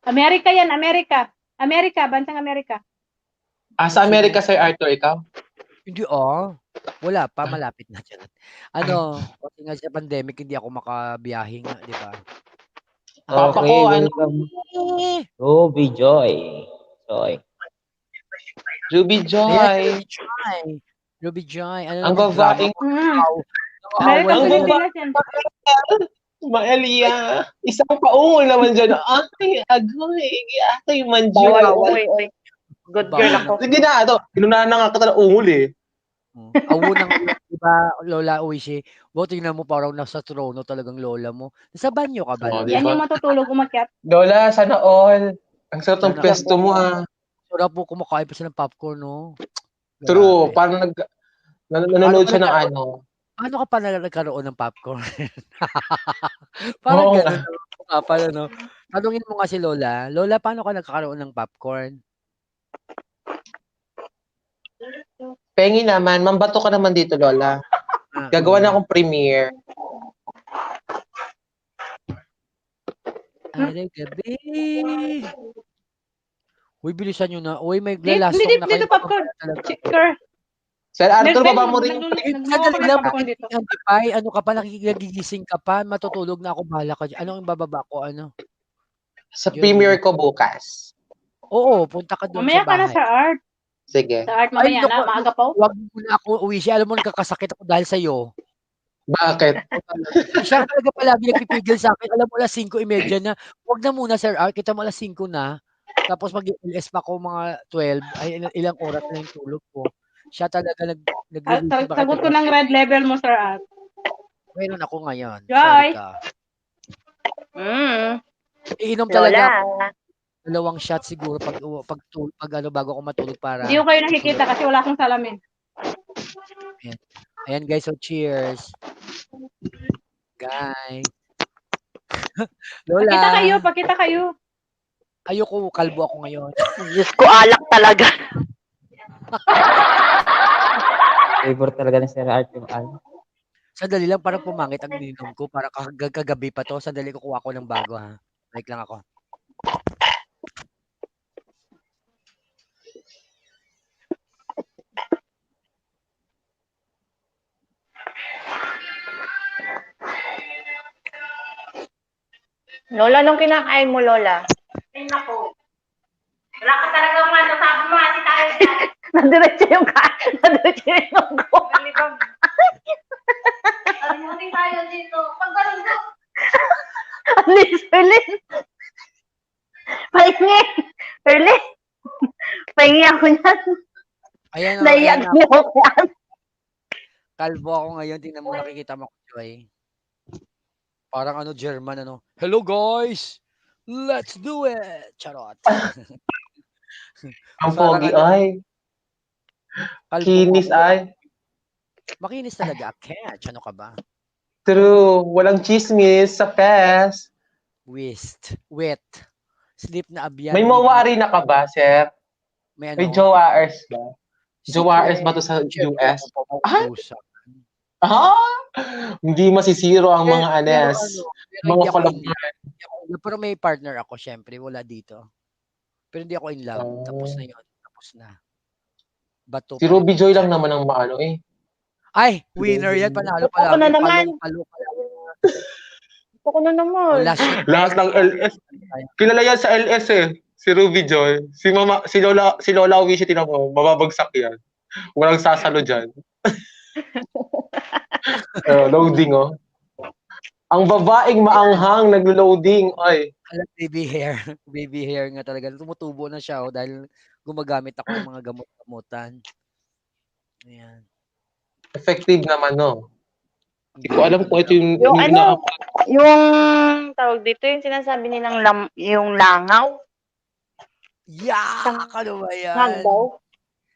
[SPEAKER 2] Amerika yan, Amerika. Bansang Amerika.
[SPEAKER 20] Sa Amerika, Sir Arthur, ikaw?
[SPEAKER 15] Hindi wala pa, malapit na dyan. Kasi nga sa pandemic, hindi ako makabiyahe nga, di ba?
[SPEAKER 1] Okay, welcome. Ruby Joy.
[SPEAKER 15] Ruby Joy.
[SPEAKER 20] Ang babaeng... Maelia, isang paungol naman dyan. Ay, agoy, atay man dyan.
[SPEAKER 18] Bawal, oy. Good girl ako.
[SPEAKER 20] Sige na, ito. Inunahan na nga kita ng ungol eh.
[SPEAKER 15] Awunang, di ba, Lola Uishi? Tingnan mo parang nasa trono talagang lola mo. Nasa banyo ka ba, Lola?
[SPEAKER 5] Yan yung matutulog umakyat.
[SPEAKER 20] Lola, sana all. Ang sarap ng pesto mo ah.
[SPEAKER 15] Sarap po kumakain pa siya ng popcorn, no?
[SPEAKER 20] True, parang nanonood siya ng ano.
[SPEAKER 15] Paano ka pala nagkaroon ng popcorn? Parang gano'n pala, no? Tanungin mo nga si Lola. Lola, paano ka nagkakaroon ng popcorn?
[SPEAKER 20] Pengi naman, mambato ka naman dito, Lola. Gagawa na akong premiere.
[SPEAKER 15] Aray gabi. Uy, bilisan nyo na. Uy, may lalasong na kayo.
[SPEAKER 5] Dito popcorn. Chicker.
[SPEAKER 20] Sir Arthur, baba mo rin yung
[SPEAKER 15] Sandali lang. Ano ka pa, nagigising ka pa, matutulog na ako, bahala ka dyan. Anong bababa ko, ano?
[SPEAKER 20] Sa premiere ko bukas.
[SPEAKER 15] Oo, punta ka doon sa bahay.
[SPEAKER 5] Mamaya ka na sa art.
[SPEAKER 20] Sige.
[SPEAKER 5] Sa art mamaya na, maaga pa.
[SPEAKER 15] Huwag mo na ako uwi siya. Alam mo, nagkakasakit ako dahil sa'yo.
[SPEAKER 20] Bakit?
[SPEAKER 15] Siya talaga palagi nagpipigil sa akin. Alam mo, alas 5:30 na. Huwag na muna, Sir Art. Kita mo alas 5 na. Tapos mag-LS pa ako mga 12. Ay, ilang oras na yung tulog ko. Siya talaga
[SPEAKER 5] Sagot ko ng red level mo, Sir Art.
[SPEAKER 15] Meron ako ngayon.
[SPEAKER 5] Joy!
[SPEAKER 15] Sorry ka. Iinom talaga ako. 2 shots siguro pag bago ako matulog para.
[SPEAKER 5] Hindi ko kayo nakikita kasi wala akong salamin.
[SPEAKER 15] Ayan guys, so cheers. Guys. Lola.
[SPEAKER 5] Pakita kayo.
[SPEAKER 15] Ayoko, kalbo ako ngayon.
[SPEAKER 18] Diyos ko, alak talaga.
[SPEAKER 1] Favorite talaga ni Sir Art yung alak.
[SPEAKER 15] Sandali lang, parang pumangit ang ininom ko. Parang kagabi pa to. Sandali, kukuha ko ng bago ha. Like lang ako.
[SPEAKER 18] Lola, nung kinakain mo, Lola?
[SPEAKER 19] Ay, naku. Wala ka talagang masasabi mo kasi tayo dyan.
[SPEAKER 18] Nadiretso yung kain. Nadiretso yung inom ko.
[SPEAKER 19] Alimutin tayo dito. Pag ganun ko.
[SPEAKER 18] Alis, Erlin. Pahingi. Erlin. Pahingi ako niyan.
[SPEAKER 15] Ayan o.
[SPEAKER 18] Naiyak niyo ako yan.
[SPEAKER 15] Kalbo ako ngayon. Tingnan mo, nakikita mo ko, Joy. Parang ano, German, ano. Hello, guys! Let's do it! Charot.
[SPEAKER 20] Ang pogi ay. Kinis ay.
[SPEAKER 15] Makinis talaga. Catch. Ano ka ba?
[SPEAKER 20] True. Walang chismis sa fest.
[SPEAKER 15] Wet. Sleep na abyan.
[SPEAKER 20] May mawari na ka ba, sir?
[SPEAKER 15] May
[SPEAKER 20] jowaers ba? Jowaers ba to sa US? Hindi masisiro ang mga anes. Mga kalabran.
[SPEAKER 15] Pero may partner ako, syempre. Wala dito. Pero hindi ako in love. Tapos na yun. Tapos na. Bato.
[SPEAKER 20] Si Ruby Joy lang naman ang maano eh.
[SPEAKER 15] Ay, winner yan. Panalo pala.
[SPEAKER 18] Ako na naman. Ako na naman.
[SPEAKER 20] Lahat ng LS. Kilala yan sa LS eh. Si Ruby Joy. Si Lola Wishi, tinan mo. Mababagsak yan. Walang sasalo dyan. Loading oh. Ang babaeng maanghang naglo-loading. Ay.
[SPEAKER 15] Alam, baby hair nga talaga. Tumutubo na siya dahil gumagamit ako ng mga gamot-gamutan. Ayan.
[SPEAKER 20] Effective naman no. Hindi ko alam kung ito yung
[SPEAKER 18] yung tawag dito yung sinasabi nilang yung langaw.
[SPEAKER 15] Yak! Ano ba yan?
[SPEAKER 18] Langaw?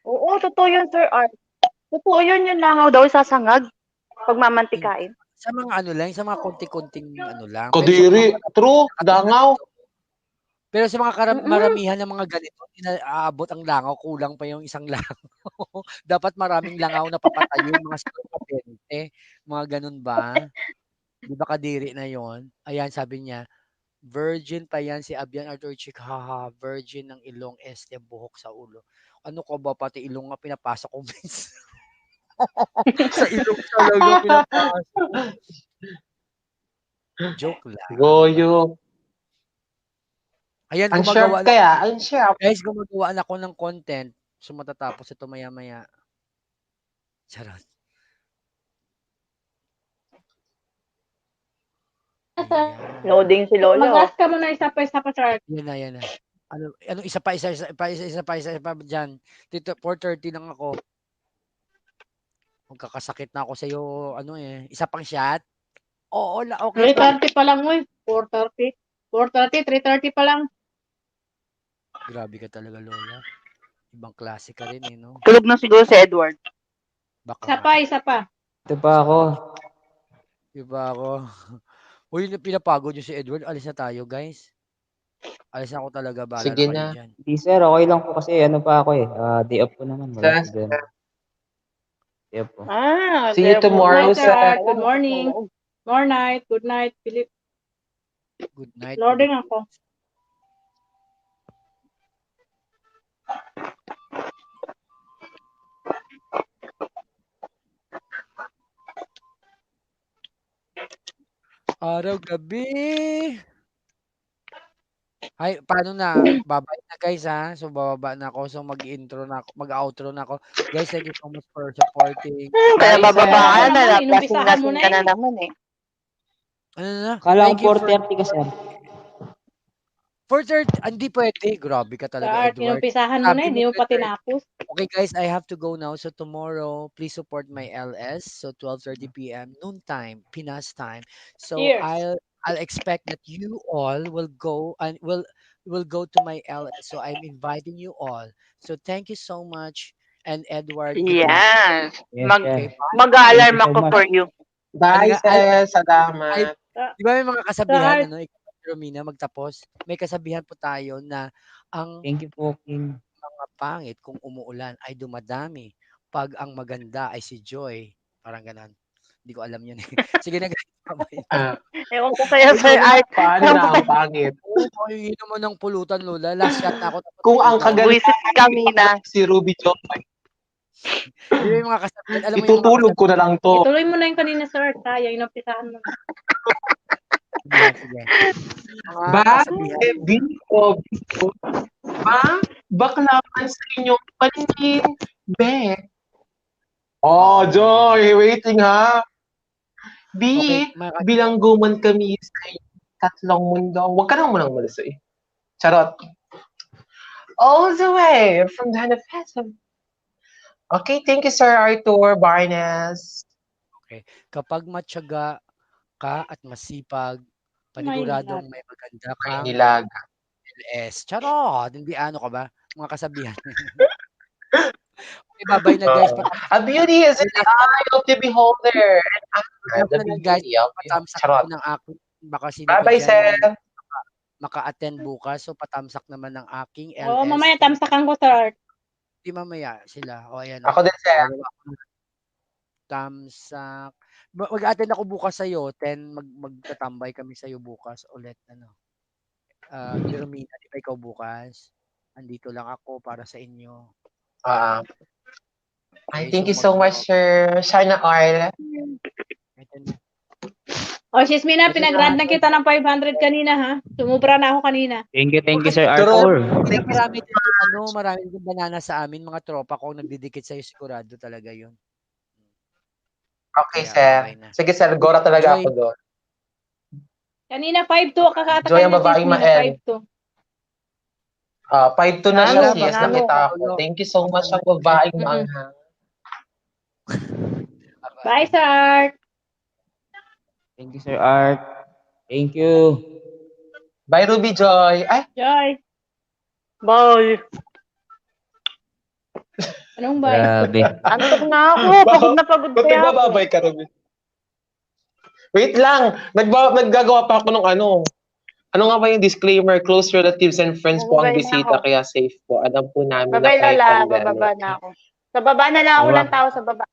[SPEAKER 18] Oo, totoo yun, Sir Art. Totoo yun, yung langaw daw sasangag pag mamantikain.
[SPEAKER 15] Sa mga ano lang, sa mga konti-konting ano lang.
[SPEAKER 20] Kadiri, true, langaw.
[SPEAKER 15] Pero sa mga maramihan ng mga ganito, aabot ang langaw, kulang pa yung isang langaw. Dapat maraming langaw na papatayo, mga patente, mga ganun ba? Di ba kadiri na yon? Ayan, sabi niya, virgin pa yan si Abian Arturchik, haha, virgin ng ilong, buhok sa ulo. Ano ko ba, pati ilong nga pinapasok ko, miss. Sa ilong talaga pinapasok. Joke lang.
[SPEAKER 20] Goyo.
[SPEAKER 15] Ayan,
[SPEAKER 20] ang sharp kaya, ang sharp.
[SPEAKER 15] Guys, gumagawa na ako ng content. So matatapos ito maya-maya. Charot.
[SPEAKER 2] sir.
[SPEAKER 21] Loading si Lolo.
[SPEAKER 2] Mag-ask ka muna isa pa, sir.
[SPEAKER 15] Yan na. Ano isa pa dyan. Dito, 4:30 lang ako. Magkakasakit na ako sa iyo, isa pang shot. Oo, okay.
[SPEAKER 2] 3:30 pa lang, 4:30. 3:30 pa lang.
[SPEAKER 15] Grabe ka talaga, Lola. Ibang klase ka rin, no?
[SPEAKER 21] Tulog na siguro si Edward.
[SPEAKER 2] Isa pa.
[SPEAKER 1] Ito pa ako.
[SPEAKER 15] Diba ako? Uy, pinapagod yung si Edward. Alis na tayo, guys. Alis na ako talaga.
[SPEAKER 3] Sige na.
[SPEAKER 1] Hindi sir, okay lang po kasi pa ako day off ko naman. Wala problema. Day off po.
[SPEAKER 3] See you tomorrow, sir.
[SPEAKER 2] Good morning. More night. Good night, Philip.
[SPEAKER 15] Good night.
[SPEAKER 2] Loading ako.
[SPEAKER 15] Araw-gabi. Ay, paano na? Babay na guys ha. So bababa na ako. So mag-intro na ako, mag-outro na ako. Guys, thank you so much for supporting.
[SPEAKER 21] Kaya bababa ka na. Lasing-lasing ka na naman eh.
[SPEAKER 15] Ano na?
[SPEAKER 1] Kala ko 4:30 ka sir.
[SPEAKER 15] 4:30? Hindi pwede. Grabe ka talaga, Edward.
[SPEAKER 2] Inumpisahan mo na, hindi mo pa tinapos.
[SPEAKER 15] Okay guys, I have to go now. So tomorrow, please support my LS. So 12:30 p.m. noon time, Pinas time. So
[SPEAKER 2] Cheers.
[SPEAKER 15] I'll expect that you all will go and will go to my LS. So I'm inviting you all. So thank you so much. And Edward.
[SPEAKER 21] Yes.
[SPEAKER 1] Yes,
[SPEAKER 21] Mag-alarm ako for you.
[SPEAKER 3] Bye, sir. Salamat.
[SPEAKER 15] Di ba may mga kasabihan, Romina, magtapos? May kasabihan po tayo na ang
[SPEAKER 1] Thank you po, King.
[SPEAKER 15] mga pangit kung umuulan ay dumadami. Pag ang maganda ay si Joy. Parang ganon. Hindi ko alam yun eh. Sige na guys.
[SPEAKER 21] Ewan ko sa'yo, Sir Art.
[SPEAKER 3] Paano na ang pangit?
[SPEAKER 15] Oo, yun naman ng pulutan, Lola. Last shot na ako.
[SPEAKER 3] Kung ang
[SPEAKER 21] Buisit kami na.
[SPEAKER 3] si Ruby Joy,
[SPEAKER 15] Di ba yung mga kasabihan? Alam mo yung
[SPEAKER 3] itutulog ko na lang to.
[SPEAKER 2] Ituloy mo na yung kanina, sir. Kaya, inumpisahan mo.
[SPEAKER 15] Sige.
[SPEAKER 3] Ba? Ba? Bakla man sa inyong paningin. Be. Oh, Joy, waiting ha.
[SPEAKER 15] Okay,
[SPEAKER 3] bilangguman kami sa tatlong mundo. Huwag ka nang munang malasay. Charot. All the way from the Hanafesam. Okay, thank you, Sir Arthur Barnes.
[SPEAKER 15] Okay. Kapag matyaga ka at masipag, paniguradong may maganda kang
[SPEAKER 3] Nilaga.
[SPEAKER 15] LS. Charot! Hindi ano ka ba? Mga kasabihan. Okay, babay na guys.
[SPEAKER 3] A beauty is in the eye of the beholder.
[SPEAKER 15] The guys, patamsak ko ng aking, baka sino
[SPEAKER 3] Bye-bye, sir.
[SPEAKER 15] Maka-attend bukas. So, patamsak naman ng aking LS.
[SPEAKER 2] Oo, mamaya tamsakan ko, sir.
[SPEAKER 15] Di mamaya sila. O, ayan.
[SPEAKER 3] Ako din, sir.
[SPEAKER 15] Tamsak. Mag-attend ako bukas sa'yo. 10, magtatambay kami sa'yo bukas ulit. Jeromina, di ba ikaw bukas? Andito lang ako para sa inyo.
[SPEAKER 3] I thank you so much, Sir Shana Arl.
[SPEAKER 2] O, Shismina, pinag-grad na kita ng 500 kanina, ha? Sumubra na ako kanina.
[SPEAKER 1] Thank you, Sir Arthur.
[SPEAKER 15] Marami din banana sa amin. Mga tropa ko nagdidikit sa'yo, sigurado talaga yun.
[SPEAKER 3] Okay, sir. Sige, sir. Gora talaga ako doon.
[SPEAKER 2] Kanina, 5-2. Kakatakan
[SPEAKER 3] Joy ang babaeng ma-L.
[SPEAKER 2] 5-2.
[SPEAKER 3] 5-2 na siya. Yes, nakita ako. Thank you so much ang babaeng maanghang.
[SPEAKER 2] Bye, Sir Art.
[SPEAKER 1] Thank you, Sir Art. Thank you.
[SPEAKER 3] Bye, Ruby Joy. Ay!
[SPEAKER 2] Joy.
[SPEAKER 21] Bye.
[SPEAKER 2] Anong bye?
[SPEAKER 1] Grabe.
[SPEAKER 21] Antok na ako. Pagod na pagod
[SPEAKER 3] Ba't
[SPEAKER 21] kaya ako.
[SPEAKER 3] nagbababay ka, Ruby? Wait lang. Naggagawa pa ako ng ano. Ano nga ba yung disclaimer? Close relatives and friends po ang
[SPEAKER 21] Babay na
[SPEAKER 3] bisita,
[SPEAKER 21] ako.
[SPEAKER 3] kaya safe po. Alam po namin
[SPEAKER 21] Babay,
[SPEAKER 3] na kahit
[SPEAKER 21] Lola.
[SPEAKER 3] pandemic.
[SPEAKER 21] Bababa na ako. Sa baba na lang ako ng tao sa baba.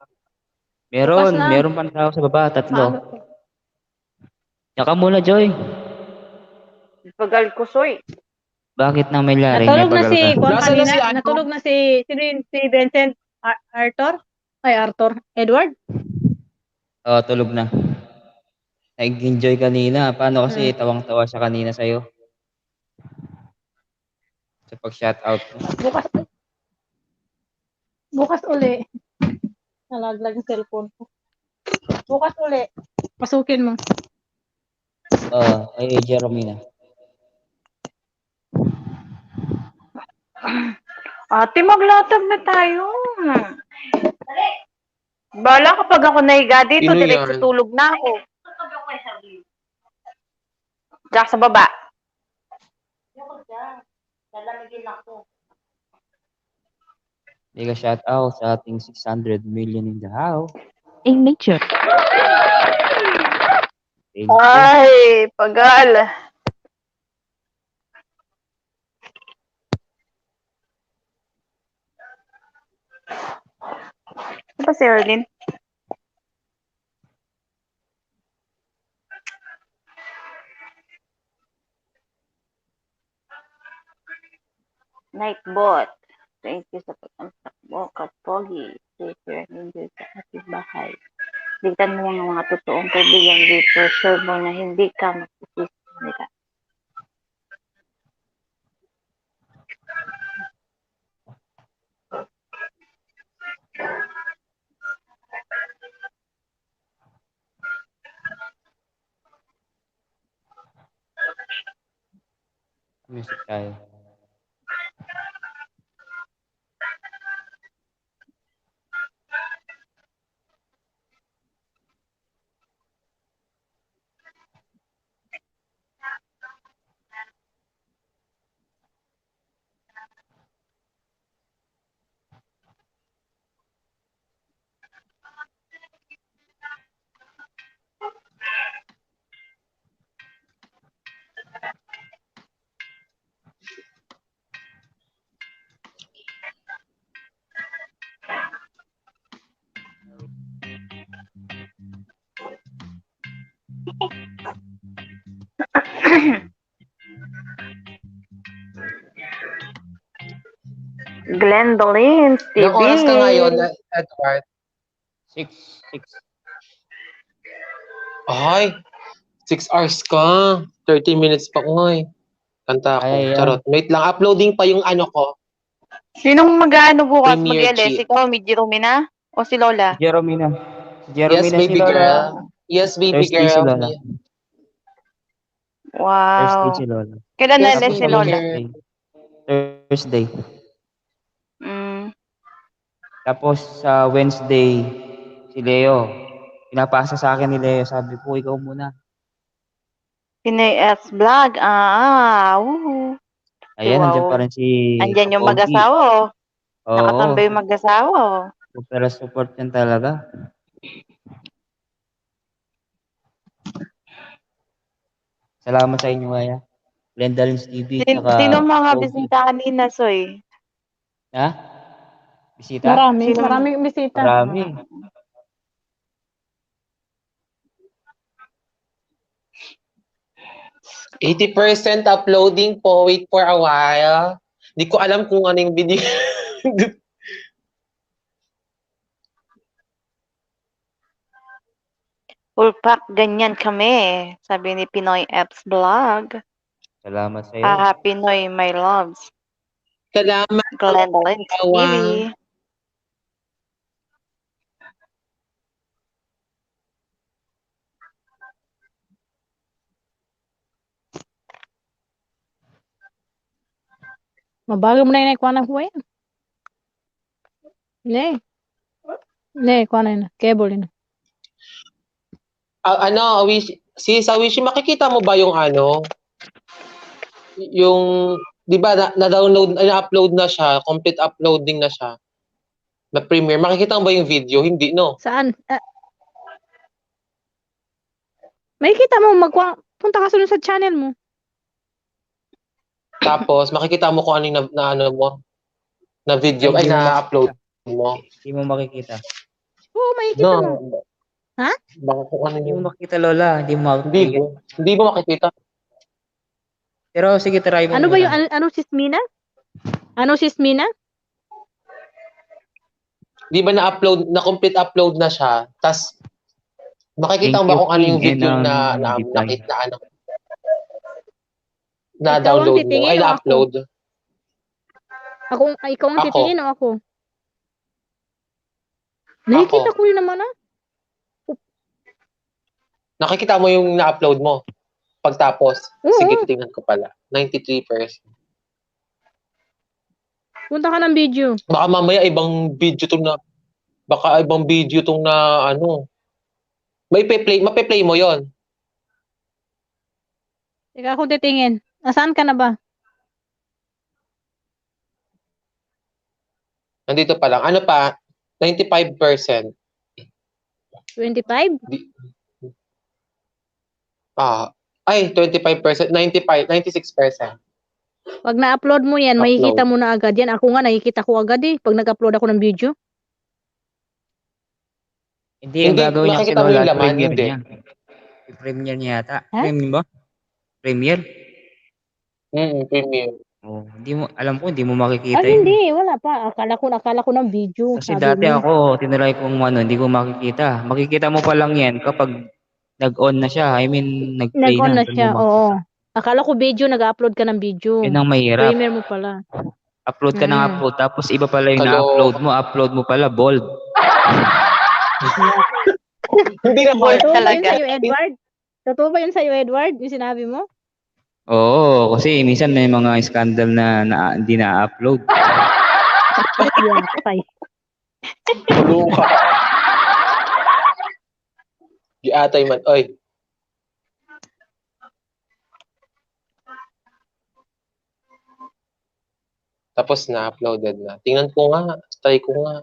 [SPEAKER 1] Meron pang tao sa baba, 3. Tsaka muna, Joy.
[SPEAKER 21] Bagal ko, soy.
[SPEAKER 1] Bakit na may lari?
[SPEAKER 2] Natulog na si
[SPEAKER 1] May
[SPEAKER 2] Juan kanina. Natulog na si Vincent Arthur. Ay, Arthur. Edward.
[SPEAKER 1] Oo, tulog na. Nag-enjoy kanina. Paano kasi tawang-tawa siya kanina sa'yo? Sa pag-shoutout mo.
[SPEAKER 2] Bukas uli. Nalaglag yung cellphone ko. Bukas uli. Pasukin mo.
[SPEAKER 1] Kay Jeromina.
[SPEAKER 21] Ate, maglatag na tayo. Bala kapag ako nahiga dito,
[SPEAKER 3] Sino
[SPEAKER 21] diretso
[SPEAKER 3] yan?
[SPEAKER 21] tulog na ako. Diyan sa baba. Lalamigin ako.
[SPEAKER 1] Mega shout out sa ating 600 million in the house.
[SPEAKER 7] In nature.
[SPEAKER 1] Thank you.
[SPEAKER 21] Ay, pagal. Ano ba si Erlyn? Nightbot. Thank you sa pag-amsak mo, Kapogi. Stay here and enjoy sa ating bahay. Bigtan mo ang mga totoong kaibigan dito. Sure mo na hindi ka magsisisi nila.
[SPEAKER 1] Music tayo.
[SPEAKER 21] Glendolyn, TV.
[SPEAKER 3] Ilang oras ka ngayon, Edward?
[SPEAKER 1] 6.
[SPEAKER 3] Ay, 6 hours ka. 30 minutes pa ngoy. Kanta ko.
[SPEAKER 1] Ay,
[SPEAKER 3] Charot. Wait lang, uploading pa yung ano ko.
[SPEAKER 21] Sinong mag-ano bukas?
[SPEAKER 3] Premier
[SPEAKER 21] Mag-LS?
[SPEAKER 3] Chief.
[SPEAKER 21] Ikaw, Romina? O si Lola?
[SPEAKER 1] Jeromina.
[SPEAKER 3] Yes,
[SPEAKER 1] Jeromina si
[SPEAKER 3] baby
[SPEAKER 1] Lola.
[SPEAKER 3] girl. Yes, baby
[SPEAKER 1] Thursday si
[SPEAKER 3] girl.
[SPEAKER 1] Lola. Thursday
[SPEAKER 21] Wow.
[SPEAKER 1] si Lola.
[SPEAKER 21] Kailan
[SPEAKER 3] Yes,
[SPEAKER 21] LS si
[SPEAKER 3] baby
[SPEAKER 21] Lola?
[SPEAKER 3] girl.
[SPEAKER 1] Thursday.
[SPEAKER 21] Mm.
[SPEAKER 1] Tapos sa Wednesday, si Leo. Pinapasa sa akin ni Leo. Sabi ko, ikaw muna.
[SPEAKER 21] Pinay S Vlog. Woohoo.
[SPEAKER 1] Ayan, nandiyan pa
[SPEAKER 21] Wow.
[SPEAKER 1] rin si
[SPEAKER 21] Andyan yung
[SPEAKER 1] Kapogi.
[SPEAKER 21] mag-asawa, oh.
[SPEAKER 1] Oo.
[SPEAKER 21] Nakatambay yung mag-asawa, oh.
[SPEAKER 1] Super support yan talaga. Salamat sa inyo, Aya. Glendalens TV, tsaka
[SPEAKER 21] Sino mga
[SPEAKER 1] Pogi.
[SPEAKER 21] bisita kanina, Soy?
[SPEAKER 1] Ha? Bisita?
[SPEAKER 2] Maraming bisita.
[SPEAKER 1] Marami.
[SPEAKER 3] 80% uploading po. Wait for a while. Hindi ko alam kung ano yung video.
[SPEAKER 21] Full pack, ganyan kami. Sabi ni Pinoy Apps Vlog.
[SPEAKER 1] Salamat sa iyo.
[SPEAKER 21] Pinoy, my loves.
[SPEAKER 3] Salamat.
[SPEAKER 21] Glendolyn TV.
[SPEAKER 2] Mabago mo na yun, kuha na huwag yan. Kuha na yun. Cable yun.
[SPEAKER 3] Wishi, makikita mo ba yung ano? Yung, di ba, na-download, na-upload na siya, complete uploading na siya. Na premiere. Makikita mo ba yung video? Hindi, no?
[SPEAKER 2] Saan? Makikita mo, punta ka sa channel mo.
[SPEAKER 3] Tapos, makikita mo kung ano yung na video, ay na-upload mo.
[SPEAKER 1] Hindi mo makikita.
[SPEAKER 2] Oo, makikita mo. Ha?
[SPEAKER 3] Baka kung ano
[SPEAKER 1] Hindi mo makita, Lola. Hindi mo makikita.
[SPEAKER 3] Hindi mo makikita.
[SPEAKER 1] Pero sige, try mo.
[SPEAKER 2] Ano ba yung, ano sismina? Ano sismina?
[SPEAKER 3] Di ba na-upload, na-complete upload na siya, tas makikita mo ba kung ano yung video na na-download mo, ay na-upload?
[SPEAKER 2] Ikaw ang titingin o ako? Nakikita ko yun naman,
[SPEAKER 3] Nakikita mo yung na-upload mo? Pagtapos, sige, titingnan ko pala. 93%.
[SPEAKER 2] Punta ka ng video.
[SPEAKER 3] Baka mamaya ibang video tong na ano. Mape-play mo 'yon.
[SPEAKER 2] Teka ako titingin. Nasaan ka na ba?
[SPEAKER 3] Nandito pa lang. Ano pa? 95%.
[SPEAKER 2] 25?
[SPEAKER 3] Ay, 25%, 96%.
[SPEAKER 2] Pag na-upload mo yan, makikita mo na agad yan. Ako nga, nakikita ko agad eh. Pag nag-upload ako ng video.
[SPEAKER 1] Hindi, ang gagawin niya kasi
[SPEAKER 3] makikita mo yung
[SPEAKER 1] wala,
[SPEAKER 3] laman,
[SPEAKER 1] premiere
[SPEAKER 3] hindi.
[SPEAKER 1] niya. Premiere niya yata.
[SPEAKER 2] Ha?
[SPEAKER 1] Premiere ba? Premiere?
[SPEAKER 3] Premiere.
[SPEAKER 1] Oh, alam ko, hindi mo makikita
[SPEAKER 2] Ay,
[SPEAKER 1] yun.
[SPEAKER 2] hindi. Wala pa. Akala ko ng video.
[SPEAKER 1] Kasi
[SPEAKER 2] sabi
[SPEAKER 1] dati
[SPEAKER 2] mo.
[SPEAKER 1] ako, tinry kong hindi ko makikita. Makikita mo pa lang yan kapag nag-on na siya. I mean, nag-play
[SPEAKER 2] Nag-on na
[SPEAKER 1] Doon
[SPEAKER 2] siya,
[SPEAKER 1] mo
[SPEAKER 2] oo. Akala ko video, nag-upload ka ng video.
[SPEAKER 1] Yun ang mahirap.
[SPEAKER 2] Premiere mo pala.
[SPEAKER 1] Upload ka ng upload, tapos iba pala yung na-upload mo pala, bold.
[SPEAKER 3] Hindi na bold
[SPEAKER 2] Totoo ba yun
[SPEAKER 3] talaga.
[SPEAKER 2] sa'yo, Edward? Totoo ba yun sa'yo, Edward? Yung sinabi mo?
[SPEAKER 1] Oo, kasi minsan may mga scandal na hindi na-upload.
[SPEAKER 2] Yatay.
[SPEAKER 3] Luka. Giatay man. Oy. Tapos na-uploaded na. Tingnan ko nga. Try ko nga.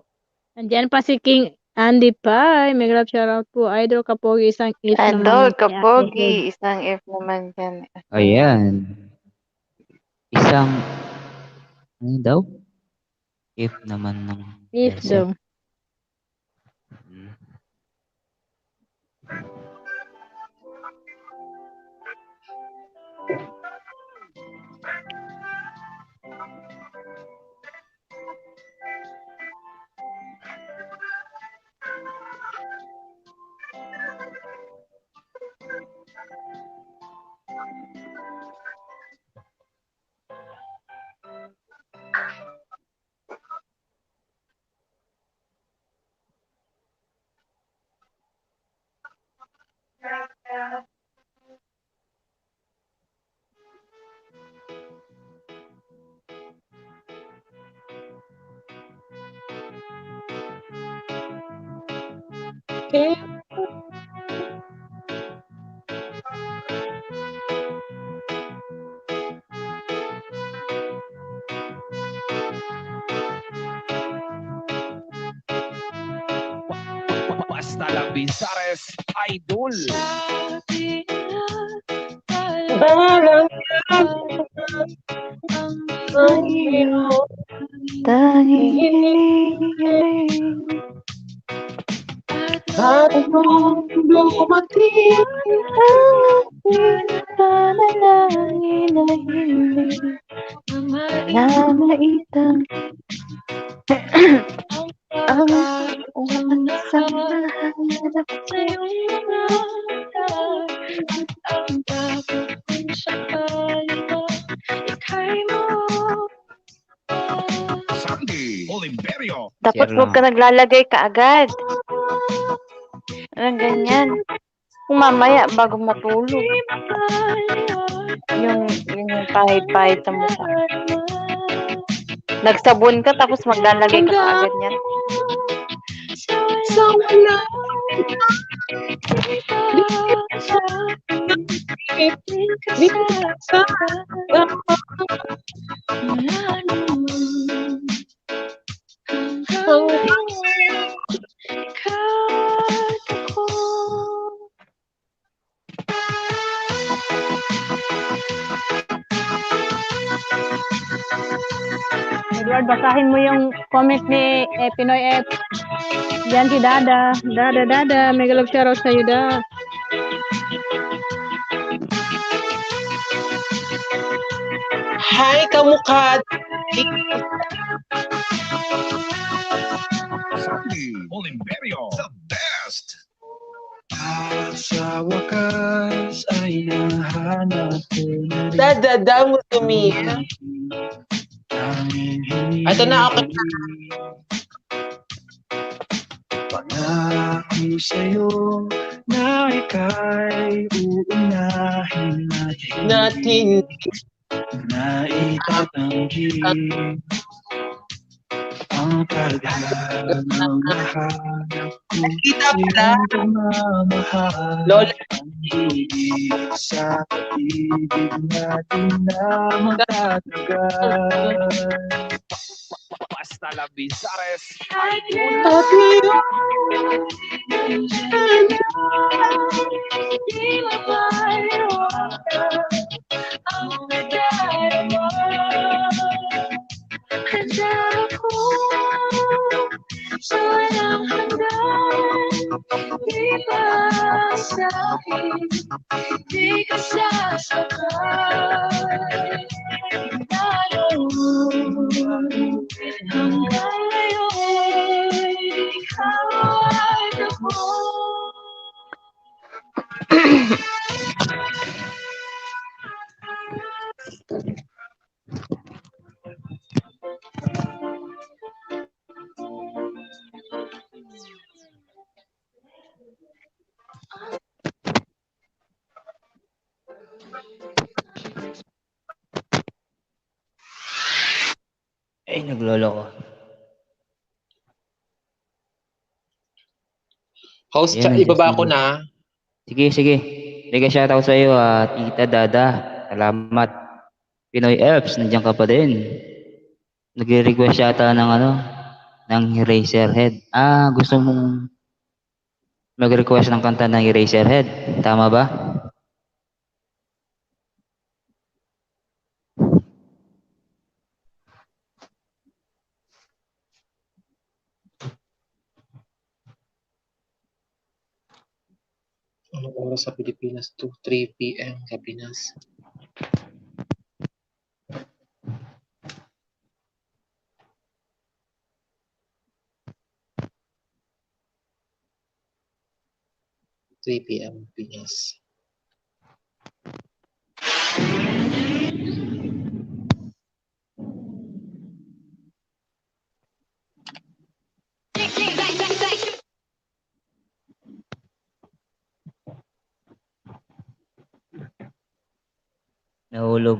[SPEAKER 2] Andiyan pa si King Andy Pai. May grab shoutout po. Idol Kapogi, isang if naman.
[SPEAKER 21] Idol Kapogi, isang if naman yan.
[SPEAKER 1] Ayan. Isang, ano daw? If naman ng...
[SPEAKER 2] If daw.
[SPEAKER 8] Basta lang Binsares, Idol.
[SPEAKER 11] At nung dumating
[SPEAKER 21] panalangin na hindi namaitang ang samahanap sa'yong mga at ang dapat kung sakali na ikay mo.
[SPEAKER 8] Sandy Oliverio.
[SPEAKER 21] Dapat huwag ka naglalagay kaagad. Anong ganyan? Kung mamaya bago matulog. Yung pahit-pahit sa mukha. Nagsabon ka tapos maglalagay ka kaagad niyan.
[SPEAKER 11] sa wala di sa
[SPEAKER 2] Edward, basahin mo yung comment ni Pinoy F. Diyan si Dada. Dada. Mega love shoutout sa'yo, Da.
[SPEAKER 3] Hi, kamukha.
[SPEAKER 8] Sandy Oliverio, the best.
[SPEAKER 12] At sa wakas ay nahanap ko na rin.
[SPEAKER 3] Dada mo tumingin. Ito na, okay.
[SPEAKER 12] Pangako sa'yo na ika'y uunahin natin na itatanggi ang kagaya ng mahanap ko iyong pagmamahal ang higit sa pag-ibig natin na magtatagal.
[SPEAKER 8] Basta la Bizares.
[SPEAKER 11] Sa walang hanggan, di ba sa'kin, di ka sasakay. Naroon, hanggang ngayon, ikaw ay ako.
[SPEAKER 1] Ay, nagloloko.
[SPEAKER 3] Host,
[SPEAKER 1] Ayan,
[SPEAKER 3] ibaba ko
[SPEAKER 1] nandiyan si-
[SPEAKER 3] na.
[SPEAKER 1] Sige. Mega shoutout sa iyo, Tita Dada. Salamat. Pinoy Elves, nandiyan ka pa din. Nagre-request yata ng Eraserhead. Gusto mong mag-request ng kanta ng Eraserhead. Tama ba?
[SPEAKER 3] Anong oras sa Pilipinas? 3 p.m. sa Pinas. p.m. Pinas.
[SPEAKER 1] Nahulog.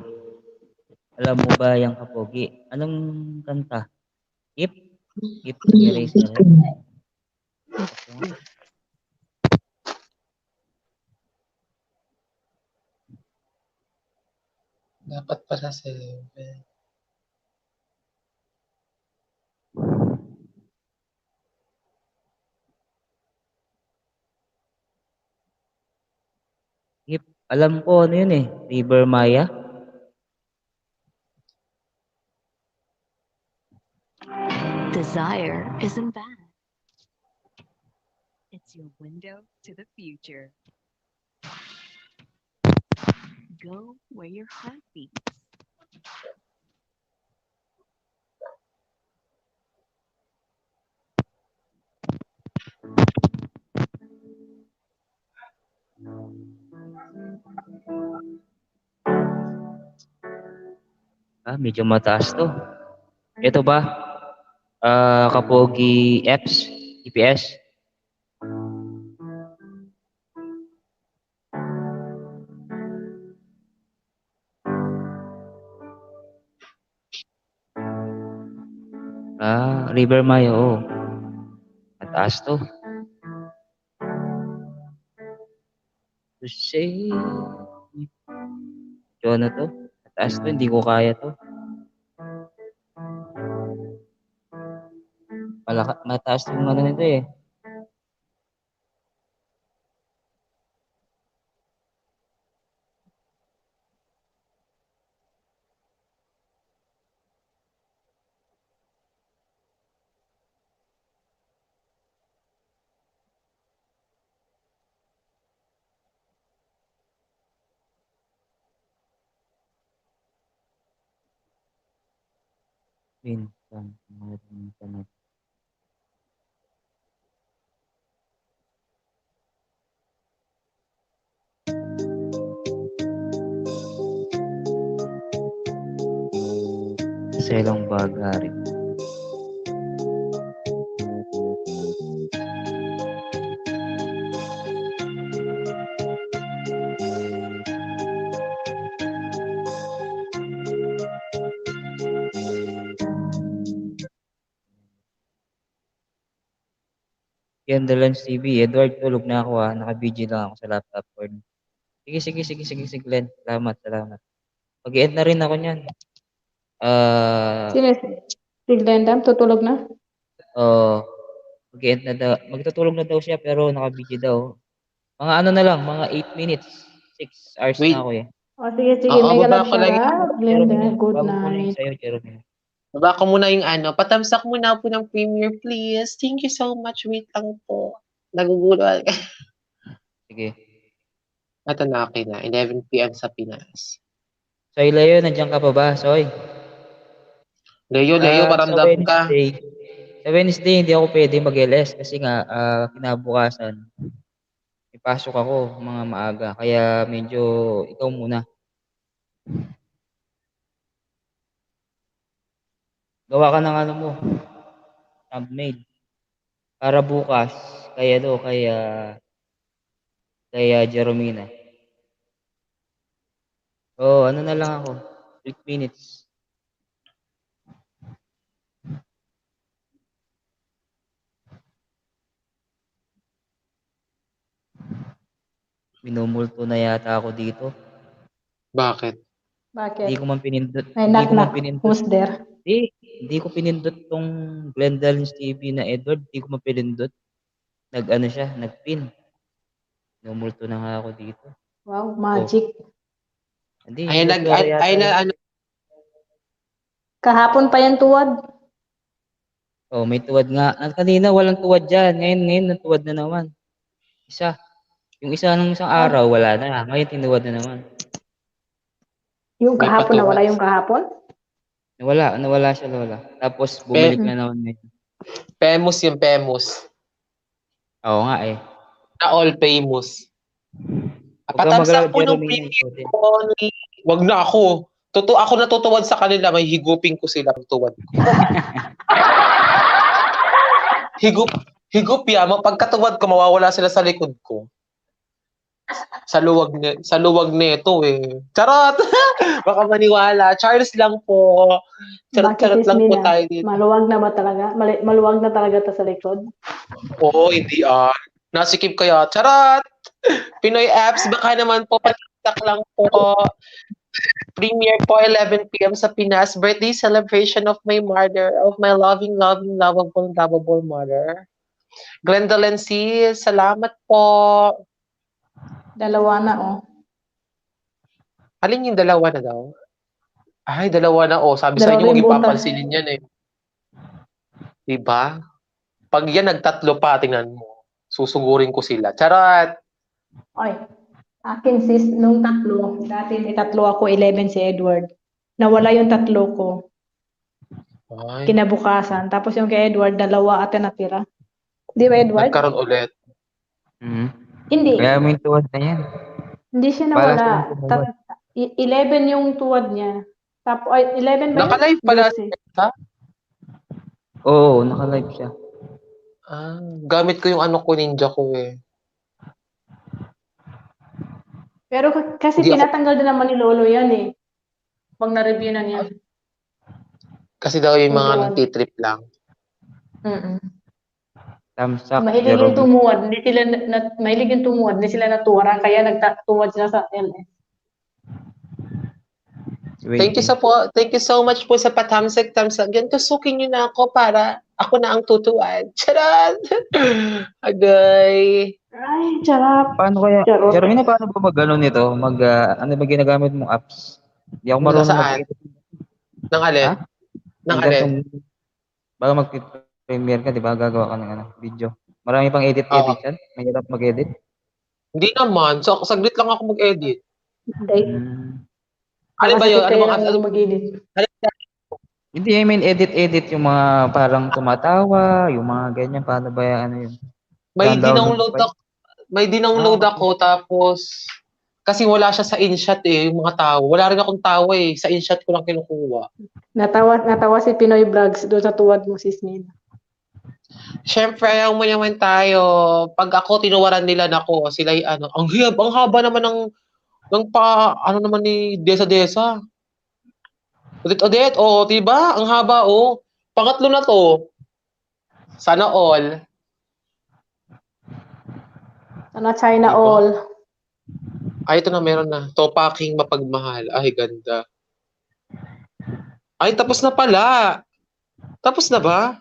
[SPEAKER 1] Alam mo ba yung kapogi? Anong kanta? If ni Eraserhead.
[SPEAKER 3] Dapat pala 7.
[SPEAKER 1] Alam ko ano yun eh. River Maya.
[SPEAKER 14] Desire isn't bad. It's your window to the future. Go where your heart beats.
[SPEAKER 1] Medyo mataas to. Ito ba? Kapogi Fs? EPS? River Maya, oo. Mataas to. To say... Ito na to. Mataas to, hindi ko kaya to. Mataas yung nito eh. Bintang. Selong Bagari. Gendelance TV. Edward, tulog na ako ha. Naka-BG lang ako sa laptop ko. Sige, Glenn. Salamat. Mag-end na rin ako niyan.
[SPEAKER 5] Sino si Glendam? Tutulog na?
[SPEAKER 1] Mag-end na daw. Magtutulog na daw siya pero naka-BG daw. Mga ano na lang, mga 8 minutes. 6 hours na ako eh.
[SPEAKER 5] Sige. Mega love shout. Glendam, good
[SPEAKER 1] Bago ko lang
[SPEAKER 5] night.
[SPEAKER 1] sa'yo, Jeremy.
[SPEAKER 3] Baba ko muna yung ano. Patamsak muna po ng premiere, please. Thank you so much. Wait lang po. Nagugulo.
[SPEAKER 1] Sige.
[SPEAKER 3] Ito na akin na. 11 p.m. sa Pinas.
[SPEAKER 1] Soy Leo, nandiyan ka pa ba? Soy?
[SPEAKER 3] Leo, paramdam ka.
[SPEAKER 1] Sa Wednesday, hindi ako pwede mag-LS kasi nga, kinabukasan, ipasok ako mga maaga. Kaya medyo ikaw muna. Gawa ka ng ano mo, thumbnail. Para bukas, kaya Jeromina. Ano na lang ako, 8 minutes. Minumulto na yata ako dito.
[SPEAKER 3] Bakit?
[SPEAKER 1] Hindi ko man pinindot.
[SPEAKER 5] Ay, knock. Who's there?
[SPEAKER 1] Hindi ko pinindot tong Glendalens TV na Edward. Hindi ko man pinindot. Nag-ano siya, nag-pin. Minumulto na nga ako dito.
[SPEAKER 5] Wow, magic.
[SPEAKER 1] Hindi.
[SPEAKER 3] Ano.
[SPEAKER 5] Kahapon pa yan tuwad.
[SPEAKER 1] May tuwad nga. Kanina walang tuwad dyan. Ngayon natuwad na naman. Isa. Yung isa ng isang araw, wala na. Ngayon tinuwad na naman.
[SPEAKER 5] Yung kahapon, nawala yung kahapon?
[SPEAKER 1] Nawala siya, Lola. Tapos bumalik na naman ngayon.
[SPEAKER 3] Famous yung famous.
[SPEAKER 1] Oo nga eh.
[SPEAKER 3] Na all famous. Patamsak po ng premiere ko ni... Wag na ako. Ako natutuwad sa kanila, may higupin ko sila ang tuwad ko. Higup ya, pagkatuwad ko, mawawala sila sa likod ko. Sa luwag nito eh. Charot! Baka maniwala. Charles lang po. Charot lang po tayo dito.
[SPEAKER 5] Maluwag na ba talaga? Maluwag na talaga ta sa likod?
[SPEAKER 3] Oo, hindi nasikip kaya. Charot! Pinoy apps, baka naman po, patak lang po. Premiere po 11 p.m. sa Pinas. Birthday celebration of my mother, of my loving, lovable mother. Glendalen C, salamat po.
[SPEAKER 5] Dalawa na,
[SPEAKER 3] Alin yung dalawa na daw? Ay, dalawa na, Sabi sa inyo, huwag ipapansinin yan eh. Diba? Pag yan nagtatlo pa, tingnan mo. Susugurin ko sila. Charot!
[SPEAKER 5] Ay, akin sis, nung tatlo, dati may tatlo ako, 11 si Edward. Nawala yung tatlo ko.
[SPEAKER 3] Ay.
[SPEAKER 5] Kinabukasan. Tapos yung kay Edward, dalawa ate natira. Di ba, Edward?
[SPEAKER 3] Nagkaroon ulit.
[SPEAKER 5] Hindi.
[SPEAKER 1] Kaya may tuwad na yan.
[SPEAKER 5] Hindi siya nawala. 11 yung tuwad niya. Tapos, 11 ba yun?
[SPEAKER 3] Naka-live pala siya?
[SPEAKER 1] Oo, naka-live siya.
[SPEAKER 3] Gamit ko yung ano ko, ninja ko eh.
[SPEAKER 5] Pero kasi tinatanggal din naman ni Lolo yan eh. Pag na-review na niya.
[SPEAKER 3] Kasi daw yung mga nagtitrip lang.
[SPEAKER 5] Mahilig yung tumuwad, hindi sila natuwara, kaya nagtatuwad sila sa LS.
[SPEAKER 3] Thank you so much po sa patamsak. Ganito, sukin nyo na ako para ako na ang tutuwad. Charot! Agay!
[SPEAKER 5] Ay, charap.
[SPEAKER 1] Paano kaya, Jeremy, paano ba mag-ano nito? Ano ba ginagamit mong apps? Hindi ako marunong mag-edit.
[SPEAKER 3] Nang alin? Nang alin?
[SPEAKER 1] Bago mag-premiere ka, di ba? Gagawa ka ng video. Marami pang edit yan? Mahirap mag-edit?
[SPEAKER 3] Hindi naman. So, saglit lang ako mag-edit.
[SPEAKER 5] Ano ba yun? Ano mag-edit?
[SPEAKER 1] Hindi, I mean, edit yung mga parang tumatawa, yung mga ganyan. Paano ba yun?
[SPEAKER 3] May dinownload ako tapos kasi wala siya sa InShot yung mga tawa. Wala rin akong tawa sa InShot ko lang kinukuha.
[SPEAKER 5] Natawa si Pinoy Vlogs doon sa tuwad mo, sis Nina.
[SPEAKER 3] Siyempre, ayaw mo naman tayo. Pag ako, tinuwaran nila nako, sila ang haba naman naman ni Desa. Odette, diba? Ang haba, Pangatlo na to. Sana all.
[SPEAKER 2] Sana China
[SPEAKER 3] Diba?
[SPEAKER 2] all.
[SPEAKER 3] Ay, ito na, meron na. Topaking mapagmahal. Ay, ganda. Ay, tapos na pala. Tapos na ba?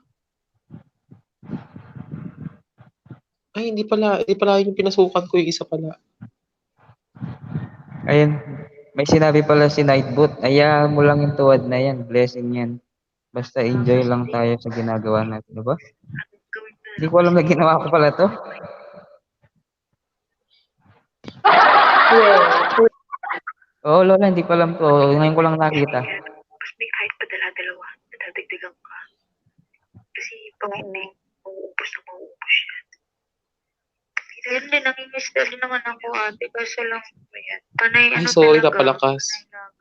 [SPEAKER 3] Ay, hindi pala. Hindi pala yung pinasukan ko, yung isa pala.
[SPEAKER 1] Ayun, may sinabi pala si Nightbot, hayaan mo lang yung tuwad na yan, blessing yan. Basta enjoy lang tayo sa ginagawa natin, diba? Hindi ko alam na ginawa ko pala to. Oo, Lola, hindi ko alam to. Ngayon ko lang nakita.
[SPEAKER 4] Mas may kahit pa dala-dalawa, nadadagdagan ka. Kasi pag hindi, mauubos na mauubos yan. Dahil din, nangingiss din naman ako ate, kaso lang po yan. Panay,
[SPEAKER 3] Ay,
[SPEAKER 4] ano
[SPEAKER 3] sorry,
[SPEAKER 4] talaga,
[SPEAKER 3] napalakas.
[SPEAKER 4] panay lang.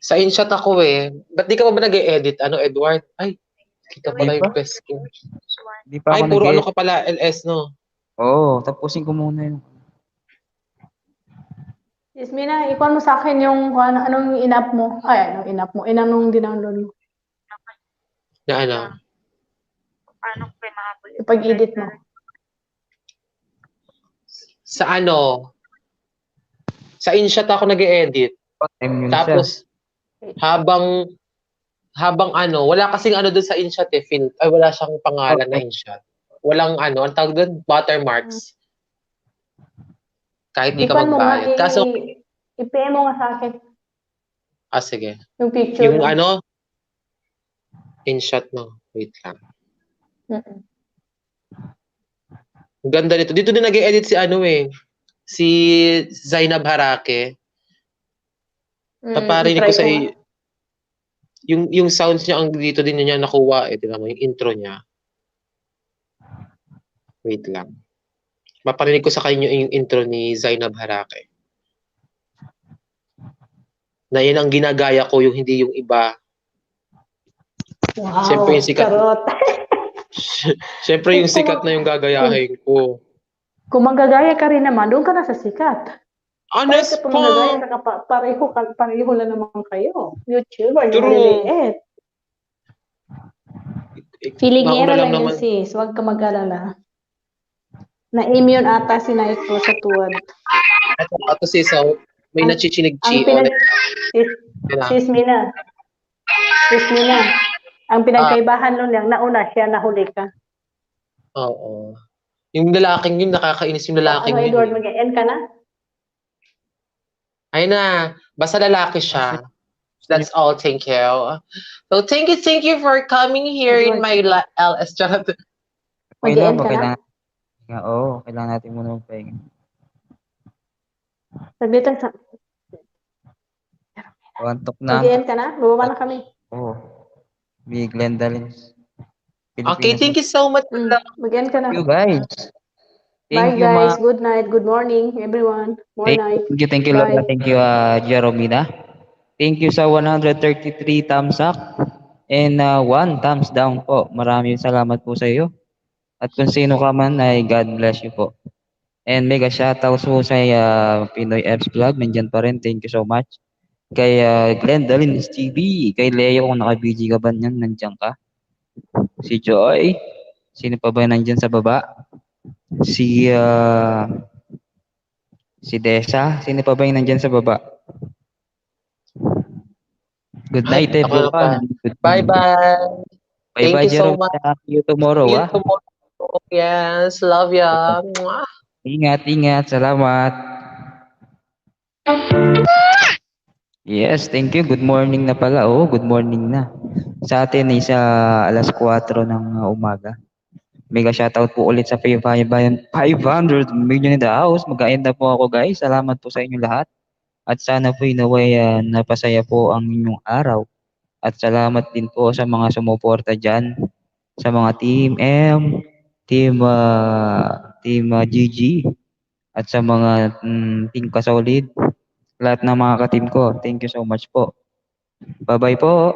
[SPEAKER 3] Sa InShot ako eh. Ba't di ka pa ba nag-e-edit? Ano, Edward? Ay, kita pala yung quest ko.
[SPEAKER 1] Hindi pa
[SPEAKER 3] Ay,
[SPEAKER 1] ako
[SPEAKER 3] puro ano
[SPEAKER 1] nag-edit.
[SPEAKER 3] ka pala, LS, no?
[SPEAKER 1] Oo, tapusin ko muna yun.
[SPEAKER 2] Yasmina, ikuha mo sa akin yung kung anong in-up mo. Ay, anong in-up mo. Anong dinownload mo.
[SPEAKER 3] Na ano?
[SPEAKER 4] Paano ko kayo mahabol?
[SPEAKER 2] Ipag-edit mo.
[SPEAKER 3] Sa ano? Sa InShot ako nag-e-edit. Tapos, habang ano, wala kasing ano doon sa InShot eh, ay wala siyang pangalan na InShot. Walang ano, ang tawag doon, watermarks. Kahit di ka
[SPEAKER 2] Ikuha mo nga,
[SPEAKER 3] magbayad. Kaso,
[SPEAKER 2] i-PM mo nga sa akin.
[SPEAKER 3] sige.
[SPEAKER 2] Yung picture
[SPEAKER 3] Yung
[SPEAKER 2] mo.
[SPEAKER 3] ano, InShot no. Wait lang. Ang ganda nito. Dito din nag-e-edit si ano eh. Si Zainab Harake. Naparinig ko sa yung sounds niya ang dito din niya nakuha eh. Tingnan mo yung intro niya. Wait lang. Maparinig ko sa kanya yung intro ni Zainab Harake. Na yan ang ginagaya ko, yung hindi yung iba.
[SPEAKER 2] Wow,
[SPEAKER 3] Siyempre yung sikat.
[SPEAKER 2] charot.
[SPEAKER 3] Siyempre yung sikat na yung gagayahin ko.
[SPEAKER 2] Kung manggagaya ka rin naman, doon ka na sa sikat.
[SPEAKER 3] Honest
[SPEAKER 2] po. Manggagaya ka, pareho lang naman kayo. YouTuber, yung maliliit. Filingera lang yun sis, huwag ka mag-alala. Na-immune ata si Naiko sa tuwad.
[SPEAKER 3] Ito sis, so, may nachichinig-chi.
[SPEAKER 2] Sis Mina. Ang pinagkaibahan nun lang, nauna siya, nahuli ka.
[SPEAKER 3] Oo. Yung lalaking yun, nakakainis yung lalaking yun.
[SPEAKER 2] Edward, mag-end ka na?
[SPEAKER 3] Ay na, basta lalaki siya. That's all, thank you. So, thank you for coming here in my LS chat.
[SPEAKER 2] Mag-end ka na?
[SPEAKER 1] Oo, kailangan natin muna magpahinga.
[SPEAKER 2] Sabitan sa...
[SPEAKER 1] Antok na.
[SPEAKER 2] Mag-end ka na? Bababa na kami.
[SPEAKER 1] Oo. May Glenda Lins.
[SPEAKER 3] Okay, thank you so much.
[SPEAKER 2] Mag-end ka na.
[SPEAKER 1] Thank you guys.
[SPEAKER 2] Bye guys. Good night. Good morning, everyone. More night.
[SPEAKER 1] Thank you, Lola. Thank you, Jeromina. Thank you sa 133 thumbs up and 1 thumbs down po. Maraming salamat po sa iyo. At kung sino ka man ay God bless you po. And mega shoutout po sa Pinoy F's Vlog. Nandyan pa rin. Thank you so much. Kay Glenda Lins TV. Kay Leo kung naka-BG ka ba niyan, nandyan ka. Si Joy. Sino pa ba nandyan sa baba? Si Desa. Sino pa ba yung nandyan sa baba? Good night, everyone.
[SPEAKER 3] Bye-bye.
[SPEAKER 1] Bye-bye,
[SPEAKER 3] Thank you so
[SPEAKER 1] Jerome.
[SPEAKER 3] much.
[SPEAKER 1] See you tomorrow.
[SPEAKER 3] See you tomorrow. Yes, love ya.
[SPEAKER 1] Ingat. Salamat. Yes, thank you. Good morning na pala. Oh, good morning na. Sa atin ay sa alas 4 ng umaga. Mega shoutout po ulit sa 500 million in the house. Mag-end na po ako guys. Salamat po sa inyo lahat. At sana po inaway napasaya po ang inyong araw. At salamat din po sa mga sumuporta dyan. Sa mga Team M, Team GG, at sa mga Team Kasolid. Lahat ng mga ka-team ko. Thank you so much po. Bye-bye po.